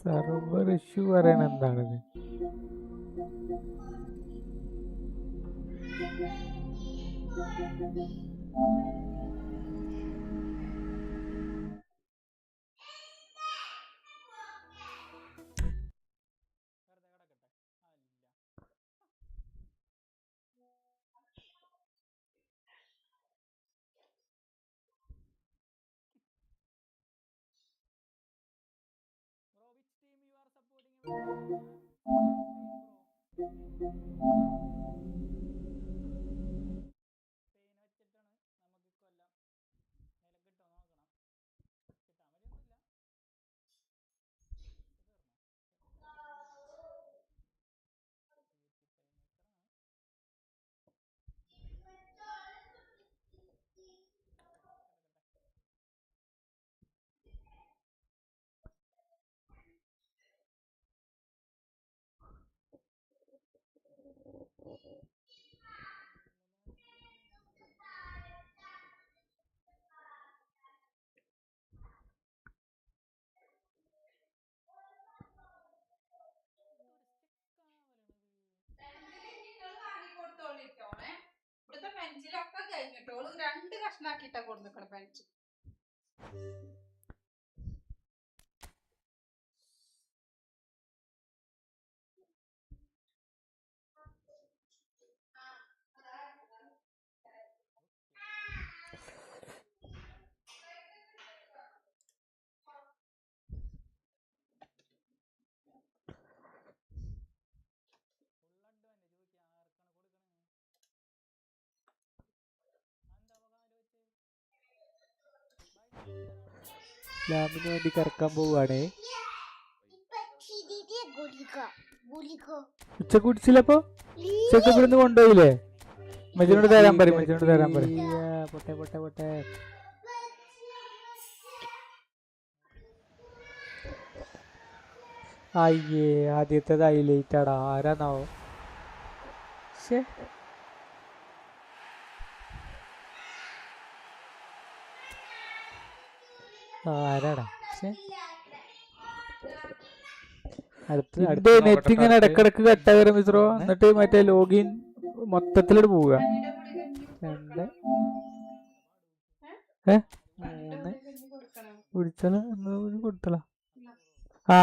Server issue പറയണ എന്താണിത്? ഇവിടുത്തെ പെൻസിലൊക്കെ കഴിഞ്ഞിട്ടോളും 2 കഷ്ണാക്കിട്ടാ കൊടുക്കണ പെൻസിൽ. ലാമിന് വേണ്ടി കറക്കാൻ പോവുകയാണേ. ഉച്ചക്ക് കുടിച്ചില്ലപ്പോ? ഉച്ചക്ക് ഇവിടുന്ന് കൊണ്ടുപോയില്ലേ? മജനോട് തരാൻ പറയും, മജനോട് തരാൻ പറയും. പൊട്ടെ പൊട്ടെ പൊട്ടെ. അയ്യേ, ആദ്യത്തേത് ഹൈലൈറ്റ് ആടാ. ആരാന്നാവോ? ആരാടാ? നെറ്റ് ഇങ്ങനെ ഇടക്കിടക്ക് കട്ടാകരം മിസ്രോ. എന്നിട്ട് മറ്റേ ലോഗിൻ മൊത്തത്തിലോട്ട് പോവുക. 2 3 കുടിച്ചാലോ കൊടുത്തല. ആ,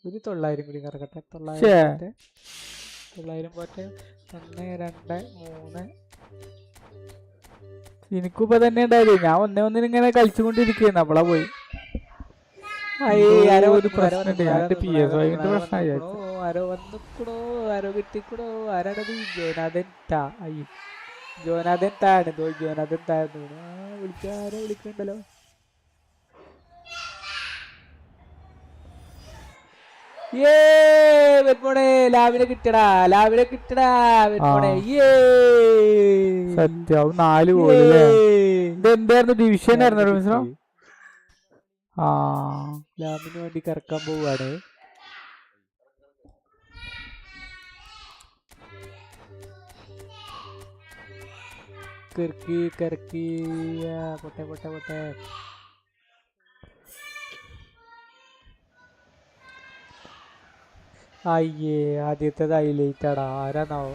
ഒരു 900 കൂടി കറക്കട്ടെ. 900 900 പോട്ടെ. 1 2 3. എനിക്കിപ്പോ തന്നെ ഉണ്ടായത്. ഞാൻ ഒന്നിനിങ്ങനെ കളിച്ചുകൊണ്ടിരിക്കുന്നു. അവളെ പോയി ഒരു പ്രശ്നമുണ്ട്. ഞാൻ PS കഴിഞ്ഞിട്ട് പ്രശ്നമായി. ആരോ വന്നിക്കണോ, ആരോ കിട്ടിക്കണോ, ആരാണത്? ജോനാഥൻ താ. അയ്യോ, ജോനാഥൻ താണ്. ജോനാഥൻ താഴ്ന്നു. ആരോ വിളിക്കണ്ടല്ലോ. ലാവിനെ കിട്ടടാ, ലാവിനെ കിട്ടടാ. സത്യം 4 ഗോളല്ലേ. ഇതെന്തായിരുന്നു? ഡിവിഷൻ ആയിരുന്നു മിശ്രം. ലാമിന് വേണ്ടി കറക്കാൻ പോവാണ്. കറക്കി കറക്കി. പൊട്ടെ പൊട്ടെ പൊട്ടെ. അയ്യേ, ആദ്യത്തേത് ഹൈലൈറ്റാടാ. ആരാന്നാവോ?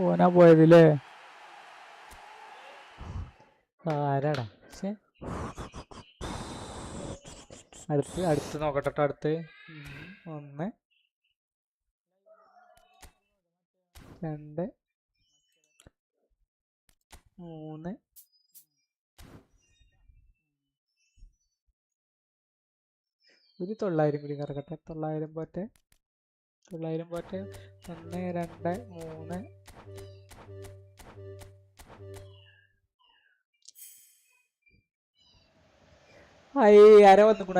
ഓനാ പോയതില്ലേ? ആരാടാ? അടുത്ത് നോക്കട്ടെ. അടുത്ത് 1 2 3. ഒരു 900 കൂടി കറക്കട്ടെ. 900 പോട്ടെ. 1 2 3. ആരോ വന്നിക്കണു.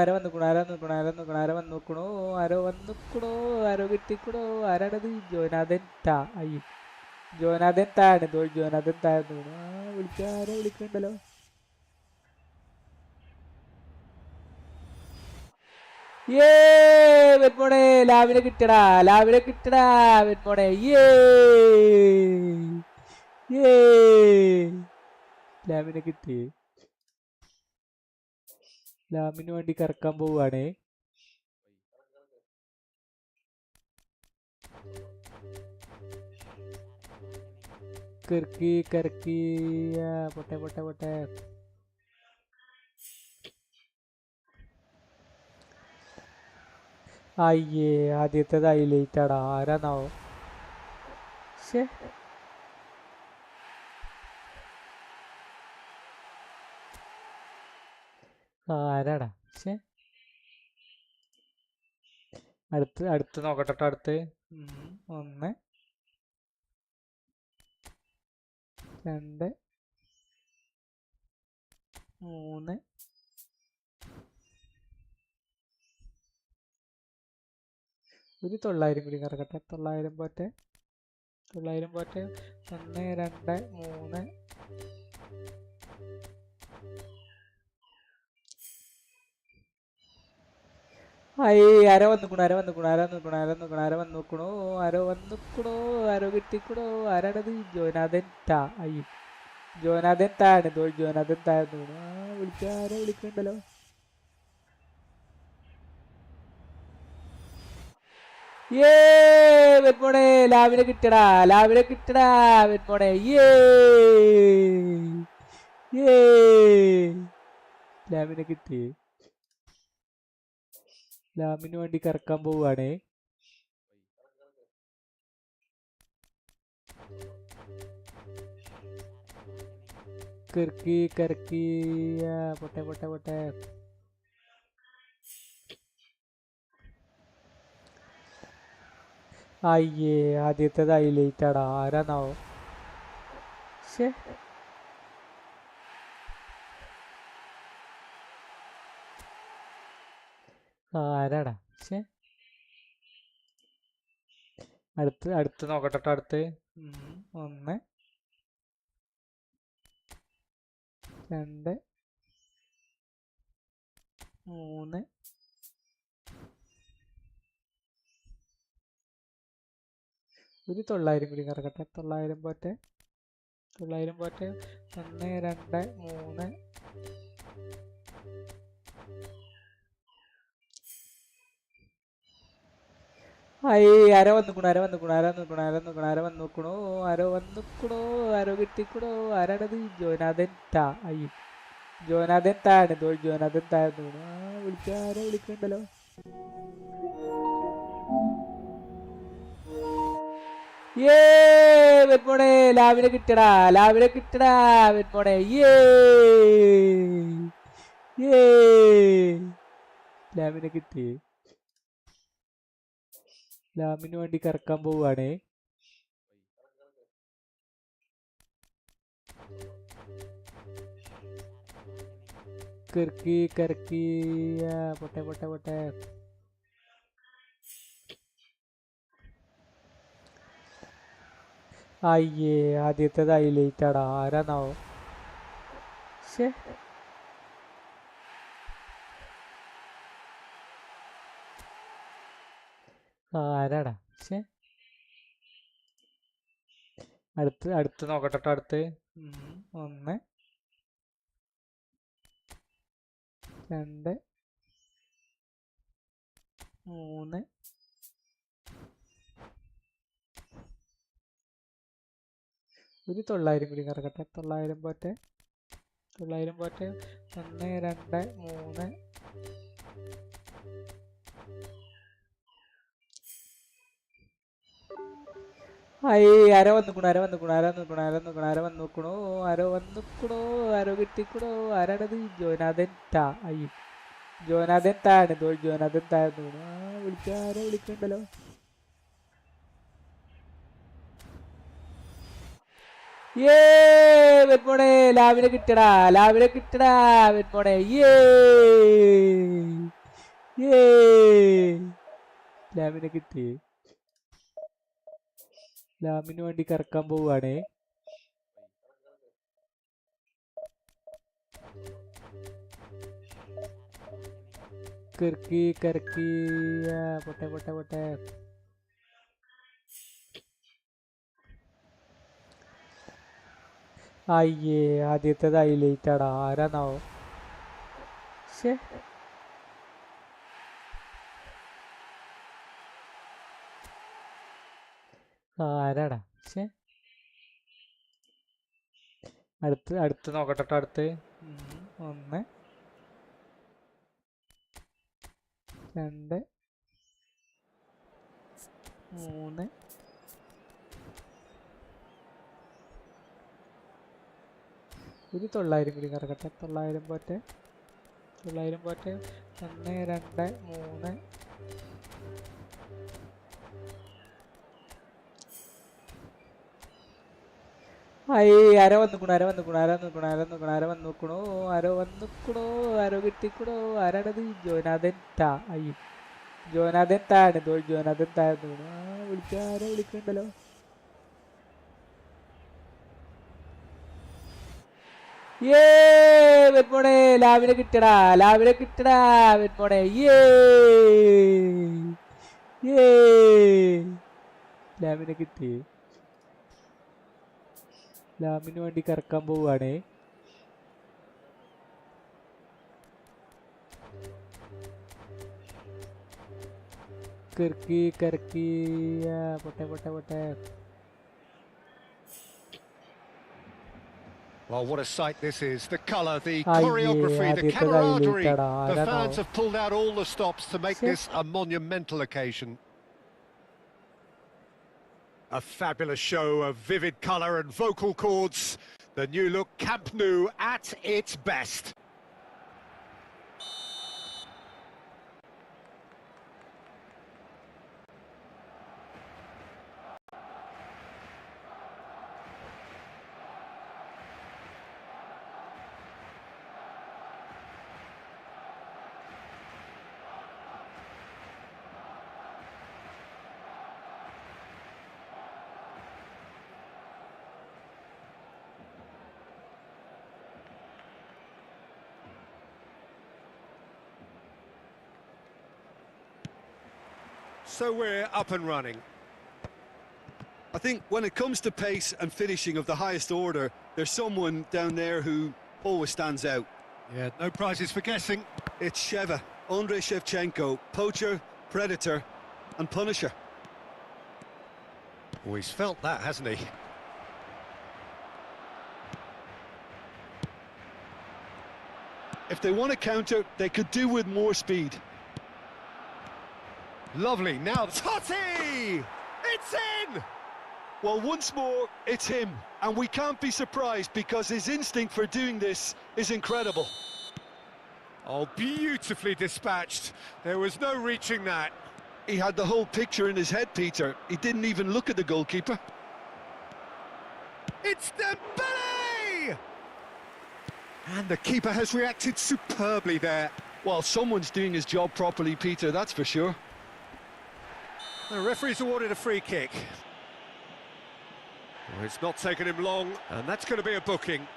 ആരോ കിട്ടിക്കണോ, ആരാണത്? ജോനാഥൻ താ. അയ്യോ, ജോനാഥൻ താണ്. ജോനാഥൻ താഴ്ന്നു. ആരോ വിളിക്കണ്ടല്ലോ. വെൺമോണെ, ലാവിനെ കിട്ടടാ, ലാവിനെ കിട്ടടാ. വെൺമോണെ ലാവിനെ കിട്ടി. ലാമിന് വേണ്ടി കറക്കാൻ പോവാണേ. കറക്കി കറക്കി. പൊട്ടെ പൊട്ടെ പൊട്ടെ. അയ്യേ, ആദ്യത്തേത് ഹൈലൈറ്റാടാ. ആരാന്നാവോ? ആരാടാ? അടുത്ത് നോക്കട്ടെ. അടുത്ത് 1 2 3. ഒരു 900 കൂടി കറക്കട്ടെ. 900 പോട്ടെ. 1 2 3. ആരോ വന്നിക്കണു. ആരോ കിട്ടിക്കണോ, ആരാണത്? ജോനാഥൻ താ. അയ്യോ, ജോനാഥൻ താണ്. ജോനാഥൻ താഴ്ന്നു. ആരോ വിളിക്കണ്ടല്ലോ. വെൺമോണെ, ലാവിനെ കിട്ടടാ, ലാവിനെ കിട്ടടാ. വെൺമോണെ ലാവിനെ കിട്ടി. ലാമിന് വേണ്ടി കറക്കാൻ പോവാണേ. കറക്കി കറക്കി. പൊട്ടെ പൊട്ടെ പൊട്ടെ. അയ്യേ, ആദ്യത്തേത് ഹൈലൈറ്റാടാ. ആരാന്നാവോ? ആരാടാ? അടുത്ത് നോക്കട്ടെ. അടുത്ത് 1 2 3. ഒരു 900 കൂടി കറക്കട്ടെ. 900 പോട്ടെ. 1 2 3. ആരോ വന്നിക്കണു. ആരോ കിട്ടിക്കണോ, ആരാണത്? ജോനാഥൻ താ. അയ്യോ, ജോനാഥൻ താണ്. ജോനാഥൻ താഴ്ന്നു. ആരോ വിളിക്കണ്ടല്ലോ. വെറ്റ്മോനെ ലാവിനെ കിട്ടടാ വെറ്റ്മോനെ ലാവിനെ കിട്ടി. ലാമിന് വേണ്ടി കറക്കാൻ പോവുകയാണേ. കറക്കി പൊട്ടെ. അയ്യേ ആദ്യത്തേത് ഹൈലൈറ്റ് ആടാ. ആരാന്നാവോ? ശേ ആരാടാ? ശേ അടുത്ത് നോക്കട്ടെ. അടുത്ത് 1 2 3 ഒരു 900 കൂടി കറക്കട്ടെ. 900 പോട്ടെ. 1 2 3 ആരോ വന്നുക്കണോ. ആരോ കിട്ടിക്കണോ. ആരാണത്? ജോനാഥൻ താ. അയ്യോ ജോനാഥൻ താണ്. ജോനാഥൻ താഴ്ന്നു. ആരോ വിളിക്കണ്ടല്ലോ. വെറ്റ്മോനെ ലാവിനെ കിട്ടടാ വെറ്റ്മോനെ ലാവിനെ കിട്ടി. ലാമിന് വേണ്ടി കറക്കാൻ പോവുകയാണേ. കറക്കി പൊട്ടെ. അയ്യേ ആദ്യത്തേത് ഹൈലൈറ്റ് ആടാ. ആരാന്നാവോ? ശേ ആരാടാ? ശേ അടുത്ത് നോക്കട്ടെ. അടുത്ത് 1 2 3 ഒരു 900 കൂടി കറക്കട്ടെ. 900 പോട്ടെ. 1 2 3 ആരോ വന്നുക്കണോ. ആരോ കിട്ടിക്കണോ. ആരാണത്? ജോനാഥൻ താ. അയ്യോ ജോനാഥൻ താണ്. ജോനാഥൻ താഴ്ന്നു. ആരോ വിളിക്കണ്ടല്ലോ. വെറ്റ്മോനെ ലാവിനെ കിട്ടടാ വെറ്റ്മോനെ ലാമിനെ കിട്ടി. ലാമിന് വേണ്ടി കറക്കാൻ പോവുകയാണേ. കറക്കി പൊട്ടെ. Well, what a sight this is. The colour, the choreography, the camaraderie. The fans have pulled out all the stops to make this a monumental occasion. A fabulous show of vivid colour and vocal cords. The new look Camp Nou at its best. So we're up and running. I think when it comes to pace and finishing of the highest order, there's someone down there who always stands out. Yeah, no prizes for guessing. It's Sheva, Andrei Shevchenko, poacher, predator and punisher. Oh, he's felt that, hasn't he? If they want to counter, they could do with more speed. Lovely, now Totti! It's in! Well, once more, it's him. And we can't be surprised because his instinct for doing this is incredible. Oh, beautifully dispatched. There was no reaching that. He had the whole picture in his head, Peter. He didn't even look at the goalkeeper. It's Dembele! And the keeper has reacted superbly there. Well, someone's doing his job properly, Peter, that's for sure. The referee's awarded a free kick. Well, it's not taken him long, and that's going to be a booking.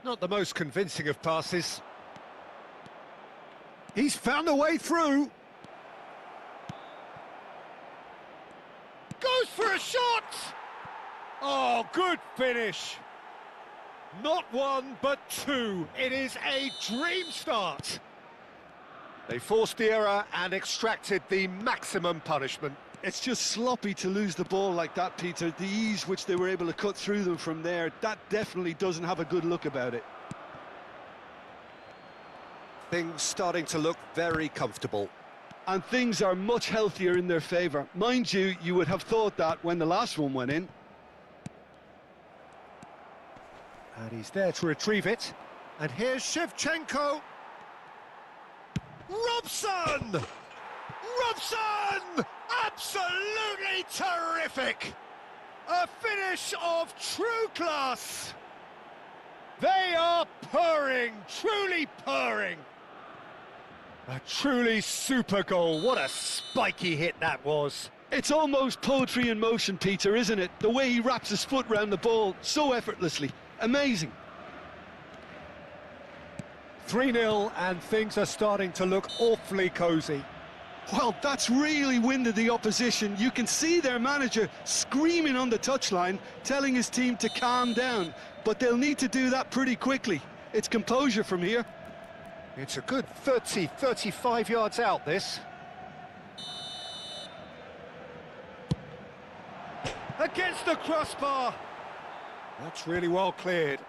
Not the most convincing of passes. He's found a way through. Goes for a shot! Oh, good finish. Not one, but two. It is a dream start. They forced the error and extracted the maximum punishment. It's just sloppy to lose the ball like that, Peter. The ease which they were able to cut through them from there, that definitely doesn't have a good look about it. Things starting to look very comfortable. And things are much healthier in their favour. Mind you, you would have thought that when the last one went in. And he's there to retrieve it. And here's Shevchenko. Robson! Robson! Absolutely terrific! A finish of true class! They are purring, truly purring! A truly super goal. What a spiky hit that was. It's almost poetry in motion, Peter, isn't it? The way he wraps his foot round the ball so effortlessly. Amazing. 3-0 and things are starting to look awfully cosy. Well, that's really winded the opposition. You can see their manager screaming on the touchline, telling his team to calm down. But they'll need to do that pretty quickly. It's composure from here. It's a good 30, 35 yards out, this. Against the crossbar. That's really well cleared.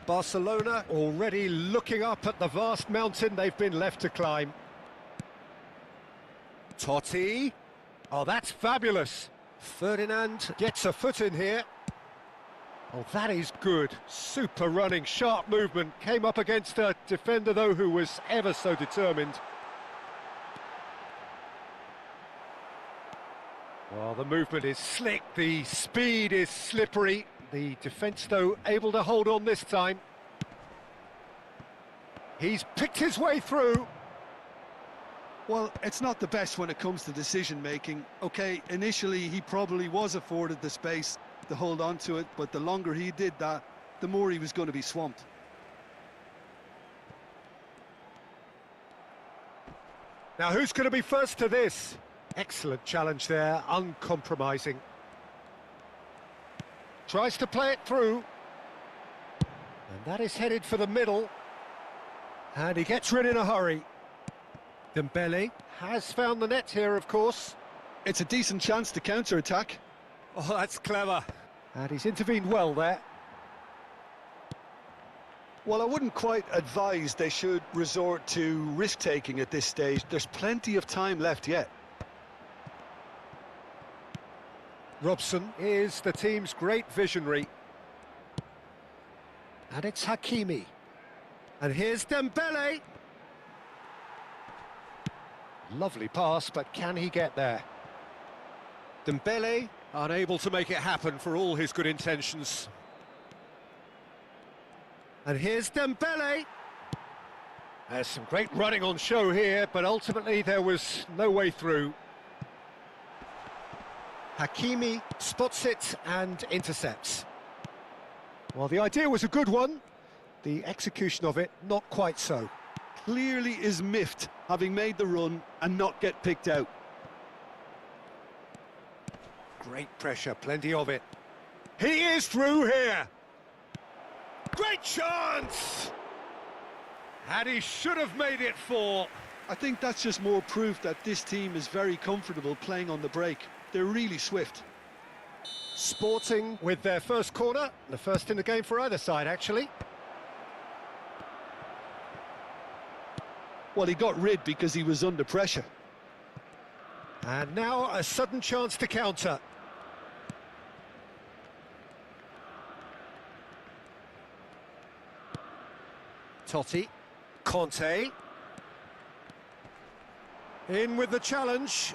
Barcelona already looking up at the vast mountain they've been left to climb. Totti. Oh, that's fabulous. Ferdinand gets a foot in here. Oh, that is good. Super running, sharp movement. Came up against a defender, though, who was ever so determined. Well, the movement is slick, the speed is slippery. The defence, though, able to hold on this time. He's picked his way through. Well, it's not the best when it comes to decision-making. OK, initially he probably was afforded the space to hold on to it, but the longer he did that, the more he was going to be swamped. Now, who's going to be first to this? Excellent challenge there, uncompromising. Tries to play it through. And that is headed for the middle. And he gets rid in a hurry. Dembele has found the net here, of course. It's a decent chance to counter-attack. Oh, that's clever. And he's intervened well there. Well, I wouldn't quite advise they should resort to risk-taking at this stage. There's plenty of time left yet. Robson is the team's great visionary. And it's Hakimi. And here's Dembele. Lovely pass, but can he get there? Dembele unable to make it happen for all his good intentions. And here's Dembele. There's some great running on show here, but ultimately there was no way through. Hakimi spots it and intercepts. Well, the idea was a good one. The execution of it, not quite so. Clearly is miffed, having made the run and not get picked out. Great pressure, plenty of it. He is through here. Great chance! And he should have made it 4. I think that's just more proof that this team is very comfortable playing on the break. They're really swift. Sporting with their first corner, the first in the game for either side, actually. Well, he got rid because he was under pressure. And now a sudden chance to counter. Totti, Conte. In with the challenge.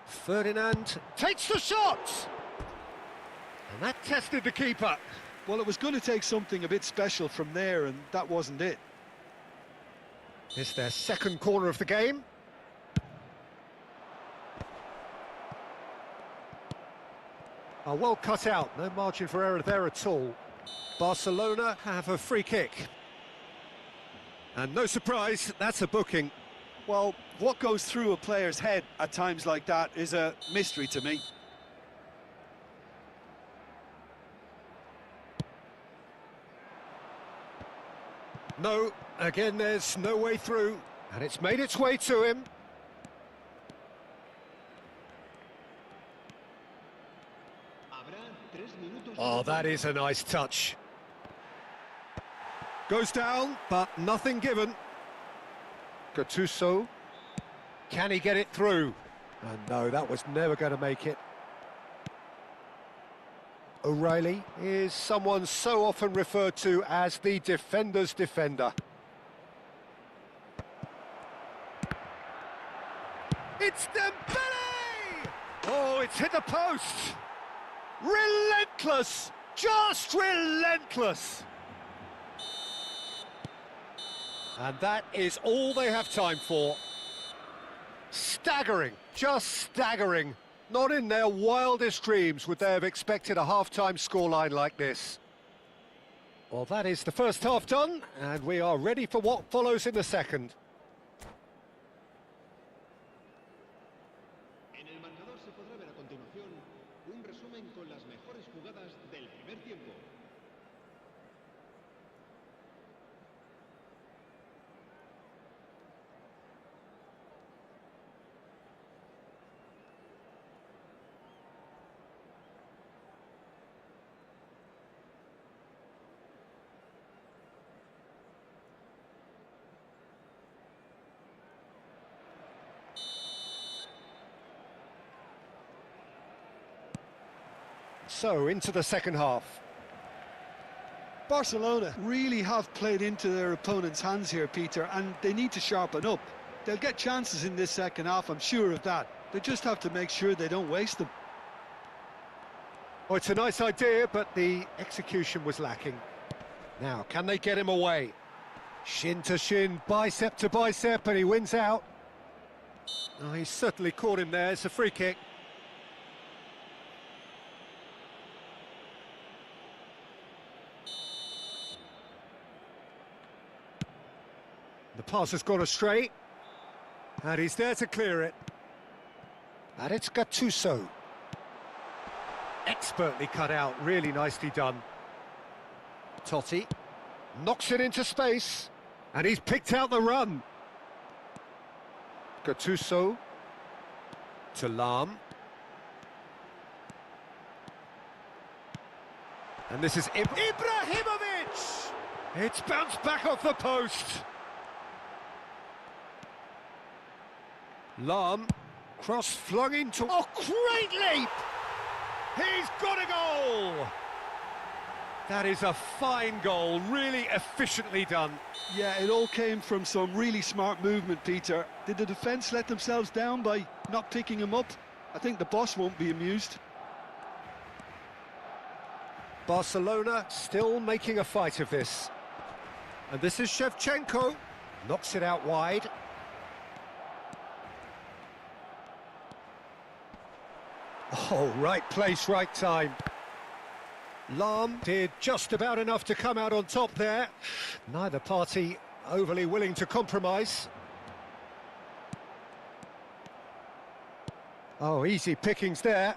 Ferdinand takes the shot! And that tested the keeper. Well, it was going to take something a bit special from there, and that wasn't it. It's their second corner of the game. Oh, well cut out, no margin for error there at all. Barcelona have a free kick. And no surprise, that's a booking. Well, what goes through a player's head at times like that is a mystery to me. No, again there's no way through, and it's made its way to him. Oh, that is a nice touch. Goes down, but nothing given. Gattuso. Can he get it through? And no, that was never going to make it. O'Reilly is someone so often referred to as the defender's defender. It's Dembele! Oh, it's hit the post! Relentless! Just relentless! And that is all they have time for. Staggering, just staggering. Not in their wildest dreams would they have expected a half-time scoreline like this. Well, that is the first half done, and we are ready for what follows in the second. En el marcador se podrá ver a continuación un resumen con las mejores jugadas del primer tiempo. So, into the second half. Barcelona really have played into their opponent's hands here, Peter, and they need to sharpen up. They'll get chances in this second half, I'm sure of that. They just have to make sure they don't waste them. Oh, it's a nice idea, but the execution was lacking. Now, can they get him away? Shin to shin, bicep to bicep, and he wins out. Oh, he's certainly caught him there. It's a free kick. The pass has gone astray, and he's there to clear it. And it's Gattuso. Expertly cut out, really nicely done. Totti knocks it into space, and he's picked out the run. Gattuso to Lam. And this is Ibrahimovic! It's bounced back off the post. Lam, cross flung into... Oh, great leap! He's got a goal! That is a fine goal, really efficiently done. Yeah, it all came from some really smart movement, Peter. Did the defence let themselves down by not picking him up? I think the boss won't be amused. Barcelona still making a fight of this. And this is Shevchenko. Knocks it out wide. Oh, right place, right time. Lam did just about enough to come out on top there. Neither party overly willing to compromise. Oh, easy pickings there.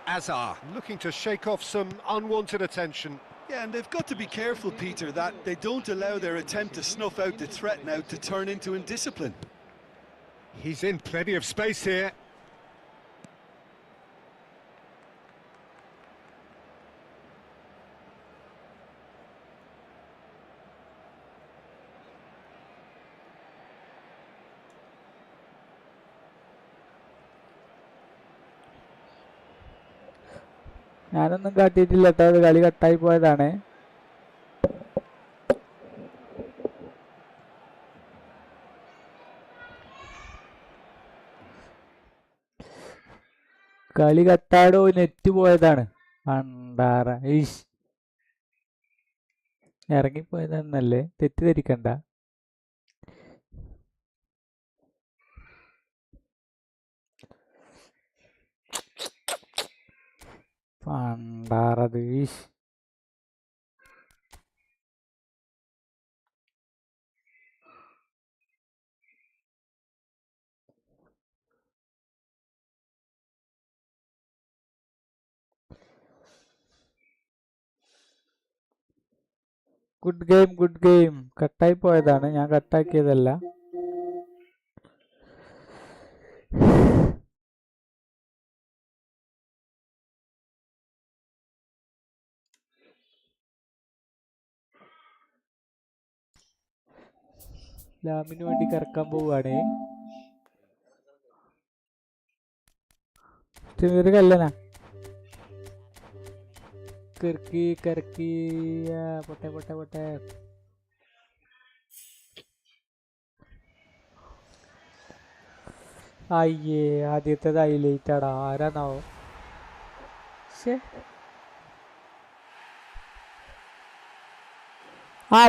Azar looking to shake off some unwanted attention. Yeah, and they've got to be careful, Peter, that they don't allow their attempt to snuff out the threat now to turn into indiscipline. He's in plenty of space here. ഞാനൊന്നും കാട്ടിയിട്ടില്ല കേട്ടോ, അത് കളി കട്ടായി പോയതാണ്. കളി കട്ടാടോ, net പോയതാണ്. പണ്ടാറ ഈശ് ഇറങ്ങിപ്പോയതാണെന്നല്ലേ, തെറ്റിദ്ധരിക്കണ്ട. പണ്ടാറത് ഈശ്. Good game, good game. കട്ടായി പോയതാണ്, ഞാൻ കട്ടാക്കിയതല്ല. ലാമിന് വേണ്ടി കറക്കാൻ പോവുകയാണേ. ചെറിയൊരു കല്ലനാ. കറക്കി കറക്കി പൊട്ടെ പൊട്ടെ പൊട്ടെ. അയ്യേ, ആദ്യത്തേത് ഹൈലൈറ്റ് ആടാ. ആരാന്നാവോ?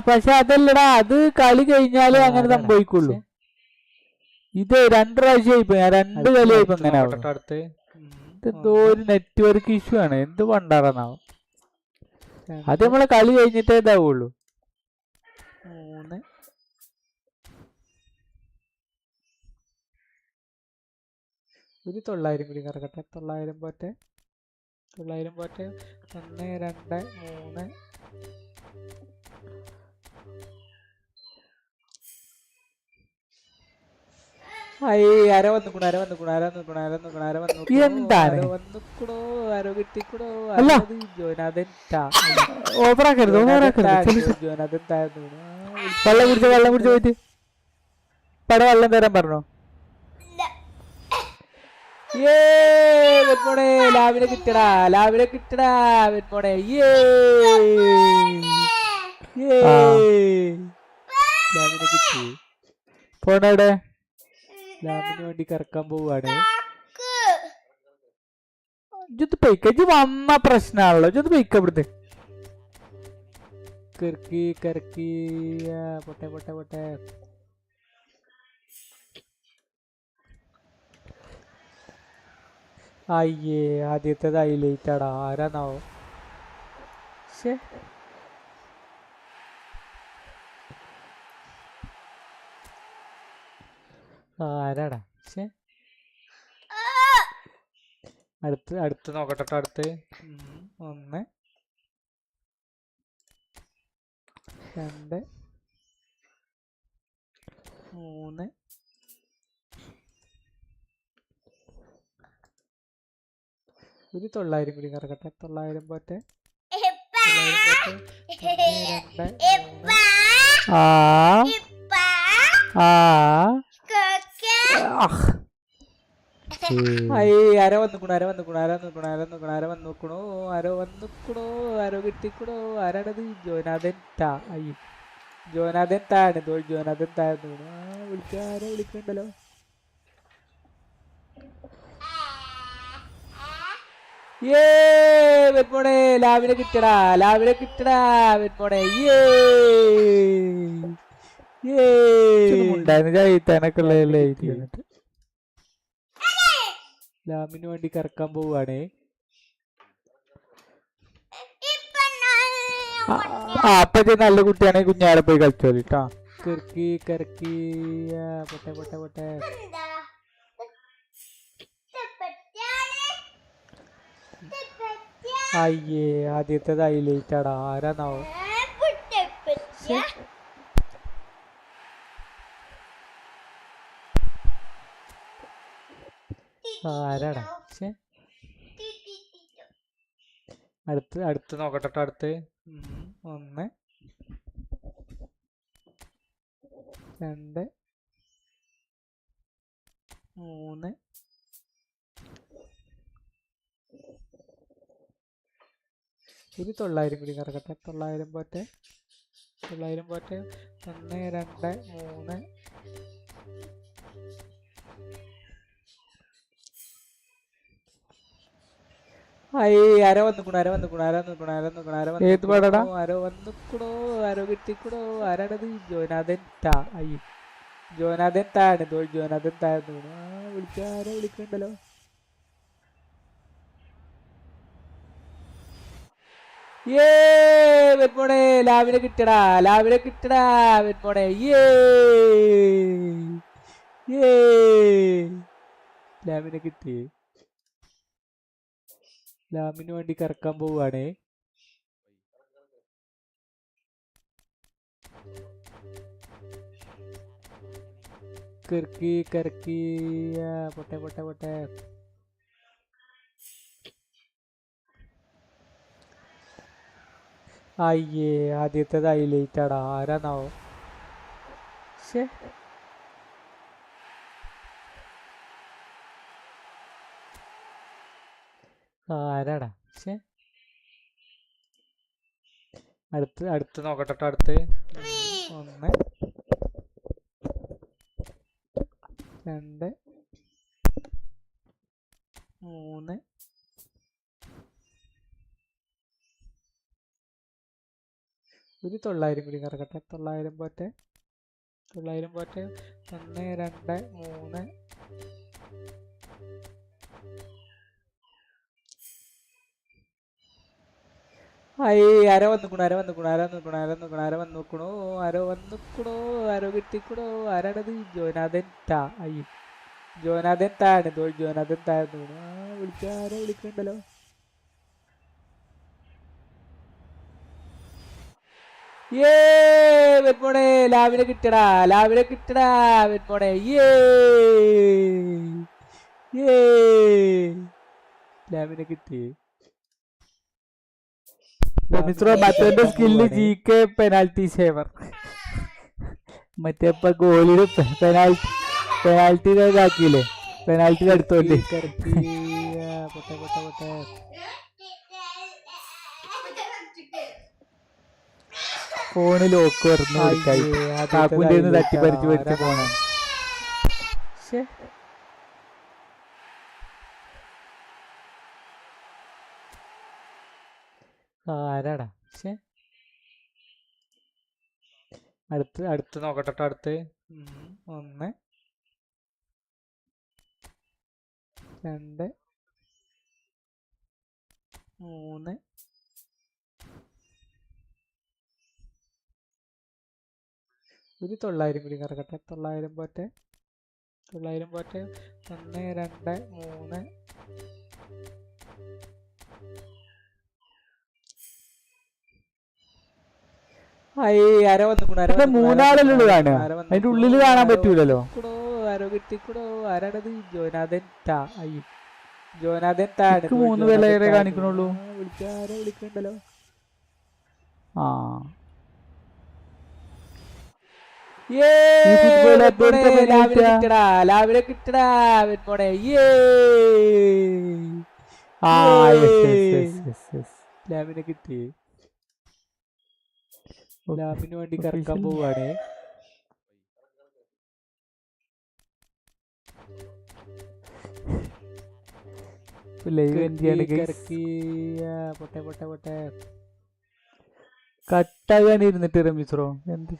പക്ഷെ അതല്ലടാ, അത് കളി കഴിഞ്ഞാലേ അങ്ങനെ സംഭവിക്കുള്ളൂ. ഇത് 2 പ്രാവശ്യം ഇപ്പൊ ഞാൻ 2 കളിയായിപ്പോ അങ്ങനെ ആവും. ഇതെന്തോ ഒരു നെറ്റ്വർക്ക് ഇഷ്യൂ ആണ്, എന്ത് പണ്ടാറന്നാവും. അത് നമ്മളെ കളി കഴിഞ്ഞിട്ടേ ഇതാവുള്ളൂ. 3 ഒരു 900 കൂടി കറക്കട്ടെ. 900 പോട്ടെ, 900 പോട്ടെ. 1 2 3. എന്താണ് ആരോ കിട്ടിക്കൂടോ. ഓവറാക്കരുത്, വെള്ളം കുടിച്ച് പോയിട്ട് പട വെള്ളം തരാൻ പറഞ്ഞോ. വെൺമോണെ ലാവിനെ കിട്ടടാ, ലാവിനെ കിട്ടടാ വെൺമോണെ. ലാവിനെ കിട്ടി. പോണവിടെ ലാമിന് വേണ്ടി കറക്കാൻ പോവാണ്. ഇജ്ജ് പൊയ്ക്ക, ഇജ്ജ് വന്ന പ്രശ്നമാണല്ലോ. ഇജ്ജ് പൊയ്ക്ക ഇവിടുത്തെ. കറക്കി കറക്കി പൊട്ടെ പൊട്ടെ പൊട്ടെ. അയ്യേ, ആദ്യത്തേത് ഹൈലൈറ്റ് ആടാ. ആരാന്നാവോ? ആരാടാ? അടുത്ത് നോക്കട്ടെ. അടുത്ത് 1 2 3. ഒരു 900 കൂടി കറക്കട്ടെ. 900 പോട്ടെ, 900 പോട്ടെ. 1 2 ആരോ വന്നിക്കണോ, ആരോ കിട്ടിക്കണോ. ആരാണത്? ജോനാഥൻ താ. ജോനാഥൻ താണ്. ജോനാഥൻ താഴ്ന്നു. ആരോ വിളിക്കണ്ടല്ലോ. വെൺമോണെ ലാവിനെ കിട്ടടാ, ലാവിനെ കിട്ടടാ വെൺമോണെ. ലാമിന് വേണ്ടി കറക്കാൻ പോവാണേ. അപ്പൊ നല്ല കുട്ടിയാണെ കുഞ്ഞാടെ പോയി കളിച്ചോളി ട്ടാ. കറക്കി കറക്കി പൊട്ടെ പൊട്ടെ പൊട്ടെ. അയ്യേ, ആദ്യത്തേത് ഹൈലൈറ്റ് ആടാ. ആരാന്നാവോ? ആരാടാ? അടുത്ത് നോക്കട്ടെ. അടുത്ത് 1 2 3. ഒരു 900 കൂടി കറക്കട്ടെ. 900 പോട്ടെ. 900 പോട്ടെ. 1 2 3. ആരോ വന്നിക്കണോ ഏത് പാടാടാ? ആരോ കിട്ടിക്കണോ. ആരാണത്? ജോനാഥൻ താ. അയ്യോ, ജോനാഥൻ താണ്. ജോനാഥൻ താഴ്ന്നു. ആരോ വിളിക്കണ്ടല്ലോ. വെന്മോണെ ലാവിനെ കിട്ടടാ. വെന്മോണെ. ലാവിനെ കിട്ടി. ലാമിന് വേണ്ടി കറക്കാൻ പോവാണേ. കറക്കി പൊട്ടെ. അയ്യേ, ആദ്യത്തേത് ഹൈലൈറ്റ് ആടാ. ആരാന്നാവോ? ശേ, ആരാടാ? ശേ, അടുത്ത് നോക്കട്ടെ. അടുത്ത് 1 2 3. ഒരു 900 കൂടി കറക്കട്ടെ. 900 പോട്ടെ. 1 2 3. ആരോ വന്നിക്കണോ. ആരോ കിട്ടിക്കണോ. ആരാണത്? ജോനാഥൻ താ. അയ്യോ, ജോനാഥൻ താണ്. ജോനാഥൻ താഴ്ന്നു. ആരോ വിളിക്കണ്ടല്ലോ. വെന്മോണെ ലാവിനെ കിട്ടടാ. വെന്മോണെ. ലാവിനെ കിട്ടി. മറ്റേ സ്കില്ല് GK പെനാൽറ്റി സേവർ. മറ്റേ ഗോളിന് പെനാൽറ്റി ഇതാക്കിയില്ലേ, പെനാൽറ്റി എടുത്തോണ്ട്. പൊട്ടെ. ഫോണ് ലോക്ക് പറഞ്ഞു കൊടുക്കായി. കാക്കുന്റെ തട്ടിപ്പറിച്ച് മേടിച്ച ഫോണാണ്. ആരാടാ? അടുത്ത് നോക്കട്ടെ. അടുത്ത് 1 2 3. ഒരു 900 കൂടി കറക്കട്ടെ. 900 പോട്ടെ. 1 2 3. ആരോ വന്നിക്കണോ. മൂന്നാളല്ലേ കാണുക, അതിന്റെ ഉള്ളില് കാണാൻ പറ്റൂലല്ലോ. ആരോ കിട്ടിക്കണോ. ആരാണത്? ജോനാഥൻ താ. അയ്യോ, ജോനാഥൻ താണ്. 3 പേരെ കാണിക്കണുള്ളൂ. ആരോ വിളിക്കണ്ടല്ലോ. ലാവിനെ കിട്ടടാ. വെന്മോണെ. ലാവിനെ കിട്ടി. ലാമിന് വേണ്ടി കറക്കാൻ പോവാണേ. കട്ടാകാൻ ഇരുന്നിട്ട് റമീസ്രോ എന്ത്